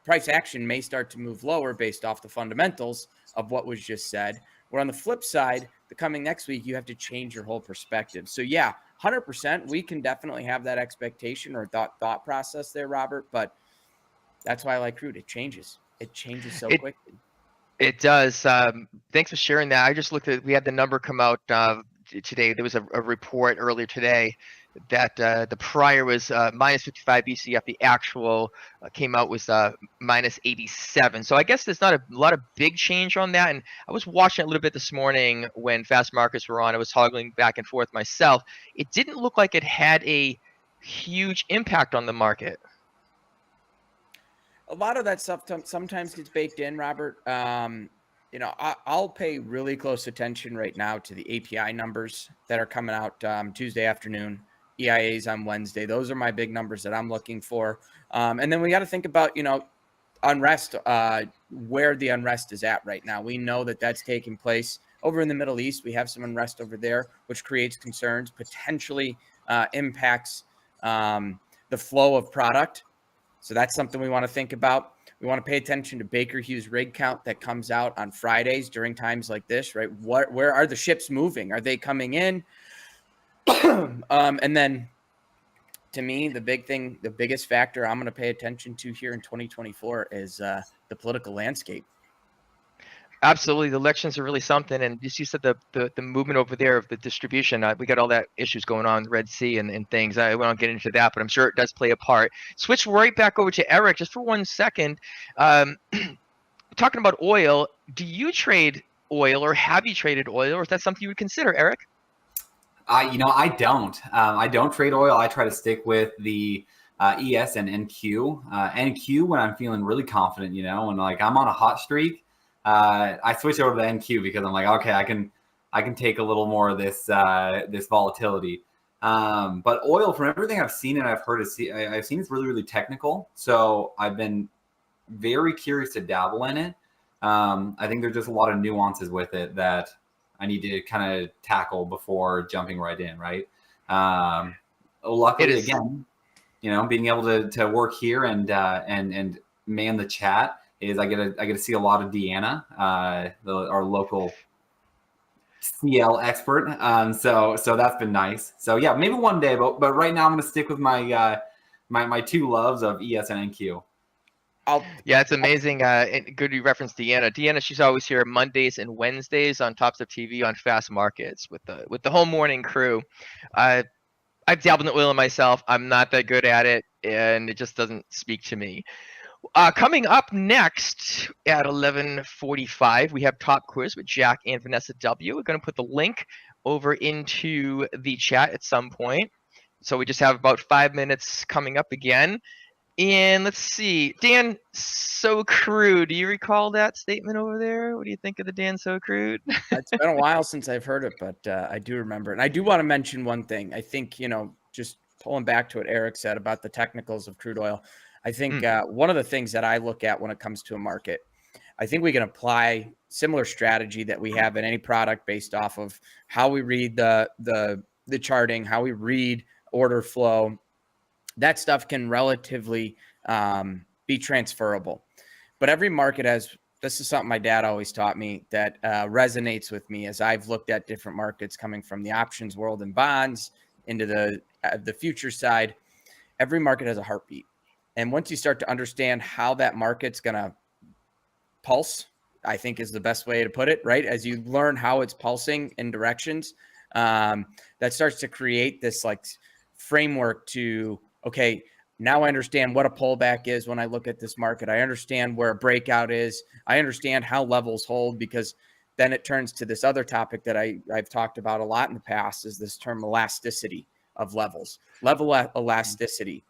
price action may start to move lower based off the fundamentals of what was just said. Where on the flip side, the coming next week, you have to change your whole perspective. So yeah, 100%, we can definitely have that expectation or thought process there, Robert. But that's why I like crude. It changes. It changes so quickly. It does. Thanks for sharing that. I just looked at, we had the number come out today. There was a report earlier today that the prior was minus 55 BCF. The actual came out was minus 87. So I guess there's not a lot of big change on that. And I was watching it a little bit this morning when fast markets were on. I was toggling back and forth myself. It didn't look like it had a huge impact on the market. A lot of that stuff sometimes gets baked in, Robert. I'll pay really close attention right now to the API numbers that are coming out Tuesday afternoon, EIAs on Wednesday. Those are my big numbers that I'm looking for. And then we got to think about, unrest, where the unrest is at right now. We know that that's taking place over in the Middle East. We have some unrest over there, which creates concerns, potentially impacts the flow of product. So that's something we want to think about. We want to pay attention to Baker Hughes rig count that comes out on Fridays during times like this, right? Where are the ships moving? Are they coming in? And then to me, the biggest factor I'm going to pay attention to here in 2024 is the political landscape. Absolutely. The elections are really something. And just you said the movement over there of the distribution, we got all that issues going on in the Red Sea and things. I won't get into that, but I'm sure it does play a part. Switch right back over to Eric just for 1 second. Talking about oil, do you trade oil or have you traded oil, or is that something you would consider, Eric? I don't. I don't trade oil. I try to stick with the ES and NQ. NQ when I'm feeling really confident, when like I'm on a hot streak. I switch over to NQ because I'm like, okay, I can take a little more of this this volatility. But oil, from everything I've seen and I've heard, I've seen it's really, really technical. So I've been very curious to dabble in it. I think there's just a lot of nuances with it that I need to kind of tackle before jumping right in, right? Luckily, again, being able to work here and man the chat is I get to see a lot of Deanna, our local CL expert. So that's been nice. So yeah, maybe one day, but right now I'm going to stick with my my two loves of ES and NQ. Yeah, it's amazing. Good you referenced Deanna. Deanna, she's always here Mondays and Wednesdays on Topstep TV on Fast Markets with the whole morning crew. I've dabbled in oil myself. I'm not that good at it, and it just doesn't speak to me. Coming up next at 11:45, we have Top Quiz with Jack and Vanessa W. We're going to put the link over into the chat at some point. So we just have about 5 minutes coming up again. And let's see, Dan So Crude. Do you recall that statement over there? What do you think of the Dan So Crude? It's been a while since I've heard it, but I do remember it. And I do want to mention one thing. I think, just pulling back to what Eric said about the technicals of crude oil. I think one of the things that I look at when it comes to a market, I think we can apply similar strategy that we have in any product based off of how we read the charting, how we read order flow. That stuff can relatively be transferable. But every market has, this is something my dad always taught me that resonates with me as I've looked at different markets coming from the options world and bonds into the future side. Every market has a heartbeat. And once you start to understand how that market's going to pulse, I think is the best way to put it, right? As you learn how it's pulsing in directions, that starts to create this like framework to, okay, now I understand what a pullback is when I look at this market. I understand where a breakout is. I understand how levels hold, because then it turns to this other topic that I've talked about a lot in the past, is this term elasticity of levels, level elasticity.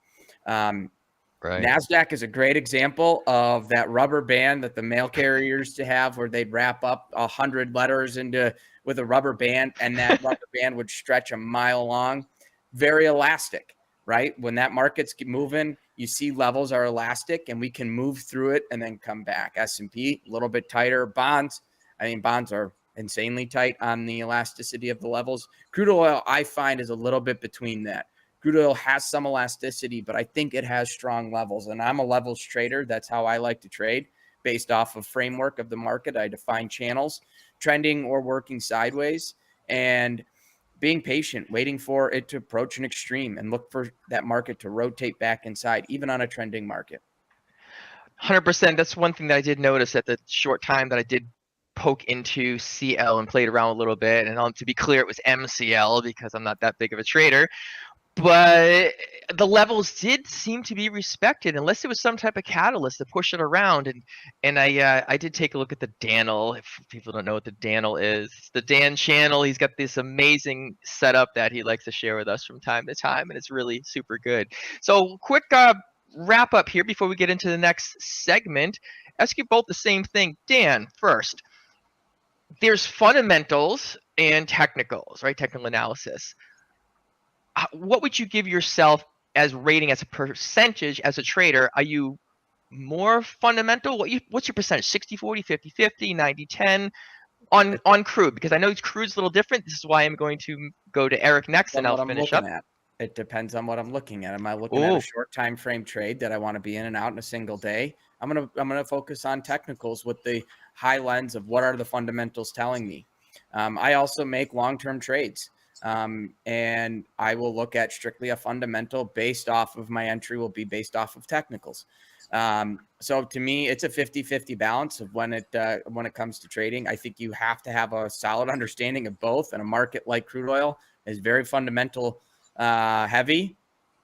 Right. NASDAQ is a great example of that rubber band that the mail carriers used to have, where they'd wrap up 100 letters with a rubber band, and that rubber band would stretch a mile long. Very elastic, right? When that market's moving, you see levels are elastic, and we can move through it and then come back. S&P, a little bit tighter. Bonds are insanely tight on the elasticity of the levels. Crude oil, I find, is a little bit between that. Crude oil has some elasticity, but I think it has strong levels. And I'm a levels trader. That's how I like to trade, based off of framework of the market. I define channels, trending or working sideways, and being patient, waiting for it to approach an extreme and look for that market to rotate back inside, even on a trending market. 100%. That's one thing that I did notice at the short time that I did poke into CL and played around a little bit. And to be clear, it was MCL because I'm not that big of a trader. But the levels did seem to be respected, unless it was some type of catalyst to push it around. And I did take a look at the Dan'l. If people don't know what the Dan'l is, it's the Dan channel. He's got this amazing setup that he likes to share with us from time to time, and it's really super good. So quick wrap up here before we get into the next segment. Ask you both the same thing. Dan, first, there's fundamentals and technicals, right? Technical analysis. What would you give yourself as rating as a percentage as a trader? Are you more fundamental? What's your percentage? 60-40, 50-50, 90-10 on crude? Because I know crude's a little different. This is why I'm going to go to Eric next, and I'll finish up. It depends on what I'm looking at. Am I looking at a short time frame trade that I want to be in and out in a single day? I'm gonna focus on technicals with the high lens of what are the fundamentals telling me. I also make long-term trades. And I will look at strictly a fundamental based off of my entry will be based off of technicals. So to me, it's a 50-50 balance of when it comes to trading. I think you have to have a solid understanding of both, and a market like crude oil is very fundamental heavy.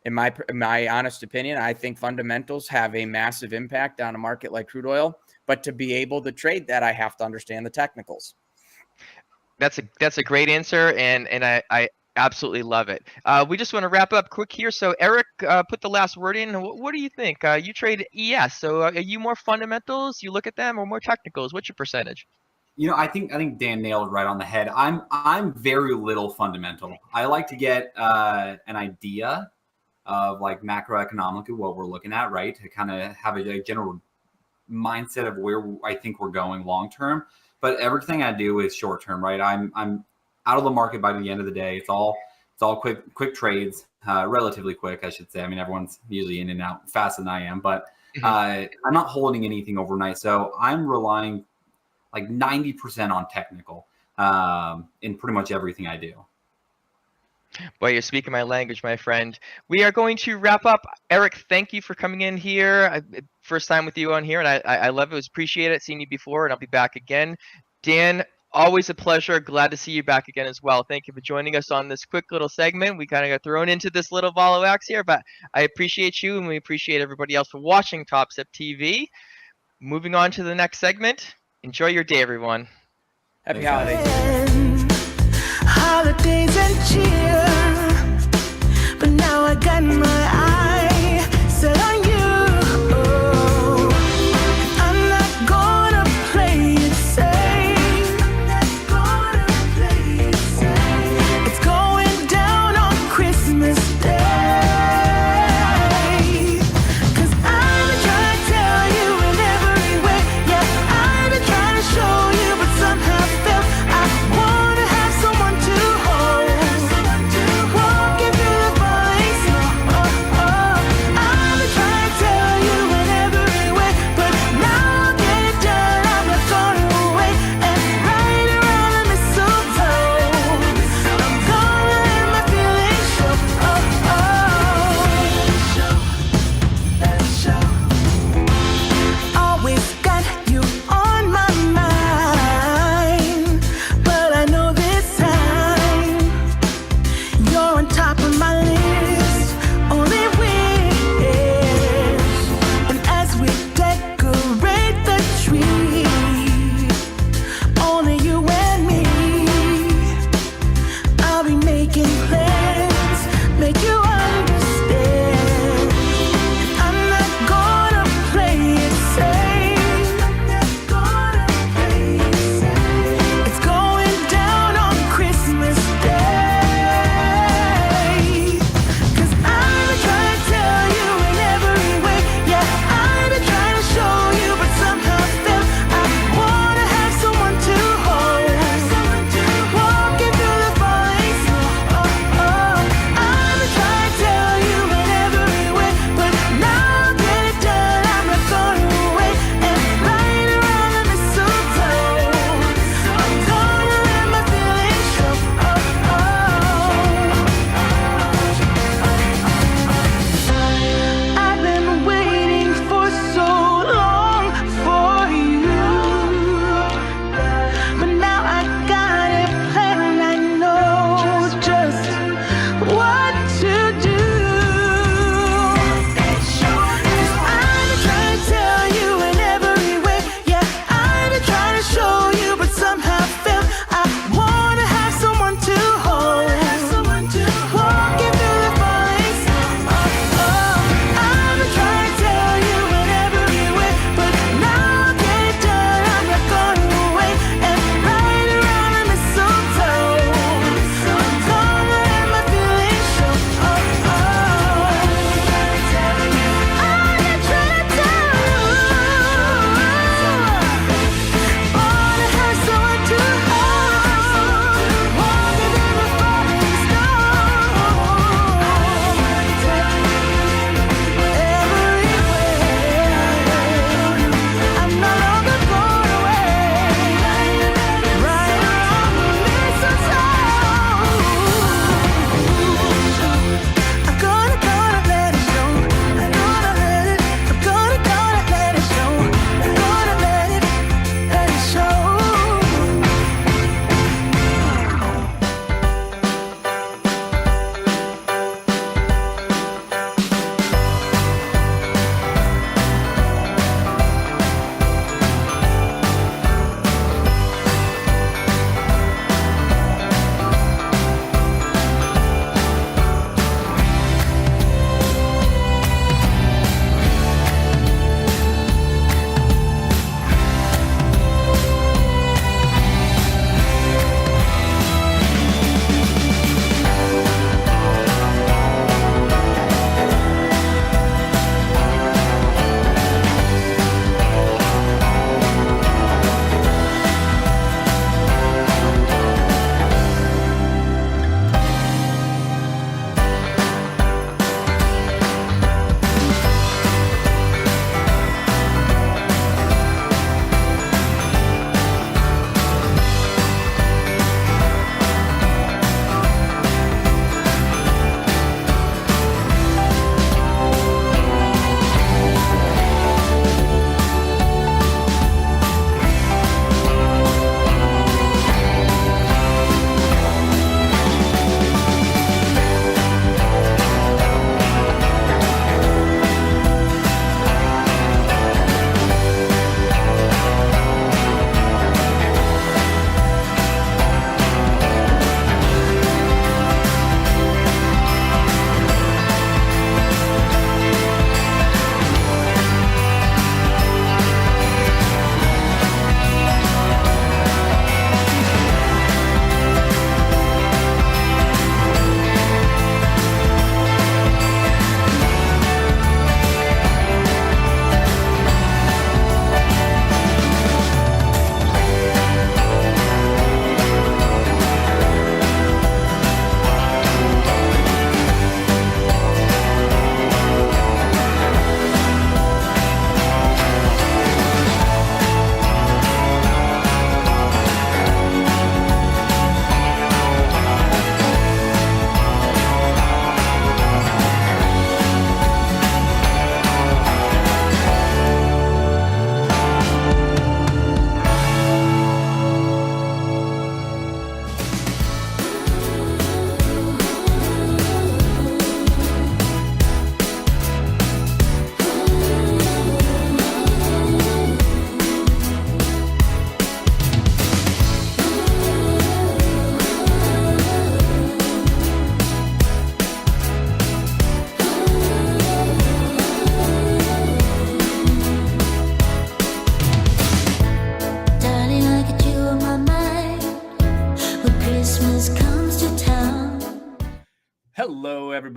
In my honest opinion, I think fundamentals have a massive impact on a market like crude oil, but to be able to trade that, I have to understand the technicals. That's a great answer, and I absolutely love it. We just want to wrap up quick here. So Eric, put the last word in. What do you think? You trade ES, so are you more fundamentals? You look at them, or more technicals? What's your percentage? I think Dan nailed it right on the head. I'm very little fundamental. I like to get an idea of like macroeconomically what we're looking at, right? To kind of have a general mindset of where I think we're going long term. But everything I do is short term, right? I'm out of the market by the end of the day. It's all quick trades, relatively quick, I should say. I mean, everyone's usually in and out faster than I am, but I'm not holding anything overnight. So I'm relying like 90% on technical in pretty much everything I do. Boy, you're speaking my language, my friend. We are going to wrap up. Eric, thank you for coming in here. First time with you on here, and I love it. It was appreciated seeing you before, and I'll be back again. Dan, always a pleasure. Glad to see you back again as well. Thank you for joining us on this quick little segment. We kind of got thrown into this little ball of wax here, but I appreciate you, and we appreciate everybody else for watching Topstep TV. Moving on to the next segment. Enjoy your day, everyone. Happy holidays. Holidays and cheer, but now I got my eye set on you. I'm not gonna play it safe. It's going down on Christmas Day. 'Cause I've been trying to tell you in every way. Yeah, I've been trying to show you, but somehow felt I wanna have someone to hold.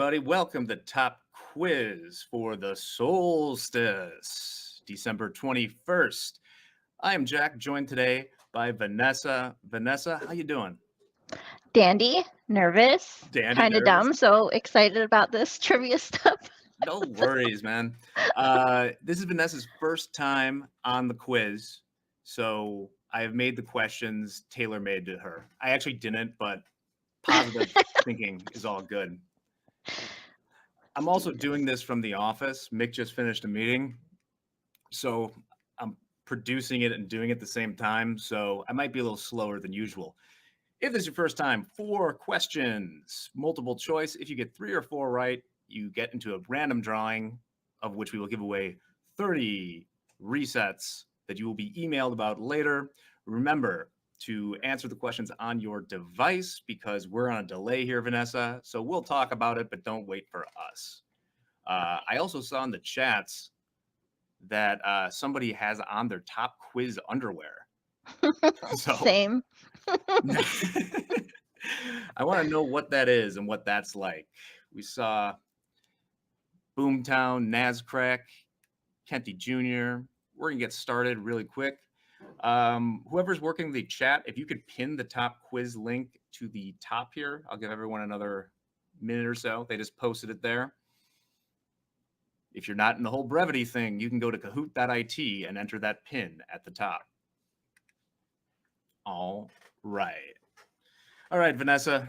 everybody. Welcome to Top Quiz for the Solstice, December 21st. I am Jack, joined today by Vanessa. Vanessa, how you doing? Dandy, nervous, Dandy, kind of nervous? dumb, so excited about this trivia stuff. No worries, man. This is Vanessa's first time on the quiz, so I have made the questions tailor-made to her. I actually didn't, but positive thinking is all good. I'm also doing this from the office. Mick just finished a meeting, so I'm producing it and doing it at the same time, so I might be a little slower than usual. If this is your first time, 4 questions, multiple choice. If you get 3 or 4 right, you get into a random drawing, of which we will give away 30 resets that you will be emailed about later. Remember to answer the questions on your device because we're on a delay here, Vanessa. So we'll talk about it, but don't wait for us. I also saw in the chats that somebody has on their top quiz underwear. So, Same. I want to know what that is and what that's like. We saw Boomtown, Nascrack, Kenty Jr. We're going to get started really quick. Whoever's working the chat, if you could pin the top quiz link to the top here, I'll give everyone another minute or so. They just posted it there. If you're not in the whole brevity thing, you can go to kahoot.it and enter that pin at the top. All right. All right, Vanessa,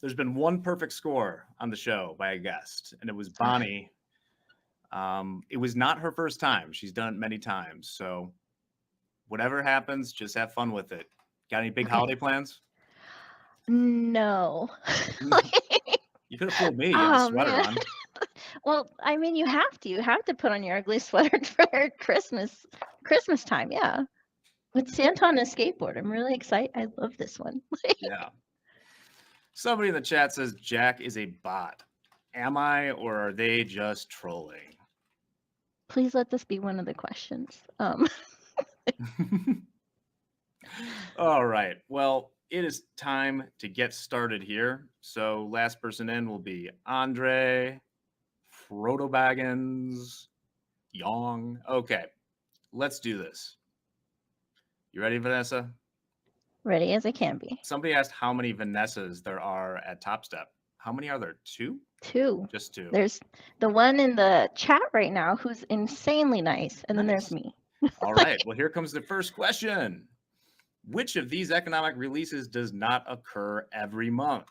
there's been one perfect score on the show by a guest, and it was Bonnie. It was not her first time. She's done it many times. So whatever happens, just have fun with it. Got any big holiday plans? No. You could have fooled me. You have a Oh, sweater man. on. Well, I mean, you have to put on your ugly sweater for Christmas time. Yeah. With Santa on a skateboard. I'm really excited. I love this one. Yeah. Somebody in the chat says Jack is a bot. Am I, or are they just trolling? Please let this be one of the questions. All right. Well, it is time to get started here. So last person in will be Andre, Frodo Baggins, Yong. Okay, let's do this. You ready, Vanessa? Ready as I can be. Somebody asked how many Vanessas there are at Topstep. How many are there? 2? 2. Just 2. There's the one in the chat right now who's insanely nice, and then there's Nice. me. All right. Well, here comes the first question. Which of these economic releases does not occur every month?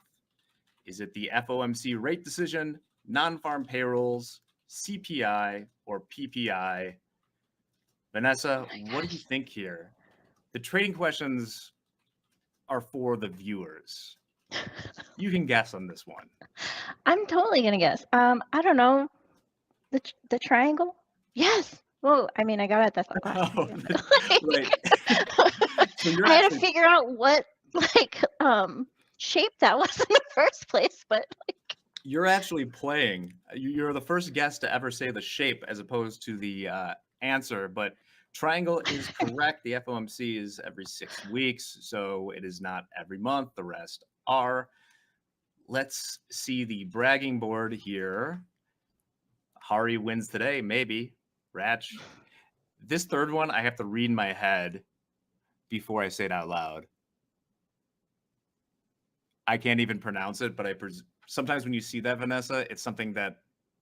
Is it the FOMC rate decision, non-farm payrolls, CPI, or PPI? Vanessa, what do you think here? The trading questions are for the viewers. You can guess on this one. I'm totally gonna guess. I don't know. The triangle? Yes. Well, I mean, I got it. That's the last Oh, time. right. So you're I had to actually- figure out what shape that was in the first place, but You're actually playing. You're the first guest to ever say the shape as opposed to the answer, but triangle is correct. The FOMC is every 6 weeks, so it is not every month. The rest are. Let's see the bragging board here. Hari wins today, maybe. Ratch. This third one, I have to read in my head before I say it out loud. I can't even pronounce it, but sometimes when you see that, Vanessa, it's something that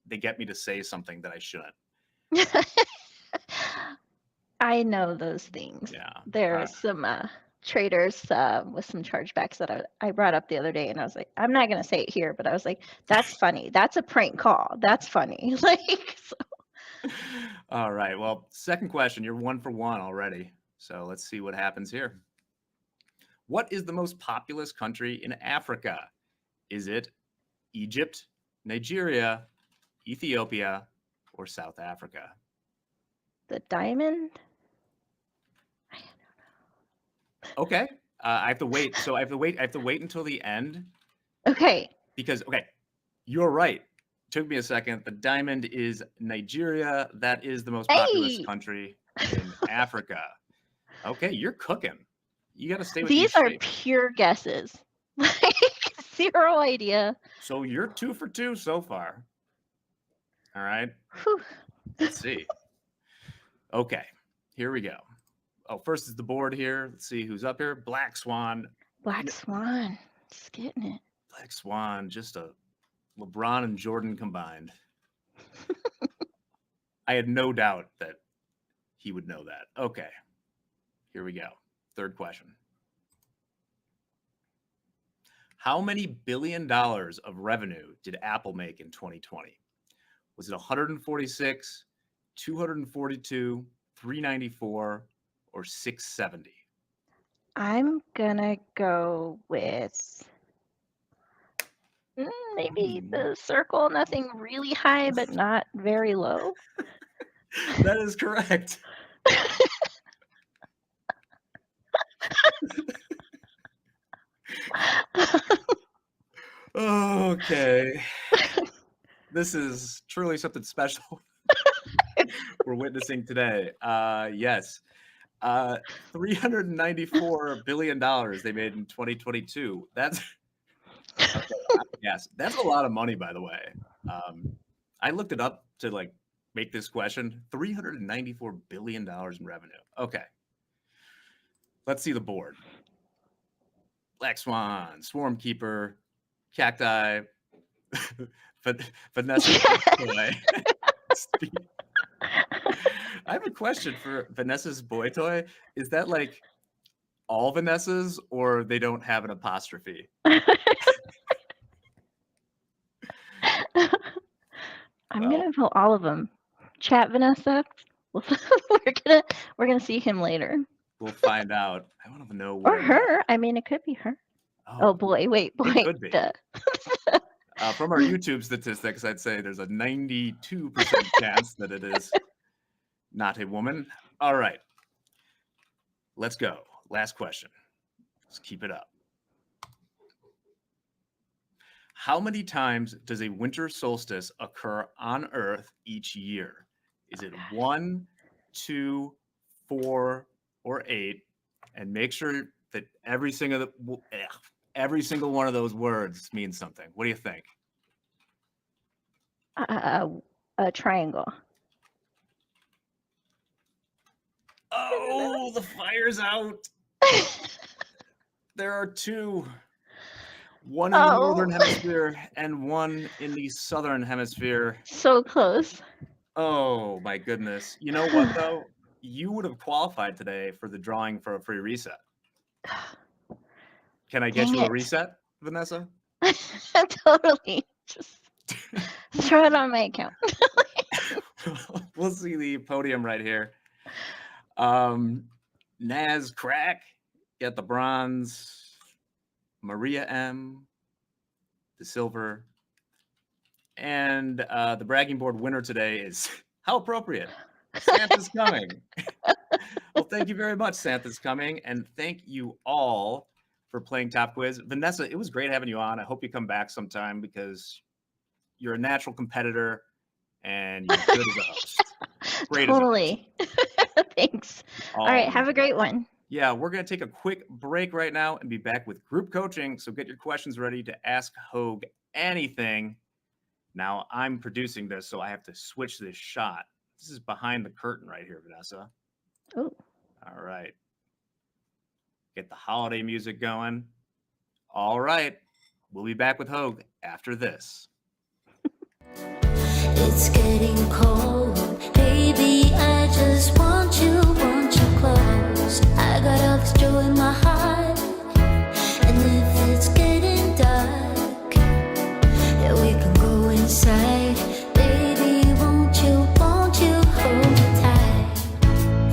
they get me to say something that I shouldn't. I know those things. Yeah. There are some traders with some chargebacks that I brought up the other day, and I was like, I'm not gonna say it here, but I was like, that's funny. That's a prank call. That's funny. So. All right. Well, second question. You're 1 for 1 already. So let's see what happens here. What is the most populous country in Africa? Is it Egypt, Nigeria, Ethiopia, or South Africa? The diamond? Okay. I have to wait. So I have to wait until the end. Okay. Because, you're right. Took me a second. The diamond is Nigeria. That is the most populous country in Africa. Okay, you're cooking. You got to stay with These are shapes. pure guesses. Zero idea. So you're 2 for 2 so far. All right. Whew. Let's see. Okay, here we go. Oh, first is the board here. Let's see who's up here. Black Swan. Black Swan. Just getting it. Black Swan, just a LeBron and Jordan combined. I had no doubt that he would know that. Okay, here we go. Third question. How many $1 billion of revenue did Apple make in 2020? Was it 146, 242, 394, or 670? I'm gonna go with maybe the circle. Nothing really high, but not very low. That is correct. Okay. This is truly something special we're witnessing today. Yes. $394 billion they made in 2022. That's okay, yes, that's a lot of money, by the way. I looked it up to like make this question. $394 billion in revenue. Okay. Let's see the board. Black Swan, Swarm Keeper, Cacti, Vanessa. I have a question for Vanessa's boy toy. Is that like all Vanessas, or they don't have an apostrophe? I'm gonna vote all of them. Chat Vanessa. We're gonna see him later. We'll find out. I want to know Or where. her. I mean, it could be her. Oh boy, wait, boy. could be. From our YouTube statistics, I'd say there's a 92% chance that it is not a woman. All right. Let's go. Last question. Let's keep it up. How many times does a winter solstice occur on Earth each year? Is it 1, 2, 4, or 8? And make sure that every single one of those words means something. What do you think? A triangle. Oh, the fire's out. There are 2. One in the northern hemisphere and one in the southern hemisphere. So close. Oh my goodness. You know what though? You would have qualified today for the drawing for a free reset. Can I get Dang you a it. reset, Vanessa? Totally. Just throw it on my account. We'll see the podium right here. Naz Crack, get the bronze. Maria M, the silver, and the bragging board winner today is, how appropriate, Santa's coming. Well, thank you very much, Santa's coming, and thank you all for playing Top Quiz. Vanessa, it was great having you on. I hope you come back sometime because you're a natural competitor and you're good as a host. Great Totally. Thanks. All right, have a great one. Yeah, we're going to take a quick break right now and be back with group coaching. So get your questions ready to ask Hoag anything. Now, I'm producing this, so I have to switch this shot. This is behind the curtain right here, Vanessa. Oh. All right. Get the holiday music going. All right. We'll be back with Hoag after this. It's getting cold, baby. I just want you close. I got all this joy in my heart, and if it's getting dark, yeah, we can go inside. Baby, won't you hold me tight?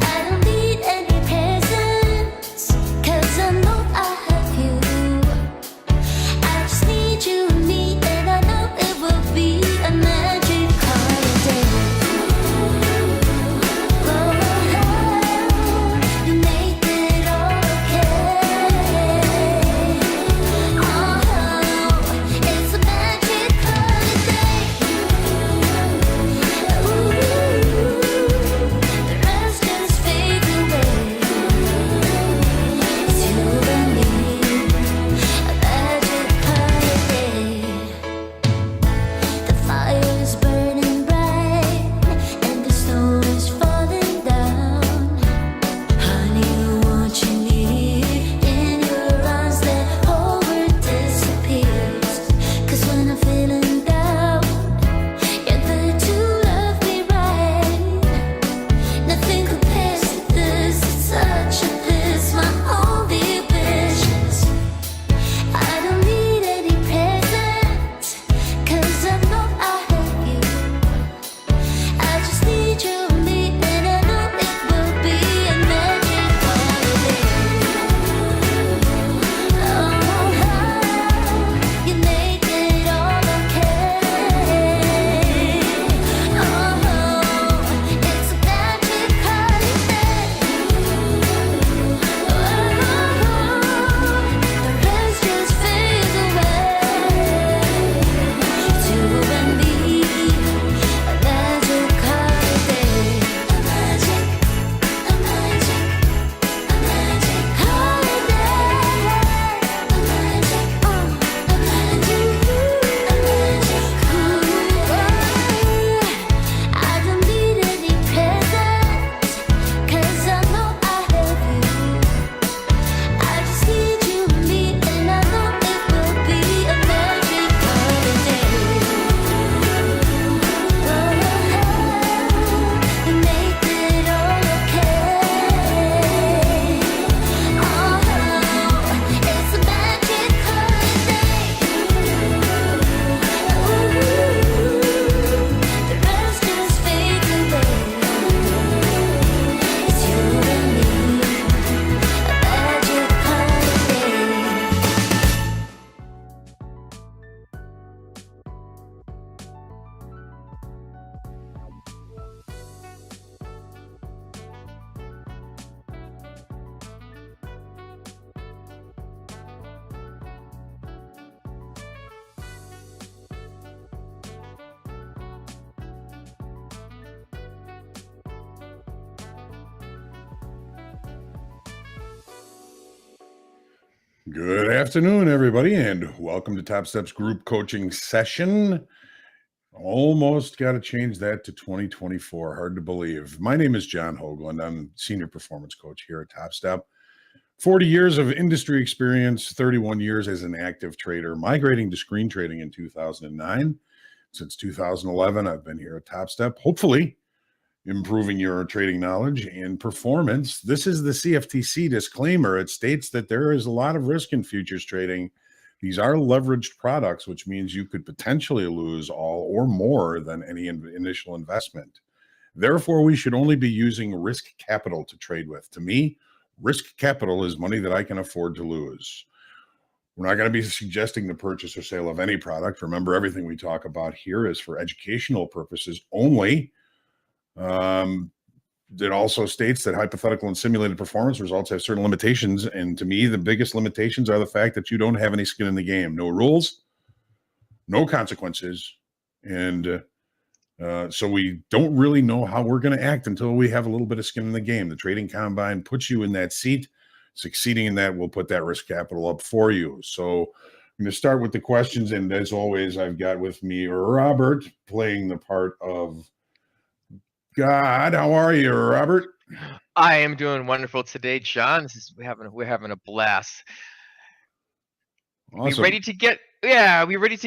I don't need any presents, 'cause I know I have you. I just need you and me, and I know it will be a magic holiday. Good afternoon, everybody, and welcome to Topstep's group coaching session. Almost got to change that to 2024. Hard to believe. My name is John Hoagland. I'm senior performance coach here at Topstep. 40 years of industry experience, 31 years as an active trader, migrating to screen trading in 2009. Since 2011, I've been here at Topstep, hopefully improving your trading knowledge and performance. This is the CFTC disclaimer. It states that there is a lot of risk in futures trading. These are leveraged products, which means you could potentially lose all or more than any initial investment. Therefore, we should only be using risk capital to trade with. To me, risk capital is money that I can afford to lose. We're not going to be suggesting the purchase or sale of any product. Remember, everything we talk about here is for educational purposes only. It also states that hypothetical and simulated performance results have certain limitations. And to me, the biggest limitations are the fact that you don't have any skin in the game. No rules, no consequences. And so we don't really know how we're going to act until we have a little bit of skin in the game. The trading combine puts you in that seat. Succeeding in that will put that risk capital up for you. So I'm going to start with the questions. And as always, I've got with me Robert playing the part of God. How are you, Robert? I am doing wonderful today, John. We're having a blast. Awesome. We ready to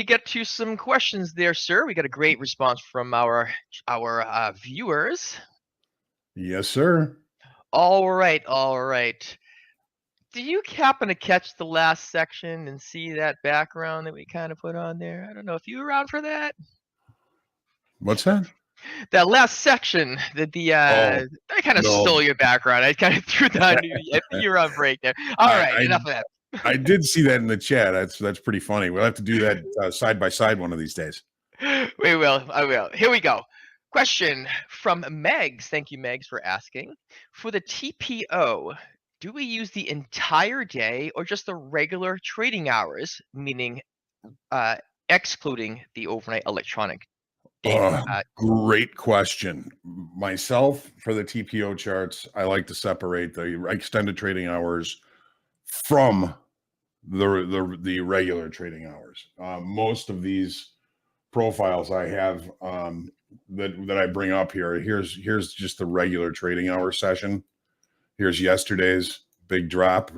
get to some questions there, sir? We got a great response from our viewers. Yes, sir. All right. Do you happen to catch the last section and see that background that we kind of put on there? I don't know if you were around for that. What's that? That last section, I kind of stole your background. I kind of threw that on you. I think you're on break there. All right, enough of that. I did see that in the chat. That's pretty funny. We'll have to do that side by side one of these days. We will. I will. Here we go. Question from Megs. Thank you, Megs, for asking. For the TPO, do we use the entire day or just the regular trading hours, meaning excluding the overnight electronic? Great question. Myself, for the TPO charts, I like to separate the extended trading hours from the regular trading hours. Most of these profiles I have that I bring up here, here's just the regular trading hour session. Here's yesterday's big drop.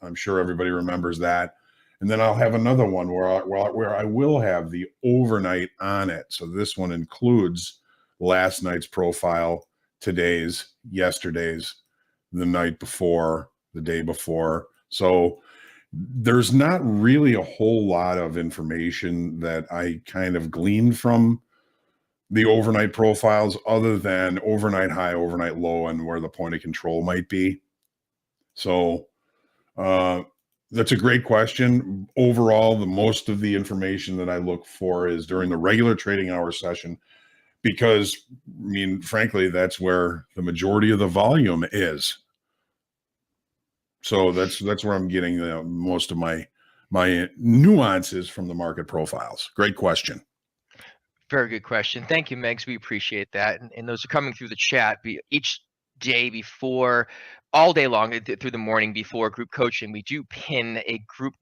I'm sure everybody remembers that. And then I'll have another one where I will have the overnight on it. So this one includes last night's profile, today's, yesterday's, the night before, the day before. So there's not really a whole lot of information that I kind of gleaned from the overnight profiles other than overnight high, overnight low, and where the point of control might be. So that's a great question. Overall, the most of the information that I look for is during the regular trading hour session, because I mean, frankly, that's where the majority of the volume is. So that's where I'm getting most of my nuances from the market profiles. Great question. Very good question. Thank you, Megs. We appreciate that. And those are coming through the chat each day before, all day long through the morning before group coaching. We do pin a group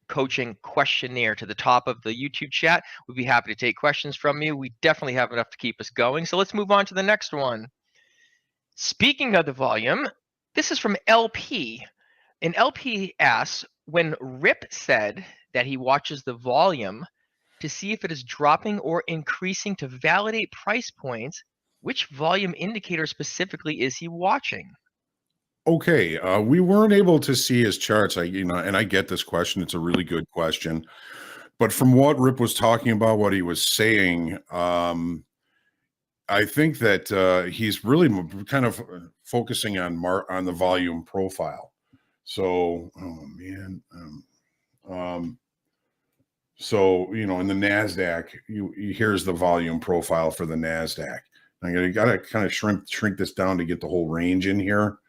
coaching questionnaire to the top of the YouTube chat. We'd be happy to take questions from you. We definitely have enough to keep us going. So let's move on to the next one. Speaking of the volume, this is from LP. And LP asks, when RIP said that he watches the volume to see if it is dropping or increasing to validate price points, which volume indicator specifically is he watching? Okay, we weren't able to see his charts. And I get this question. It's a really good question. But from what Rip was talking about, what he was saying, I think that he's really kind of focusing on the volume profile. So, oh man. So, in the NASDAQ, here's the volume profile for the NASDAQ. I got to kind of shrink this down to get the whole range in here.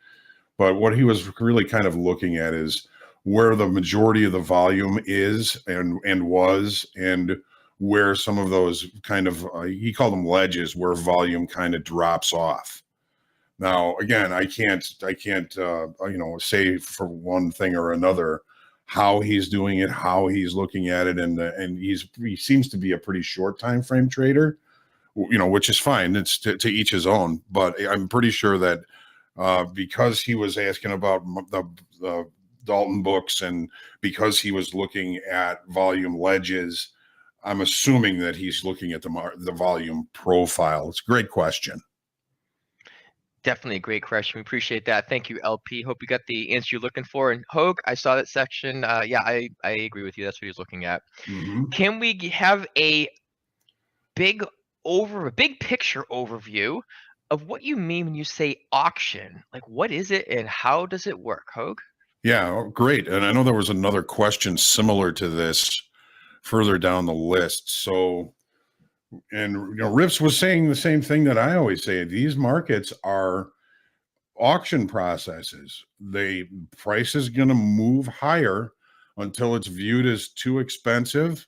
But what he was really kind of looking at is where the majority of the volume is and was, and where some of those kind of, he called them ledges, where volume kind of drops off. Now, again, I can't say for one thing or another how he's doing it, how he's looking at it, and he seems to be a pretty short time frame trader, which is fine. It's to each his own. But I'm pretty sure that because he was asking about the Dalton books and because he was looking at volume ledges, I'm assuming that he's looking at the volume profile. It's a great question. Definitely a great question. We appreciate that. Thank you, LP. Hope you got the answer you're looking for. And Hoag, I saw that section. Yeah, I agree with you. That's what he's looking at. Mm-hmm. Can we have a big picture overview of what you mean when you say auction? Like, what is it and how does it work, Hoag? Yeah, great. And I know there was another question similar to this further down the list. So, and Rips was saying the same thing that I always say. These markets are auction processes. Price is going to move higher until it's viewed as too expensive,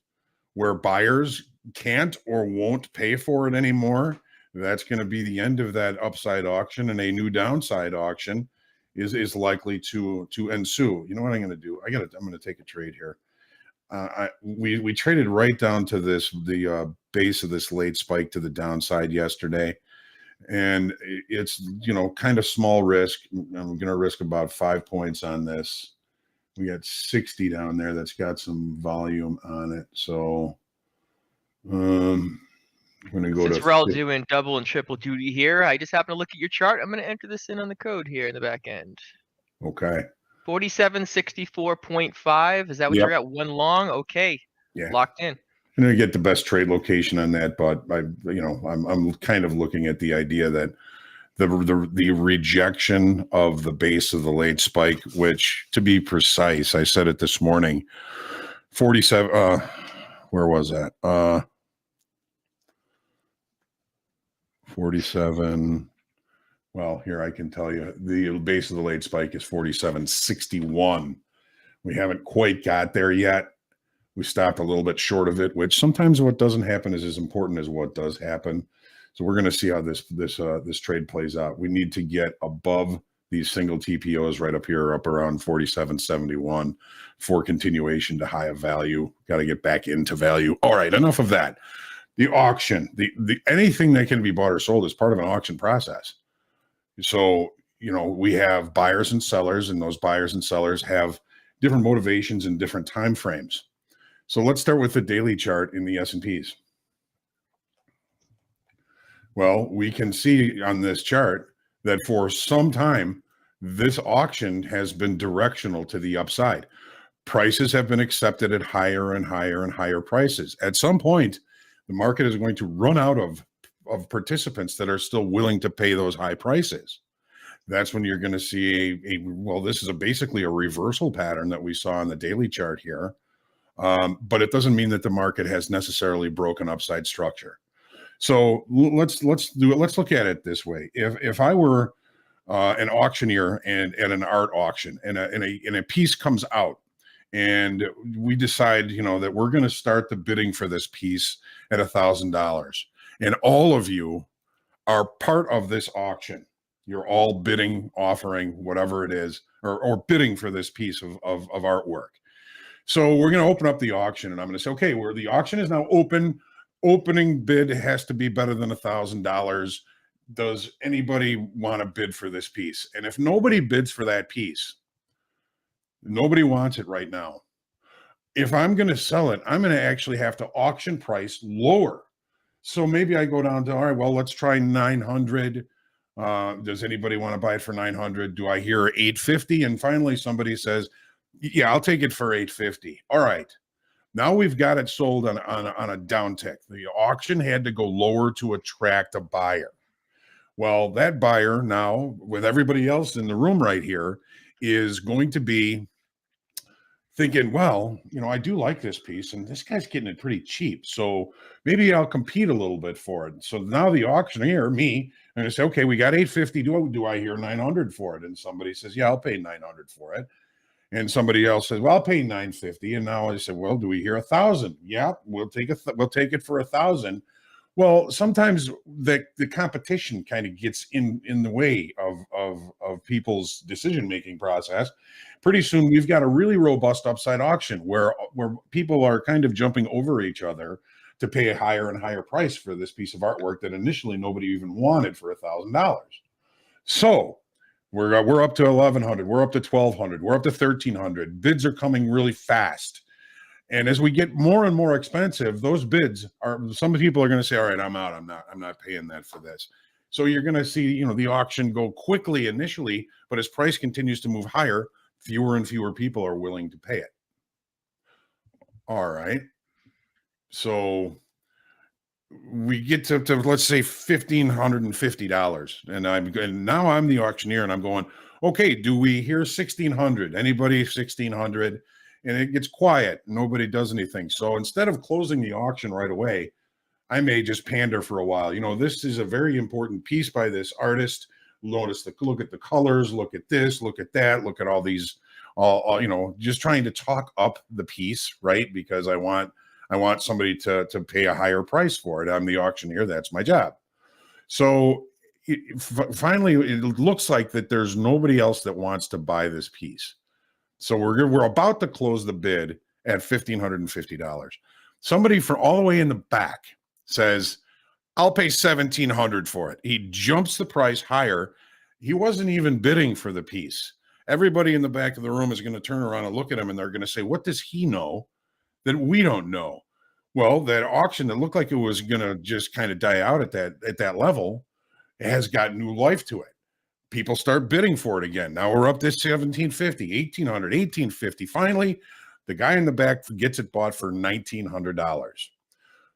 where buyers can't or won't pay for it anymore. That's going to be the end of that upside auction, and a new downside auction is likely to ensue. You know what I'm going to do? I'm going to take a trade here. We traded right down to the base of this late spike to the downside yesterday, and it's kind of small risk. I'm going to risk about 5 points on this. We got 60 down there that's got some volume on it, so I'm going to go. Since we're all doing double and triple duty here, I just happen to look at your chart. I'm going to enter this in on the code here in the back end. Okay. 4764.5. Is that what you're at? One long? Okay. Yeah. Locked in. I'm going to get the best trade location on that, but I'm kind of looking at the idea that the rejection of the base of the late spike, which, to be precise, I said it this morning, 47 where was that? 47. Well, here I can tell you the base of the late spike is 47.61. We haven't quite got there yet. We stopped a little bit short of it, which sometimes what doesn't happen is as important as what does happen. So we're going to see how this trade plays out. We need to get above these single TPOs right up here, up around 47.71 for continuation to high of value. Got to get back into value. All right, enough of that. The auction, the anything that can be bought or sold is part of an auction process. So, we have buyers and sellers, and those buyers and sellers have different motivations and different time frames. So let's start with the daily chart in the S&Ps. Well, we can see on this chart that for some time, this auction has been directional to the upside. Prices have been accepted at higher and higher and higher prices. At some point, the market is going to run out of participants that are still willing to pay those high prices. That's when you're going to see this is basically a reversal pattern that we saw on the daily chart here. But it doesn't mean that the market has necessarily broken upside structure. So let's look at it this way. If I were an auctioneer and at an art auction and a piece comes out, and we decide, that we're going to start the bidding for this piece at $1,000, and all of you are part of this auction. You're all bidding, offering, whatever it is, or bidding for this piece of artwork. So we're going to open up the auction, and I'm going to say, okay, where the auction is now open, opening bid has to be better than $1,000. Does anybody want to bid for this piece? And if nobody bids for that piece, nobody wants it right now. If I'm going to sell it, I'm going to actually have to auction price lower. So maybe I go down to, all right, well, let's try 900. Does anybody want to buy it for 900? Do I hear 850? And finally somebody says, yeah, I'll take it for 850. All right. Now we've got it sold on a downtick. The auction had to go lower to attract a buyer. Well, that buyer now, with everybody else in the room right here, is going to be thinking, well, I do like this piece, and this guy's getting it pretty cheap, so maybe I'll compete a little bit for it. So now the auctioneer, me, I'm going to say, okay, we got 850. Do I hear 900 for it? And somebody says, yeah, I'll pay 900 for it. And somebody else says, well, I'll pay 950. And now I said, well, do we hear 1,000? Yeah, we'll take it for 1,000. Well, sometimes the competition kind of gets in the way of people's decision making process. Pretty soon, we've got a really robust upside auction where people are kind of jumping over each other to pay a higher and higher price for this piece of artwork that initially nobody even wanted for $1,000. So we're up to 1,100, we're up to 1,200, we're up to 1,300. Bids are coming really fast. And as we get more and more expensive, those bids are, some people are going to say, all right, I'm out. I'm not paying that for this. So you're going to see, the auction go quickly initially, but as price continues to move higher, fewer and fewer people are willing to pay it. All right. So we get to let's say $1,550. And now I'm the auctioneer and I'm going, okay, do we hear 1,600? Anybody 1,600? And it gets quiet. Nobody does anything. So instead of closing the auction right away, I may just pander for a while. This is a very important piece by this artist. Look at the colors, look at this, look at that, look at all these, just trying to talk up the piece, right? Because I want somebody to pay a higher price for it. I'm the auctioneer. That's my job. So finally, it looks like that there's nobody else that wants to buy this piece. So we're about to close the bid at $1,550. Somebody from all the way in the back says, I'll pay $1,700 for it. He jumps the price higher. He wasn't even bidding for the piece. Everybody in the back of the room is going to turn around and look at him and they're going to say, what does he know that we don't know? Well, that auction that looked like it was going to just kind of die out at that level has got new life to it. People start bidding for it again. Now we're up to $1,750, $1,800, $1,850. Finally, the guy in the back gets it bought for $1,900.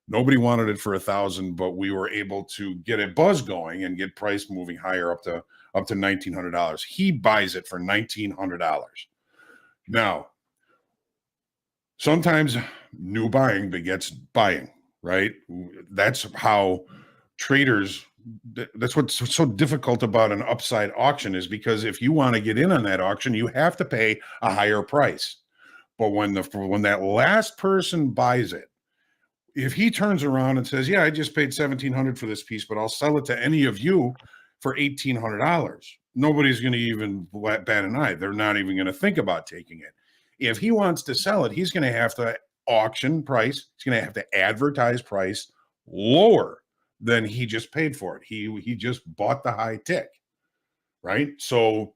Nobody wanted it for $1,000, but we were able to get a buzz going and get price moving higher up to $1,900. He buys it for $1,900. Now, sometimes new buying begets buying, right? That's how traders. That's what's so difficult about an upside auction, is because if you want to get in on that auction, you have to pay a higher price. But when that last person buys it, if he turns around and says, yeah, I just paid $1,700 for this piece, but I'll sell it to any of you for $1,800, nobody's going to even bat an eye. They're not even going to think about taking it. If he wants to sell it, he's going to have to auction price. He's going to have to advertise price lower than he just paid for it. He just bought the high tick, right? So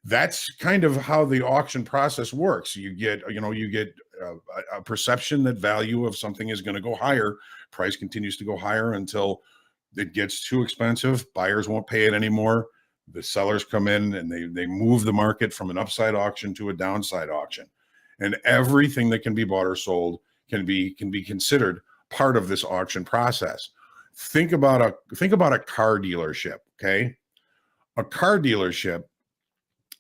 that's kind of how the auction process works. You get a perception that value of something is going to go higher. Price continues to go higher until it gets too expensive. Buyers won't pay it anymore. The sellers come in and they move the market from an upside auction to a downside auction. And everything that can be bought or sold can be considered part of this auction process. Think about a car dealership, okay? A car dealership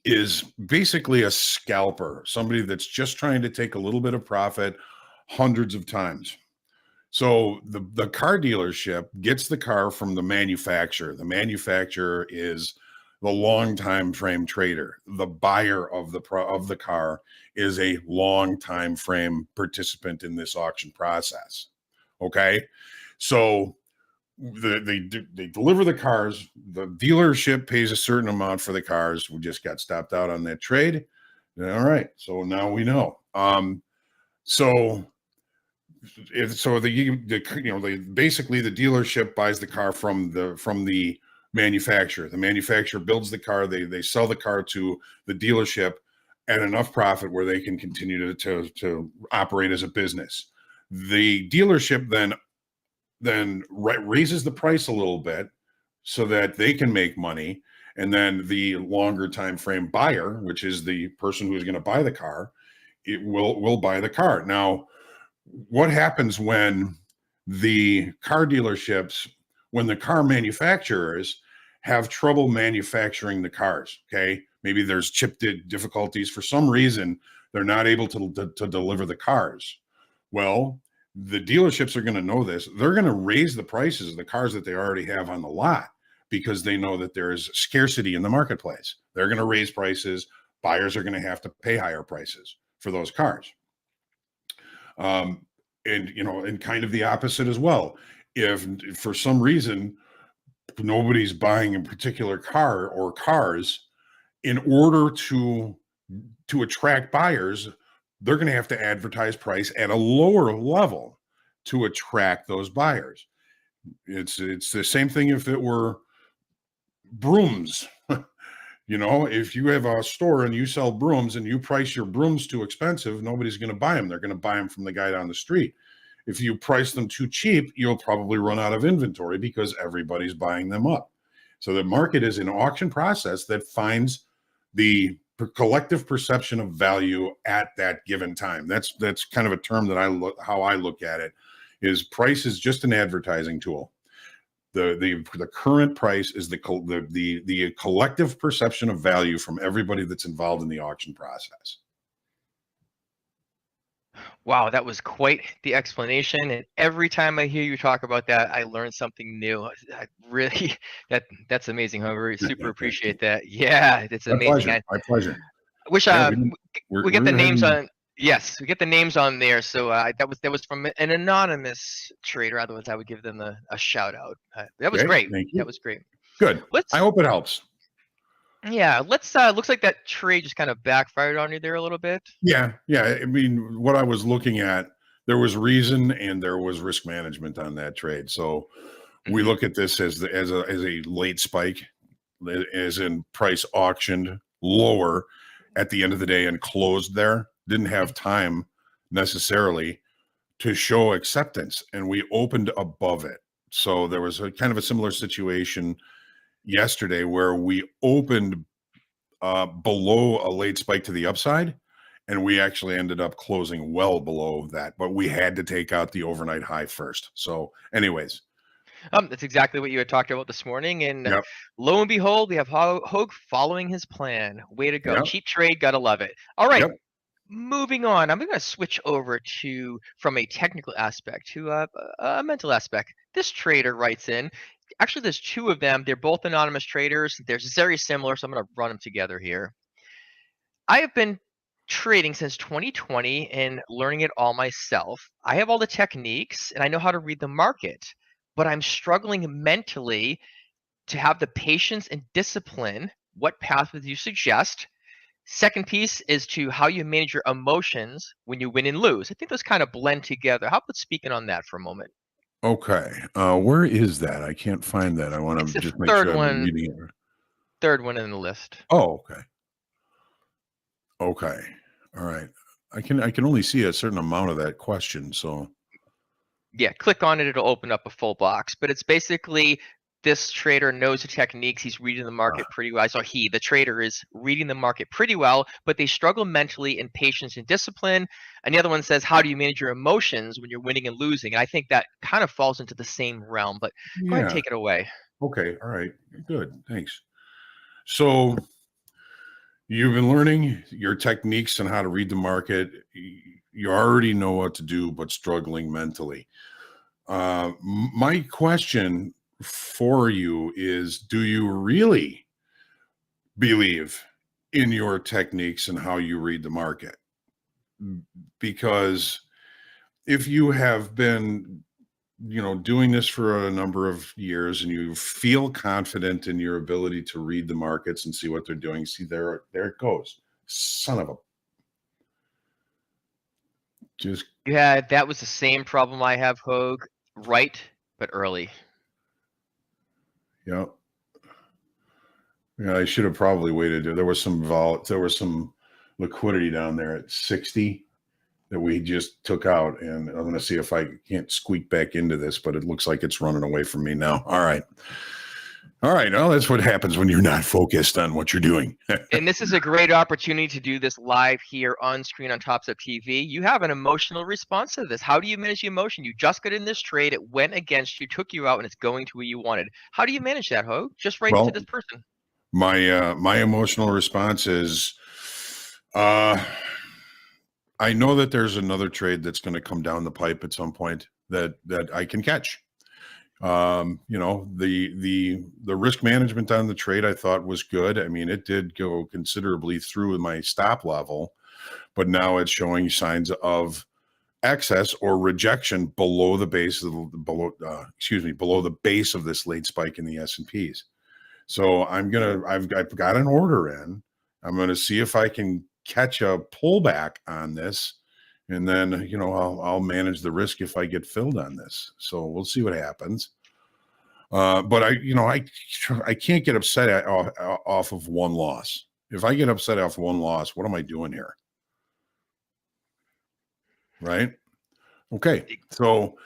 is basically a scalper, somebody that's just trying to take a little bit of profit hundreds of times. So the car dealership gets the car from the manufacturer. The manufacturer is the long time frame trader. The buyer of the car is a long time frame participant in this auction process. Okay, so they deliver the cars. The dealership pays a certain amount for the cars. We just got stopped out on that trade. All right, so now we know. Basically the dealership buys the car from the manufacturer. The manufacturer builds the car. They sell the car to the dealership at enough profit where they can continue to operate as a business. The dealership then raises the price a little bit so that they can make money, and then the longer time frame buyer, which is the person who is going to buy the car, it will buy the car. Now, what happens when the car dealerships, when the car manufacturers have trouble manufacturing the cars? Okay, maybe there's chip difficulties for some reason. They're not able to deliver the cars. Well, the dealerships are going to know this. They're going to raise the prices of the cars that they already have on the lot because they know that there is scarcity in the marketplace. They're going to raise prices. Buyers are going to have to pay higher prices for those cars. And kind of the opposite as well. if for some reason nobody's buying a particular car or cars, in order to attract buyers, they're going to have to advertise price at a lower level to attract those buyers. It's the same thing if it were brooms. You know, if you have a store and you sell brooms and you price your brooms too expensive, nobody's going to buy them. They're going to buy them from the guy down the street. If you price them too cheap, you'll probably run out of inventory because everybody's buying them up. So the market is an auction process that finds the collective perception of value at that given time. That's kind of a term that how I look at it, is price is just an advertising tool. The current price is the collective perception of value from everybody that's involved in the auction process. Wow, that was quite the explanation. And every time I hear you talk about that, I learn something new. I really, that's amazing. I super appreciate that. Yeah, it's amazing. My pleasure. I wish Yeah, we get the names on. Yes, we get the names on there. So that was from an anonymous trader. Otherwise, I would give them a shout out. That was great. Thank you. That was great. Good. I hope it helps. Yeah, looks like that trade just kind of backfired on you there a little bit. Yeah. I mean, what I was looking at, there was reason and there was risk management on that trade. So we look at this as a late spike, as in price auctioned lower at the end of the day and closed there. Didn't have time necessarily to show acceptance, and we opened above it. So there was a kind of a similar situation yesterday where we opened below a late spike to the upside, and we actually ended up closing well below that, but we had to take out the overnight high first. So anyways, that's exactly what you had talked about this morning, and lo and behold, we have Hoag following his plan. Way to go. Cheap trade, gotta love it. All right, moving on. I'm going to switch over from a technical aspect to a mental aspect. This trader writes in. Actually, there's two of them. They're both anonymous traders. They're very similar, so I'm going to run them together here. I have been trading since 2020 and learning it all myself. I have all the techniques and I know how to read the market, but I'm struggling mentally to have the patience and discipline. What path would you suggest? Second piece is to how you manage your emotions when you win and lose. I think those kind of blend together. How about speaking on that for a moment? Okay. Where is that? I can't find that. I want to just make sure I'm reading it. Third one in the list. Oh, okay. Okay. All right. I can only see a certain amount of that question. So yeah, click on it. It'll open up a full box. But it's basically this trader knows the techniques. He's reading the market pretty well. So the trader is reading the market pretty well, but they struggle mentally in patience and discipline. And the other one says, how do you manage your emotions when you're winning and losing? And I think that kind of falls into the same realm, but go ahead and take it away. Okay. All right. Good. Thanks. So you've been learning your techniques on how to read the market. You already know what to do, but struggling mentally. My question for you is, do you really believe in your techniques and how you read the market? Because if you have been, doing this for a number of years and you feel confident in your ability to read the markets and see what they're doing, see there it goes. Son of a. Yeah, that was the same problem I have, Hoag. Right, but early. Yeah, I should have probably waited. There was some liquidity down there at 60 that we just took out, and I'm going to see if I can't squeak back into this, but it looks like it's running away from me now. All right. Well, that's what happens when you're not focused on what you're doing. And this is a great opportunity to do this live here on screen on Topstep TV. You have an emotional response to this. How do you manage the emotion? You just got in this trade. It went against you, took you out, and it's going to where you wanted. How do you manage that, Hoag? Just right into this person. My emotional response is, I know that there's another trade that's going to come down the pipe at some point that I can catch. The risk management on the trade I thought was good. I mean, it did go considerably through my stop level, but now it's showing signs of excess or rejection below the base of below the base of this late spike in the S&Ps. So I've got an order in. I'm going to see if I can catch a pullback on this, and then I'll manage the risk if I get filled on this. So we'll see what happens. But I can't get upset off of one loss. If I get upset off one loss, what am I doing here? Right? Okay. So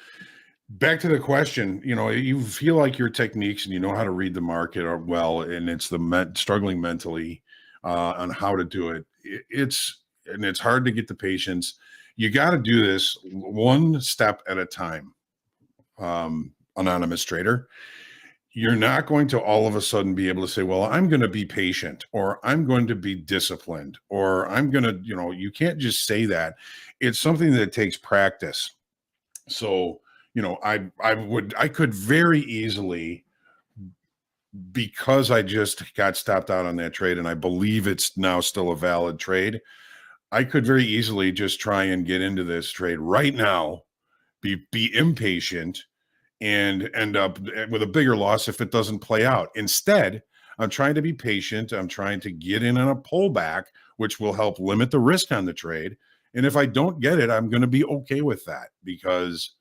back to the question, you feel like your techniques and you know how to read the market are well, and it's struggling mentally on how to do it. It's hard to get the patience. You got to do this one step at a time. Anonymous trader, you're not going to all of a sudden be able to say, well, I'm going to be patient, or I'm going to be disciplined, or I'm going to, you can't just say that. It's something that takes practice. So, I could very easily, because I just got stopped out on that trade and I believe it's now still a valid trade, I could very easily just try and get into this trade right now, be impatient, and end up with a bigger loss if it doesn't play out. Instead, I'm trying to be patient. I'm trying to get in on a pullback, which will help limit the risk on the trade. And if I don't get it, I'm going to be okay with that because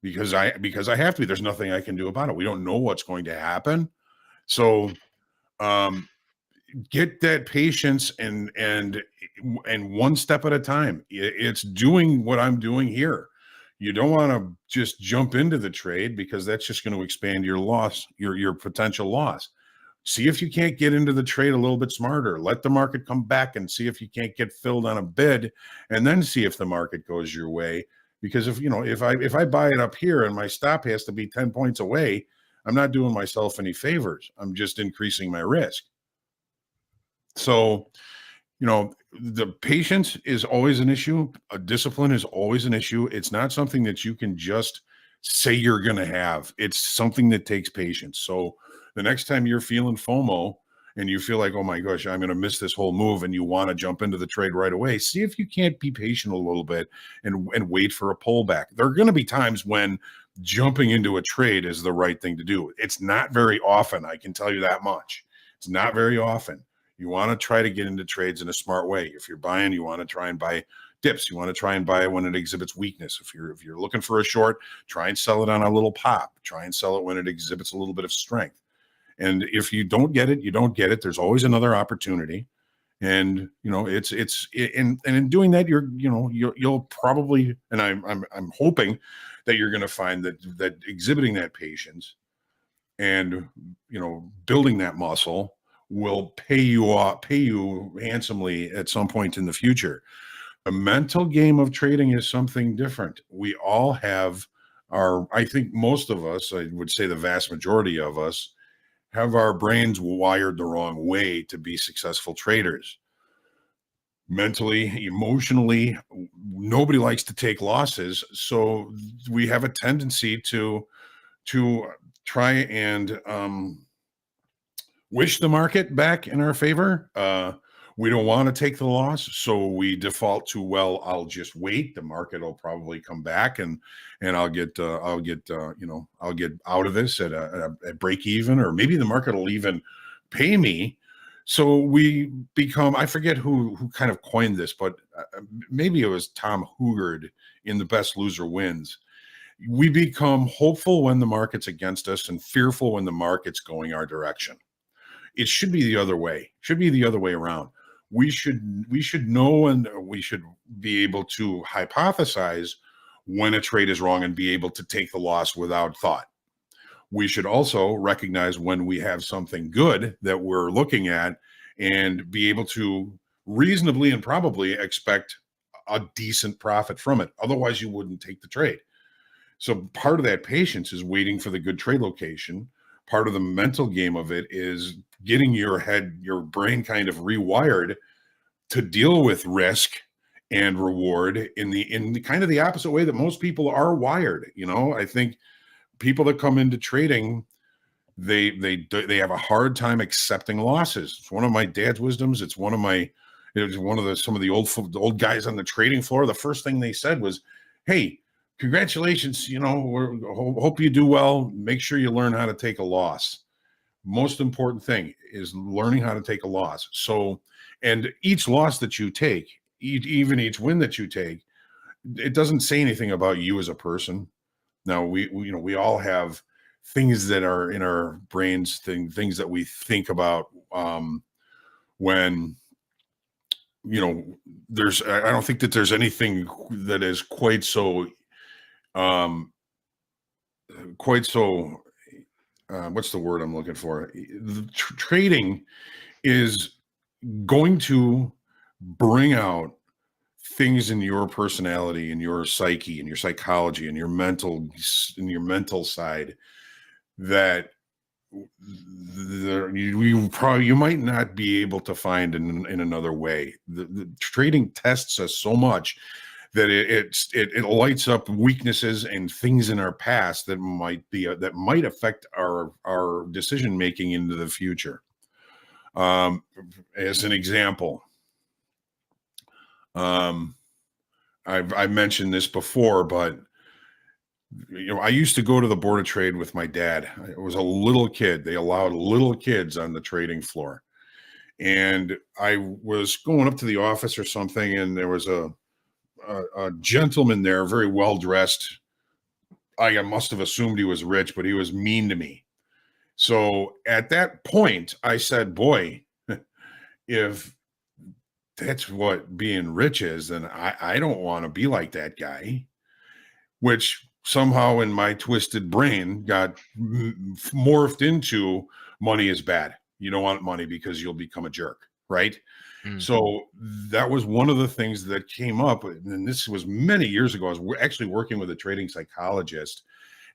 I have to be. There's nothing I can do about it. We don't know what's going to happen. So get that patience and one step at a time. It's doing what I'm doing here. You don't want to just jump into the trade because that's just going to expand your loss, your potential loss. See if you can't get into the trade a little bit smarter. Let the market come back and see if you can't get filled on a bid, and then see if the market goes your way. Because if I buy it up here and my stop has to be 10 points away, I'm not doing myself any favors. I'm just increasing my risk. So, the patience is always an issue. Discipline is always an issue. It's not something that you can just say you're going to have. It's something that takes patience. So the next time you're feeling FOMO and you feel like, oh my gosh, I'm going to miss this whole move, and you want to jump into the trade right away, see if you can't be patient a little bit and wait for a pullback. There are going to be times when jumping into a trade is the right thing to do. It's not very often. I can tell you that much. It's not very often. You want to try to get into trades in a smart way. If you're buying, you want to try and buy dips. You want to try and buy it when it exhibits weakness. If you're looking for a short, try and sell it on a little pop. Try and sell it when it exhibits a little bit of strength. And if you don't get it, you don't get it. There's always another opportunity. And in doing that, you'll probably, and I'm hoping that you're going to find that exhibiting that patience and building that muscle will pay you handsomely at some point in the future. The mental game of trading is something different. We all have I think most of us, I would say the vast majority of us, have our brains wired the wrong way to be successful traders. Mentally, emotionally, nobody likes to take losses. So we have a tendency to try and wish the market back in our favor. We don't want to take the loss, so we default to, well, I'll just wait. The market will probably come back, and I'll get out of this at break even, or maybe the market will even pay me. So we become, I forget who kind of coined this, but maybe it was Tom Hoagland in The Best Loser Wins. We become hopeful when the market's against us and fearful when the market's going our direction. It should be the other way. It should be the other way around. We should know, and we should be able to hypothesize when a trade is wrong and be able to take the loss without thought. We should also recognize when we have something good that we're looking at and be able to reasonably and probably expect a decent profit from it. Otherwise, you wouldn't take the trade. So part of that patience is waiting for the good trade location. Part of the mental game of it is getting your brain kind of rewired to deal with risk and reward in the kind of the opposite way that most people are wired. I think people that come into trading, they have a hard time accepting losses. It's one of my dad's wisdoms. It's one of some of the old guys on the trading floor. The first thing they said was, hey, congratulations. Hope you do well. Make sure you learn how to take a loss. Most important thing is learning how to take a loss. So, and each loss that you take, even each win that you take, it doesn't say anything about you as a person. Now we all have things that are in our brains, things that we think about when I don't think that there's anything that is quite so what's the word I'm looking for? Trading is going to bring out things in your personality and your psyche and your psychology and your mental side that you might not be able to find in another way. The trading tests us so much that it lights up weaknesses and things in our past that might affect our decision making into the future. As an example, I've mentioned this before, but I used to go to the Board of Trade with my dad. I was a little kid. They allowed little kids on the trading floor. And I was going up to the office or something, and there was a gentleman there, very well dressed. I must have assumed he was rich, but he was mean to me. So at that point, I said, boy, if that's what being rich is, then I don't want to be like that guy, which somehow in my twisted brain got morphed into money is bad. You don't want money because you'll become a jerk, right? So that was one of the things that came up, and this was many years ago. I was actually working with a trading psychologist,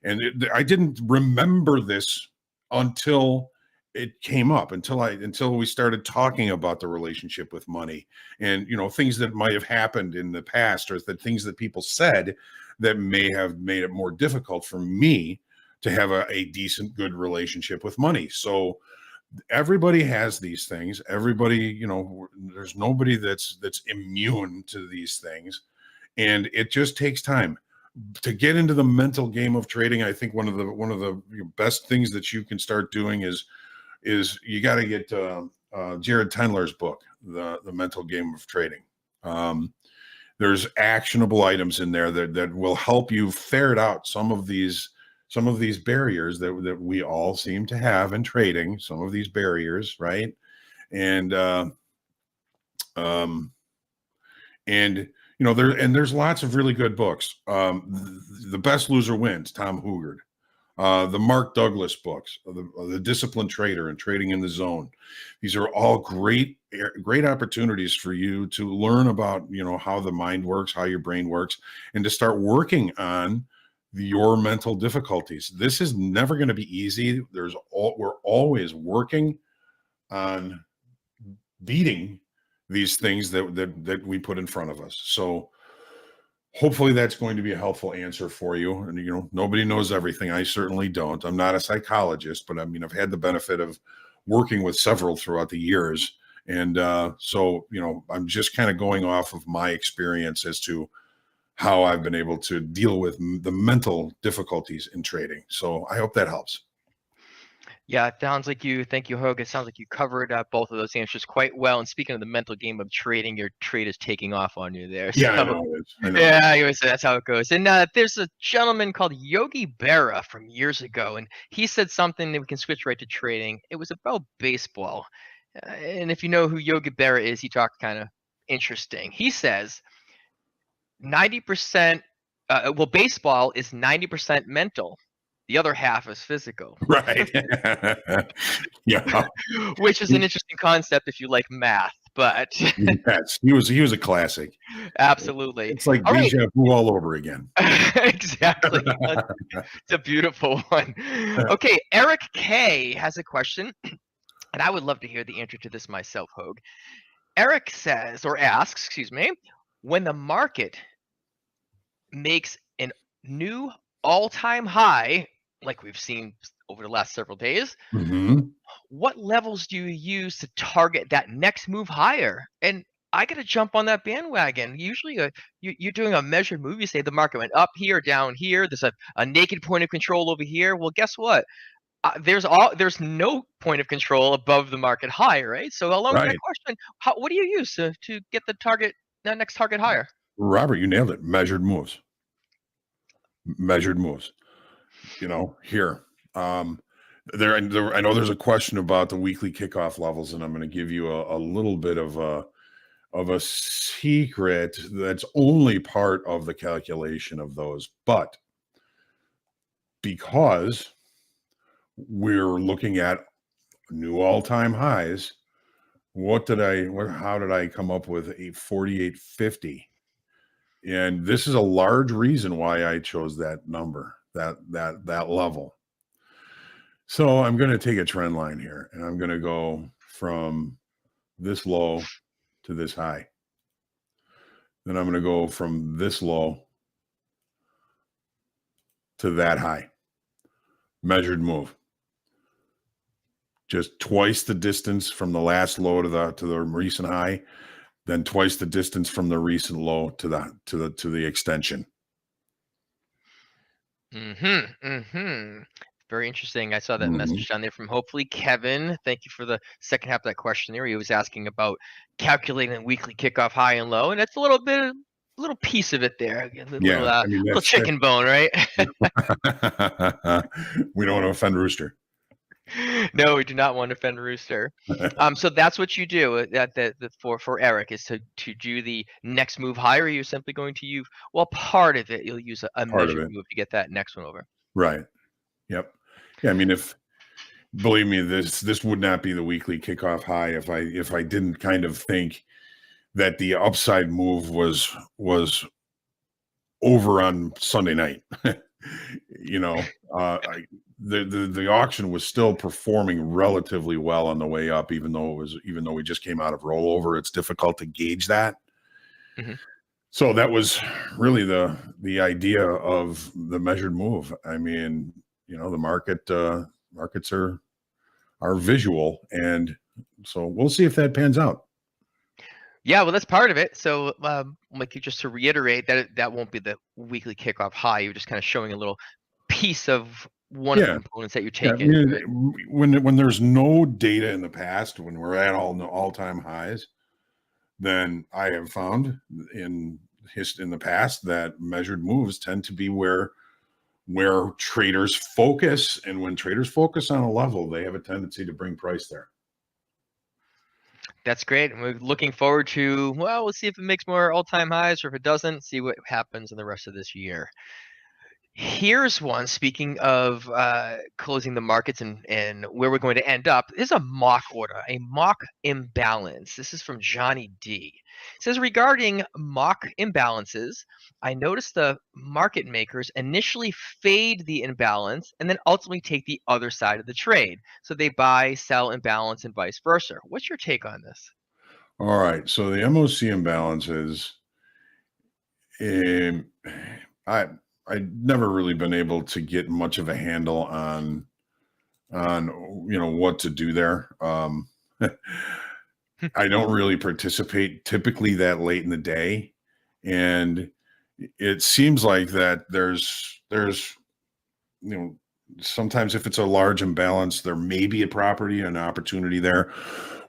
and I didn't remember this until it came up, until we started talking about the relationship with money, and things that might have happened in the past, or the things that people said that may have made it more difficult for me to have a decent, good relationship with money. So everybody has these things. Everybody, there's nobody that's immune to these things, and it just takes time to get into the mental game of trading. I think one of the best things that you can start doing is you got to get Jared Tendler's book, the Mental Game of Trading. There's actionable items in there that will help you ferret out some of these barriers that we all seem to have in trading, some of these barriers, right? And there's lots of really good books. The Best Loser Wins, Tom Hoagland. The Mark Douglas books, the Disciplined Trader and Trading in the Zone. These are all great opportunities for you to learn about, how the mind works, how your brain works, and to start working on your mental difficulties. This is never going to be easy. We're always working on beating these things that we put in front of us. So hopefully that's going to be a helpful answer for you. And nobody knows everything. I certainly don't. I'm not a psychologist, but I've had the benefit of working with several throughout the years. And so I'm just kind of going off of my experience as to how I've been able to deal with the mental difficulties in trading. So I hope that helps. Yeah, it sounds like you. Thank you, Hoag. It sounds like you covered both of those answers quite well. And speaking of the mental game of trading, your trade is taking off on you there. Yeah, So, I know it is. I know. yeah, that's how it goes. And there's a gentleman called Yogi Berra from years ago, and he said something that we can switch right to trading. It was about baseball. And if you know who Yogi Berra is, he talked kind of interesting. He says 90%, baseball is 90% mental. The other half is physical. Right. Yeah. Which is an interesting concept if you like math, but yes, he was a classic. Absolutely. It's like All right. deja vu all over again. Exactly. It's a beautiful one. Okay, Eric K has a question, and I would love to hear the answer to this myself, Hoag. Eric says, or asks, excuse me, when the market makes a new all-time high, like we've seen over the last several days, what levels do you use to target that next move higher? And I got to jump on that bandwagon. Usually, you're doing a measured move. You say the market went up here, down here. There's a naked point of control over here. Well, guess what? There's no point of control above the market high, right? So along with that Right. question, what do you use to get the next target higher? Robert, you nailed it. Measured moves. Measured moves. You know, here. There, I know there's a question about the weekly kickoff levels, and I'm going to give you a little bit of a secret that's only part of the calculation of those. But because we're looking at new all-time highs, how did I come up with a 48.50? And this is a large reason why I chose that number, that level. So I'm going to take a trend line here, and I'm going to go from this low to this high. Then I'm going to go from this low to that high. Measured move. Just twice the distance from the last low to the recent high, then twice the distance from the recent low to the extension. Very interesting. I saw that Mhm. message down there from hopefully Kevin. Thank you for the second half of that question there. He was asking about calculating the weekly kickoff high and low, and it's a little piece of it there. Yeah, I mean, Little chicken bone, right? we don't want to offend Rooster. No, we do not want to offend Rooster. So that's what you do for Eric is to do the next move higher. You're simply going to use part of it. You'll use a measured move to get that next one over. Right. Yep. Yeah. I mean, believe me, this would not be the weekly kickoff high if I didn't kind of think that the upside move was over on Sunday night. You know, the auction was still performing relatively well on the way up, even though we just came out of rollover. It's difficult to gauge that. Mm-hmm. So that was really the idea of the measured move. I mean, you know, the markets are visual, and so we'll see if that pans out. Yeah, well, that's part of it. So, like, just to reiterate, that won't be the weekly kickoff high. You're just kind of showing a little piece of one of the components that you're taking. Yeah, I mean, when there's no data in the past, when we're at all-time highs, then I have found in the past that measured moves tend to be where traders focus, and when traders focus on a level, they have a tendency to bring price there. That's great. And we're looking forward to, we'll see if it makes more all-time highs, or if it doesn't, see what happens in the rest of this year. Here's one, speaking of closing the markets and where we're going to end up. This is a mock order, a mock imbalance. This is from Johnny D. It says, regarding mock imbalances, I noticed the market makers initially fade the imbalance and then ultimately take the other side of the trade. So they buy, sell imbalance, and vice versa. What's your take on this? All right. So the MOC imbalances, I've never really been able to get much of a handle on what to do there. I don't really participate typically that late in the day, and it seems like that there's sometimes if it's a large imbalance, there may be an opportunity there.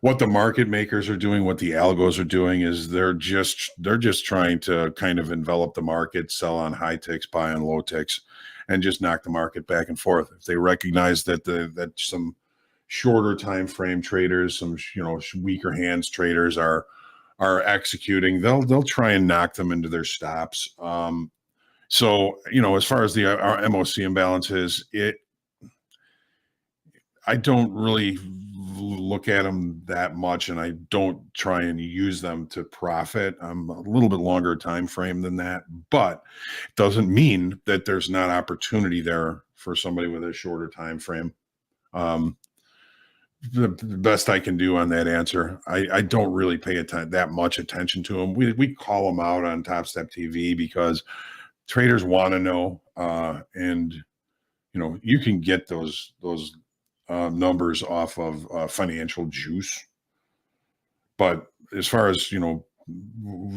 What the market makers are doing, what the algos are doing, is they're just trying to kind of envelop the market, sell on high ticks, buy on low ticks, and just knock the market back and forth. If they recognize that some shorter time frame traders, some weaker hands traders are executing, they'll try and knock them into their stops. So as far as our MOC imbalances, I don't really look at them that much, and I don't try and use them to profit. I'm a little bit longer time frame than that, but it doesn't mean that there's not opportunity there for somebody with a shorter time frame. The best I can do on that answer, I don't really pay that much attention to them. We call them out on TopstepTV because traders want to know, and you can get those numbers off of financial juice. But as far as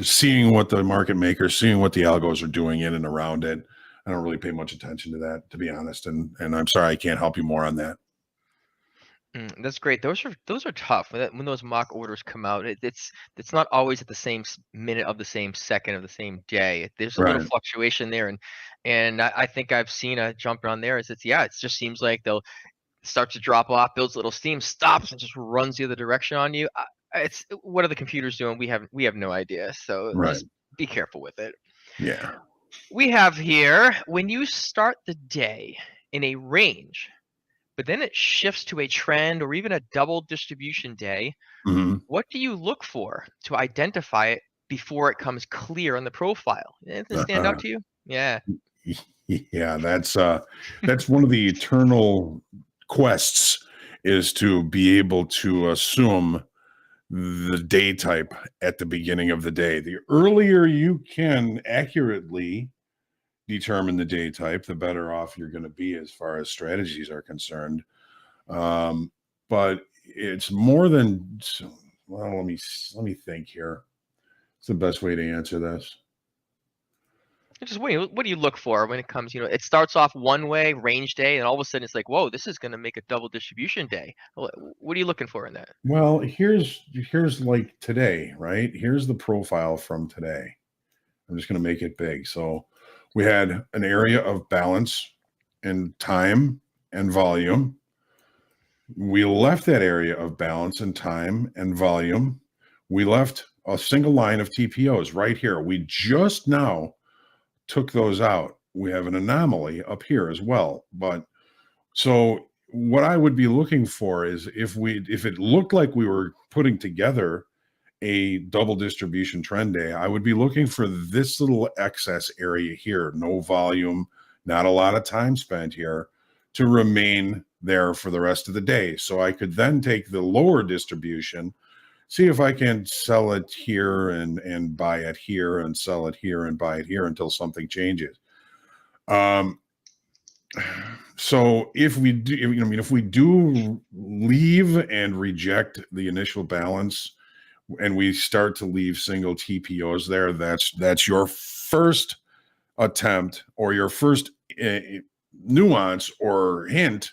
seeing what the market makers, seeing what the algos are doing in and around it. I don't really pay much attention to that, to be honest. And I'm sorry, I can't help you more on that. That's great. Those are tough when those mock orders come out. It's not always at the same minute of the same second of the same day. There's a little Right. fluctuation there, and I think I've seen a jump on there. It just seems like they'll start to drop off, builds a little steam, stops, and just runs the other direction on you. It's what are the computers doing? We have no idea. So Right. just be careful with it. Yeah. We have here when you start the day in a range, but then it shifts to a trend or even a double distribution day. Mhm. What do you look for to identify it before it comes clear on the profile? Anything stand out to you? Yeah. Yeah, that's one of the eternal quests, is to be able to assume the day type at the beginning of the day. The earlier you can accurately determine the day type, the better off you're going to be as far as strategies are concerned. But it's more than, well, let me think here. It's the best way to answer this. Just what do you look for when it comes, it starts off one way, range day, and all of a sudden it's like, whoa, this is going to make a double distribution day. What are you looking for in that? Well, here's like today, right? Here's the profile from today. I'm just going to make it big. So we had an area of balance and time and volume. We left that area of balance and time and volume. We left a single line of TPOs right here. We just now took those out. We have an anomaly up here as well. But so what I would be looking for is if it looked like we were putting together a double distribution trend day, I would be looking for this little excess area here, no volume, not a lot of time spent here, to remain there for the rest of the day. So I could then take the lower distribution, see if I can sell it here and buy it here, and sell it here and buy it here until something changes. So if we do leave and reject the initial balance, and we start to leave single TPOs there, that's your first attempt, or your first nuance or hint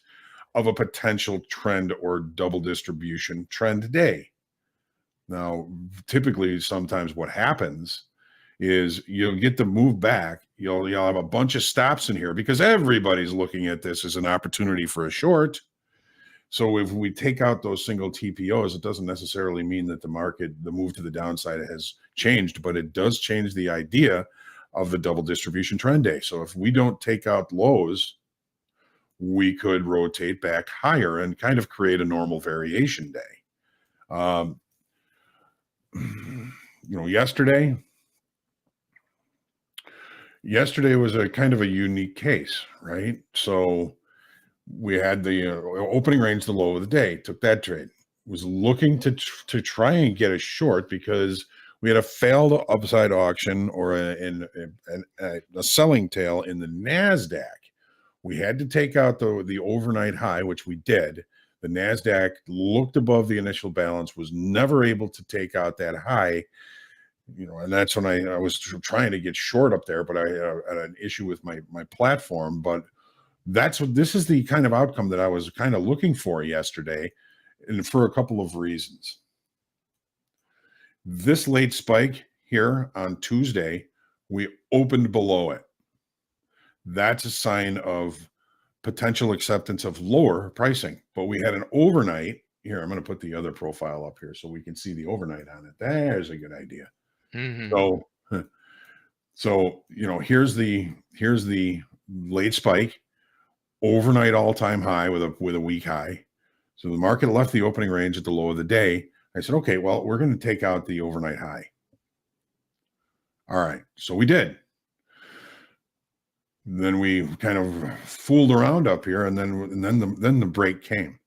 of a potential trend or double distribution trend day. Now, typically, sometimes what happens is you'll get the move back. You'll have a bunch of stops in here because everybody's looking at this as an opportunity for a short. So if we take out those single TPOs, it doesn't necessarily mean that the move to the downside has changed, but it does change the idea of the double distribution trend day. So if we don't take out lows, we could rotate back higher and kind of create a normal variation day. Yesterday was a kind of a unique case, right? So we had the opening range, the low of the day, took that trade, was looking to try and get a short because we had a failed upside auction or a selling tail in the NASDAQ. We had to take out the overnight high, which we did. The NASDAQ looked above the initial balance, was never able to take out that high, and that's when I was trying to get short up there, but I had an issue with my platform. But this is the kind of outcome that I was kind of looking for yesterday, and for a couple of reasons. This late spike here on Tuesday, we opened below it. That's a sign of potential acceptance of lower pricing. But we had an overnight here. I'm going to put the other profile up here so we can see the overnight on it. There's a good idea. Mm-hmm. So here's the late spike, overnight all-time high with a weak high. So the market left the opening range at the low of the day. I said, okay, well, we're going to take out the overnight high. All right, so we did. Then we kind of fooled around up here, and then the break came.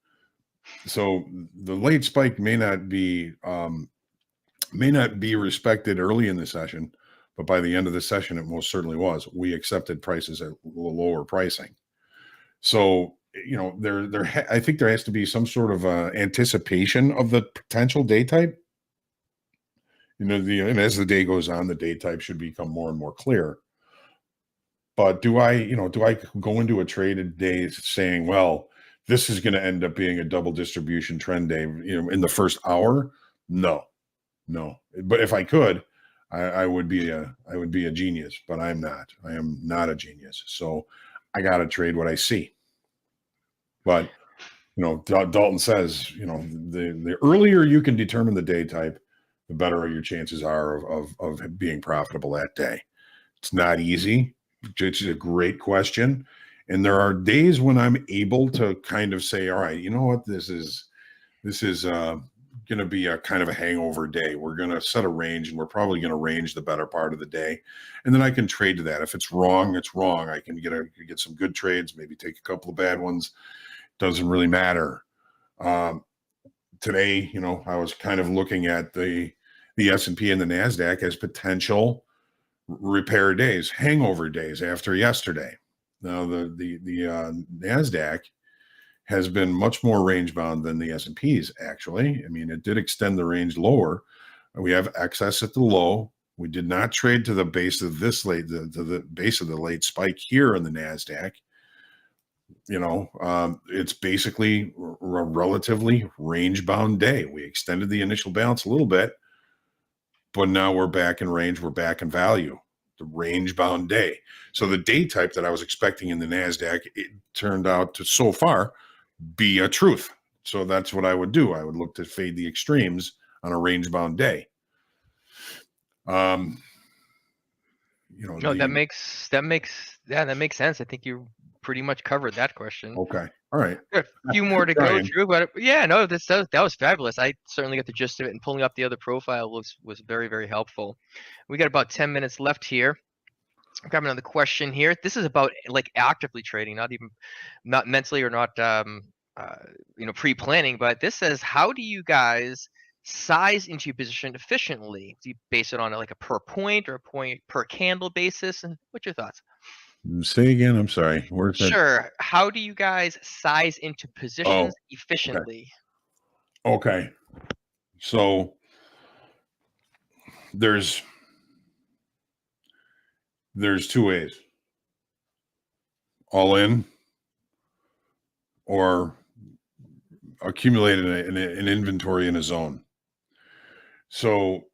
So the late spike may not be respected early in the session, but by the end of the session, it most certainly was. We accepted prices at lower pricing. So I think there has to be some sort of anticipation of the potential day type. and as the day goes on, the day type should become more and more clear. But do I go into a traded day saying, well, this is going to end up being a double distribution trend day, in the first hour? No. But if I could, I would be a genius, but I'm not. I am not a genius. So I got to trade what I see. But, Dalton says, the earlier you can determine the day type, the better your chances are of being profitable that day. It's not easy. It's a great question. And there are days when I'm able to kind of say, all right, you know what, this is going to be a kind of a hangover day. We're going to set a range, and we're probably going to range the better part of the day. And then I can trade to that. If it's wrong, it's wrong. I can get some good trades, maybe take a couple of bad ones. Doesn't really matter. Today, I was kind of looking at the S&P and the NASDAQ as potential repair days, hangover days after yesterday. Now the NASDAQ has been much more range bound than the S&Ps, actually. I mean, it did extend the range lower. We have excess at the low. We did not trade to the base of the base of the late spike here in the NASDAQ. It's basically a relatively range bound day. We extended the initial balance a little bit, but now we're back in range. We're back in value, the range bound day. So the day type that I was expecting in the NASDAQ, it turned out to so far be a truth. So that's what I would do. I would look to fade the extremes on a range bound day. That makes sense. I think you pretty much covered that question. Okay. All right. A few more to go through, but yeah, no, that was fabulous. I certainly got the gist of it, and pulling up the other profile was very, very helpful. We got about 10 minutes left here. Grab another question here. This is about like actively trading, not mentally or not pre-planning, but this says, how do you guys size into your position efficiently? Do you base it on like a per point or a point per candle basis? And what's your thoughts? Say again. I'm sorry. Where's that? Sure. How do you guys size into positions efficiently? Okay. So there's two ways: all in, or accumulate an inventory in a zone. So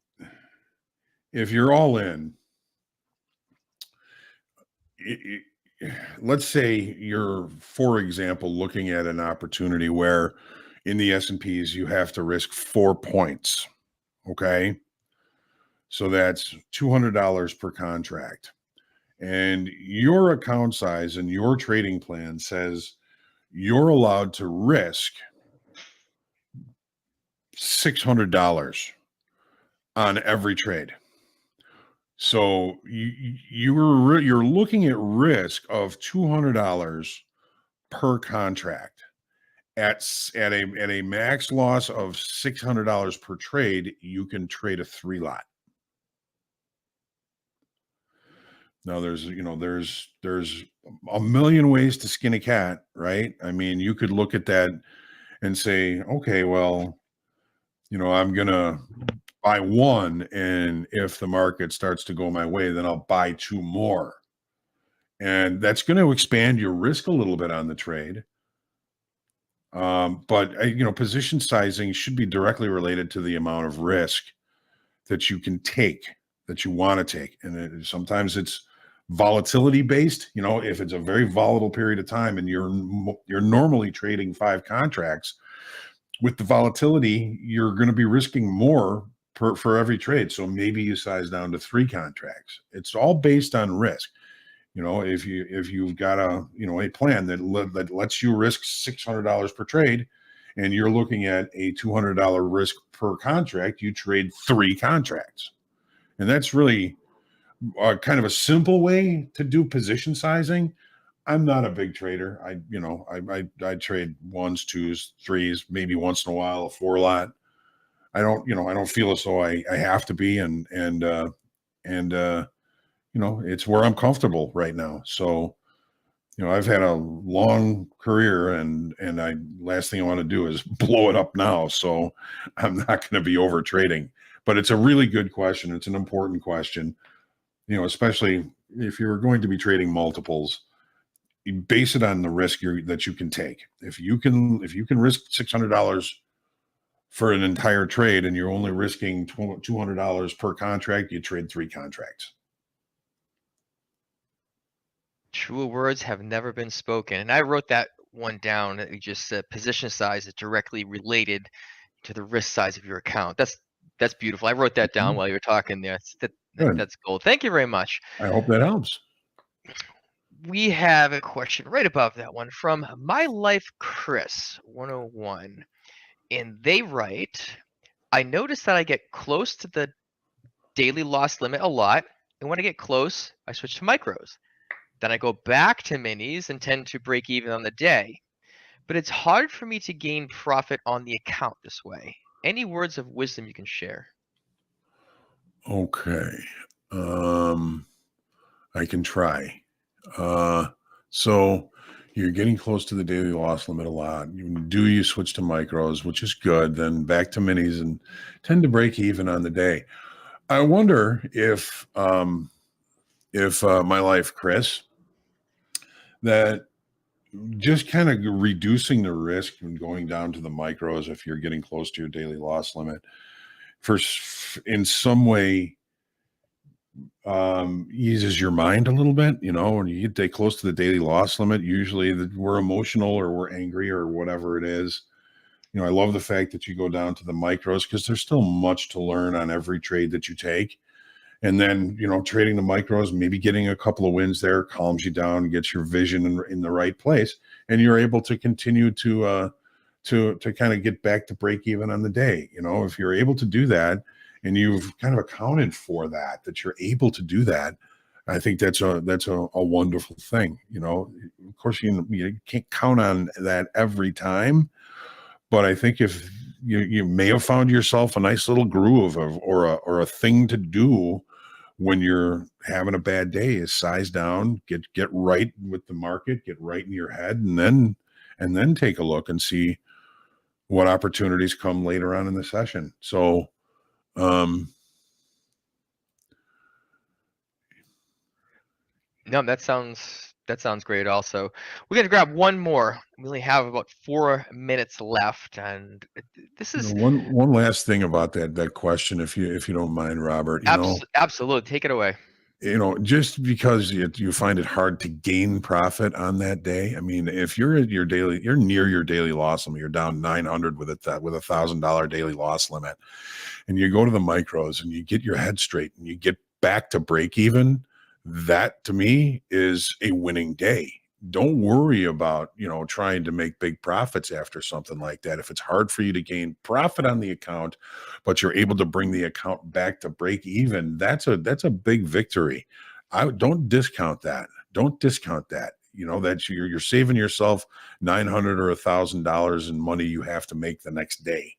if you're all in, let's say you're, for example, looking at an opportunity where in the S&Ps you have to risk 4 points. Okay. So that's $200 per contract. And your account size and your trading plan says you're allowed to risk $600 on every trade. So you're looking at risk of $200 per contract at a max loss of $600 per trade. You can trade a 3-lot. Now there's a million ways to skin a cat, right? I mean, you could look at that and say, okay, well, I'm gonna buy one, and if the market starts to go my way, then I'll buy 2 more. And that's going to expand your risk a little bit on the trade. But position sizing should be directly related to the amount of risk that you can take, that you want to take. And sometimes it's volatility based. If it's a very volatile period of time and you're normally trading 5 contracts, with the volatility, you're going to be risking more for every trade. So maybe you size down to 3 contracts. It's all based on risk. If you've got a plan that lets you risk $600 per trade, and you're looking at a $200 risk per contract, you trade 3 contracts. And that's really kind of a simple way to do position sizing. I'm not a big trader. I trade 1s, 2s, 3s, maybe once in a while a 4-lot. I don't feel as though I have to be, and it's where I'm comfortable right now. So, I've had a long career, and last thing I want to do is blow it up now. So I'm not going to be over trading. But it's a really good question. It's an important question, especially if you're going to be trading multiples. You base it on the risk that you can take. If you can risk $600 for an entire trade and you're only risking $200 per contract, you trade 3 contracts. True words have never been spoken. And I wrote that one down that you just said position size is directly related to the risk size of your account. That's beautiful. I wrote that down while you were talking there. That's gold. Thank you very much. I hope that helps. We have a question right above that one from My Life Chris 101. And they write, I noticed that I get close to the daily loss limit a lot. And when I get close, I switch to micros. Then I go back to minis and tend to break even on the day. But it's hard for me to gain profit on the account this way. Any words of wisdom you can share? Okay. I can try. So you're getting close to the daily loss limit a lot. You switch to micros, which is good, then back to minis and tend to break even on the day. I wonder if My Life Chris, that just kind of reducing the risk and going down to the micros if you're getting close to your daily loss limit in some way eases your mind a little bit. When you get close to the daily loss limit, usually we're emotional or we're angry or whatever it is. I love the fact that you go down to the micros because there's still much to learn on every trade that you take. And then, trading the micros, maybe getting a couple of wins there calms you down, gets your vision in the right place, and you're able to continue to kind of get back to break even on the day. If you're able to do that and you've kind of accounted for that you're able to do that, I think that's a wonderful thing. Of course, you can't count on that every time, but I think if you may have found yourself a nice little groove or a thing to do when you're having a bad day is size down, get right with the market, get right in your head, and then take a look and see what opportunities come later on in the session. So, no, that sounds great. Also, we're gonna grab one more. We only have about 4 minutes left, and this is one last thing about that question, if you don't mind, Robert. Absolutely, take it away. Just because you find it hard to gain profit on that day. I mean, if you're you're near your daily loss limit, you're down 900 with $1,000 daily loss limit, and you go to the micros and you get your head straight and you get back to break even, that to me is a winning day. Don't worry about, trying to make big profits after something like that. If it's hard for you to gain profit on the account, but you're able to bring the account back to break even, that's a big victory. Don't discount that. Don't discount that. That you're saving yourself $900 or $1,000 in money you have to make the next day.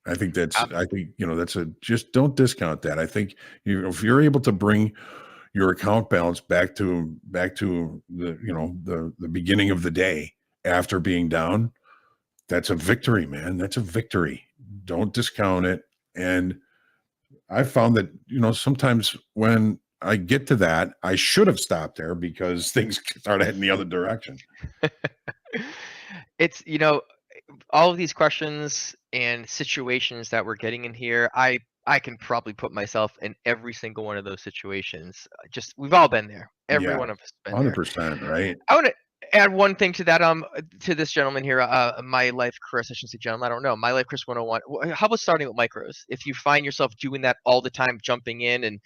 I think that's just don't discount that. I think if you're able to bring your account balance back to the beginning of the day after being down, that's a victory, man. That's a victory. Don't discount it. And I found that, sometimes when I get to that, I should have stopped there because things start heading the other direction. It's, all of these questions and situations that we're getting in here, I can probably put myself in every single one of those situations. We've all been there. Every one of us been 100%, there. Right? I want to add one thing to that. To this gentleman here, My Life Chris. I shouldn't say gentleman. I don't know. My Life Chris 101. How about starting with micros? If you find yourself doing that all the time, jumping in and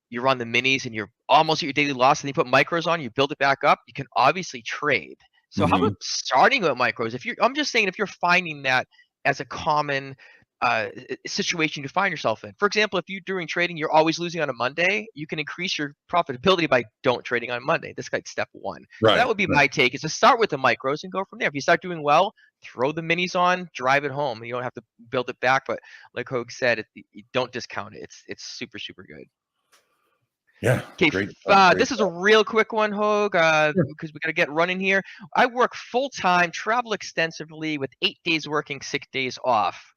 you're on the minis and you're almost at your daily loss, and you put micros on, you build it back up. You can obviously trade. So how about starting with micros? I'm just saying, if you're finding that as a common situation to find yourself in. For example, if you're doing trading, you're always losing on a Monday, you can increase your profitability by don't trading on Monday. This guy's step one. Right, so that would be my take, is to start with the micros and go from there. If you start doing well, throw the minis on, drive it home. You don't have to build it back, but like Hoag said, you don't discount it. It's super, super good. Yeah. Okay. Great, This is a real quick one, Hoag, because we got to get running here. I work full time, travel extensively with 8 days working, 6 days off.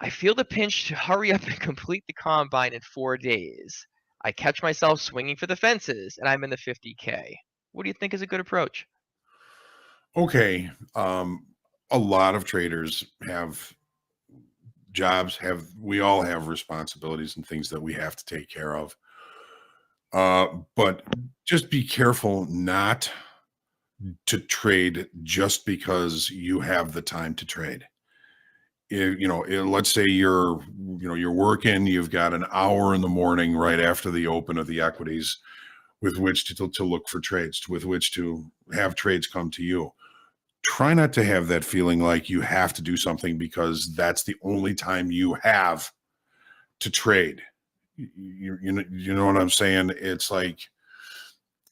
I feel the pinch to hurry up and complete the combine in 4 days. I catch myself swinging for the fences, and I'm in the 50K. What do you think is a good approach? Okay. A lot of traders have jobs, we all have responsibilities and things that we have to take care of. But just be careful not to trade just because you have the time to trade. Let's say you're working, you've got an hour in the morning right after the open of the equities with which to look for trades, with which to have trades come to you. Try not to have that feeling like you have to do something because that's the only time you have to trade. You know what I'm saying? It's like,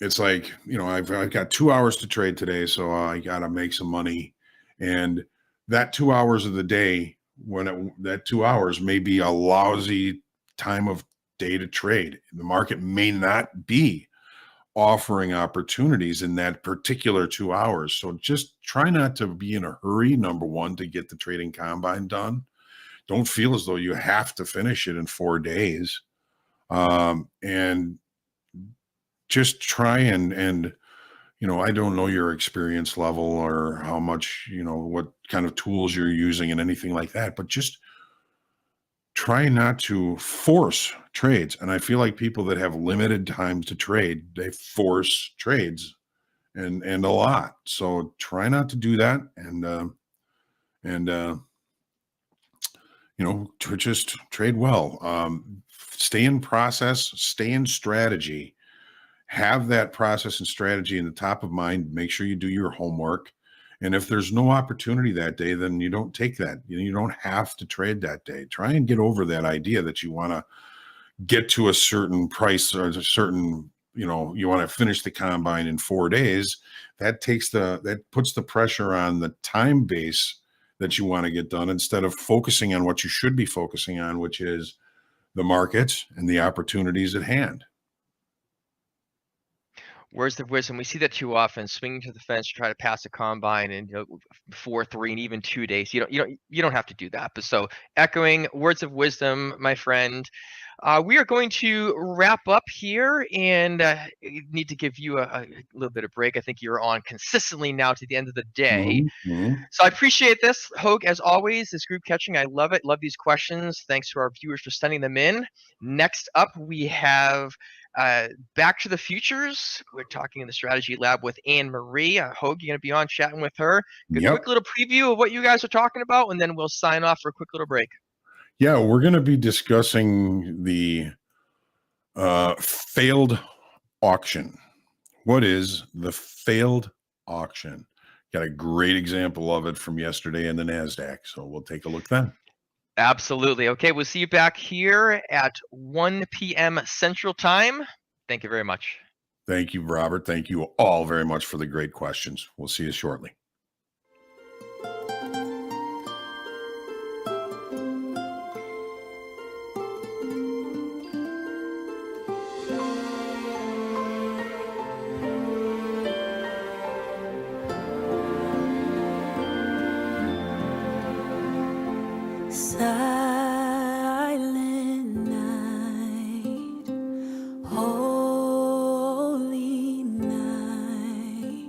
I've got 2 hours to trade today, so I got to make some money. And that 2 hours of the day, that 2 hours may be a lousy time of day to trade. The market may not be offering opportunities in that particular 2 hours. So just try not to be in a hurry, number one, to get the trading combine done. Don't feel as though you have to finish it in 4 days. And just try and I don't know your experience level or how much, what kind of tools you're using and anything like that, but just try not to force trades. And I feel like people that have limited time to trade, they force trades and a lot. So try not to do that. To just trade well. Stay in process, stay in strategy. Have that process and strategy in the top of mind. Make sure you do your homework. And if there's no opportunity that day, then you don't take that. You don't have to trade that day. Try and get over that idea that you want to get to a certain price or a certain, you want to finish the combine in 4 days. That puts the pressure on the time base that you want to get done instead of focusing on what you should be focusing on, which is the markets and the opportunities at hand. Where's the wisdom? We see that too often, swinging to the fence to try to pass a combine in 4, 3, and even 2 days. You don't have to do that. But so, echoing words of wisdom, my friend, we are going to wrap up here and need to give you a little bit of break. I think you're on consistently now to the end of the day. Mm-hmm. So I appreciate this, Hoag, as always, this group catching. I love it. Love these questions. Thanks to our viewers for sending them in. Next up, we have Back to the Futures. We're talking in the strategy lab with Anne Marie. Hoag, you're going to be on chatting with her. Quick little preview of what you guys are talking about, and then we'll sign off for a quick little break. Yeah, we're going to be discussing the failed auction. What is the failed auction? Got a great example of it from yesterday in the NASDAQ. So we'll take a look then. Absolutely. Okay, we'll see you back here at 1 p.m. Central Time. Thank you very much. Thank you, Robert. Thank you all very much for the great questions. We'll see you shortly. Silent night, holy night,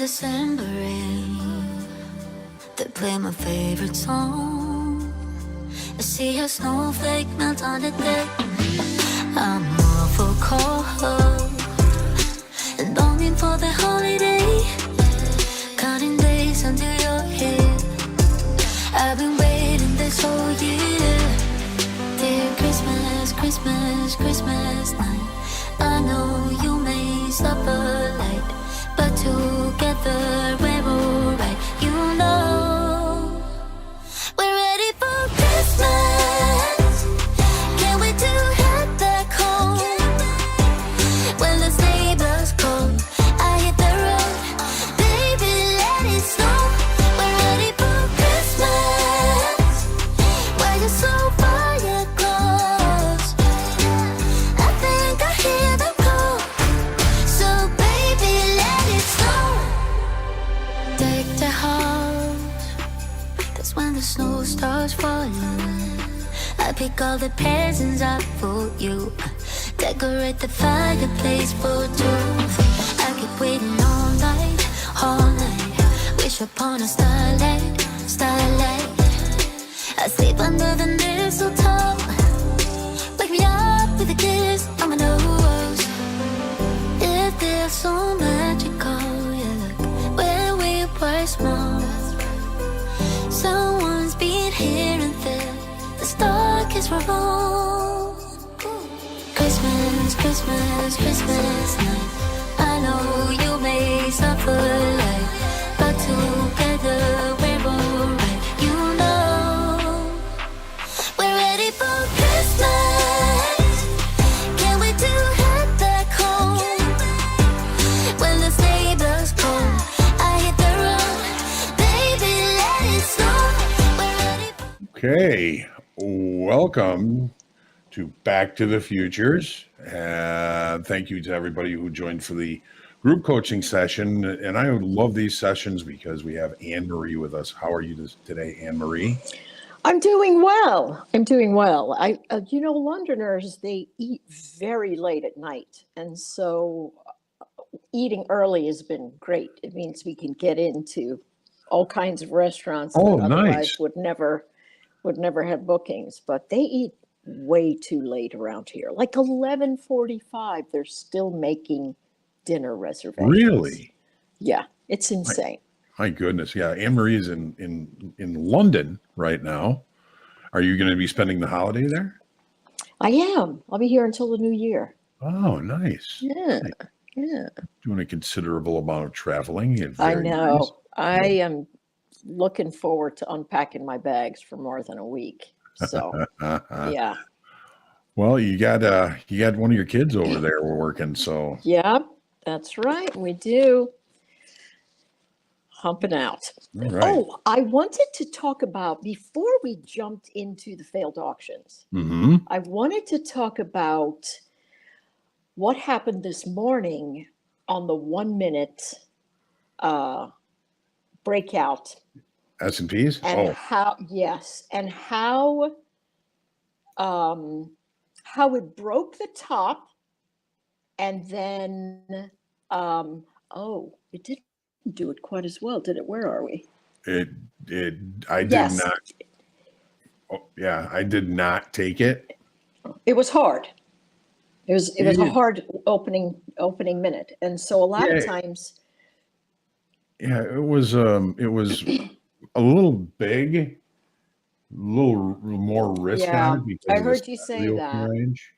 December rain, they play my favorite song. I see a snowflake melt on the deck. I'm awful cold and longing for the holiday. Counting days until you're here. I've been waiting this whole year. Dear Christmas, Christmas, Christmas night. I know you may suffer light, but together we're alright. You know we're ready for Christmas. Can't wait to head back home. When the sleigh bells call, I hit the road. Baby, let it snow. We're ready for Christmas. Why you so far yet close? I think I hear them call. So baby, let it snow. Deck the house. That's when the snow starts falling. I pick all the presents up for you. Decorate the fireplace for two. I keep waiting all night. Wish upon a starlight, starlight. I sleep under the mistletoe. Wake me up with a kiss on my nose. It feels so magical, yeah, look, when we were small. Someone's been here and there. The stockings were all. Christmas, Christmas, Christmas night. I know you may suffer light, but together we're alright. You know we're ready for Christmas. Can't wait to head back home. When the sleigh bells call, I hit the road. Baby, let it snow. We're ready for Okay, welcome to Back to the Futures. Thank you to everybody who joined for the group coaching session. And I love these sessions because we have Anne Marie with us. How are you today, Anne Marie? I'm doing well. I'm doing well. Londoners, they eat very late at night. And so eating early has been great. It means we can get into all kinds of restaurants that otherwise would never have bookings. But they eat way too late around here. Like 11:45, they're still making dinner reservations. Really? Yeah, it's insane. My goodness. Yeah. Anne Marie is in London right now. Are you going to be spending the holiday there? I am. I'll be here until the new year. Oh, nice. Yeah. Yeah. Doing a considerable amount of traveling. I Very know. nice. I am looking forward to unpacking my bags for more than a week. So, yeah. Well, you got one of your kids over there working, so. Yeah, that's right. We do. Humping out. All right. Oh, I wanted to talk about, before we jumped into the failed auctions, Mm-hmm. I wanted to talk about what happened this morning on the 1 minute breakout. S&Ps? And how, yes, and how it broke the top, and then it didn't do it quite as well, did it? Where are we? I did Yes. not. Oh, yeah, I did not take it. It was hard. It was a hard opening minute, and so a lot of times. Yeah, it was a little big, a little more risk Yeah, on it because I of the heard you start of say the open that. range.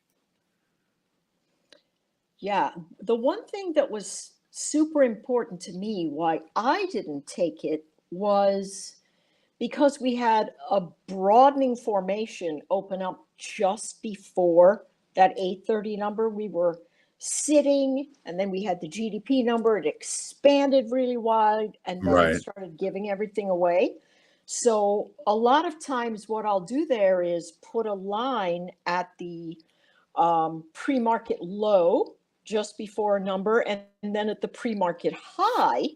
Yeah, the one thing that was super important to me, why I didn't take it, was because we had a broadening formation open up just before that 8:30 number. We were sitting, and then we had the GDP number. It expanded really wide, and then Right. it started giving everything away. So a lot of times what I'll do there is put a line at the pre-market low just before a number, and then at the pre-market high,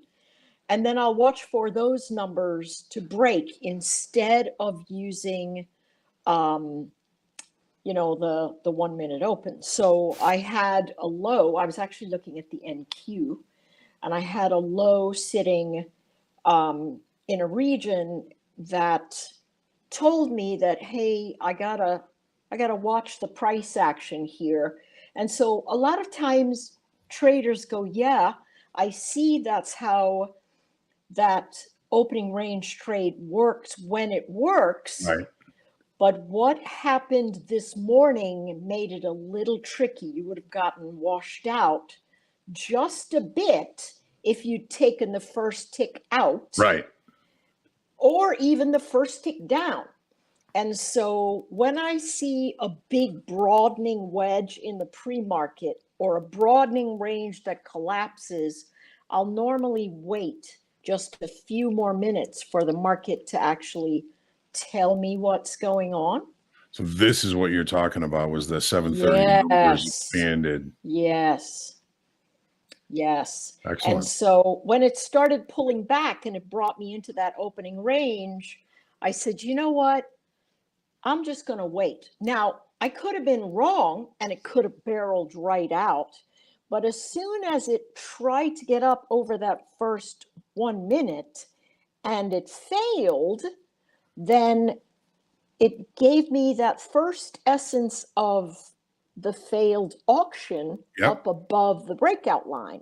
and then I'll watch for those numbers to break instead of using the 1 minute open. So I had a low. I was actually looking at the NQ. and I had a low sitting in a region that told me that, hey, I gotta watch the price action here. And so a lot of times traders go, yeah, I see that's how that opening range trade works when it works. Right. But what happened this morning made it a little tricky. You would have gotten washed out just a bit if you'd taken the first tick out. Right. Or even the first tick down. And so when I see a big broadening wedge in the pre-market or a broadening range that collapses, I'll normally wait just a few more minutes for the market to actually tell me what's going on. So this is what you're talking about, was the 730 numbers expanded. Yes. Excellent. And so when it started pulling back and it brought me into that opening range, I said, you know what? I'm just going to wait. Now, I could have been wrong and it could have barreled right out. But as soon as it tried to get up over that first 1 minute and it failed, then it gave me that first essence of the failed auction up above the breakout line.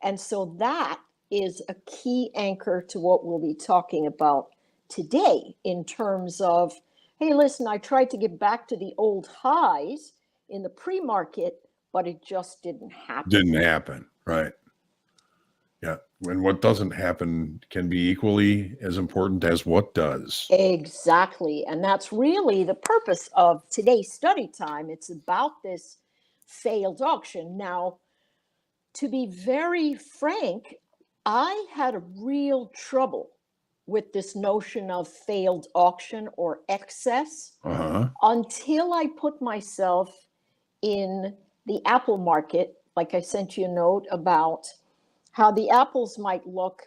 And so that is a key anchor to what we'll be talking about today in terms of, hey, listen, I tried to get back to the old highs in the pre-market, but it just didn't happen. Didn't happen, right? Yeah. And what doesn't happen can be equally as important as what does. Exactly. And that's really the purpose of today's study time. It's about this failed auction. Now, to be very frank, I had a real trouble with this notion of failed auction or excess until I put myself in the Apple market. Like I sent you a note about how the apples might look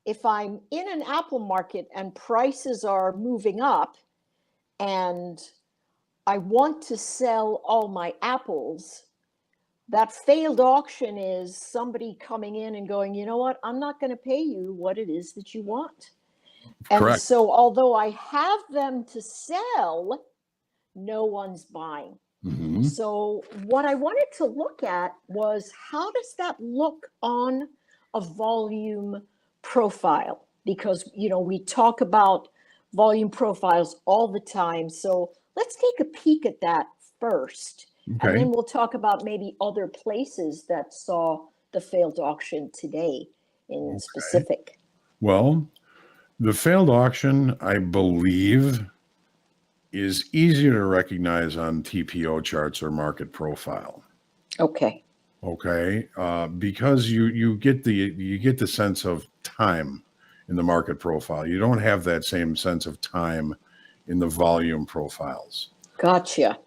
if I'm in an apple market and prices are moving up and I want to sell all my apples. That failed auction is somebody coming in and going, you know what, I'm not going to pay you what it is that you want. And so although I have them to sell, no one's buying. So what I wanted to look at was, how does that look on a volume profile? Because, you know, we talk about volume profiles all the time. So let's take a peek at that first. And then we'll talk about maybe other places that saw the failed auction today in specific. Well, the failed auction, I believe, is easier to recognize on TPO charts or market profile. Okay. Because you get the sense of time in the market profile. You don't have that same sense of time in the volume profiles. Gotcha.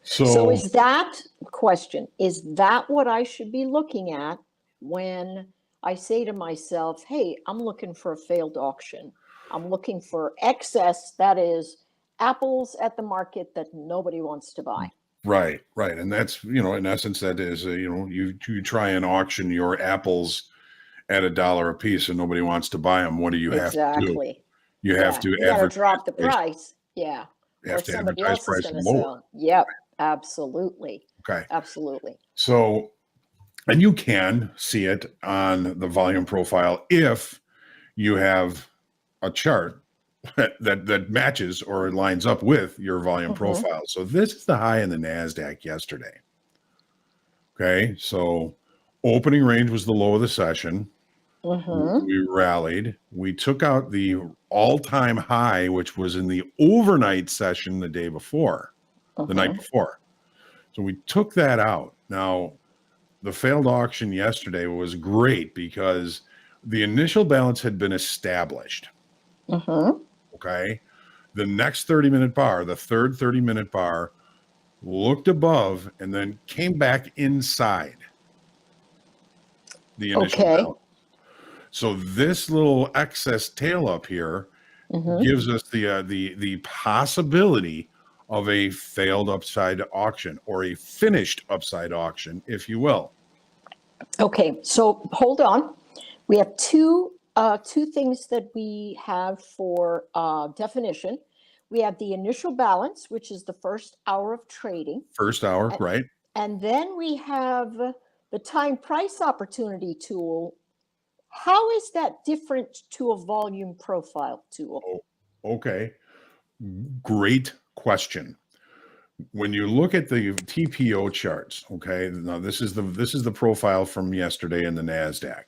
So is that question, is that what I should be looking at when I say to myself, hey, I'm looking for a failed auction. I'm looking for excess, that is apples at the market that nobody wants to buy. Right. And that's, you know, in essence, that is, you know, you try and auction your apples at $1 a piece and nobody wants to buy them. What do you have to do? You have to drop the price. Yeah. You have or to somebody advertise else price is going to lower. sell. Yep. Absolutely. Okay. Absolutely. So, and you can see it on the volume profile if you have a chart that matches or lines up with your volume profile. So this is the high in the NASDAQ yesterday. Okay. So opening range was the low of the session. We rallied. We took out the all-time high, which was in the overnight session the day before, the night before. So we took that out. Now, the failed auction yesterday was great because the initial balance had been established. Okay. The next 30-minute bar, the third 30-minute bar, looked above and then came back inside the initial balance. So this little excess tail up here gives us the possibility of a failed upside auction or a finished upside auction, if you will. Okay, so hold on. We have two things that we have for definition. We have the initial balance, which is the first hour of trading. First hour, And- right? And then we have the time price opportunity tool. How is that different to a volume profile tool? Okay. Great question. When you look at the TPO charts, okay, now this is the profile from yesterday in the NASDAQ.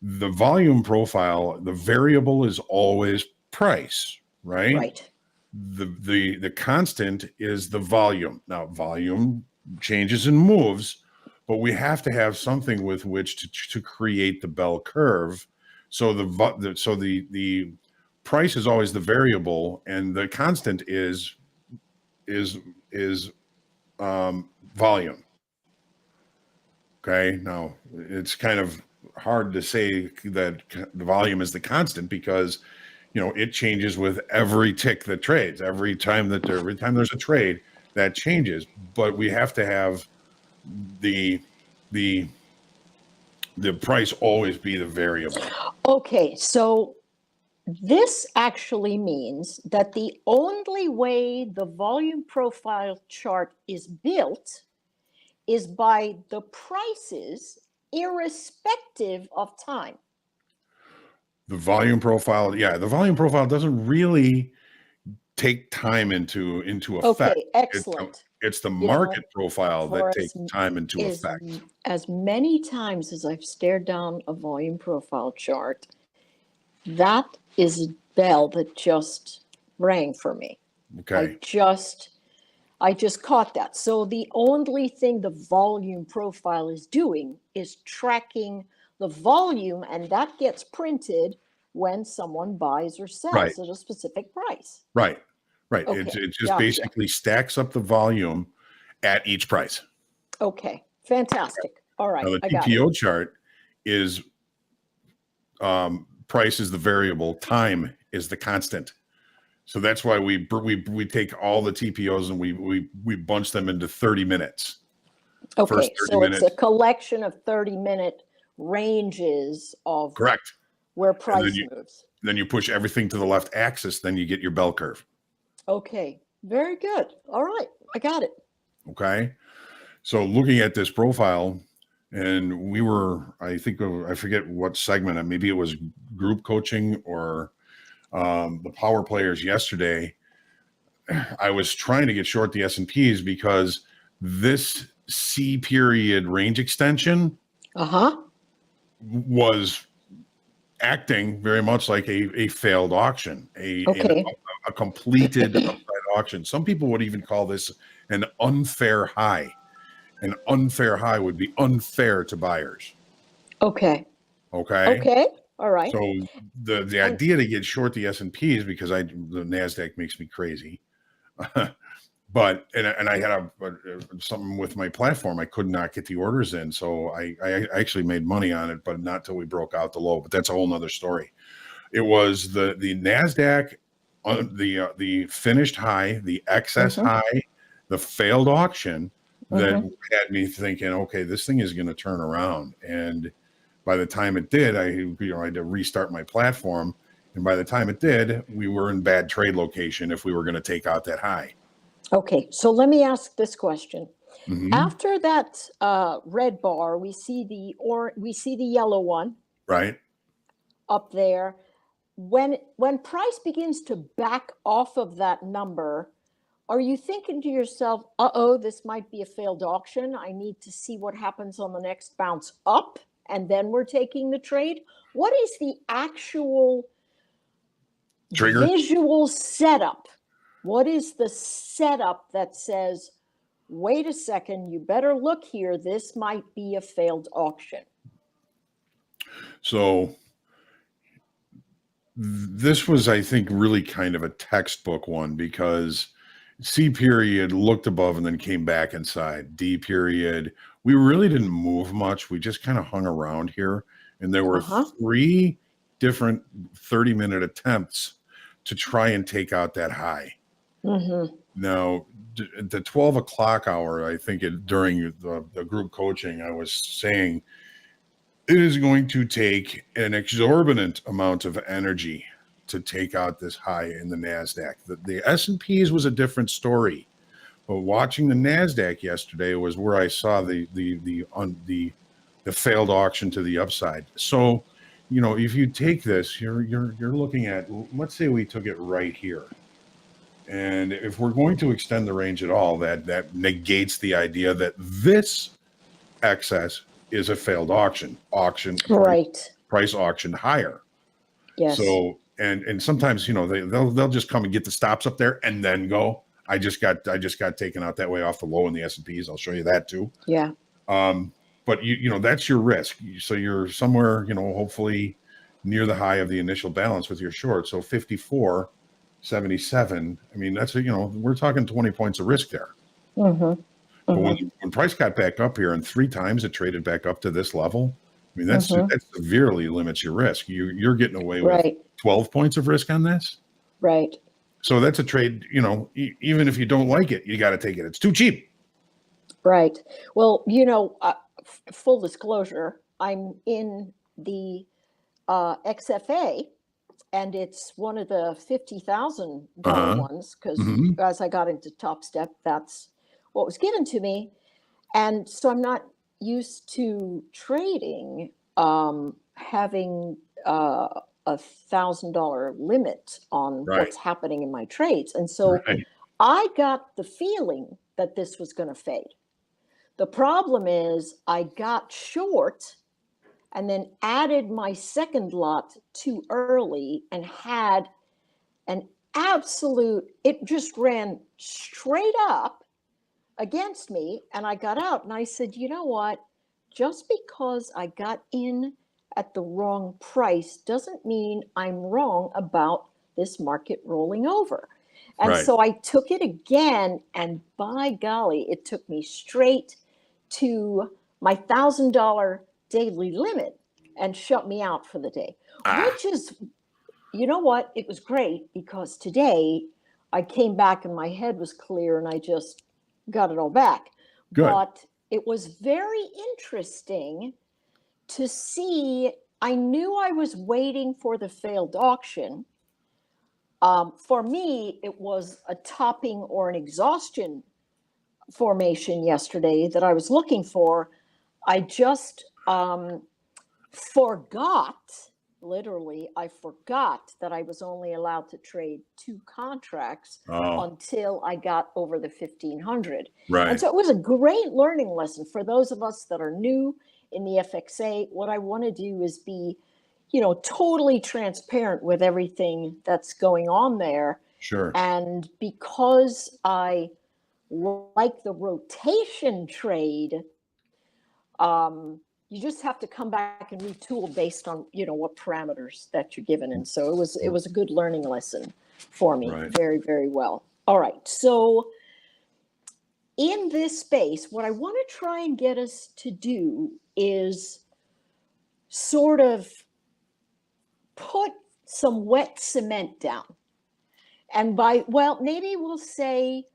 The volume profile, the variable is always price, right? Right. The constant is the volume. Now, volume changes and moves, but we have to have something with which to create the bell curve. So the price is always the variable, and the constant is volume. Okay, now it's kind of hard to say that the volume is the constant because it changes with every tick that trades. Every time there's a trade, that changes. But we have to have the price always be the variable. Okay, so this actually means that the only way the volume profile chart is built is by the prices irrespective of time. The volume profile doesn't really take time into effect. Okay, excellent. It's the You know, market profile for that takes time into effect. As many times as I've stared down a volume profile chart, that is a bell that just rang for me. Okay. I just caught that. So the only thing the volume profile is doing is tracking the volume, and that gets printed when someone buys or sells Right. at a specific price. Right. Okay, It just gotcha. basically stacks up the volume at each price. Okay, fantastic. All right, Now the I got it. TPO chart is price is the variable, time is the constant. So that's why we take all the TPOs and we bunch them into 30 minutes. Okay, First 30 so minutes. it's a collection of 30-minute ranges of Correct. where And price moves. then you push everything to the left axis, then you get your bell curve. Okay, very good. All right, I got it. Okay. So looking at this profile, and we were, I forget what segment, maybe it was group coaching or the power players yesterday. I was trying to get short the S&Ps because this C period range extension was acting very much like a failed auction, a completed upside auction. Some people would even call this an unfair high. An unfair high would be unfair to buyers. Okay. All right. So the idea to get short the S&Ps because the NASDAQ makes me crazy. But I had something with my platform. I could not get the orders in, so I actually made money on it, but not till we broke out the low. But that's a whole nother story. It was the NASDAQ, the finished high, the excess high, the failed auction that had me thinking, okay, this thing is going to turn around. And by the time it did, I had to restart my platform. And by the time it did, we were in bad trade location if we were going to take out that high. Okay, so let me ask this question. Mm-hmm. After that red bar, we see the yellow one, right, up there. When price begins to back off of that number, are you thinking to yourself, uh-oh, this might be a failed auction. I need to see what happens on the next bounce up, and then we're taking the trade? What is the actual trigger visual setup? What is the setup that says, wait a second, you better look here, this might be a failed auction? So this was, I think, really kind of a textbook one because C period looked above and then came back inside. D period, we really didn't move much. We just kind of hung around here. And there were three different 30-minute attempts to try and take out that high. Now, the 12 o'clock hour, I think during the group coaching, I was saying, It is going to take an exorbitant amount of energy to take out this high in the NASDAQ. The S&Ps was a different story, but watching the NASDAQ yesterday was where I saw the failed auction to the upside. So, you know, if you take this, you're looking at, let's say we took it right here. And if we're going to extend the range at all, that negates the idea that this excess is a failed auction. Right. Price auction higher. Yes. So and sometimes, you know, they'll just come and get the stops up there and then go. I just got taken out that way off the low in the S&Ps. I'll show you that too. Yeah. But you know, that's your risk. So you're somewhere, you know, hopefully near the high of the initial balance with your short. So 54.77. I mean, that's, you know, we're talking 20 points of risk there. Mm-hmm. But when price got back up here and 3 times it traded back up to this level, I mean, that severely limits your risk. You're getting away with 12 points of risk on this. Right. So that's a trade, you know, even if you don't like it, you got to take it. It's too cheap. Right. Well, you know, full disclosure, I'm in the XFA, and it's one of the $50,000 ones because as I got into Topstep, that's what was given to me. And so I'm not used to trading having a $1,000 limit on what's happening in my trades. And so I got the feeling that this was going to fade. The problem is I got short and then added my second lot too early and had an absolute, it just ran straight up against me, and I got out and I said, you know what, just because I got in at the wrong price doesn't mean I'm wrong about this market rolling over. And so I took it again, and by golly, it took me straight to my $1,000 daily limit and shut me out for the day, which is, you know what, it was great because today I came back and my head was clear and I just got it all back. Good. But it was very interesting to see. I knew I was waiting for the failed auction. For me, it was a topping or an exhaustion formation yesterday that I was looking for. I just forgot, literally, I forgot that I was only allowed to trade 2 contracts until I got over the 1,500. And so it was a great learning lesson for those of us that are new in the FXA. What I want to do is be, you know, totally transparent with everything that's going on there. Sure. And because I like the rotation trade, you just have to come back and retool based on, you know, what parameters that you're given. And so it was a good learning lesson for me. Very, very well. All right. So in this space, what I want to try and get us to do is sort of put some wet cement down. And maybe we'll say,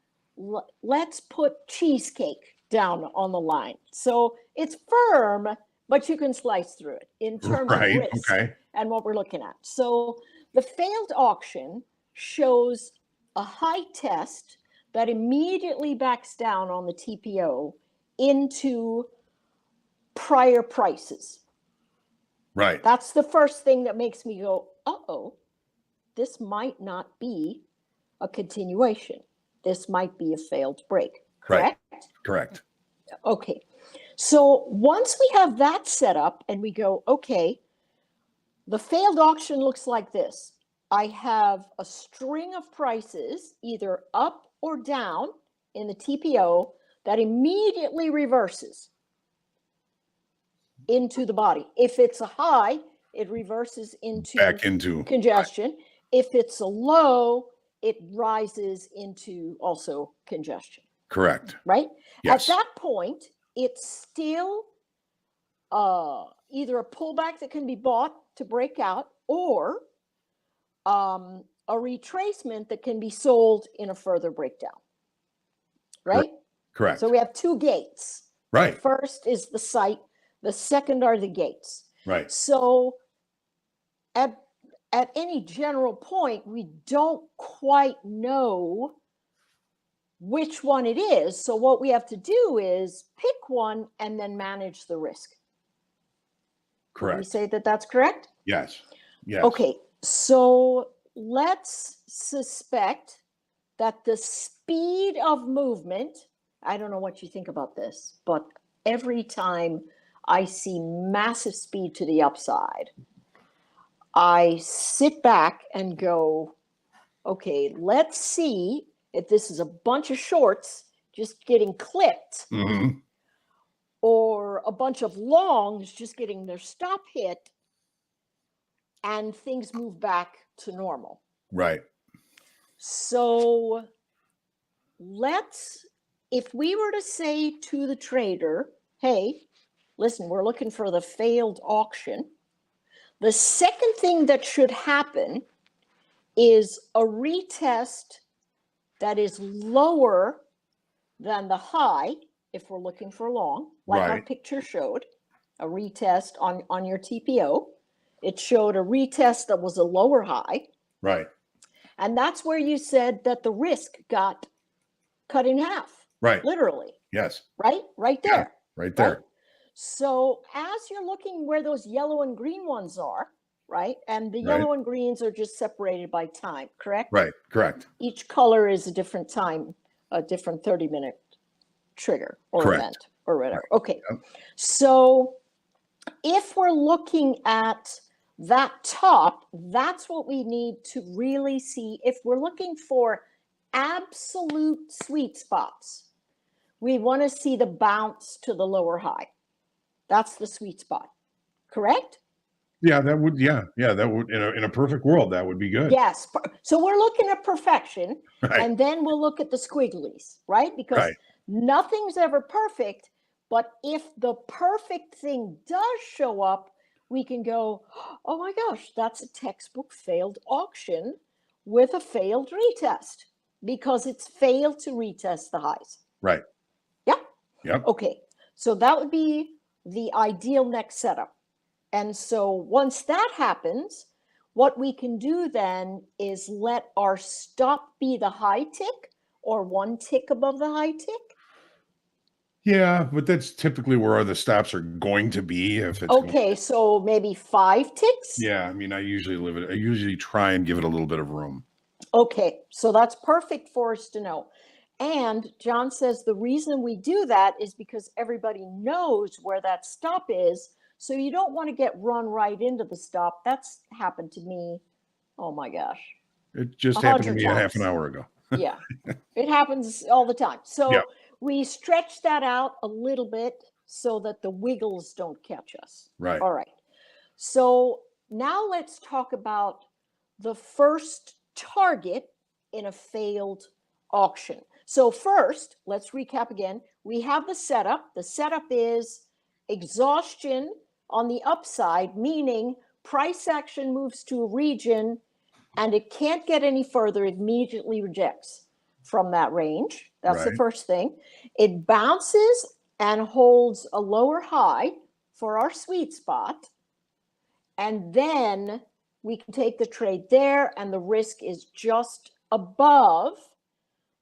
let's put cheesecake down on the line. So it's firm, but you can slice through it in terms of risk and what we're looking at. So the failed auction shows a high test that immediately backs down on the TPO into prior prices. Right. That's the first thing that makes me go, uh-oh, this might not be a continuation. This might be a failed break. Correct? Correct. Okay. So once we have that set up and we go, okay, the failed auction looks like this. I have a string of prices, either up or down in the TPO, that immediately reverses into the body. If it's a high, it reverses back into congestion. If it's a low, it rises into also congestion. Correct. Right? Yes. At that point, it's still either a pullback that can be bought to break out, or a retracement that can be sold in a further breakdown. Right? Correct. So we have 2 gates. Right. The first is the site The second are the gates. Right. So at any general point, we don't quite know which one it is. So what we have to do is pick one and then manage the risk. Would we Correct. say that that's correct? Yes. Yes. Okay, so let's suspect that the speed of movement, I don't know what you think about this, but every time I see massive speed to the upside, I sit back and go, okay, let's see if this is a bunch of shorts just getting clipped Mm-hmm. or a bunch of longs just getting their stop hit and things move back to normal. Right. So if we were to say to the trader, hey, listen, we're looking for the failed auction. The second thing that should happen is a retest that is lower than the high, if we're looking for long, like our Right. picture showed, a retest on your TPO. It showed a retest that was a lower high. Right. And that's where you said that the risk got cut in half. Right. Literally. Yes. Right? Right Yeah, there. right there. Right? So as you're looking where those yellow and green ones are, right? And the Right. yellow and greens are just separated by time, correct? Right. Correct. Each color is a different time, a different 30-minute trigger or Correct. event or whatever. Right. Okay. Yep. So if we're looking at that top, that's what we need to really see. If we're looking for absolute sweet spots, we want to see the bounce to the lower high. That's the sweet spot, correct? Yeah, that would. Yeah, yeah, that would. In a perfect world, that would be good. Yes. So we're looking at perfection, Right. and then we'll look at the squigglies, right? Because Right. nothing's ever perfect, but if the perfect thing does show up, we can go, oh my gosh, that's a textbook failed auction with a failed retest because it's failed to retest the highs. Right. Yep. Yep. Okay. So that would be the ideal next setup. And so once that happens, what we can do then is let our stop be the high tick or one tick above the high tick. Yeah, but that's typically where the stops are going to be. If it's Okay, so maybe 5 ticks. Yeah, I mean, I usually try and give it a little bit of room. Okay, so that's perfect for us to know. And John says the reason we do that is because everybody knows where that stop is. So you don't want to get run right into the stop. That's happened to me. Oh my gosh. It just happened to 100 me a half an times. hour ago. Yeah, it happens all the time. So Yeah. we stretch that out a little bit so that the wiggles don't catch us. Right. All right. So now let's talk about the first target in a failed auction. So first, let's recap again. We have the setup. The setup is exhaustion on the upside, meaning price action moves to a region and it can't get any further, it immediately rejects from that range. That's the Right. first thing. It bounces and holds a lower high for our sweet spot. And then we can take the trade there, and the risk is just above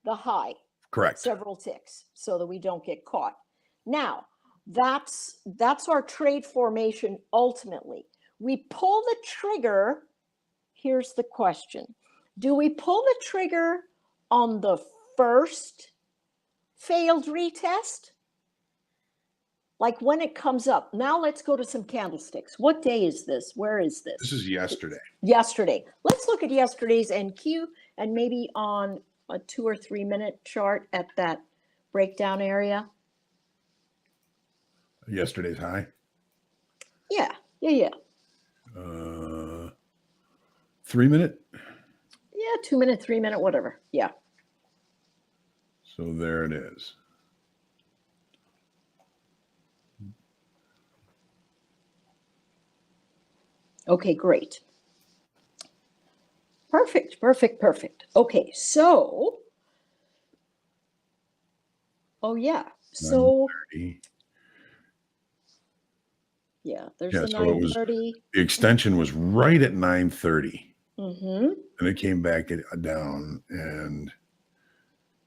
the high. Correct. Several ticks so that we don't get caught. Now, that's our trade formation ultimately. We pull the trigger. Here's the question. Do we pull the trigger on the first failed retest? Like when it comes up. Now let's go to some candlesticks. What day is this? Where is this? This is yesterday. Yesterday. Let's look at yesterday's NQ and maybe on a 2 or 3 minute chart at that breakdown area. Yesterday's high. Yeah. 3 minute. Yeah, 2 minute, 3 minute, whatever. Yeah. So there it is. Okay, great. Perfect. Okay, so, oh yeah, so 9:30. Yeah, there's Yeah, the so it was 9:30. the extension was right at 9:30, Mm-hmm. and it came back down. And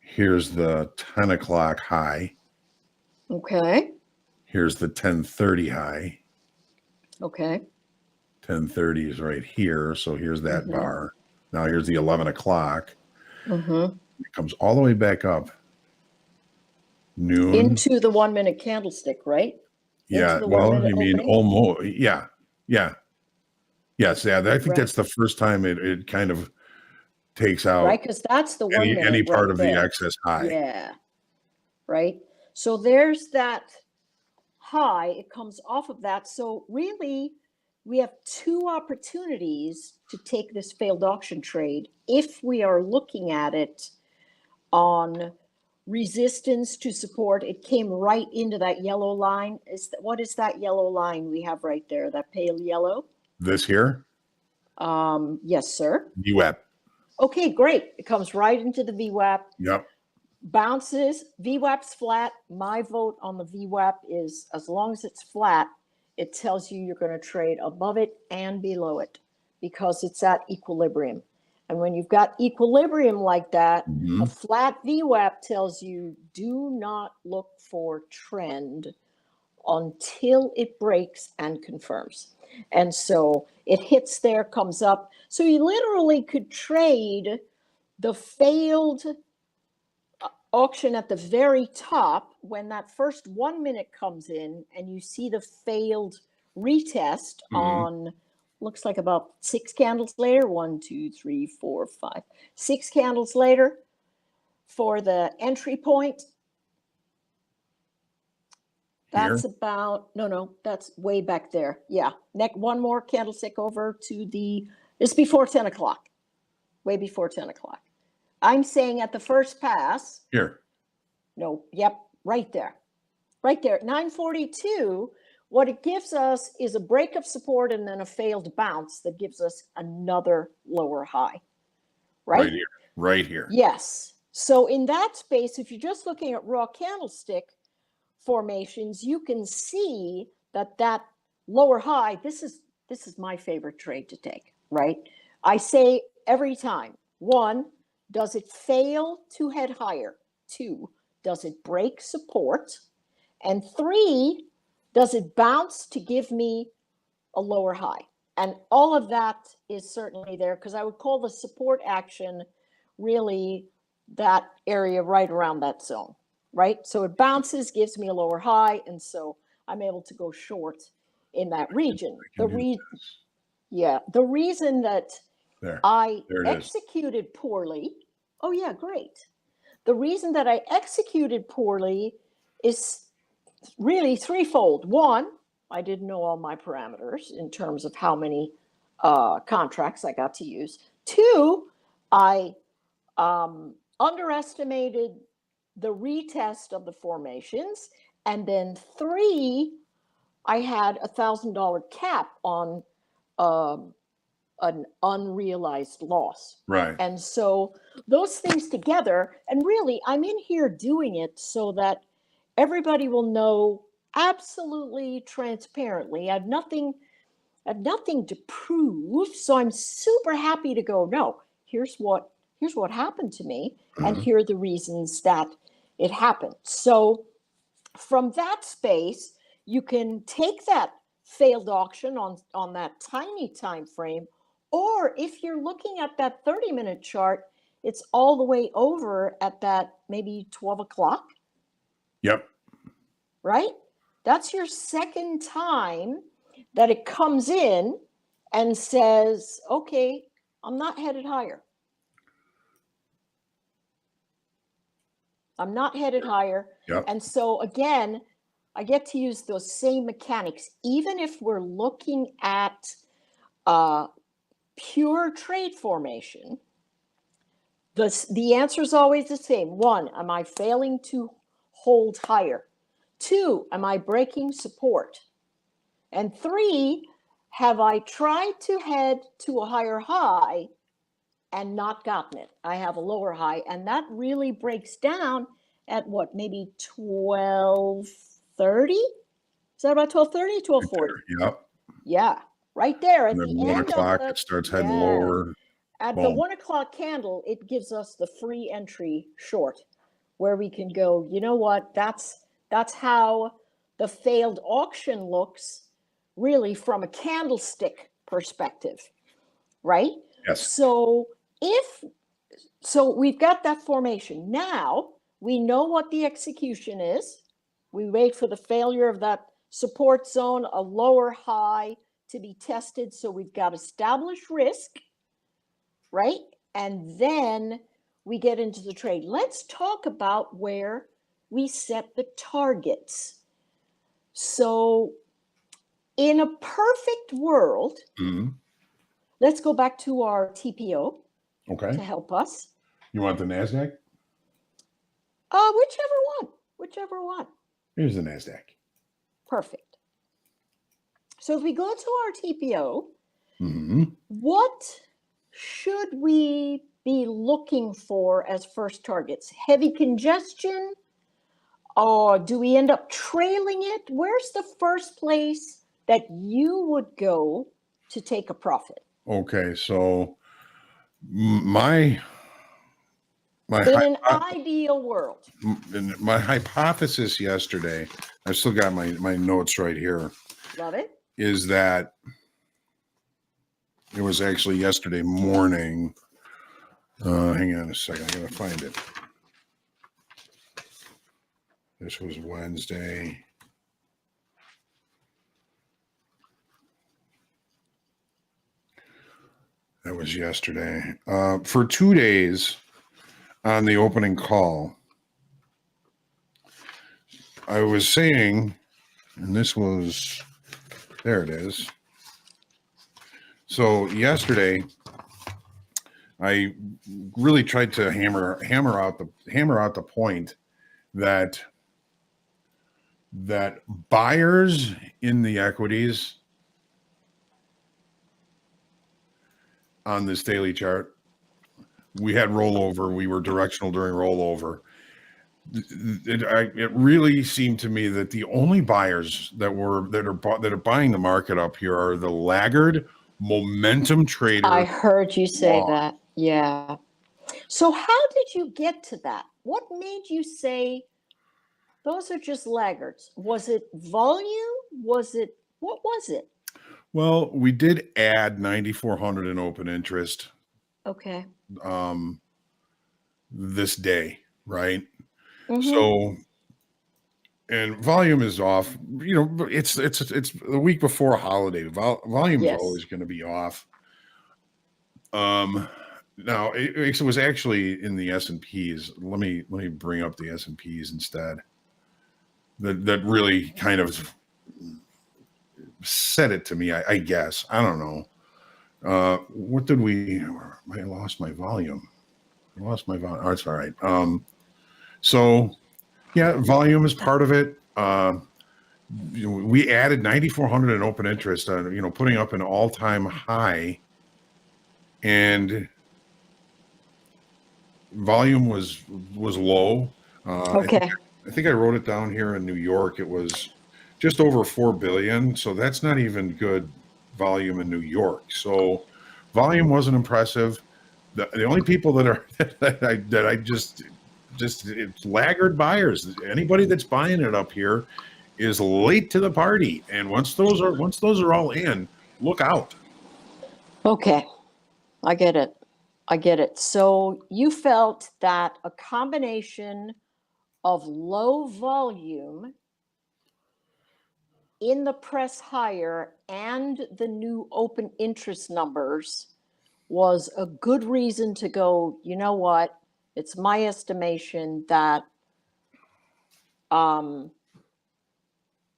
here's the 10 o'clock high. Okay. Here's the 10:30 high. Okay. 10:30 is right here. So here's that Mhm. bar. Now here's the 11 o'clock. Mm-hmm. It comes all the way back up. Noon. Into the 1 minute candlestick, right? Yeah. Into the 1 Well, minute I mean, opening. almost. Yeah. Yeah. Yes. Yeah. I think Right. that's the first time it kind of takes out Right, because that's the 1 minute any part right of there. the excess high. Yeah. Right. So there's that high. It comes off of that. So really, we have two opportunities to take this failed auction trade if we are looking at it on resistance to support. It came right into that yellow line. What is that yellow line we have right there? That pale yellow? This here, Yes, sir. VWAP. Okay, great. It comes right into the VWAP. Yep. Bounces, VWAP's flat. My vote on the VWAP is as long as it's flat, it tells you you're going to trade above it and below it because it's at equilibrium. And when you've got equilibrium like that, a flat VWAP tells you do not look for trend until it breaks and confirms. And so it hits there, comes up. So you literally could trade the failed auction at the very top when that first 1 minute comes in and you see the failed retest on, looks like about 6 candles later, 1, 2, 3, 4, 5, 6 candles later for the entry point. That's Here? about, no, that's way back there. Yeah, one more candlestick over to it's before 10 o'clock, way before 10 o'clock. I'm saying at the first pass. Here. No, yep, right there. Right there. 942, what it gives us is a break of support and then a failed bounce that gives us another lower high. Right? Right here. Right here. Yes. So in that space, if you're just looking at raw candlestick formations, you can see that lower high, this is my favorite trade to take, right? I say every time, 1, does it fail to head higher? 2, does it break support? And 3, does it bounce to give me a lower high? And all of that is certainly there because I would call the support action really that area right around that zone, right? So it bounces, gives me a lower high, and so I'm able to go short in that region. The reason that I executed poorly, oh yeah, great. The reason that I executed poorly is really threefold. 1, I didn't know all my parameters in terms of how many contracts I got to use. 2, I underestimated the retest of the formations. And then 3, I had $1,000 cap on an unrealized loss. Right. And so those things together, and really, I'm in here doing it so that everybody will know absolutely transparently. I have nothing to prove. So I'm super happy to go, no, here's what happened to me, and here are the reasons that it happened. So from that space, you can take that failed auction on that tiny time frame, or if you're looking at that 30-minute chart, it's all the way over at that maybe 12 o'clock. Yep. Right? That's your second time that it comes in and says, okay, I'm not headed higher. I'm not headed higher. Yep. And so again, I get to use those same mechanics. Even if we're looking at pure trade formation, the answer is always the same. 1, am I failing to hold higher? 2, am I breaking support? And 3, have I tried to head to a higher high and not gotten it? I have a lower high, and that really breaks down at what, maybe 12:30? Is that about 12:30, 12:40? Yep. Yeah, right there at And the then 1 end o'clock, of it starts heading yeah. lower. At the Boom. 1 o'clock candle, it gives us the free entry short, where we can go, you know what? That's how the failed auction looks, really from a candlestick perspective, right? Yes. So we've got that formation. Now we know what the execution is. We wait for the failure of that support zone, a lower high to be tested. So we've got established risk, right? And then we get into the trade. Let's talk about where we set the targets. So in a perfect world, let's go back to our TPO Okay. to help us. You want the NASDAQ? Whichever one. Here's the NASDAQ. Perfect. So if we go to our TPO, Mm-hmm. what should we be looking for as first targets? Heavy congestion? Or do we end up trailing it? Where's the first place that you would go to take a profit? Okay, so my in an ideal world. My hypothesis yesterday, I still got my notes right here, Love it. is that it was actually yesterday morning. Hang on a second, I gotta find it. This was Wednesday. That was yesterday. For 2 days on the opening call, I was saying, and this was, there it is. So yesterday, I really tried to hammer out the point that buyers in the equities on this daily chart, we had rollover. We were directional during rollover. It really seemed to me that the only buyers that are buying the market up here are the laggard momentum traders. I heard you say that. Yeah. So how did you get to that? What made you say those are just laggards? Was it volume? What was it? Well, we did add 9,400 in open interest. Okay. This day, right? Mm-hmm. So, and volume is off. You know, it's the week before a holiday. Volume is always going to be off. Now it was actually in the S&Ps. Let me bring up the S&Ps instead. That really kind of said it to me. I guess I don't know. What did we? I lost my volume. Oh, it's all right. So yeah, volume is part of it. We added 9,400 in open interest, putting up an all-time high, and volume was low. Okay. I think I wrote it down here in New York. It was just over 4 billion. So that's not even good volume in New York. So volume wasn't impressive. The only people that are that I just it's laggard buyers. Anybody that's buying it up here is late to the party. And once those are all in, look out. Okay. I get it. So you felt that a combination of low volume in the press higher and the new open interest numbers was a good reason to go, you know what? It's my estimation that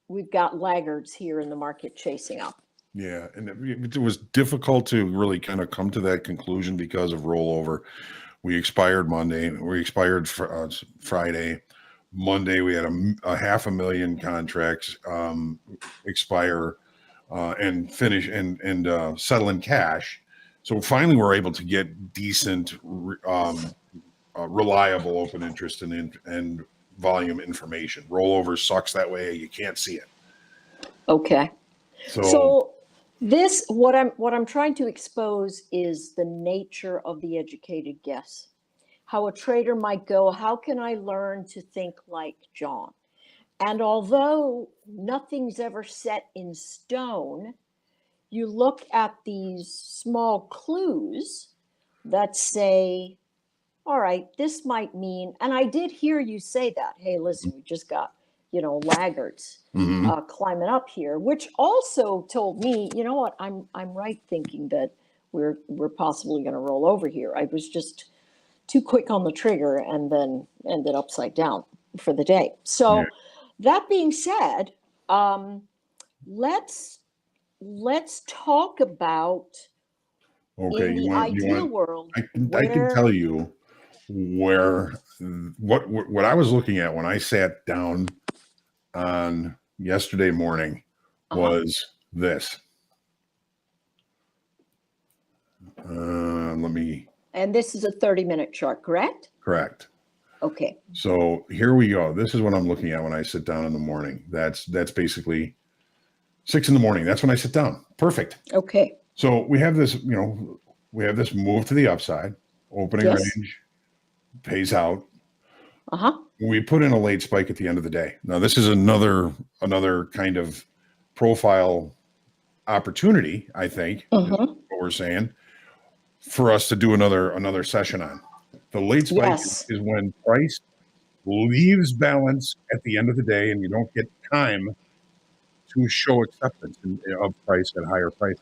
we've got laggards here in the market chasing up. Yeah, and it was difficult to really kind of come to that conclusion because of rollover. We expired Monday. We expired Friday. Monday, we had a 500,000 contracts expire and finish and settle in cash. So finally, we're able to get decent, reliable open interest and volume information. Rollover sucks that way. You can't see it. Okay. So, So this, what I'm trying to expose is the nature of the educated guess. How a trader might go, how can I learn to think like John? And although nothing's ever set in stone, you look at these small clues that say, all right, this might mean, and I did hear you say that, hey, listen, we just got, laggards mhm. climbing up here, which also told me, you know what, I'm right thinking that we're possibly going to roll over here. I was just too quick on the trigger and then ended upside down for the day. So Yeah. that being said, let's talk about Okay, in the ideal world I can where tell you where what I was looking at when I sat down on yesterday morning was this. Let me and this is a 30-minute chart, correct? correct. Okay. So here we go. This is what I'm looking at when I sit down in the morning. That's basically 6 in the morning. That's when I sit down. Perfect. Okay. So we have this, we have this move to the upside, opening Yes. range, pays out. Uh-huh. We put in a late spike at the end of the day. Now this is another kind of profile opportunity, I think, is what we're saying, for us to do another session on. The late spike Yes. is when price leaves balance at the end of the day and you don't get time to show acceptance of price at higher prices.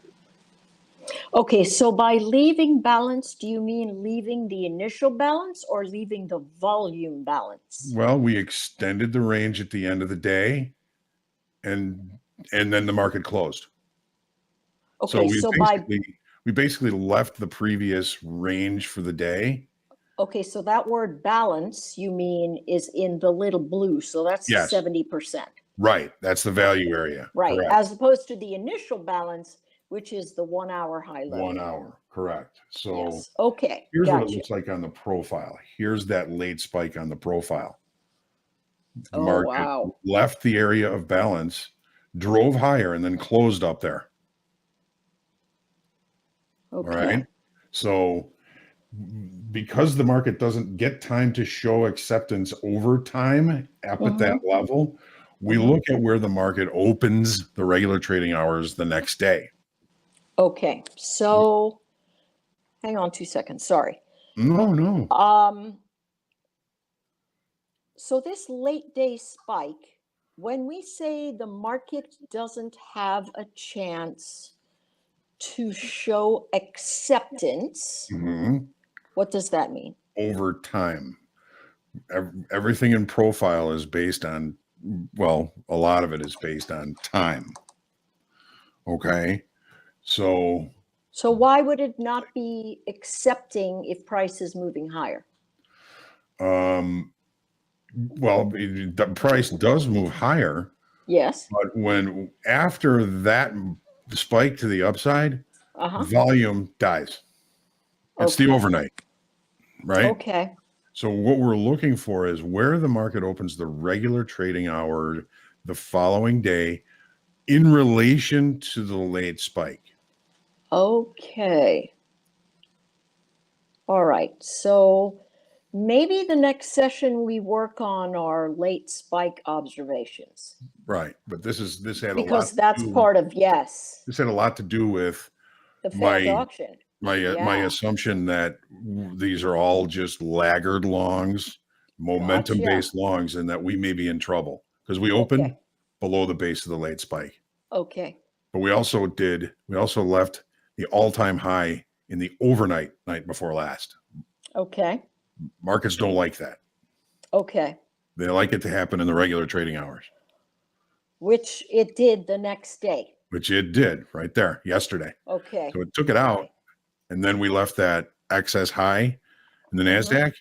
Okay, so by leaving balance, do you mean leaving the initial balance or leaving the volume balance? Well, we extended the range at the end of the day and then the market closed. So Okay, so by we basically left the previous range for the day. okay, so that word balance, you mean, is in the little blue, so that's Yes. 70%. Right. That's the value area. Right, Correct. as opposed to the initial balance, which is the 1 hour high low. 1 hour. Correct. So Yes. Okay. here's what it Gotcha. looks like on the profile. Here's that late spike on the profile. The Oh, market wow. left the area of balance, drove higher, and then closed up there. Okay. All right. So because the market doesn't get time to show acceptance over time up at that level, we look at where the market opens the regular trading hours the next day. Okay. So hang on 2 seconds. Sorry. No. So this late day spike, when we say the market doesn't have a chance to show acceptance, what does that mean? Over time. Everything in profile is based on, well, a lot of it is based on time. Okay. So why would it not be accepting if price is moving higher? well, the price does move higher. Yes. But when after that spike to the upside, volume dies. It's the overnight, right? Okay. So what we're looking for is where the market opens the regular trading hour the following day in relation to the late spike. Okay. All right. So maybe the next session we work on our late spike observations. Right. But this had because a lot that's part of yes. This had a lot to do with the failed auction. my Yeah. assumption that these are all just laggard longs, momentum based longs, and that we may be in trouble because we opened below the base of the late spike. Okay. But we also left the all-time high in the overnight night before last. Okay. Markets don't like that. Okay. They like it to happen in the regular trading hours. Which it did the next day. Which it did right there yesterday. Okay. So it took it out, and then we left that excess high in the NASDAQ.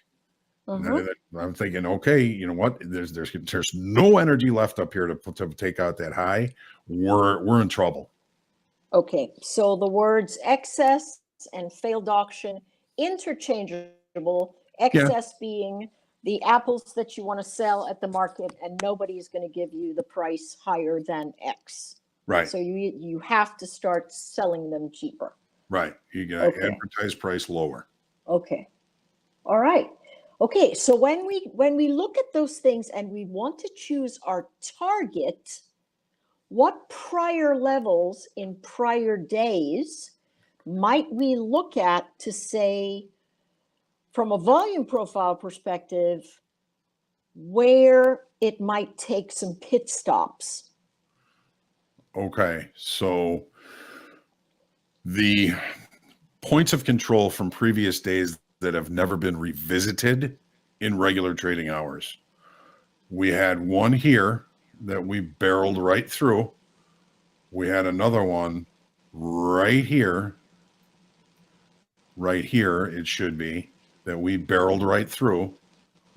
And I'm thinking, okay, you know what? There's no energy left up here to take out that high. We're in trouble. Okay. So the words excess and failed auction interchangeable. Excess being the apples that you want to sell at the market, and nobody's going to give you the price higher than X. Right. So you have to start selling them cheaper. Right. You got Okay. advertised price lower. Okay. All right. Okay. So when we look at those things and we want to choose our target, what prior levels in prior days might we look at to say, from a volume profile perspective, where it might take some pit stops? Okay. So the points of control from previous days that have never been revisited in regular trading hours. We had one here that we barreled right through. We had another one right here it should be, that we barreled right through.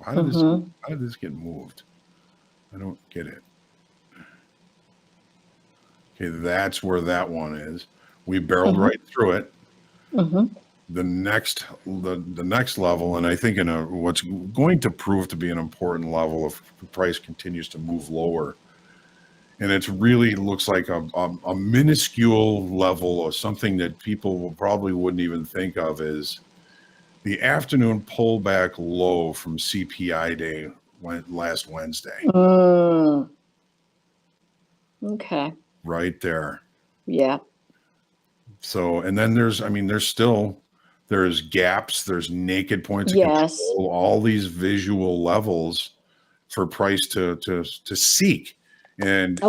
How did this get moved? I don't get it. Okay, that's where that one is. We barreled right through it. The next level, and I think what's going to prove to be an important level if the price continues to move lower, and it really looks like a minuscule level of something that people probably wouldn't even think of, is the afternoon pullback low from CPI day last Wednesday. Okay. Right there. Yeah. So, and then there's gaps, there's naked points of control, all these visual levels for price to seek. And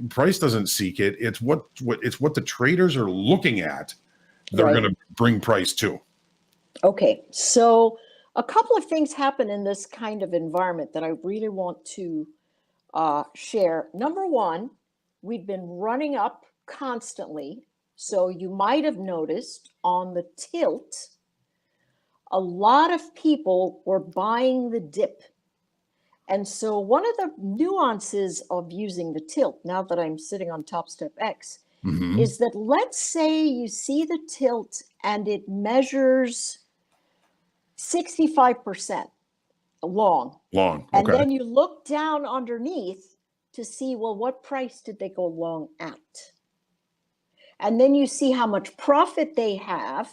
price doesn't seek it. It's what the traders are looking at. They're going to bring price to. Okay. So a couple of things happen in this kind of environment that I really want to share. Number one, we've been running up constantly. So you might have noticed on the tilt, a lot of people were buying the dip. And so one of the nuances of using the tilt, now that I'm sitting on Topstep X, is that let's say you see the tilt and it measures 65% long. And then you look down underneath to see, well, what price did they go long at? And then you see how much profit they have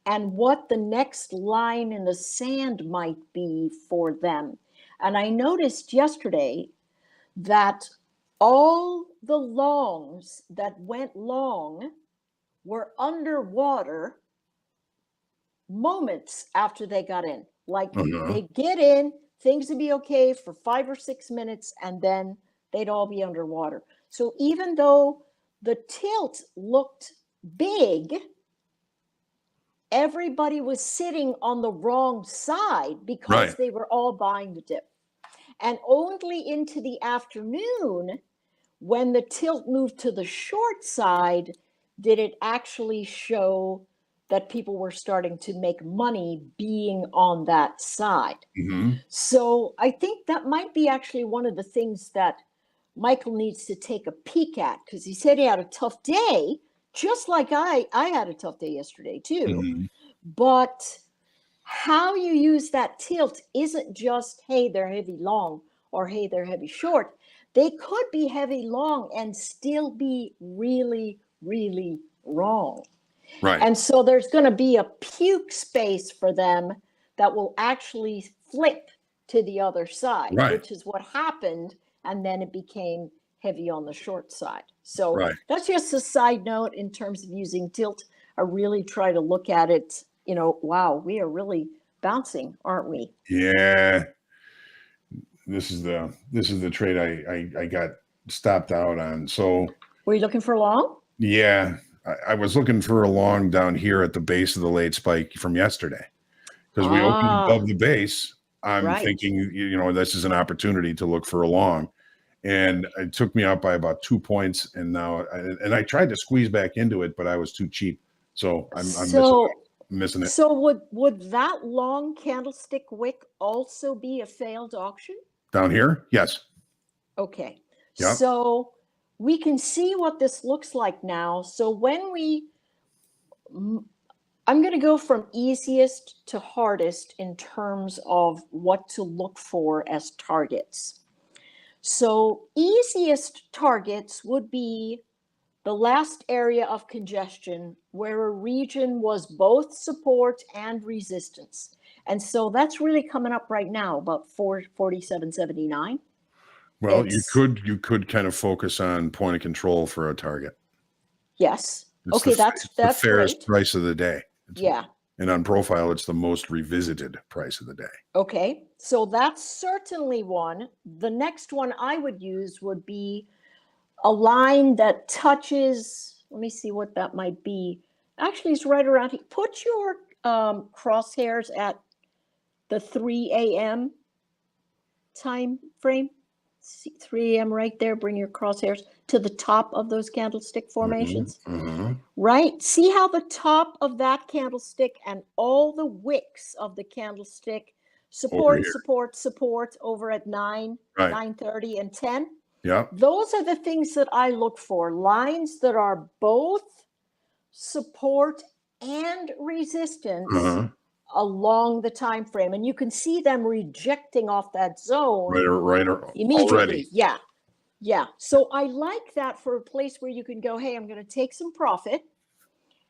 and what the next line in the sand might be for them. And I noticed yesterday that all the longs that went long were underwater moments after they got in. Like they get in, things would be okay for 5 or 6 minutes, and then they'd all be underwater. So even though the tilt looked big, everybody was sitting on the wrong side because they were all buying the dip. And only into the afternoon, when the tilt moved to the short side, did it actually show that people were starting to make money being on that side. So I think that might be actually one of the things that Michael needs to take a peek at, because he said he had a tough day, just like I had a tough day yesterday too. But how you use that tilt isn't just, hey, they're heavy long or hey, they're heavy short. They could be heavy long and still be really, really wrong. And so there's going to be a puke space for them that will actually flip to the other side, which is what happened. And then it became heavy on the short side. So that's just a side note in terms of using tilt. I really try to look at it, wow, we are really bouncing, aren't we? Yeah. This is the trade I got stopped out on. So were you looking for long? Yeah. I was looking for a long down here at the base of the late spike from yesterday, because we opened above the base. I'm thinking, this is an opportunity to look for a long, and it took me out by about 2 points. And now, I tried to squeeze back into it, but I was too cheap. So I'm missing it. So would that long candlestick wick also be a failed auction? Down here? Yes. Okay. Yep. So we can see what this looks like now. So I'm going to go from easiest to hardest in terms of what to look for as targets. So easiest targets would be the last area of congestion where a region was both support and resistance. And so that's really coming up right now, about 47.79. Well, It's- you could kind of focus on point of control for a target. Yes. It's Okay, the that's fairest great. price of the day. Yeah. And on profile, it's the most revisited price of the day. Okay, so that's certainly one. The next one I would use would be a line that touches, let me see what that might be. Actually, it's right around here. Put your crosshairs at the 3 a.m. time frame. See, 3 a.m. right there. Bring your crosshairs to the top of those candlestick formations. Right? See how the top of that candlestick and all the wicks of the candlestick support, here. support over at 9, Right. 9:30, and 10? Yeah. Those are the things that I look for. Lines that are both support and resistance along the time frame. And you can see them rejecting off that zone Right. immediately. Already. Yeah. Yeah. So I like that for a place where you can go, hey, I'm going to take some profit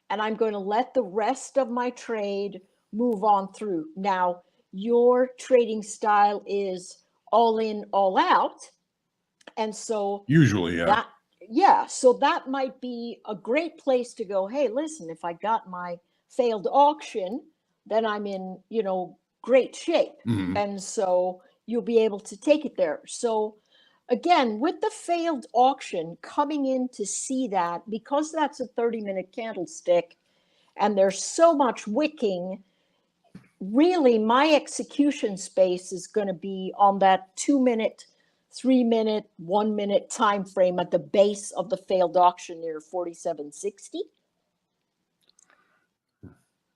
and I'm going to let the rest of my trade move on through. Now, your trading style is all in, all out. And so Usually, yeah. So that might be a great place to go, hey, listen, if I got my failed auction, then I'm in, great shape. And so you'll be able to take it there. So again, with the failed auction coming in to see that, because that's a 30-minute candlestick and there's so much wicking, really my execution space is going to be on that 2-minute, 3-minute, 1-minute time frame at the base of the failed auction near 47.60.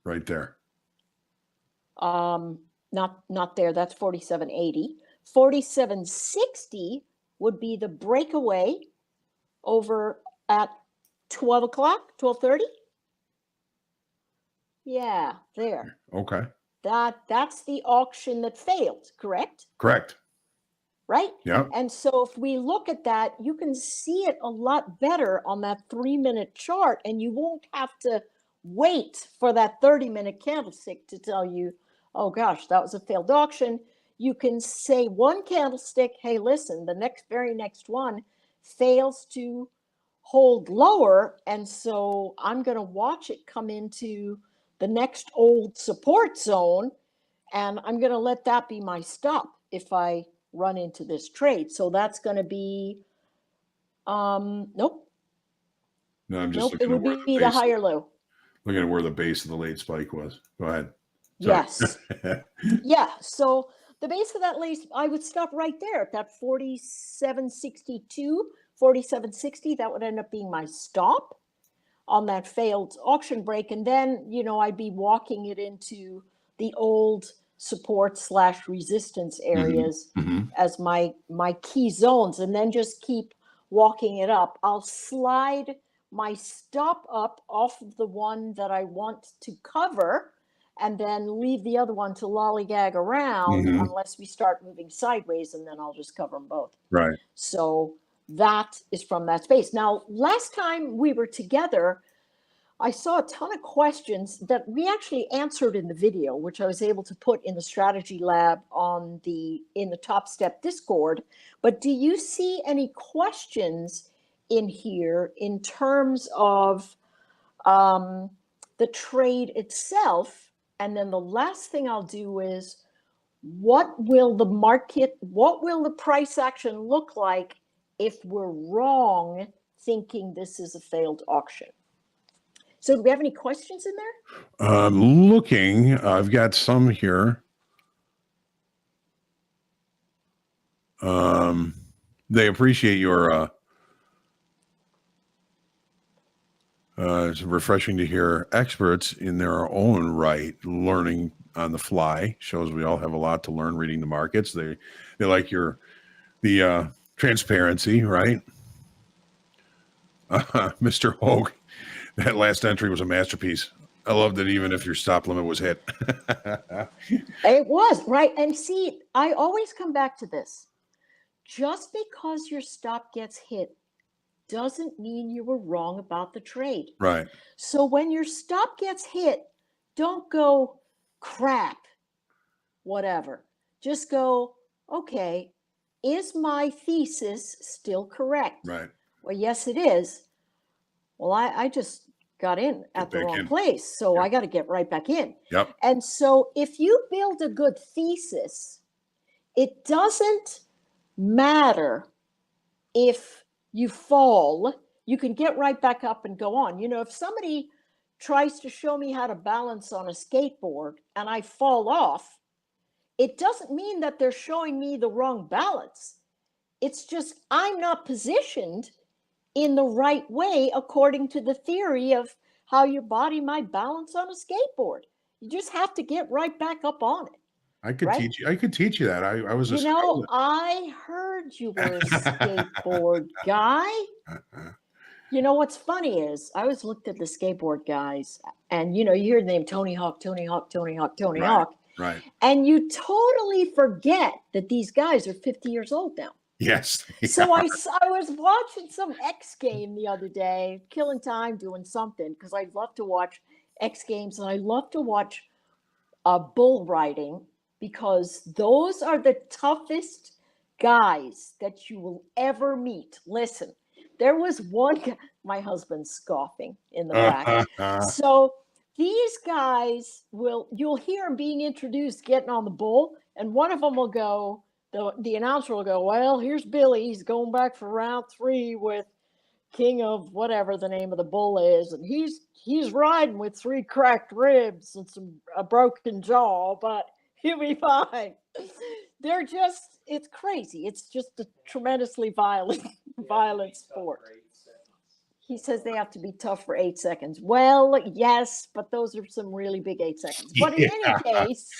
Right there. Not there. That's 47.80. 47.60 would be the breakaway over at 12 o'clock, 12:30. Yeah, there. Okay. That's the auction that failed, correct? Correct. Right? Yeah. And so if we look at that, you can see it a lot better on that 3-minute chart, and you won't have to wait for that 30-minute candlestick to tell you, oh gosh, that was a failed auction. You can say one candlestick, hey, listen, the very next one fails to hold lower, and so I'm going to watch it come into the next old support zone, and I'm going to let that be my stop if I run into this trade. So that's going to be, nope. No, I'm just Nope, it looking at would where be the higher low. looking at where the base of the late spike was. Go ahead. Sorry. Yes. Yeah. So the base of that lace, I would stop right there at that 47.62, 47.60. That would end up being my stop on that failed auction break. And then, I'd be walking it into the old support / resistance areas as my key zones, and then just keep walking it up. I'll slide my stop up off of the one that I want to cover, and then leave the other one to lollygag around unless we start moving sideways, and then I'll just cover them both. Right. So that is from that space. Now, last time we were together, I saw a ton of questions that we actually answered in the video, which I was able to put in the strategy lab in the Topstep Discord. But do you see any questions in here in terms of the trade itself? And then the last thing I'll do is, what will the price action look like if we're wrong thinking this is a failed auction? So do we have any questions in there? Looking, I've got some here. They appreciate your it's refreshing to hear experts in their own right learning on the fly. Shows we all have a lot to learn reading the markets. They like the transparency, right? Mr. Hoag, that last entry was a masterpiece. I loved it, even if your stop limit was hit. It was, right? And see, I always come back to this. just because your stop gets hit doesn't mean you were wrong about the trade. Right. So when your stop gets hit, don't go crap, whatever. Just go, okay, is my thesis still correct? Right. Well, yes, it is. Well, I just got in at the back wrong in. place, so Yep. I got to get right back in. Yep. And so if you build a good thesis, it doesn't matter if you fall, you can get right back up and go on. You know, if somebody tries to show me how to balance on a skateboard and I fall off, it doesn't mean that they're showing me the wrong balance. It's just I'm not positioned in the right way according to the theory of how your body might balance on a skateboard. You just have to get right back up on it. I could Right? teach you. I could teach you that. I was a You know, scholar. I heard you were a skateboard guy. You know, what's funny is I always looked at the skateboard guys and, you know, you hear the name Tony Hawk, Tony Hawk, Tony Hawk, Tony Right. Hawk. Right. And you totally forget that these guys are 50 years old now. Yes. So I was watching some X game the other day, killing time doing something, because I love to watch X Games and I love to watch bull riding, because those are the toughest guys that you will ever meet. Listen, there was one guy, my husband's scoffing in the back. So these guys you'll hear them being introduced, getting on the bull, and one of them will go, the announcer will go, well, here's Billy. He's going back for round 3 with King of whatever the name of the bull is. And he's riding with 3 cracked ribs and a broken jaw, but he'll be fine. They're just, it's crazy. It's just a tremendously violent sport. He says they have to be tough for 8 seconds. Well, yes, but those are some really big 8 seconds. But in any case,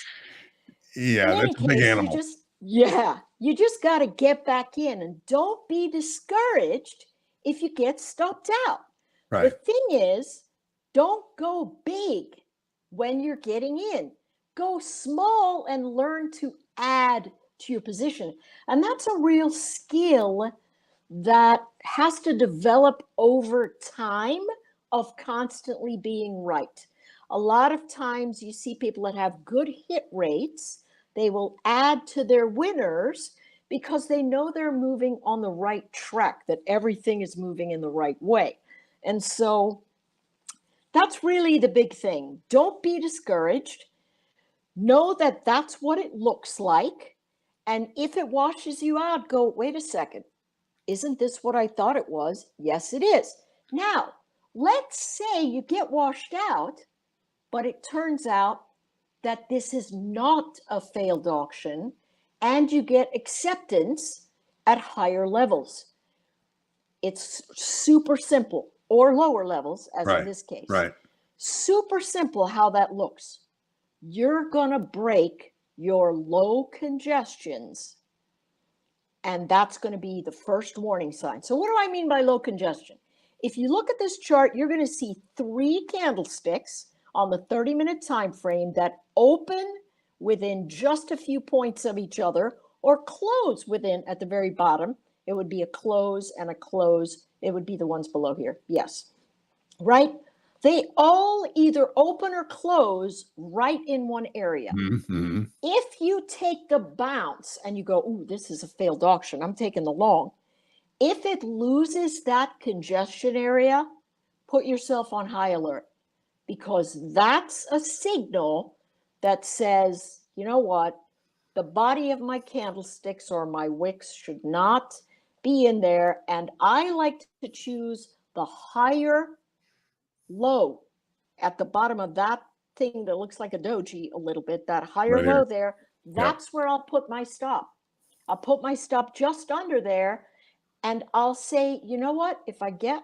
that's a big animal. You just got to get back in, and don't be discouraged if you get stopped out. Right. The thing is, don't go big when you're getting in. Go small and learn to add to your position. And that's a real skill that has to develop over time of constantly being right. A lot of times you see people that have good hit rates, they will add to their winners because they know they're moving on the right track, that everything is moving in the right way. And so that's really the big thing. Don't be discouraged. Know that that's what it looks like. And if it washes you out, go, wait a second. Isn't this what I thought it was? Yes, it is. Now, let's say you get washed out, but it turns out that this is not a failed auction and you get acceptance at higher levels. It's super simple, or lower levels, as in this case. Right. Super simple how that looks. You're going to break your low congestions, and that's going to be the first warning sign. So what do I mean by low congestion? If you look at this chart, you're going to see 3 candlesticks on the 30-minute time frame that open within just a few points of each other, or close within at the very bottom. It would be a close and a close. It would be the ones below here. Yes. Right? They all either open or close right in one area. Mm-hmm. If you take the bounce and you go, ooh, this is a failed auction, I'm taking the long. If it loses that congestion area, put yourself on high alert, because that's a signal that says, you know what, the body of my candlesticks or my wicks should not be in there. And I like to choose the higher low at the bottom of that thing that looks like a doji a little bit, that higher Right low here. there. That's where I'll put my stop. I'll put my stop just under there, and I'll say, you know what, if I get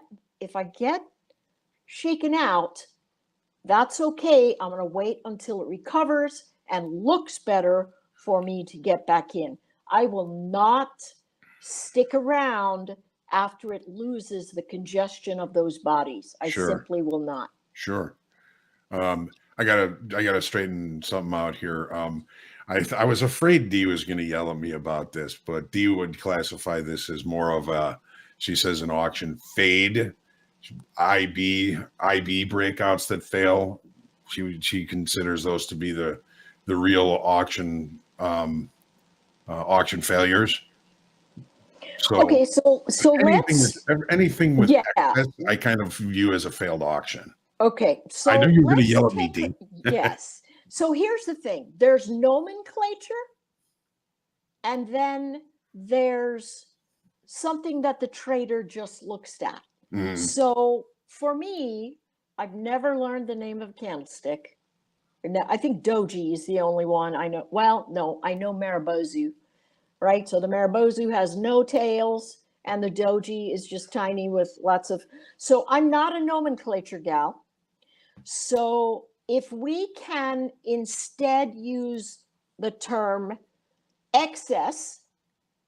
shaken out, that's okay. I'm going to wait until it recovers and looks better for me to get back in. I will not stick around after it loses the congestion of those bodies. I simply will not. Sure. I gotta straighten something out here. I was afraid Dee was going to yell at me about this, but Dee would classify this as more of a, she says, an auction fade. IB breakouts that fail. She considers those to be the real auction auction failures. So Okay, so anything with yeah. excess, I kind of view as a failed auction. Okay, so I know you're going to let's yell at me, take Dee. yes. So here's the thing: there's nomenclature, and then there's something that the trader just looks at. Mm. So for me, I've never learned the name of a candlestick. I think Doji is the only one I know. Well, no, I know Maribozu, right? So the Maribozu has no tails, and the Doji is just tiny with lots of. So I'm not a nomenclature gal. So if we can instead use the term excess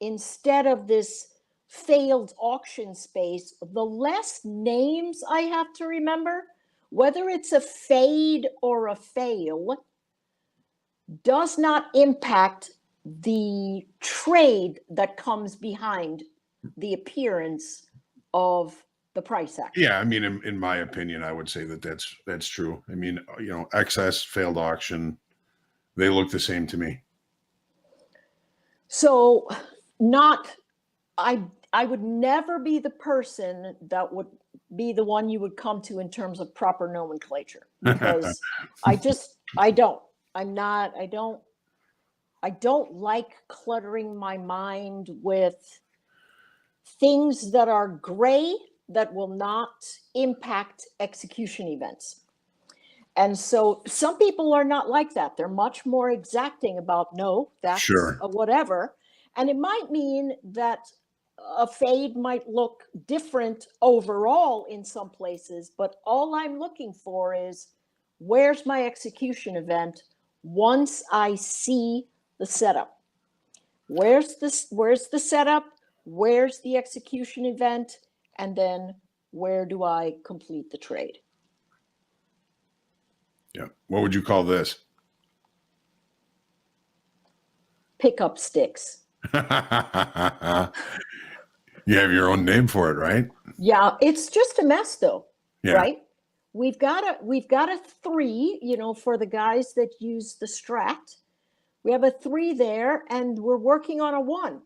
instead of this failed auction space, the less names I have to remember, whether it's a fade or a fail, does not impact the trade that comes behind the appearance of the price action. Yeah, I mean, in my opinion, I would say that that's true. I mean, excess, failed auction, they look the same to me. So I would never be the person that would be the one you would come to in terms of proper nomenclature, because I don't like cluttering my mind with things that are gray that will not impact execution events. And so some people are not like that. They're much more exacting about, no, that's Sure. a whatever. And it might mean that a fade might look different overall in some places, but all I'm looking for is, where's my execution event once I see the setup? Where's the setup? Where's the execution event? And then where do I complete the trade? Yeah. What would you call this? Pickup sticks. You have your own name for it, right? Yeah, it's just a mess though, Yeah. right? We've got a 3, for the guys that use the Strat. We have a 3 there, and we're working on a 1,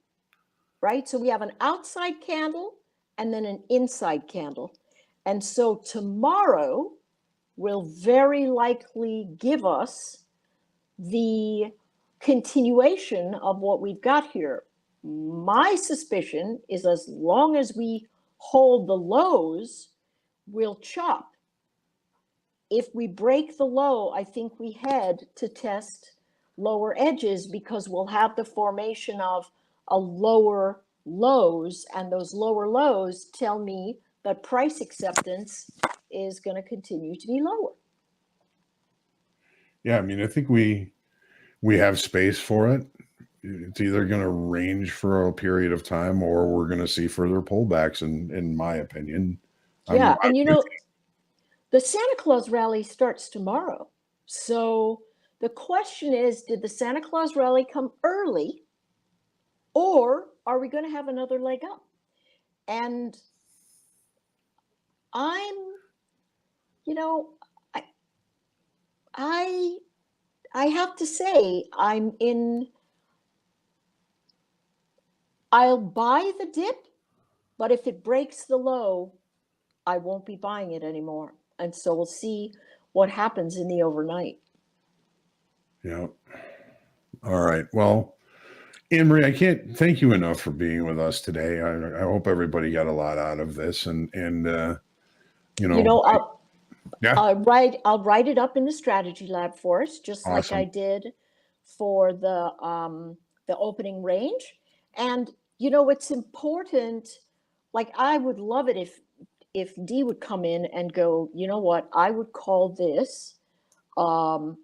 right? So we have an outside candle and then an inside candle. And so tomorrow will very likely give us the continuation of what we've got here. My suspicion is, as long as we hold the lows, we'll chop. If we break the low, I think we head to test lower edges, because we'll have the formation of a lower lows, and those lower lows tell me that price acceptance is going to continue to be lower. Yeah, I mean, I think we have space for it. It's either going to range for a period of time, or we're going to see further pullbacks, in my opinion. Yeah, and the Santa Claus rally starts tomorrow. So the question is, did the Santa Claus rally come early, or are we going to have another leg up? And I have to say, I'll buy the dip, but if it breaks the low, I won't be buying it anymore. And so we'll see what happens in the overnight. Yeah. All right. Well, Anne-Marie, I can't thank you enough for being with us today. I hope everybody got a lot out of this, and I'll write it up in the strategy lab for us, just Awesome. like I did for the opening range. And it's important. Like, I would love it if Dee would come in and go, you know what, I would call this an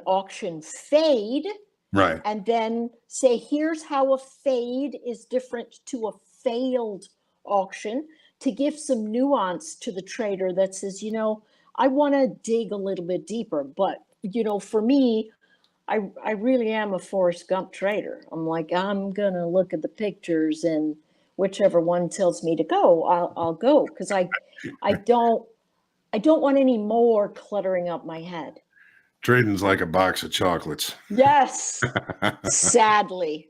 auction fade. Right. And then say, here's how a fade is different to a failed auction, to give some nuance to the trader that says, I want to dig a little bit deeper. But, for me, I really am a Forrest Gump trader. I'm like, I'm gonna look at the pictures, and whichever one tells me to go, I'll go, because I don't want any more cluttering up my head. Trading's like a box of chocolates. Yes, sadly.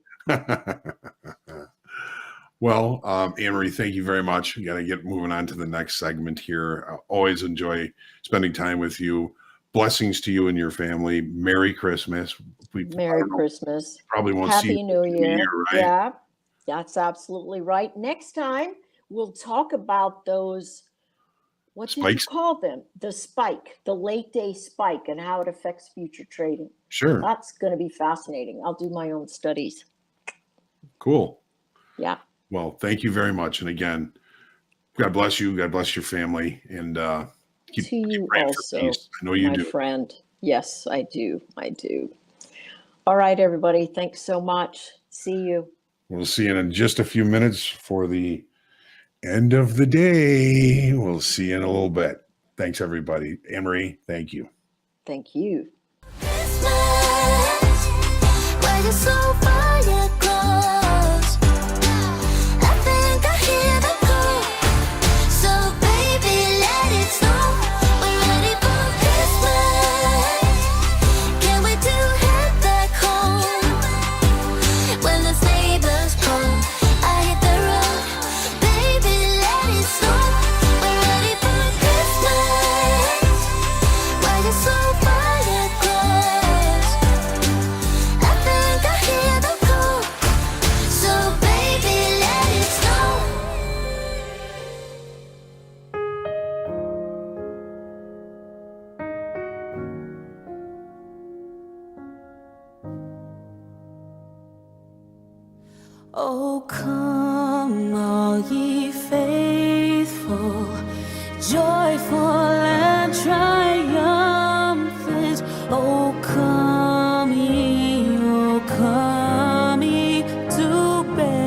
Well, Anne-Marie, thank you very much. We got to get moving on to the next segment here. I always enjoy spending time with you. Blessings to you and your family. Merry Christmas. Merry Christmas. Probably won't see Happy you New Year. right? Yeah, that's absolutely right. Next time, we'll talk about those, what did Spikes? you call them? The spike, the late day spike, and how it affects future trading. Sure. That's going to be fascinating. I'll do my own studies. Cool. Yeah. Well, thank you very much. And again, God bless you. God bless your family. And keep you praying also, for peace. I know you my do. friend. Yes, I do. I do. All right, everybody. Thanks so much. See you. We'll see you in just a few minutes for the end of the day. We'll see you in a little bit. Thanks, everybody. Anne-Marie, thank you. Thank you. Why you so far yet close? I think I hear the call. So baby, let it snow. We're ready for Christmas. Can't wait to head back home. When the neighbors come, I hit the road. Baby, let it snow. We're ready for Christmas. Why you so far yet close? I think I hear the call. So baby, let it snow. Oh, come, all ye faithful, joyful and triumphant. Oh, come ye to Bethlehem.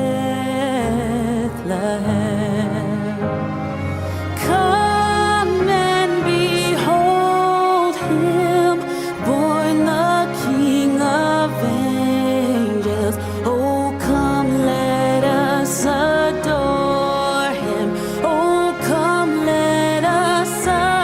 Come and behold him, born the King of angels. Oh, come, let us adore him. Oh, come, let us adore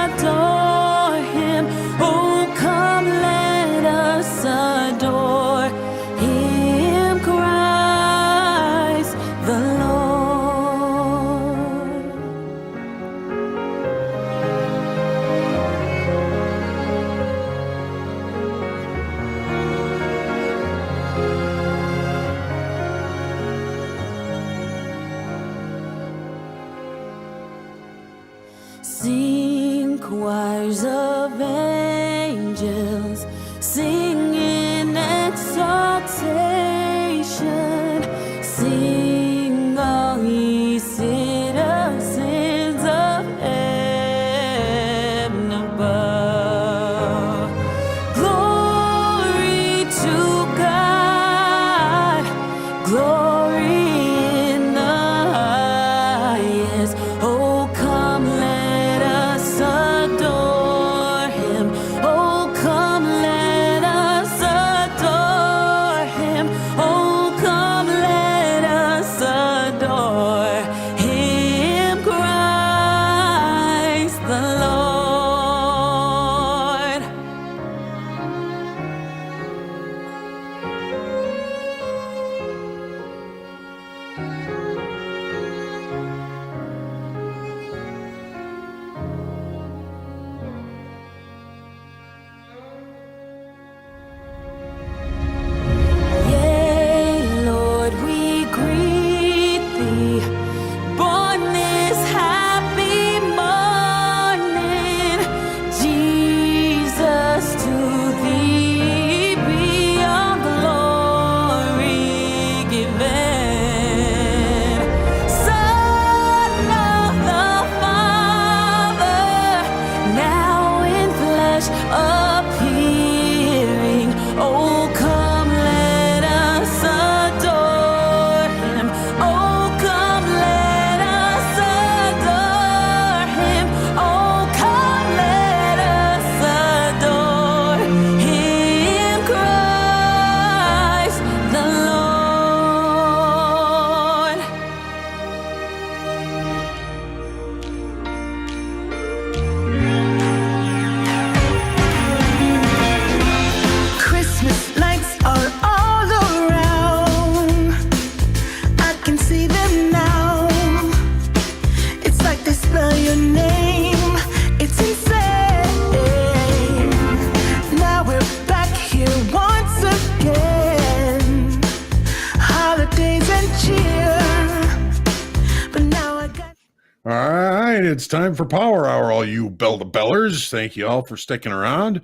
it's time for Power Hour, all you bell-to-bellers. Thank you all for sticking around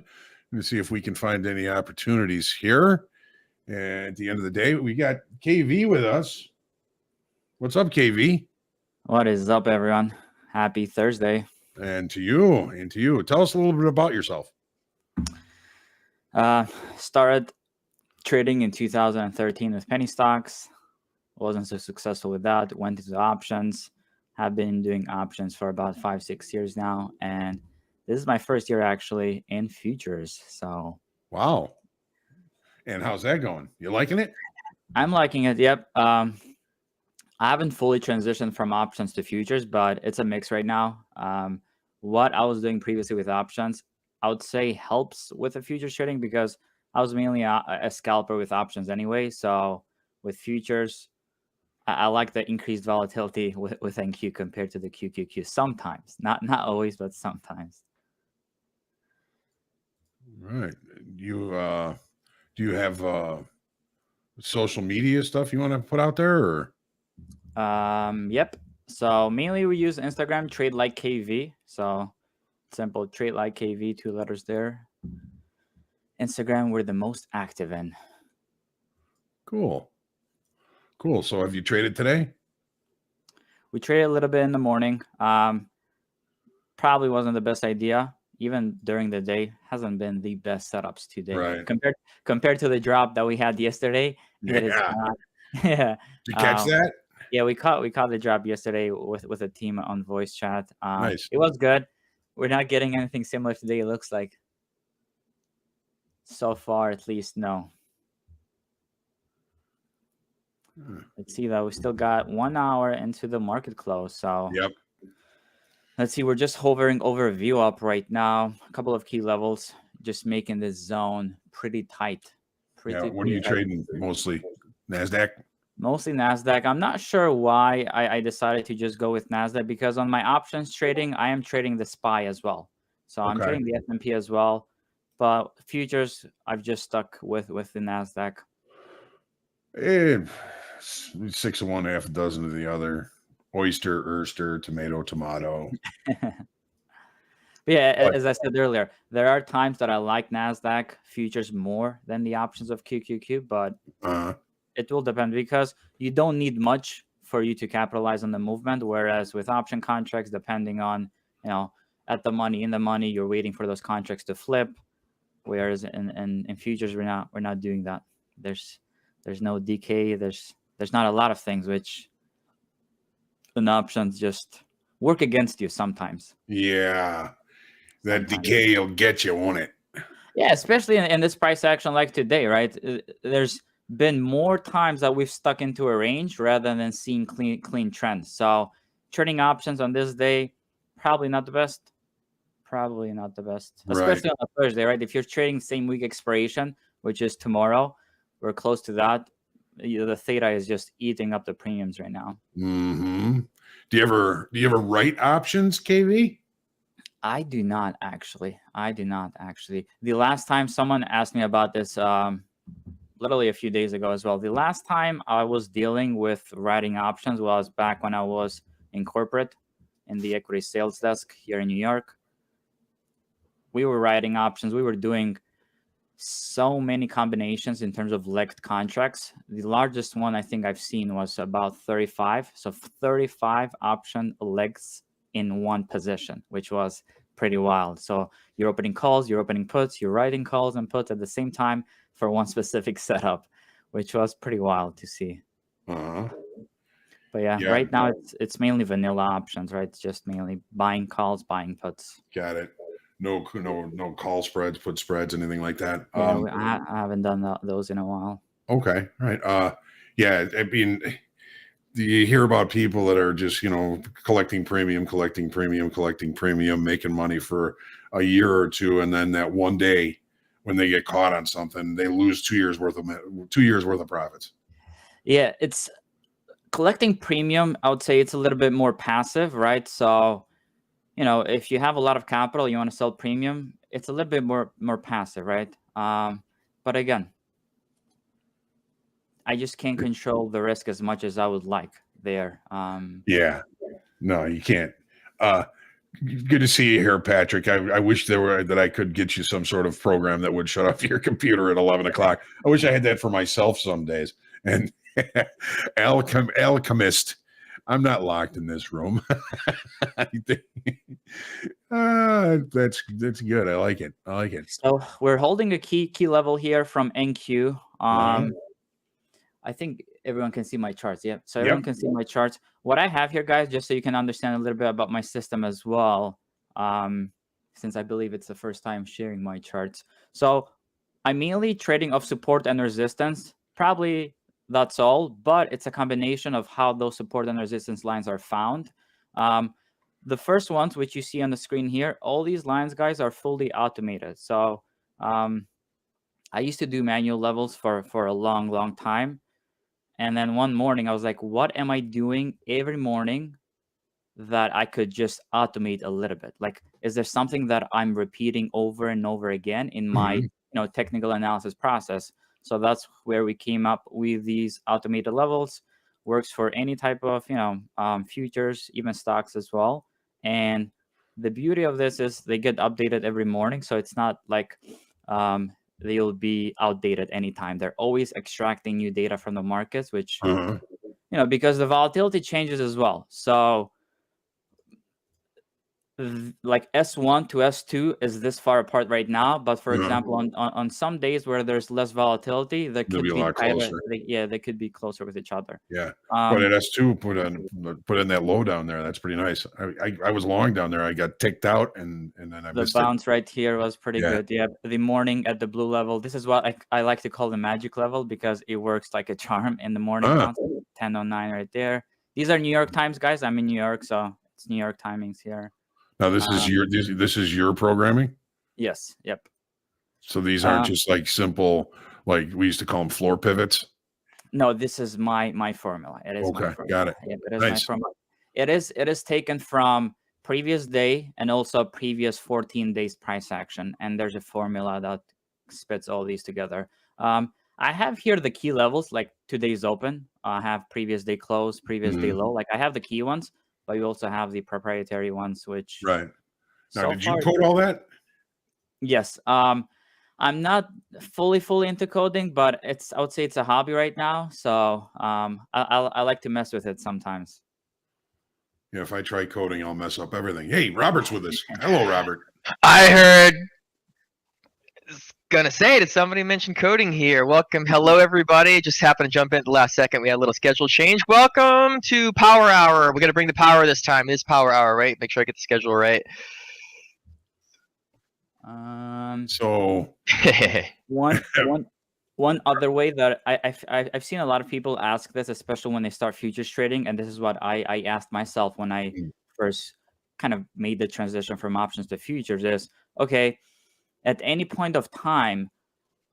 and see if we can find any opportunities here. And at the end of the day, we got KV with us. What's up, KV? What is up, everyone? Happy Thursday. And to you. Tell us a little bit about yourself. Started trading in 2013 with penny stocks. Wasn't so successful with that. Went into options. Have been doing options for about 5-6 years now. And this is my first year actually in futures. So wow. And how's that going? You liking it? I'm liking it. Yep. I haven't fully transitioned from options to futures, but it's a mix right now. What I was doing previously with options, I would say helps with the futures trading because I was mainly a scalper with options anyway. So with futures, I like the increased volatility with NQ compared to the QQQ sometimes. Not always, but sometimes. Right. Do you have social media stuff you want to put out there, or? Yep. So mainly we use Instagram, Trade Like KV. So simple, Trade Like KV, 2 letters there. Instagram, we're the most active in. Cool. So have you traded today? We traded a little bit in the morning. Probably wasn't the best idea. Even during the day, hasn't been the best setups today. Right. Compared to the drop that we had yesterday, it is not. Yeah. Did you catch that? Yeah, we caught the drop yesterday with a team on voice chat. Nice. It was good. We're not getting anything similar today, it looks like. So far, at least, no. Let's see though. We still got 1 hour into the market close. So yep. Let's see. We're just hovering over view up right now. A couple of key levels, just making this zone pretty tight. What are you trading mostly? NASDAQ? Mostly NASDAQ. I'm not sure why I decided to just go with NASDAQ because on my options trading, I am trading the SPY as well. So I'm trading the S&P as well. But futures, I've just stuck with the NASDAQ. 6 of one, half a dozen of the other. Oyster, tomato. Yeah, as I said earlier, there are times that I like NASDAQ futures more than the options of QQQ, but it will depend because you don't need much for you to capitalize on the movement. Whereas with option contracts, depending on, at the money, in the money, you're waiting for those contracts to flip. Whereas in futures, we're not doing that. There's no decay. There's not a lot of things which in options just work against you sometimes. Yeah. That decay will get you, won't it? Yeah, especially in this price action like today, right? There's been more times that we've stuck into a range rather than seeing clean trends. So trading options on this day, probably not the best. Especially on a Thursday, right? If you're trading same week expiration, which is tomorrow, we're close to that. The theta is just eating up the premiums right now. Mm-hmm. Do you ever write options, KV? I do not actually. The last time someone asked me about this, literally a few days ago as well. The last time I was dealing with writing options was back when I was in corporate in the equity sales desk here in New York. We were writing options. We were doing so many combinations in terms of legged contracts. The largest one I think I've seen was about 35. So 35 option legs in one position, which was pretty wild. So you're opening calls, you're opening puts, you're writing calls and puts at the same time for one specific setup, which was pretty wild to see. But yeah, right now it's mainly vanilla options, right? It's just mainly buying calls, buying puts. Got it. No call spreads, put spreads, anything like that. Yeah, I haven't done those in a while. Okay, right. Yeah, I mean, you hear about people that are just collecting premium, making money for a year or two, and then that one day when they get caught on something, they lose 2 years worth of profits. Yeah, it's collecting premium. I would say it's a little bit more passive, right? So if you have a lot of capital, you want to sell premium, it's a little bit more passive, right? But again, I just can't control the risk as much as I would like there. Yeah, no, you can't. Good to see you here, Patrick. I wish that I could get you some sort of program that would shut off your computer at 11 o'clock. I wish I had that for myself some days. And alchemist, I'm not locked in this room. That's good. I like it. So we're holding a key level here from NQ. I think everyone can see my charts. Yep. So everyone can see my charts. What I have here, guys, just so you can understand a little bit about my system as well, since I believe it's the first time sharing my charts. So I'm mainly trading off support and resistance. Probably that's all, but it's a combination of how those support and resistance lines are found. The first ones, which you see on the screen here, all these lines, guys, are fully automated. So I used to do manual levels for a long time. And then one morning I was like, what am I doing every morning that I could just automate a little bit? Like, is there something that I'm repeating over and over again in my technical analysis process? So that's where we came up with these automated levels. Works for any type of futures, even stocks as well. And the beauty of this is they get updated every morning, so it's not like they'll be outdated anytime. They're always extracting new data from the markets, which because the volatility changes as well. So like S1 to S2 is this far apart right now, but for example, on some days where there's less volatility, they could be a lot closer. They could be closer with each other. But at S2, put in that low down there. That's pretty nice. I was long down there. I got ticked out, and then I missed the bounce right here was pretty good. Yeah, the morning at the blue level. This is what I like to call the magic level, because it works like a charm in the morning. 10:09 right there. These are New York times, guys. I'm in New York, so it's New York timings here. Now this is your programming? Yes. Yep. So these aren't just like simple, like we used to call them floor pivots. No, this is my formula. It is my formula. Got it. Yep, it is my formula. It is taken from previous day and also previous 14 days price action, and there's a formula that spits all these together. I have here the key levels, like today's open. I have previous day close, previous day low. Like I have the key ones, but you also have the proprietary ones, which now, did you code all that? Yes. I'm not fully into coding, but I would say it's a hobby right now. So I like to mess with it sometimes. Yeah, if I try coding, I'll mess up everything. Hey, Robert's with us. Hello, Robert. I heard. Gonna say, did somebody mention coding here? Welcome, hello everybody. Just happened to jump in at the last second. We had a little schedule change. Welcome to Power Hour. We're gonna bring the power this time. It is Power Hour, right? Make sure I get the schedule right. So one other way that I've seen a lot of people ask this, especially when they start futures trading, and this is what I asked myself when I first kind of made the transition from options to futures, is okay, at any point of time,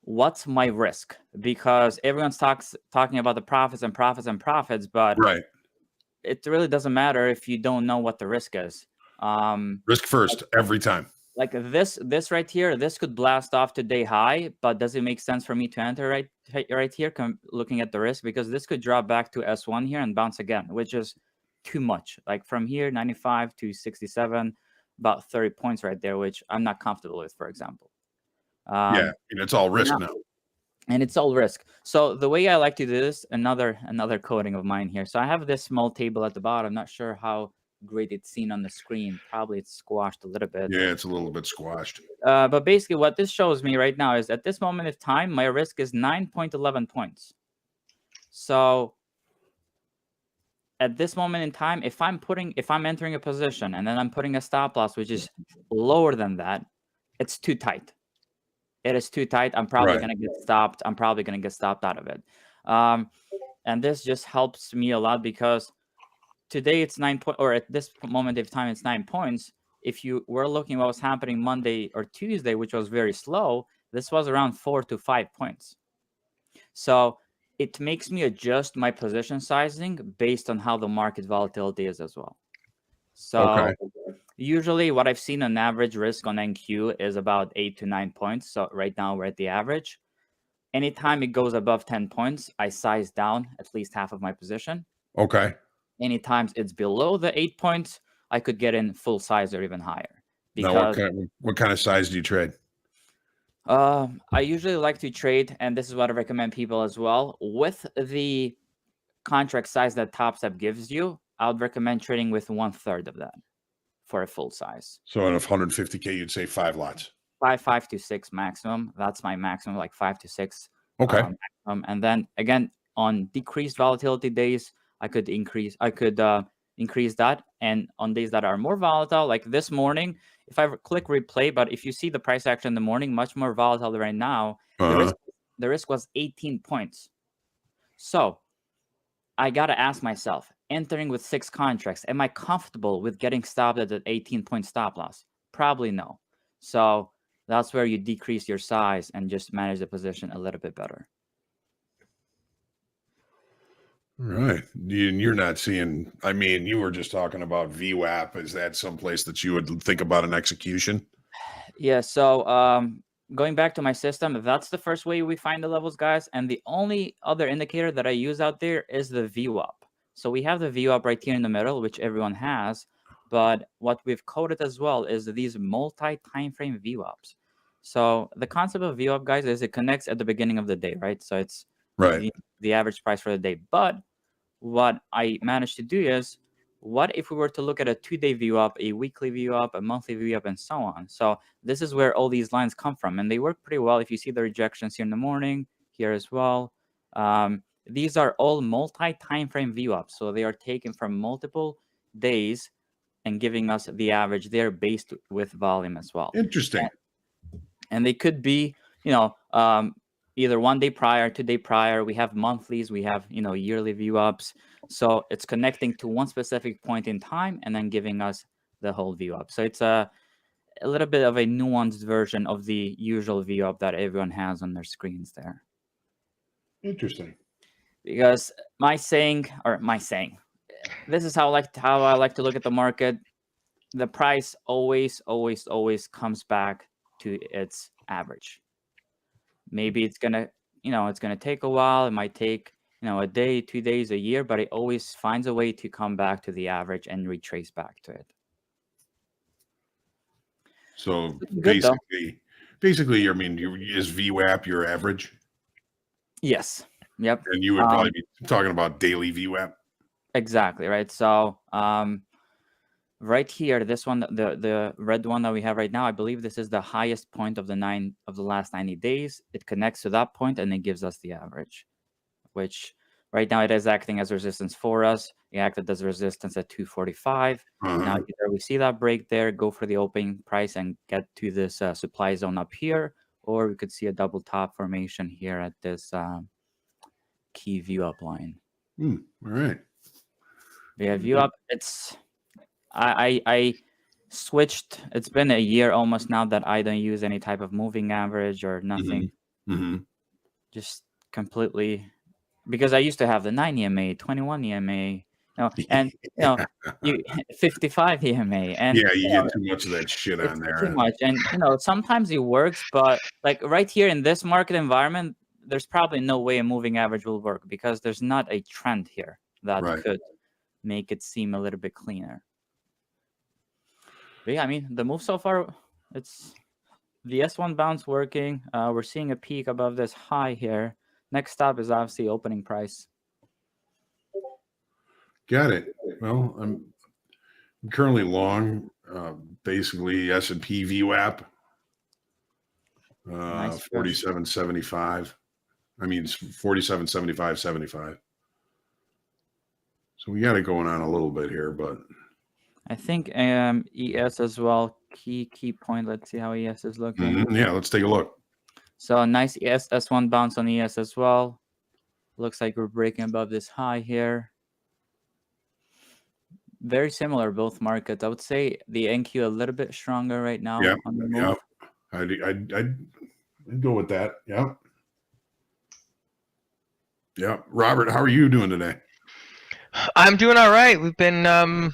what's my risk? Because everyone's talking about the profits, but it really doesn't matter if you don't know what the risk is. Risk first every time. Like this right here, this could blast off to day high, but does it make sense for me to enter right here, looking at the risk? Because this could drop back to S1 here and bounce again, which is too much. Like from here, 95 to 67, about 30 points right there, which I'm not comfortable with, for example. It's all risk now. And it's all risk. So the way I like to do this, another coding of mine here. So I have this small table at the bottom. Not sure how great it's seen on the screen. Probably it's squashed a little bit. Yeah, it's a little bit squashed. But basically what this shows me right now is at this moment of time, my risk is 9.11 points. So at this moment in time, if I'm entering a position and then I'm putting a stop loss, which is lower than that, it's too tight. It is too tight. I'm probably going to get stopped. I'm probably going to get stopped out of it. And this just helps me a lot because today it's 9 points, or at this moment of time, it's 9 points. If you were looking at what was happening Monday or Tuesday, which was very slow, this was around 4 to 5 points. So it makes me adjust my position sizing based on how the market volatility is as well. So usually what I've seen on average risk on NQ is about 8 to 9 points. So right now we're at the average. Anytime it goes above 10 points, I size down at least half of my position. Okay. Anytime it's below the 8 points, I could get in full size or even higher. Now, Because what kind of size do you trade? I usually like to trade, and this is what I recommend people as well, with the contract size that Topstep gives you. I would recommend trading with 1/3 of that for a full size. So at 150K, you'd say 5 lots. 5 to 6 maximum. That's my maximum, like 5 to 6. Okay. And then again, on decreased volatility days, I could increase that. And on days that are more volatile, like this morning, if I click replay, but if you see the price action in the morning, much more volatile right now, the risk was 18 points. So I got to ask myself, entering with 6 contracts, am I comfortable with getting stopped at an 18-point stop loss? Probably no. So that's where you decrease your size and just manage the position a little bit better. Right. You're not seeing, I mean, you were just talking about VWAP. Is that someplace that you would think about an execution? Yeah. So going back to my system, that's the first way we find the levels, guys. And the only other indicator that I use out there is the VWAP. So we have the VWAP right here in the middle, which everyone has. But what we've coded as well is these multi-timeframe VWAPs. So the concept of VWAP, guys, is it connects at the beginning of the day, right? So it's the average price for the day. But what I managed to do is, what if we were to look at a 2-day VWAP, a weekly VWAP, a monthly VWAP, and so on? So this is where all these lines come from, and they work pretty well. If you see the rejections here in the morning, here as well, these are all multi-time frame VWAPs. So they are taken from multiple days and giving us the average there based with volume as well. Interesting. And they could be, either 1 day prior, 2 day prior. We have monthlies, we have, yearly VWAPs. So it's connecting to one specific point in time and then giving us the whole VWAP. So it's a little bit of a nuanced version of the usual VWAP that everyone has on their screens there. Interesting. Because my saying, this is how I like to look at the market. The price always comes back to its average. Maybe it's gonna take a while. It might take, a day, 2 days, a year, but it always finds a way to come back to the average and retrace back to it. So Good, basically, I mean, is VWAP your average? Yes. Yep. And you would probably be talking about daily VWAP. Exactly, right? So right here, this one, the red one that we have right now, I believe this is the highest point of the last 90 days. It connects to that point and it gives us the average, which right now it is acting as resistance for us. It acted as resistance at 245. Now either we see that break there, go for the opening price and get to this supply zone up here, or we could see a double top formation here at this key view up line. All right. Yeah, view up. It's I switched. It's been a year almost now that I don't use any type of moving average or nothing. Just completely, because I used to have the 9 EMA, 21 EMA, and 55 EMA, and you get too much of that shit on there. Too much, and sometimes it works, but like right here in this market environment, there's probably no way a moving average will work because there's not a trend here that could make it seem a little bit cleaner. But yeah, I mean, the move so far, it's the S1 bounce working. We're seeing a peak above this high here. Next stop is obviously opening price. Got it. Well, I'm currently long, basically S&P VWAP, 47.75. I mean, it's 47.75.75. So we got it going on a little bit here, but I think ES as well. Key point. Let's see how ES is looking. Yeah, let's take a look. So nice S1 bounce on ES as well. Looks like we're breaking above this high here. Very similar, both markets. I would say the NQ a little bit stronger right now. Yeah, on the move. I'd go with that. Yeah. Yeah. Robert, how are you doing today? I'm doing all right. We've been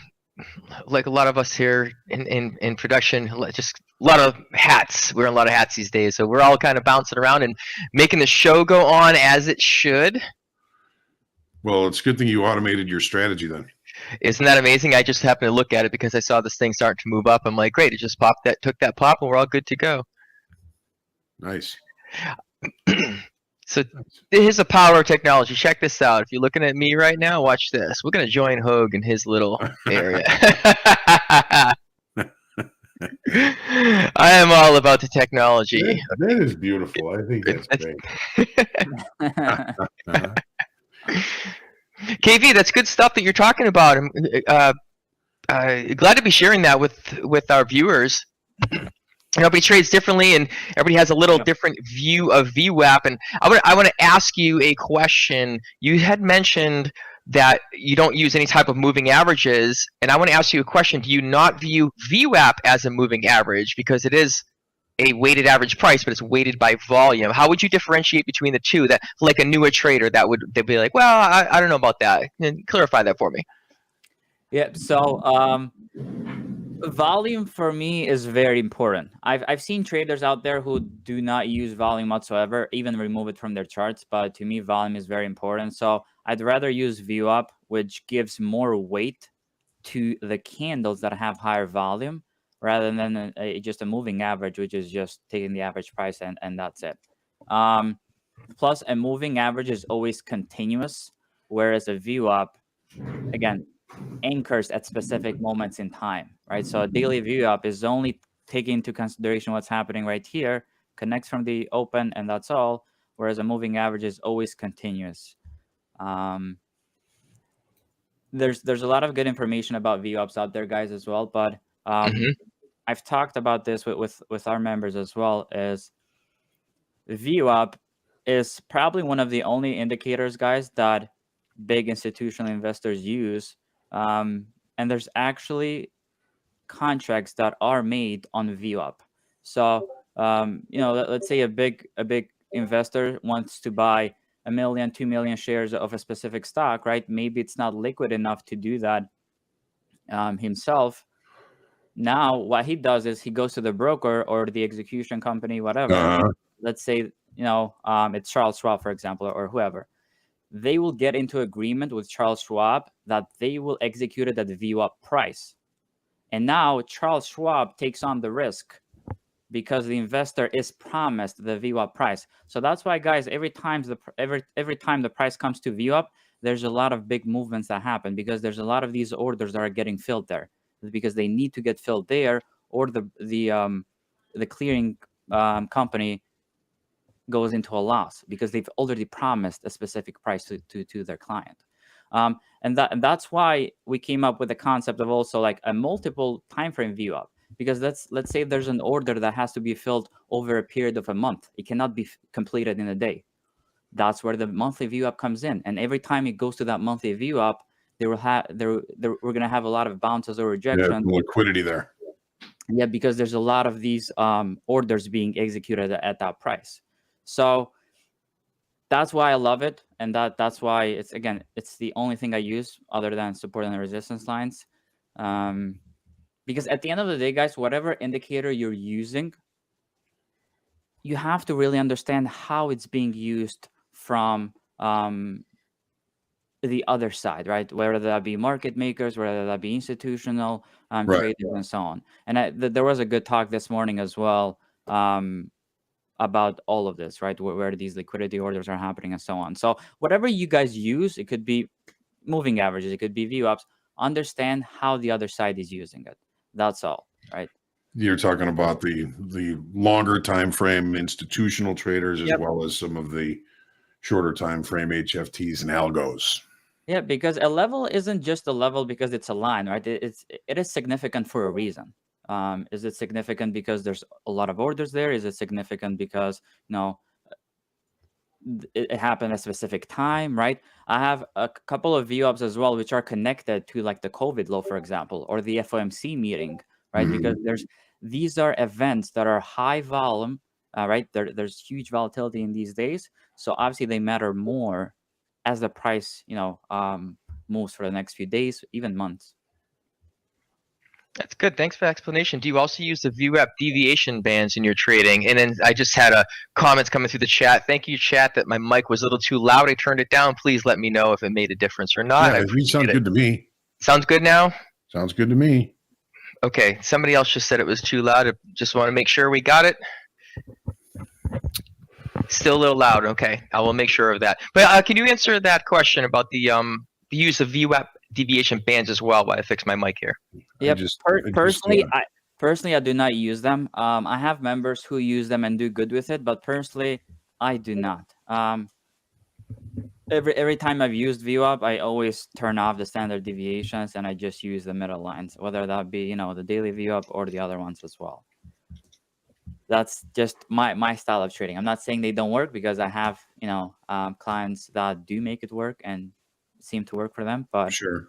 like a lot of us here in production, just a lot of hats. Wearing a lot of hats these days, so we're all kind of bouncing around and making the show go on as it should. Well, it's a good thing you automated your strategy then. Isn't that amazing? I just happened to look at it because I saw this thing starting to move up. I'm like, great, it just popped that, took that pop, and we're all good to go. Nice. So here's the power of technology. Check this out. If you're looking at me right now, watch this. We're gonna join Hoag in his little area. I am all about the technology. That is beautiful. I think that's great. KV, that's good stuff that you're talking about. I'm glad to be sharing that with our viewers. Everybody trades differently, and everybody has a little different view of VWAP. And I want to ask you a question. You had mentioned that you don't use any type of moving averages, and I want to ask you a question. Do you not view VWAP as a moving average because it is a weighted average price, but it's weighted by volume? How would you differentiate between the two? That, like a newer trader, they'd be like, well, I don't know about that. And clarify that for me. Yeah. So volume for me is very important. I've seen traders out there who do not use volume whatsoever, even remove it from their charts. But to me, volume is very important. So I'd rather use VWAP, which gives more weight to the candles that have higher volume, rather than just a moving average, which is just taking the average price and that's it. Plus, a moving average is always continuous, whereas a VWAP, again, anchors at specific moments in time, right? So a daily VWAP is only taking into consideration what's happening right here, connects from the open, and that's all, whereas a moving average is always continuous. There's a lot of good information about VWAPs out there, guys, as well, but I've talked about this with our members as well. Is VWAP is probably one of the only indicators, guys, that big institutional investors use, and there's actually contracts that are made on VWAP. So let's say a big investor wants to buy 1 million, 2 million shares of a specific stock, right? Maybe it's not liquid enough to do that himself. Now, what he does is he goes to the broker or the execution company, whatever. Let's say, it's Charles Schwab, for example, or whoever. They will get into agreement with Charles Schwab that they will execute it at the VWAP price. And now Charles Schwab takes on the risk because the investor is promised the VWAP price. So that's why, guys, every time the price comes to VWAP, there's a lot of big movements that happen because there's a lot of these orders that are getting filled there because they need to get filled there, or the clearing company goes into a loss because they've already promised a specific price to their client. And that's why we came up with the concept of also like a multiple time frame VWAP. Because let's say there's an order that has to be filled over a period of a month. It cannot be completed in a day. That's where the monthly VWAP comes in. And every time it goes to that monthly VWAP, we're going to have a lot of bounces or rejections. Yeah, liquidity there. Yeah, because there's a lot of these orders being executed at that price. So that's why I love it. And that's why it's the only thing I use other than support and resistance lines. Because at the end of the day, guys, whatever indicator you're using, you have to really understand how it's being used from the other side, right? Whether that be market makers, whether that be institutional traders, and so on. And there was a good talk this morning as well about all of this, right? Where these liquidity orders are happening and so on. So whatever you guys use, it could be moving averages, it could be VWAPs, understand how the other side is using it. That's all, right? You're talking about the longer time frame institutional traders as well as some of the shorter time frame HFTs and algos. Yeah, because a level isn't just a level because it's a line, right? It is significant for a reason. Is it significant because there's a lot of orders there? Is it significant because it happened at a specific time, right? I have a couple of VWAPs as well, which are connected to like the COVID low, for example, or the FOMC meeting, right? Because these are events that are high volume, right? There's huge volatility in these days. So obviously they matter more as the price, moves for the next few days, even months. That's good. Thanks for the explanation. Do you also use the VWAP deviation bands in your trading? And then I just had a comments coming through the chat. Thank you, chat, that my mic was a little too loud. I turned it down. Please let me know if it made a difference or not. Yeah, you sound good to me. Sounds good now? Sounds good to me. Okay, somebody else just said it was too loud. I just want to make sure we got it. Still a little loud. Okay, I will make sure of that. But can you answer that question about the use of VWAP deviation bands as well while I fix my mic here? Yep. Personally, I do not use them. I have members who use them and do good with it, but personally, I do not. Every time I've used VWAP, I always turn off the standard deviations and I just use the middle lines, whether that be the daily VWAP or the other ones as well. That's just my style of trading. I'm not saying they don't work, because I have clients that do make it work and seem to work for them. But sure,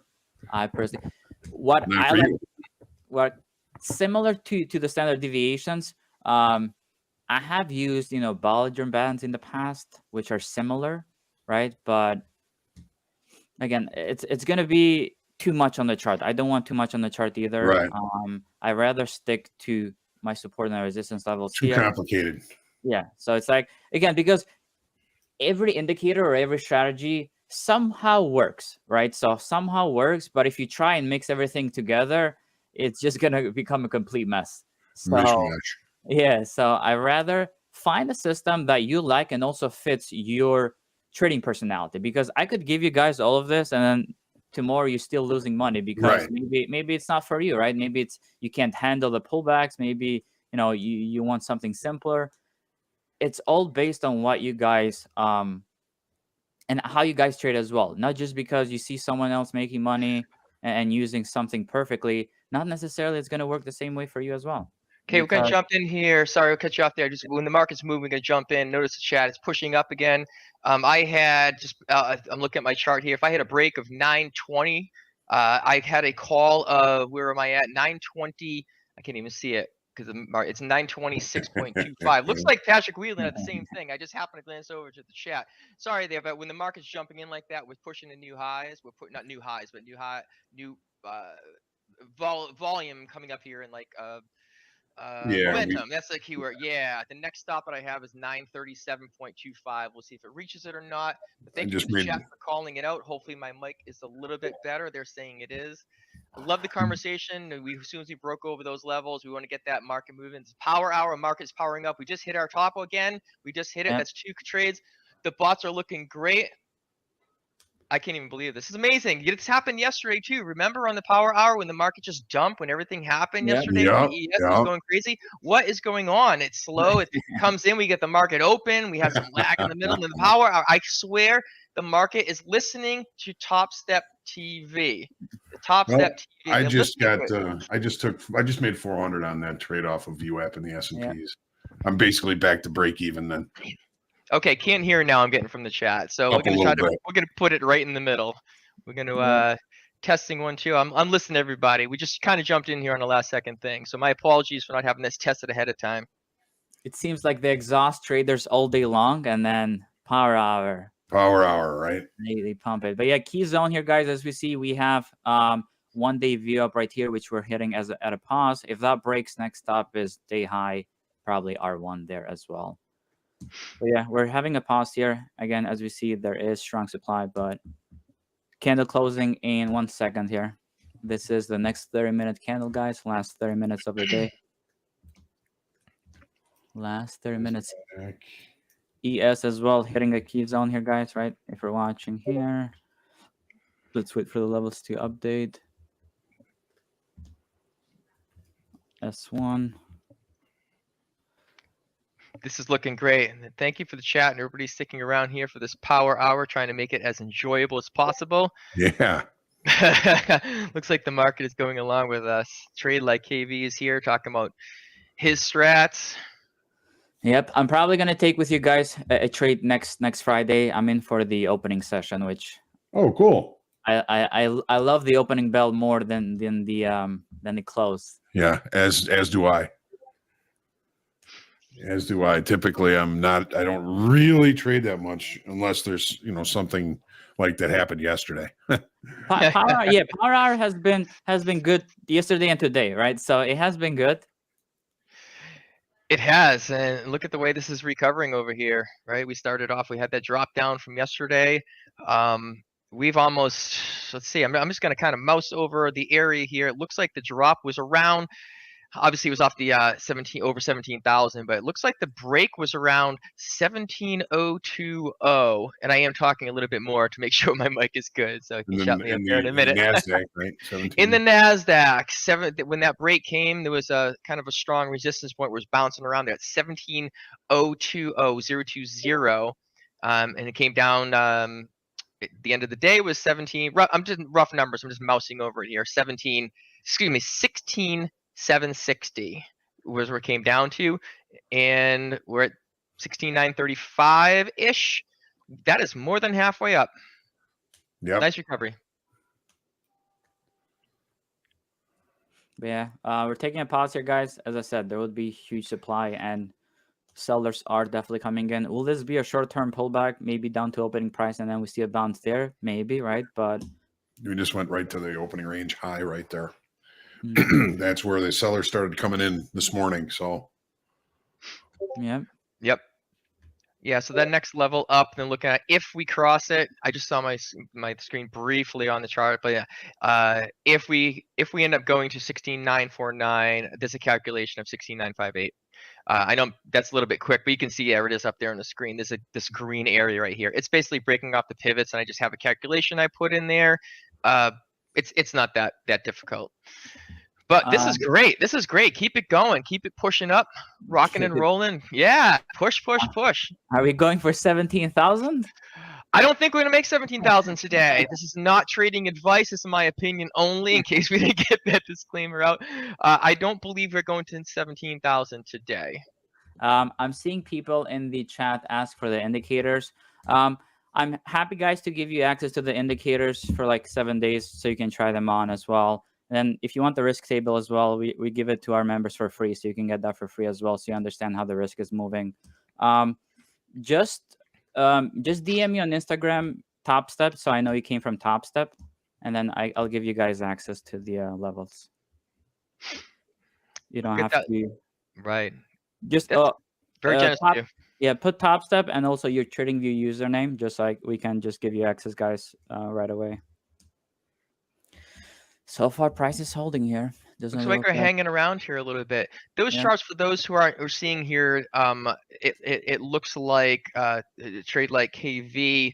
I personally, what I like, what similar to the standard deviations, I have used Bollinger Bands in the past, which are similar, right? But again, it's gonna be too much on the chart. I don't want too much on the chart either. Right. I rather stick to my support and resistance levels. Too complicated. Yeah. So it's like, again, because every indicator or every strategy somehow works, right? So somehow works, but if you try and mix everything together, it's just gonna become a complete mess. So yeah, so I rather find a system that you like and also fits your trading personality, because I could give you guys all of this and then tomorrow you're still losing money because maybe it's not for you, right? Maybe it's you can't handle the pullbacks. Maybe you want something simpler. It's all based on what you guys and how you guys trade as well. Not just because you see someone else making money and using something perfectly. Not necessarily it's going to work the same way for you as well. Okay, we're going to jump in here. Sorry, I'll cut you off there. Just when the market's moving, we're going to jump in. Notice the chat. It's pushing up again. I had just, I'm looking at my chart here. If I had a break of 920, I had a call of, where am I at? 920. I can't even see it because it's 926.25. Looks like Patrick Whelan had the same thing. I just happened to glance over to the chat. Sorry there, but when the market's jumping in like that, we're pushing to new highs. We're putting not new highs, but new volume coming up here in like momentum. That's the keyword. Yeah. The next stop that I have is 937.25. We'll see if it reaches it or not. But thank you to the chat for calling it out. Hopefully my mic is a little bit better. They're saying it is. I love the conversation. As soon as we broke over those levels, we want to get that market moving. It's power hour. Market's powering up. We just hit our top again. We just hit it. That's 2 trades. The bots are looking great. I can't even believe this. This is amazing. It's happened yesterday too. Remember on the power hour when the market just dumped, when everything happened yesterday? ES was going crazy. What is going on? It's slow. It comes in. We get the market open. We have some lag in the middle. And the power hour, I swear the market is listening to Topstep TV. The Topstep TV. I just made 400 on that trade off of VWAP and the S&Ps. I'm basically back to break even then. Okay, can't hear now. I'm getting from the chat, so we're gonna put it right in the middle. We're gonna testing 1 2. I'm listening to everybody. We just kind of jumped in here on a last second thing, so my apologies for not having this tested ahead of time. It seems like they exhaust traders all day long, and then power hour, right? They pump it. But yeah, key zone here, guys. As we see, we have 1 day view up right here, which we're hitting at a pause. If that breaks, next stop is day high, probably R1 there as well. But yeah, we're having a pause here. Again, as we see, there is strong supply, but candle closing in 1 second here. This is the next 30-minute candle, guys. Last 30 minutes of the day. Last 30 minutes. ES as well, hitting a key zone here, guys, right? If you're watching here. Let's wait for the levels to update. S1. This is looking great. And thank you for the chat and everybody sticking around here for this power hour, trying to make it as enjoyable as possible. Yeah. Looks like the market is going along with us. Trade like KV is here talking about his strats. Yep, I'm probably gonna take with you guys a trade next Friday. I'm in for the opening session, which cool. I love the opening bell more than the close. Yeah, as do I. As do I. Typically, I don't really trade that much unless there's, something like that happened yesterday. Power hour has been good yesterday and today, right? So it has been good. It has, and look at the way this is recovering over here, right? We started off, we had that drop down from yesterday. we've almost, let's see, I'm just going to kind of mouse over the area here. It looks like the drop was around, obviously it was off the over 17,000, but it looks like the break was around 17,020. And I am talking a little bit more to make sure my mic is good, so you can shut me up there in a minute. NASDAQ, right? 17. In the NASDAQ, when that break came, there was a kind of a strong resistance point where it was bouncing around there at 17,020,020. And it came down, at the end of the day was 17, I'm just rough numbers, I'm just mousing over it here, 16,760 was where it came down to, and we're at 16,935-ish. That is more than halfway up. Yep. Nice recovery. But yeah, we're taking a pause here, guys. As I said, there would be huge supply and sellers are definitely coming in. Will this be a short-term pullback, maybe down to opening price, and then we see a bounce there? Maybe, right? But we just went right to the opening range high right there. Mm. That's where the sellers started coming in this morning. So, yeah. Yep. Yeah, so that next level up, then looking at if we cross it, I just saw my screen briefly on the chart, but yeah, if we end up going to 16,949, there's a calculation of 16,958. I know that's a little bit quick, but you can see it is up there on the screen. There's this green area right here. It's basically breaking off the pivots, and I just have a calculation I put in there. It's not that difficult. But this is great. This is great. Keep it going. Keep it pushing up, rocking and rolling. Yeah, push. Are we going for 17,000? I don't think we're gonna make 17,000 today. This is not trading advice. This is my opinion only, in case we didn't get that disclaimer out. I don't believe we're going to 17,000 today. I'm seeing people in the chat ask for the indicators. I'm happy, guys, to give you access to the indicators for like 7 days so you can try them on as well. And then if you want the risk table as well, we give it to our members for free, so you can get that for free as well, so you understand how the risk is moving. Just DM me on Instagram, Topstep, so I know you came from Topstep, and then I'll give you guys access to the levels. You don't have to. Right. Just very generous of you. Yeah, put Topstep and also your TradingView username, just like we can just give you access, guys, right away. So far, price is holding here. Looks like we're hanging around here a little bit. Those charts, for those who are seeing here, it looks like a trade like KV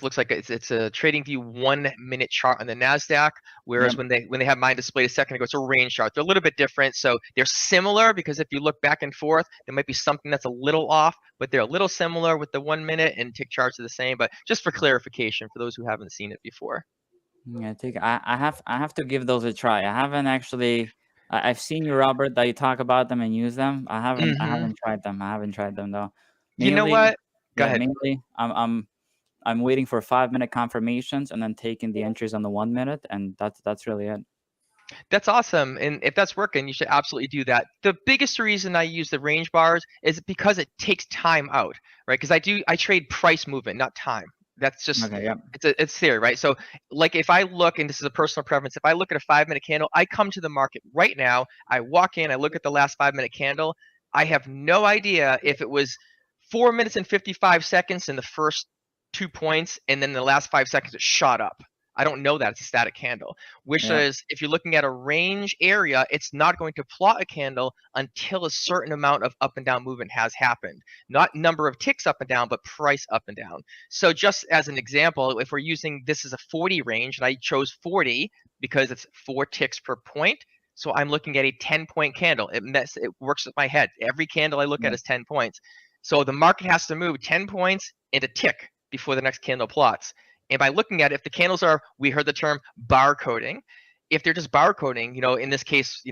looks like it's a TradingView 1 minute chart on the NASDAQ, whereas when they have mine displayed a second ago, it's a range chart. They're a little bit different, so they're similar because if you look back and forth, there might be something that's a little off, but they're a little similar with the 1 minute, and tick charts are the same. But just for clarification, for those who haven't seen it before. Yeah, I have to give those a try. I haven't actually. I've seen you, Robert, that you talk about them and use them. I haven't tried them. I haven't tried them though. You know what? Go ahead. Mainly, I'm waiting for 5 minute confirmations and then taking the entries on the 1 minute, and that's really it. That's awesome. And if that's working, you should absolutely do that. The biggest reason I use the range bars is because it takes time out, right? Because I trade price movement, not time. That's just, okay, yeah. It's theory, right? So like if I look, and this is a personal preference, if I look at a 5 minute candle, I come to the market right now, I walk in, I look at the last 5 minute candle, I have no idea if it was 4 minutes and 55 seconds in the first 2 points, and then the last 5 seconds it shot up. I don't know that. It's a static candle, which is, if you're looking at a range area, it's not going to plot a candle until a certain amount of up and down movement has happened. Not number of ticks up and down, but price up and down. So just as an example, if we're using this as a 40 range, and I chose 40 because it's 4 ticks per point, so I'm looking at a 10-point candle. It works with my head. Every candle I look at is 10 points. So the market has to move 10 points and a tick before the next candle plots. And by looking at it, if the candles are, we heard the term barcoding. If they're just barcoding, in this case,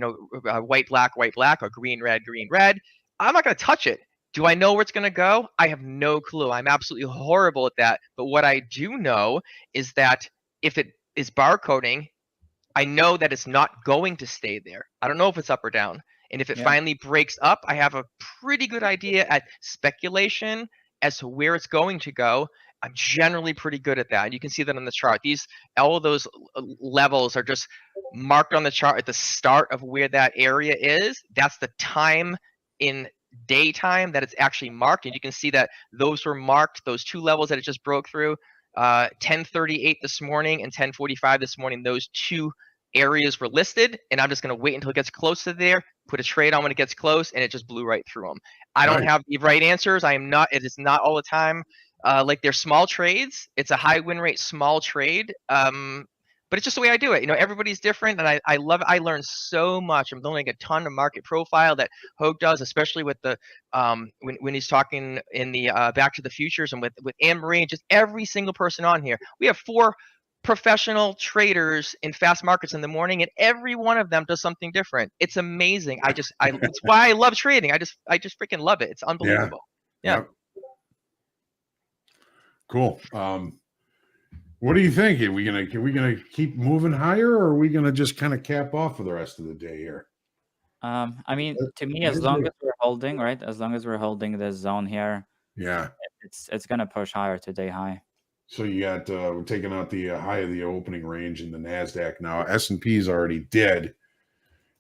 white, black, or green, red, I'm not going to touch it. Do I know where it's going to go? I have no clue. I'm absolutely horrible at that. But what I do know is that if it is barcoding, I know that it's not going to stay there. I don't know if it's up or down. And if it finally breaks up, I have a pretty good idea at speculation as to where it's going to go. I'm generally pretty good at that. And you can see that on the chart. All of those levels are just marked on the chart at the start of where that area is. That's the time in daytime that it's actually marked. And you can see that those were marked, those 2 levels that it just broke through. 10:38 this morning and 10:45 this morning, those two areas were listed, and I'm just going to wait until it gets close to there, put a trade on when it gets close, and it just blew right through them. I don't have the right answers. It is not all the time. Like they're small trades. It's a high win rate, small trade. But it's just the way I do it. Everybody's different, and I love it. I learned so much. I'm learning a ton of market profile that Hoag does, especially with the when he's talking in the Back to the Futures and with Anne-Marie, just every single person on here. We have 4 professional traders in fast markets in the morning, and every one of them does something different. It's amazing. It's why I love trading. I just freaking love it. It's unbelievable. Yeah. Cool. What do you think? Are we gonna keep moving higher, or are we gonna just kind of cap off for the rest of the day here? I mean, to me, as long as we're holding, right? As long as we're holding this zone here, yeah, it's gonna push higher to day high. So you got we're taking out the high of the opening range in the Nasdaq now. S&P's already did.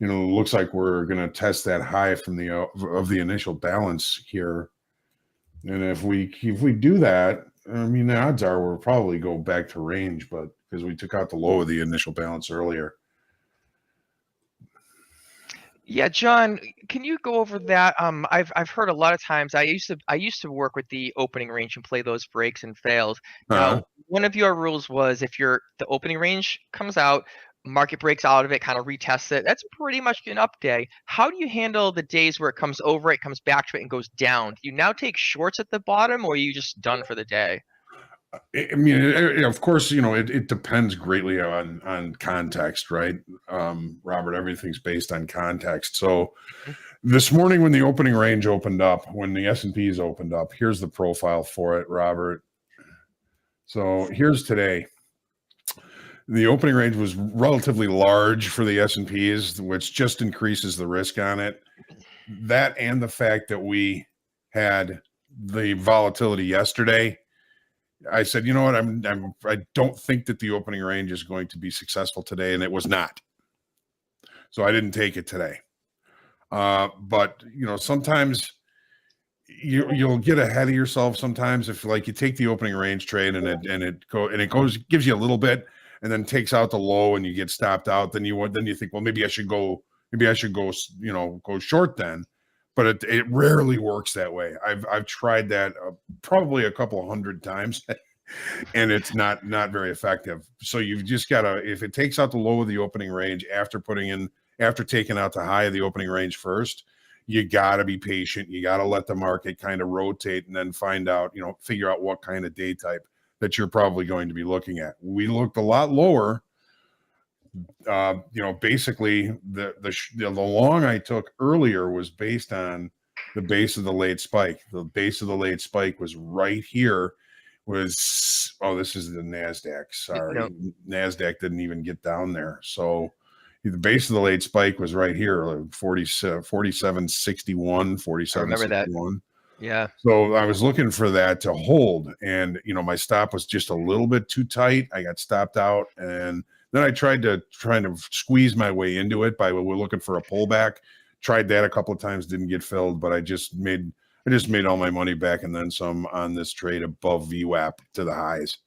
It looks like we're gonna test that high from the of the initial balance here, and if we do that, I mean, the odds are we'll probably go back to range, but because we took out the low of the initial balance earlier. Yeah, John, can you go over that? I've heard a lot of times. I used to work with the opening range and play those breaks and fails. Now, one of your rules was if the opening range comes out, market breaks out of it, kind of retests it. That's pretty much an up day. How do you handle the days where it comes over, it comes back to it, and goes down? Do you now take shorts at the bottom, or are you just done for the day? I mean, of course, it depends greatly on context, right? Robert, everything's based on context. So this morning when the opening range opened up, when the S&Ps opened up, here's the profile for it, Robert. So here's today. The opening range was relatively large for the S&Ps, which just increases the risk on it. That and the fact that we had the volatility yesterday, I said, you know what, I don't think that the opening range is going to be successful today, and it was not. So I didn't take it today. But sometimes you'll get ahead of yourself. Sometimes if you take the opening range trade and it gives you a little bit, and then takes out the low, and you get stopped out, then you think, well, maybe I should go go short then. But it rarely works that way. I've tried that probably a couple of hundred times, and it's not very effective. So you've just got to, if it takes out the low of the opening range after taking out the high of the opening range first, you got to be patient. You got to let the market kind of rotate, and then figure out what kind of day type that you're probably going to be looking at. We looked a lot lower. Basically the long I took earlier was based on the base of the late spike. The base of the late spike was right here. This is the Nasdaq. Sorry, no. Nasdaq didn't even get down there. So the base of the late spike was right here, like 47.61, 47.61. Remember that? Yeah. So I was looking for that to hold, and my stop was just a little bit too tight. I got stopped out, and then I tried to squeeze my way into it by looking for a pullback. Tried that a couple of times, didn't get filled, but I just made all my money back and then some on this trade above VWAP to the highs.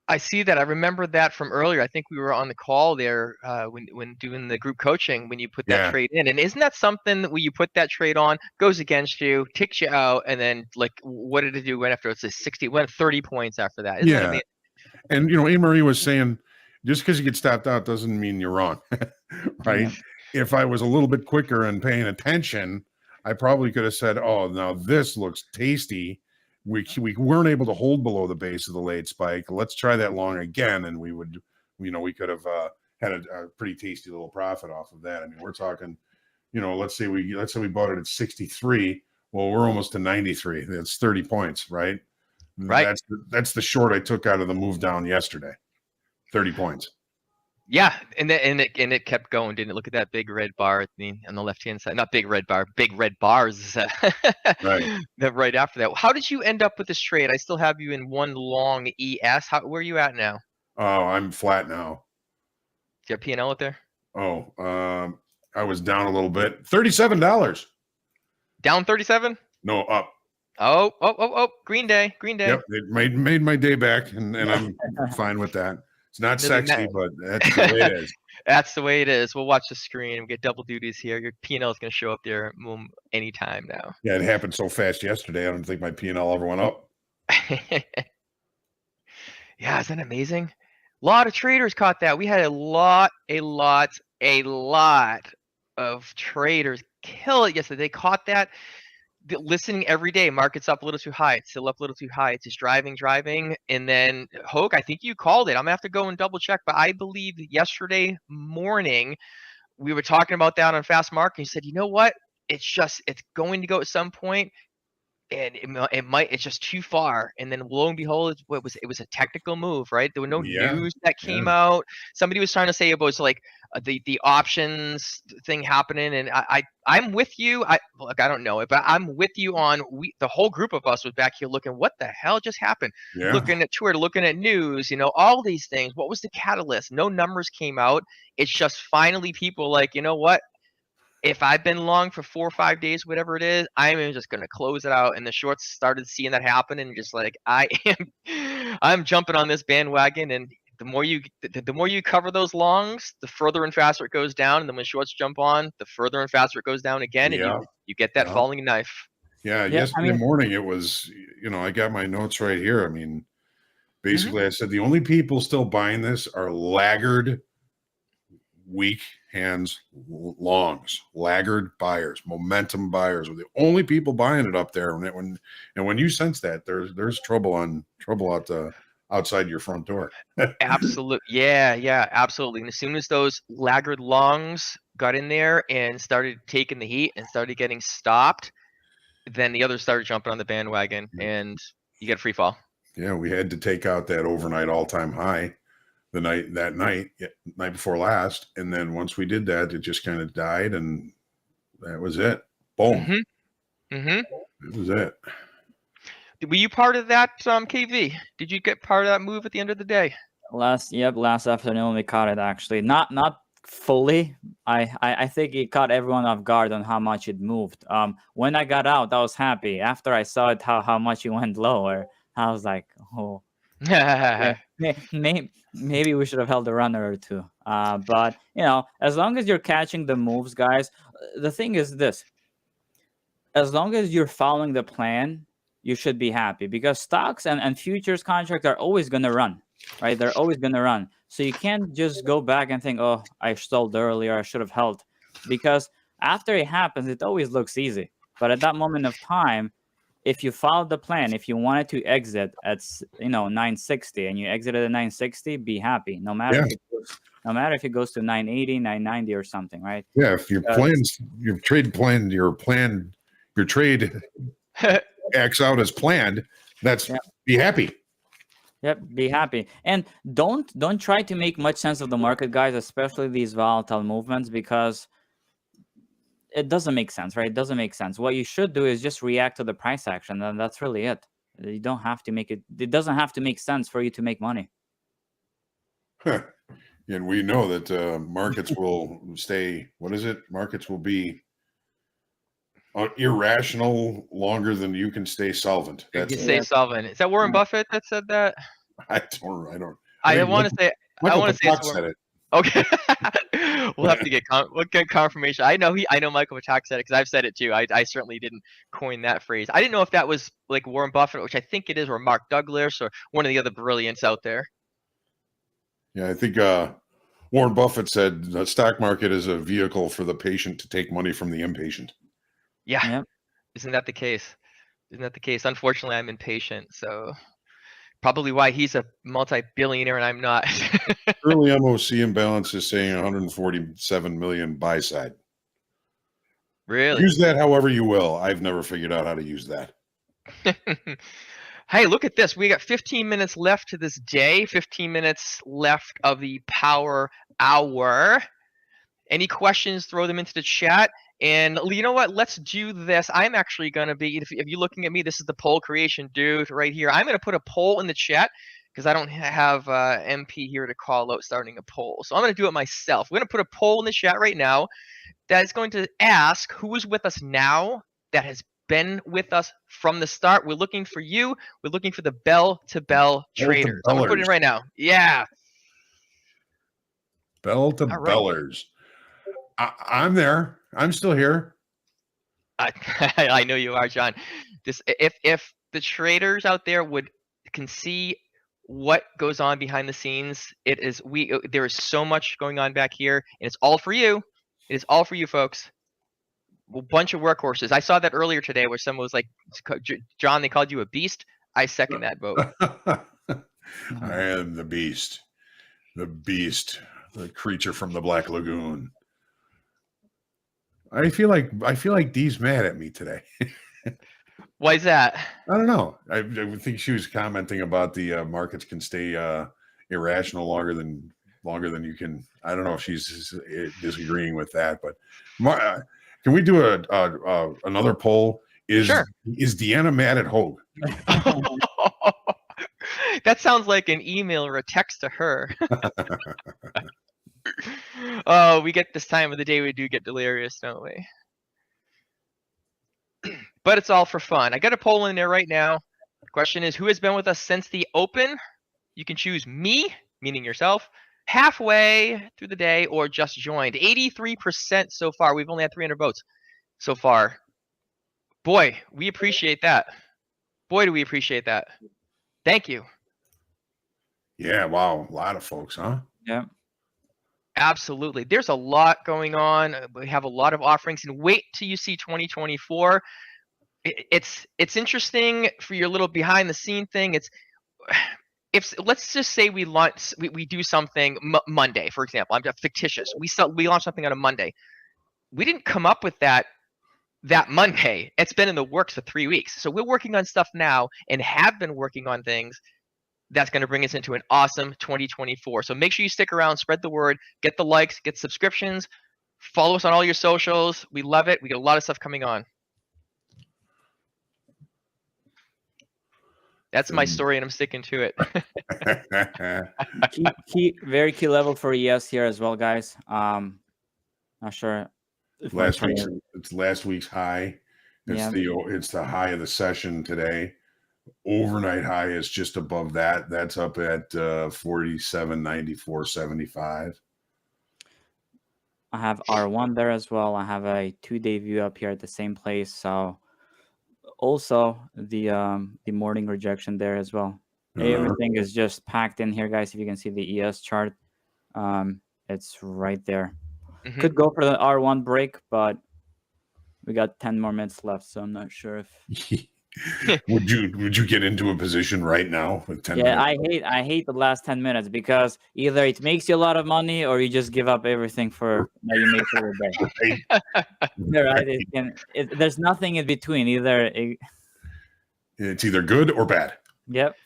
I see that. I remember that from earlier. I think we were on the call there when doing the group coaching, when you put that trade in. And isn't that something that when you put that trade on, goes against you, ticks you out, and then what did it do? Went after, it's a 60, went 30 points after that. Isn't that amazing? And Anne-Marie was saying, just because you get stopped out doesn't mean you're wrong, right? Yeah. If I was a little bit quicker and paying attention, I probably could have said, oh, now this looks tasty. We weren't able to hold below the base of the late spike. Let's try that long again, and we could have had a pretty tasty little profit off of that. I mean, we're talking, let's say we bought it at 63. Well, we're almost to 93. That's 30 points, right? Right. That's the short I took out of the move down yesterday. 30 points. Yeah, and it kept going, didn't it? Look at that big red bar on the left-hand side. Not big red bar, big red bars. Right. Right after that. How did you end up with this trade? I still have you in one long ES. Where are you at now? Oh, I'm flat now. Do you have P&L up there? Oh, I was down a little bit. $37. Down 37? No, up. Oh, Green Day. Yep, it made my day back, and I'm fine with that. It's not It'll be sexy, mad. but that's the way it is. That's the way it is. We'll watch the screen. We get double duties here. Your P&L is going to show up there anytime now. Yeah, it happened so fast yesterday. I don't think my P&L ever went up. Yeah, isn't that amazing? A lot of traders caught that. We had a lot of traders kill it yesterday. They caught that. Listening every day, market's up a little too high, it's still up a little too high, it's just driving, and then Hoag, I think you called it. I'm gonna have to go and double check, but I believe yesterday morning we were talking about that on Fast Market. You said, you know what? It's going to go at some point, and it's just too far. And then lo and behold, it was a technical move, right? There were no news that came out. Somebody was trying to say about like the options thing happening, and I'm with you. Look, I don't know it, but I'm with you on the whole group of us was back here looking, what the hell just happened? Yeah. Looking at Twitter, looking at news, all these things. What was the catalyst? No numbers came out. It's just finally people like, you know what? If I've been long for 4 or 5 days, whatever it is, I'm just gonna close it out. And the shorts started seeing that happen, and just like I'm jumping on this bandwagon. And the more you cover those longs, the further and faster it goes down. And then when shorts jump on, the further and faster it goes down again, and you get that falling knife. Yeah, yesterday morning it was. I got my notes right here. I mean, basically, I said the only people still buying this are laggard, weak hands longs, laggard buyers, momentum buyers are the only people buying it up there. When you sense that, there's trouble outside your front door. Absolutely. Yeah, absolutely. And as soon as those laggard longs got in there and started taking the heat and started getting stopped, then the others started jumping on the bandwagon, and you get a free fall. Yeah, we had to take out that overnight all-time high that night before last, and then once we did that, it just kind of died, and that was it. Boom. It was it. Were you part of that, KV? Did you get part of that move at the end of the day? Last afternoon we caught it, actually. Not fully. I think it caught everyone off guard on how much it moved. When I got out, I was happy. After I saw it, how much it went lower, I was like, oh. Maybe we should have held a runner or two. But as long as you're catching the moves, guys, the thing is this: as long as you're following the plan, you should be happy, because stocks and futures contracts are always going to run, right? They're always going to run. So you can't just go back and think, oh, I sold earlier, I should have held, because after it happens, it always looks easy. But at that moment of time, if you followed the plan, if you wanted to exit at 960 and you exited at 960, be happy. No matter if it goes to 980, 990 or something, right? Yeah, if your trade acts out as planned, be happy. Yep, be happy. And don't try to make much sense of the market, guys, especially these volatile movements, because it doesn't make sense, right? It doesn't make sense. What you should do is just react to the price action, and that's really it. You don't have to make it. It doesn't have to make sense for you to make money. And we know that markets will stay. What is it? Markets will be irrational longer than you can stay solvent. You can stay solvent. Is that Warren Buffett that said that? I don't. I want to say. Michael I want to say Patak said it. Okay, we'll have to get confirmation. I know Michael Patak said it, because I've said it too. I certainly didn't coin that phrase. I didn't know if that was like Warren Buffett, which I think it is, or Mark Douglas, or one of the other brilliants out there. Yeah, I think Warren Buffett said the stock market is a vehicle for the patient to take money from the impatient. Yeah. Yep. Isn't that the case? Unfortunately, I'm impatient, so probably why he's a multi-billionaire and I'm not. Early MOC imbalance is saying 147 million buy side. Really? Use that however you will. I've never figured out how to use that. Hey, look at this. We got 15 minutes left to this day. 15 minutes left of the power hour. Any questions, throw them into the chat. And you know what? Let's do this. I'm actually going to be, if you're looking at me, this is the poll creation dude right here. I'm going to put a poll in the chat, because I don't have MP here to call out starting a poll. So I'm going to do it myself. We're going to put a poll in the chat right now that is going to ask who is with us now that has been with us from the start. We're looking for you. We're looking for the bell-to-bell traders. I'm gonna put it in right now. Yeah. Bell to All right. bellers. I'm there. I'm still here. I know you are, John. This if the traders out there can see what goes on behind the scenes, there is so much going on back here, and it's all for you. It is all for you, folks. A bunch of workhorses. I saw that earlier today where someone was like, John, they called you a beast. I second that vote. I am the beast. The beast. The creature from the Black Lagoon. I feel like Dee's mad at me today. Why is that? I don't know. I think she was commenting about the markets can stay irrational longer than you can. I don't know if she's disagreeing with that, but can we do another poll? Is Deanna mad at Hoag? That sounds like an email or a text to her. Oh, we get this time of the day, we do get delirious, don't we? But it's all for fun. I got a poll in there right now. The question is, who has been with us since the open? You can choose me, meaning yourself, halfway through the day, or just joined. 83% so far. We've only had 300 votes so far. Boy, we appreciate that. Boy, do we appreciate that. Thank you. Yeah, wow. A lot of folks, huh? Yeah. Absolutely. There's a lot going on. We have a lot of offerings, and wait till you see 2024. It's interesting for your little behind the scene thing. If let's just say we do something Monday, for example. I'm just fictitious. We launch something on a Monday. We didn't come up with that Monday. It's been in the works for 3 weeks. So we're working on stuff now and have been working on things that's going to bring us into an awesome 2024. So make sure you stick around, spread the word, get the likes, get subscriptions, follow us on all your socials. We love it. We got a lot of stuff coming on. That's my story, and I'm sticking to it. Very key level for ES here as well, guys. Not sure. It's last week's high. It's the high of the session today. Overnight high is just above that. That's up at 47.94.75. I have R1 there as well. I have a 2-day view up here at the same place. So also the morning rejection there as well. Everything is just packed in here, guys. If you can see the ES chart, it's right there. Could go for the R1 break, but we got 10 more minutes left, so I'm not sure if would you get into a position right now with 10 minutes? I hate the last 10 minutes because either it makes you a lot of money or you just give up everything that you make for the day. Right? There's nothing in between. It's either good or bad. Yep.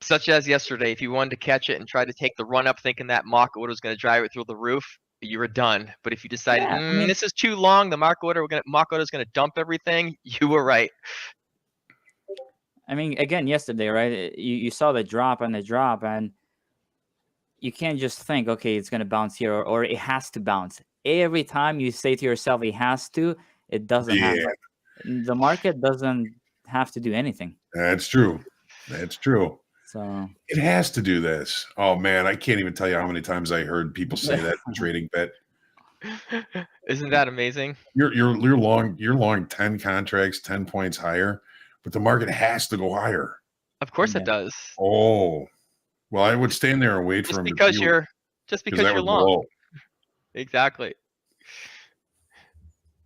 Such as yesterday, if you wanted to catch it and try to take the run up thinking that mock order was going to drive it through the roof, you were done. But if you decided this is too long, the mock order is going to dump everything, you were right. I mean, again, yesterday, right? You saw the drop, and you can't just think, okay, it's going to bounce here or it has to bounce. Every time you say to yourself, it has to, it doesn't happen. The market doesn't have to do anything. That's true. So it has to do this. Oh man, I can't even tell you how many times I heard people say that in trading bet. Isn't that amazing? You're long 10 contracts, 10 points higher, but the market has to go higher. Of course it does. Oh, well, I would stand there and wait for him because you're long. Low. Exactly.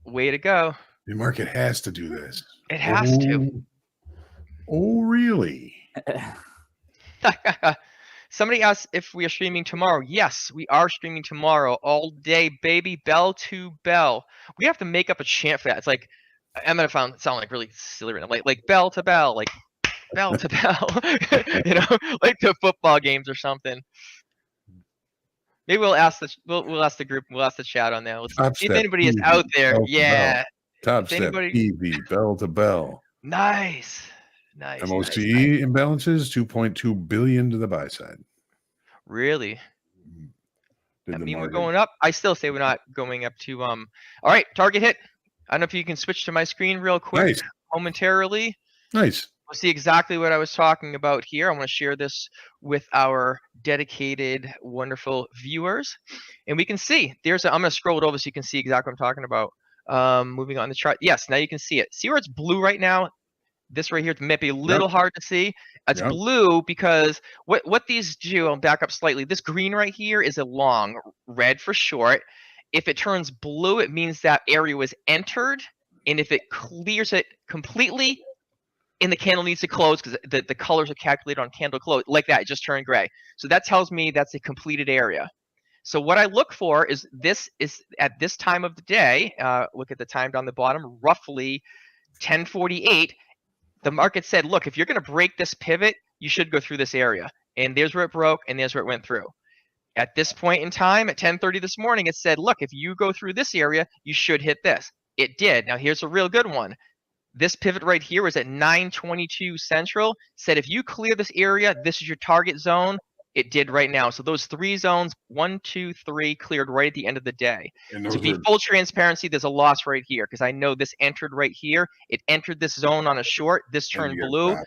Way to go. The market has to do this. It has to. Oh, really? Somebody asked if we are streaming tomorrow. Yes, we are streaming tomorrow all day, baby, bell to bell. We have to make up a chant for that. It's like I'm gonna sound like really silly right now. Like bell to bell, like bell to bell. Like the football games or something. Maybe we'll ask the group, we'll ask the chat on that. Let's see if anybody is out there. Yeah. TopstepTV, bell to bell. Nice. MOCE imbalances 2.2 billion to the buy side. Really? I mean, we're going up. I still say we're not going up to all right, target hit. I don't know if you can switch to my screen real quick Nice. momentarily. Nice. We'll see exactly what I was talking about here. I want to share this with our dedicated, wonderful viewers. And we can see, I'm going to scroll it over so you can see exactly what I'm talking about. Moving on the chart. Yes, now you can see it. See where it's blue right now? This right here might be a little hard to see. It's blue because what these do, I'll back up slightly. This green right here is a long, red for short. If it turns blue, it means that area was entered. And if it clears it completely, and the candle needs to close because the colors are calculated on candle close, like that, it just turned gray. So that tells me that's a completed area. So what I look for is this is at this time of the day, look at the time down the bottom, roughly 10:48. The market said, look, if you're going to break this pivot, you should go through this area. And there's where it broke, and there's where it went through. At this point in time, at 10:30 this morning, it said, look, if you go through this area, you should hit this. It did. Now here's a real good one. This pivot right here was at 9:22 Central. Said if you clear this area, this is your target zone. It did right now. So those three zones, 1, 2, 3, cleared right at the end of the day. To be full transparency, there's a loss right here because I know this entered right here. It entered this zone on a short. This turned blue,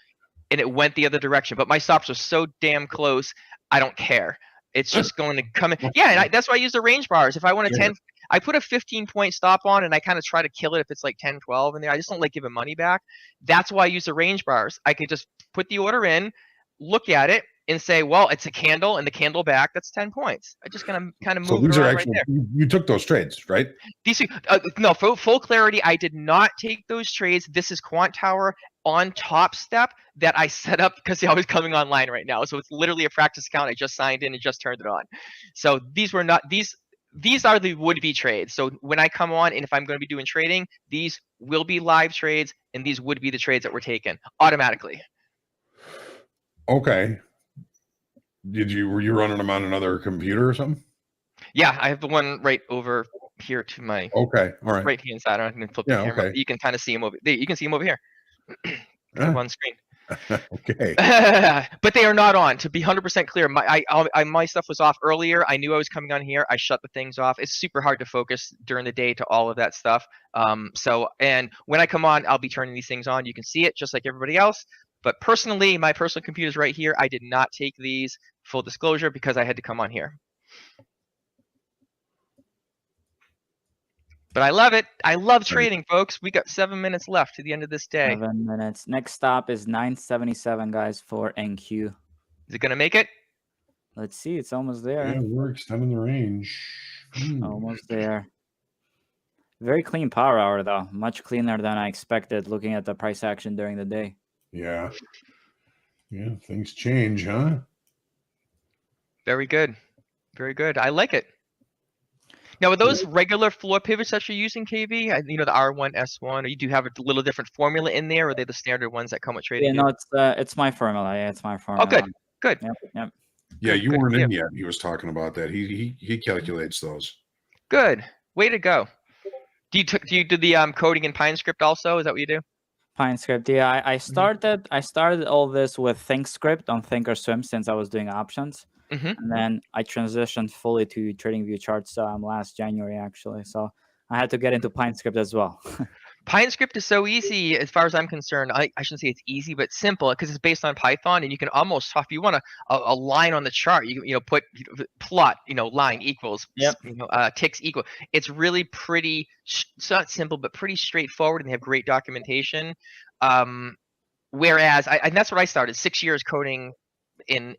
and it went the other direction. But my stops are so damn close, I don't care. It's just going to come in. Yeah, and that's why I use the range bars. If I want a 10, I put a 15-point stop on, and I kind of try to kill it if it's like 10, 12 in there. I just don't like giving money back. That's why I use the range bars. I could just put the order in, look at it, and say, well, it's a candle and the candle back. That's 10 points. I just kind of So move these it are around actually, right there. you took those trades, right? These no, for full clarity, I did not take those trades. This is Quant Tower on Topstep that I set up because I was coming online right now. So it's literally a practice account. I just signed in and just turned it on. So these were not these are the would-be trades. So when I come on and if I'm going to be doing trading, these will be live trades and these would be the trades that were taken automatically. Okay. Were you running them on another computer or something? Yeah, I have the one right over here to my right hand side. I can flip the camera. Okay. You can kind of see them over there. You can see them over here. On screen. Okay. But they are not on. To be 100% clear, my stuff was off earlier. I knew I was coming on here. I shut the things off. It's super hard to focus during the day to all of that stuff. And when I come on, I'll be turning these things on. You can see it just like everybody else. But personally, my personal computer is right here. I did not take these, full disclosure, because I had to come on here. But I love it. I love trading, folks. We got 7 minutes left to the end of this day. 7 minutes. Next stop is 977, guys, for NQ. Is it going to make it? Let's see. It's almost there. Yeah, we're extending the range. Almost there. Very clean power hour, though. Much cleaner than I expected looking at the price action during the day. Yeah. Yeah, things change, huh? Very good. Very good. I like it. Now, are those regular floor pivots that you're using, KV? You know, the R1, S1, or you do have a little different formula in there, or are they the standard ones that come with trading? Yeah, no, it's my formula. Yeah, it's my formula. Oh, good. Good. Yep. Yeah, you weren't in yet. He was talking about that. He calculates those. Good. Way to go. Do you do the coding in PineScript also? Is that what you do? PineScript, yeah. I started all this with ThinkScript on Thinkorswim since I was doing options. And then I transitioned fully to TradingView charts last January, actually. So I had to get into PineScript as well. PineScript is so easy as far as I'm concerned. I shouldn't say it's easy, but simple because it's based on Python, and you can almost, if you want a line on the chart, you put plot, line equals, ticks equal. It's really pretty. It's not simple, but pretty straightforward, and they have great documentation. Whereas, and that's what I started 6 years coding in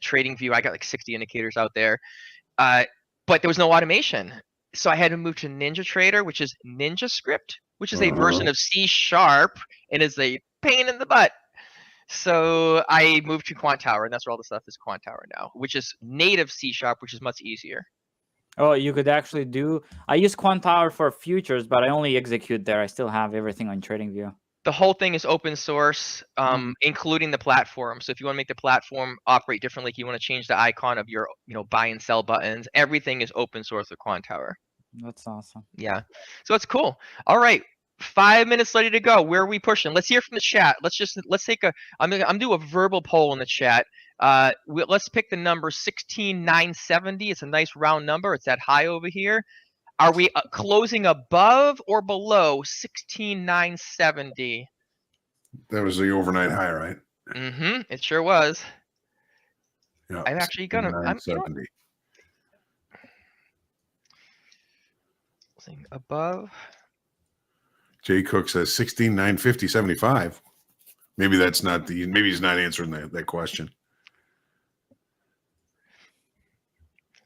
TradingView. I got like 60 indicators out there, but there was no automation, so I had to move to NinjaTrader, which is NinjaScript, which is a version of C# and is a pain in the butt. So I moved to Quant Tower, and that's where all the stuff is Quant Tower now, which is native C#, which is much easier. Oh, you could actually do. I use Quant Tower for futures, but I only execute there. I still have everything on TradingView. The whole thing is open source, including the platform. So if you want to make the platform operate differently, you want to change the icon of your, buy and sell buttons. Everything is open source with Quant Tower. That's awesome. Yeah, so it's cool. All right, 5 minutes ready to go. Where are we pushing? Let's hear from the chat. Let's take a. I'm gonna do a verbal poll in the chat. Let's pick the number 16,970. It's a nice round number. It's that high over here. Are we closing above or below 16,970? That was the overnight high, right? Mm-hmm. It sure was. Yeah. I'm actually gonna. I'm you know what? 970. Closing above. Jay Cook says 16,950.75. Maybe that's not the. Maybe he's not answering that question.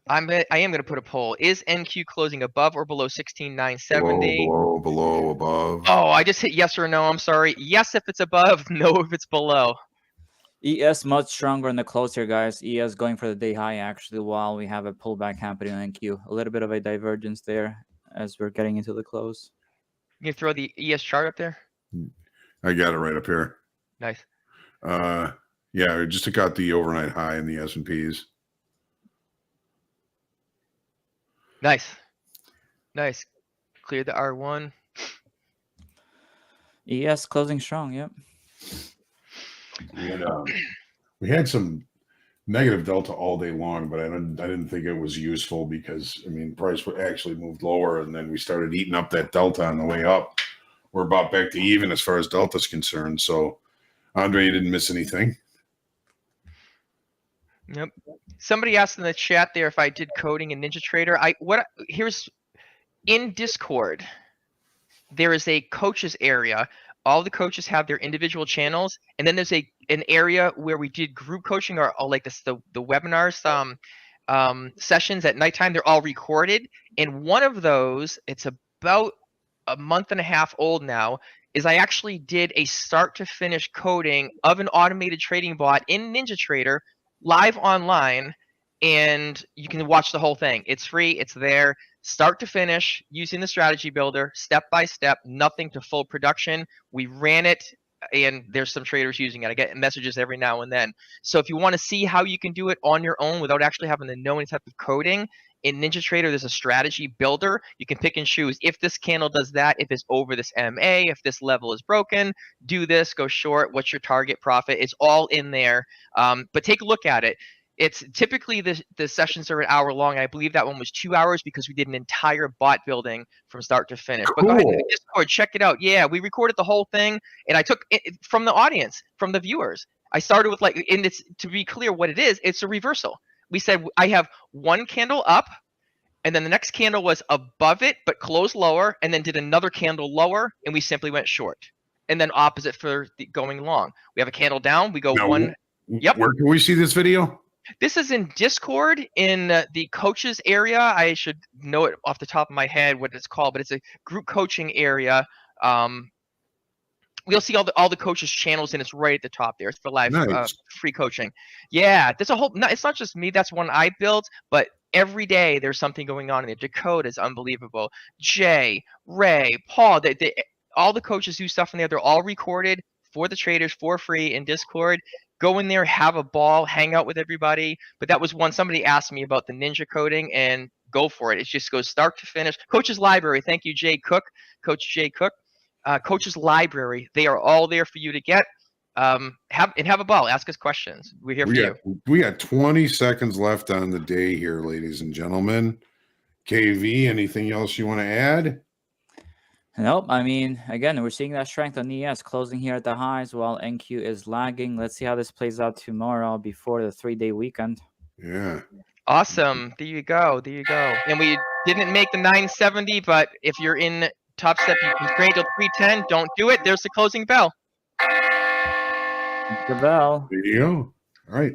I am gonna put a poll. Is NQ closing above or below 16,970? Below, above. Oh, I just hit yes or no. I'm sorry. Yes if it's above. No if it's below. ES much stronger in the close here, guys. ES going for the day high actually, while we have a pullback happening on NQ. A little bit of a divergence there as we're getting into the close. You can throw the ES chart up there. I got it right up here. Nice. Yeah, we just took out the overnight high in the S&Ps. Nice. Nice. Cleared the R1. ES closing strong. Yep. We had some negative delta all day long, but I didn't think it was useful because I mean price actually moved lower, and then we started eating up that delta on the way up. We're about back to even as far as delta is concerned. So, Andre, you didn't miss anything. Yep. Somebody asked in the chat there if I did coding in NinjaTrader. Here's in Discord. There is a coaches area. All the coaches have their individual channels, and then there's an area where we did group coaching or like this the webinars sessions at nighttime. They're all recorded, and one of those, it's about a month and a half old now, is I actually did a start to finish coding of an automated trading bot in NinjaTrader live online, and you can watch the whole thing. It's free. It's there. Start to finish using the strategy builder, step by step, nothing to full production. We ran it, and there's some traders using it. I get messages every now and then. So if you want to see how you can do it on your own without actually having to know any type of coding, in NinjaTrader, there's a strategy builder. You can pick and choose. If this candle does that, if it's over this MA, if this level is broken, do this, go short, what's your target profit? It's all in there. But take a look at it. It's typically the sessions are an hour long. I believe that one was 2 hours because we did an entire bot building from start to finish. Cool. But go ahead and Discord, check it out. Yeah, we recorded the whole thing, and I took it from the audience, from the viewers. I started with and it's, to be clear what it is, it's a reversal. We said I have one candle up, and then the next candle was above it but closed lower, and then did another candle lower, and we simply went short. And then opposite for going long. We have a candle down, we go one. Yep. Where can we see this video? This is in Discord in the coaches area. I should know it off the top of my head what it's called, but it's a group coaching area. We'll see all the coaches' channels, and it's right at the top there. It's for live free coaching. Yeah, there's a whole. It's not just me. That's one I built, but every day there's something going on in there. Dakota is unbelievable. Jay, Ray, Paul, all the coaches do stuff in there. They're all recorded for the traders for free in Discord. Go in there, have a ball, hang out with everybody. But that was one somebody asked me about the ninja coding, and go for it. It just goes start to finish. Coach's Library. Thank you, Jay Cook, Coach Jay Cook. Coach's Library. They are all there for you to get. Have a ball. Ask us questions. We're here for you. We got 20 seconds left on the day here, ladies and gentlemen. KV, anything else you want to add? Nope. I mean, again, we're seeing that strength on ES closing here at the highs while NQ is lagging. Let's see how this plays out tomorrow before the 3-day weekend. Yeah. Awesome. There you go. There you go. And we didn't make the 970, but if you're in Topstep, you can trade till 310. Don't do it. There's the closing bell. The bell. There you go. All right.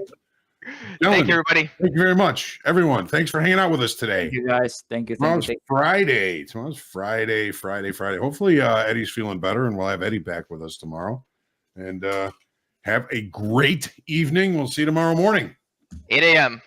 Thank you, everybody. Thank you very much, everyone. Thanks for hanging out with us today. Thank you, guys. Thank you. Tomorrow's Friday. Tomorrow's Friday. Hopefully, Eddie's feeling better, and we'll have Eddie back with us tomorrow. And have a great evening. We'll see you tomorrow morning. 8 a.m.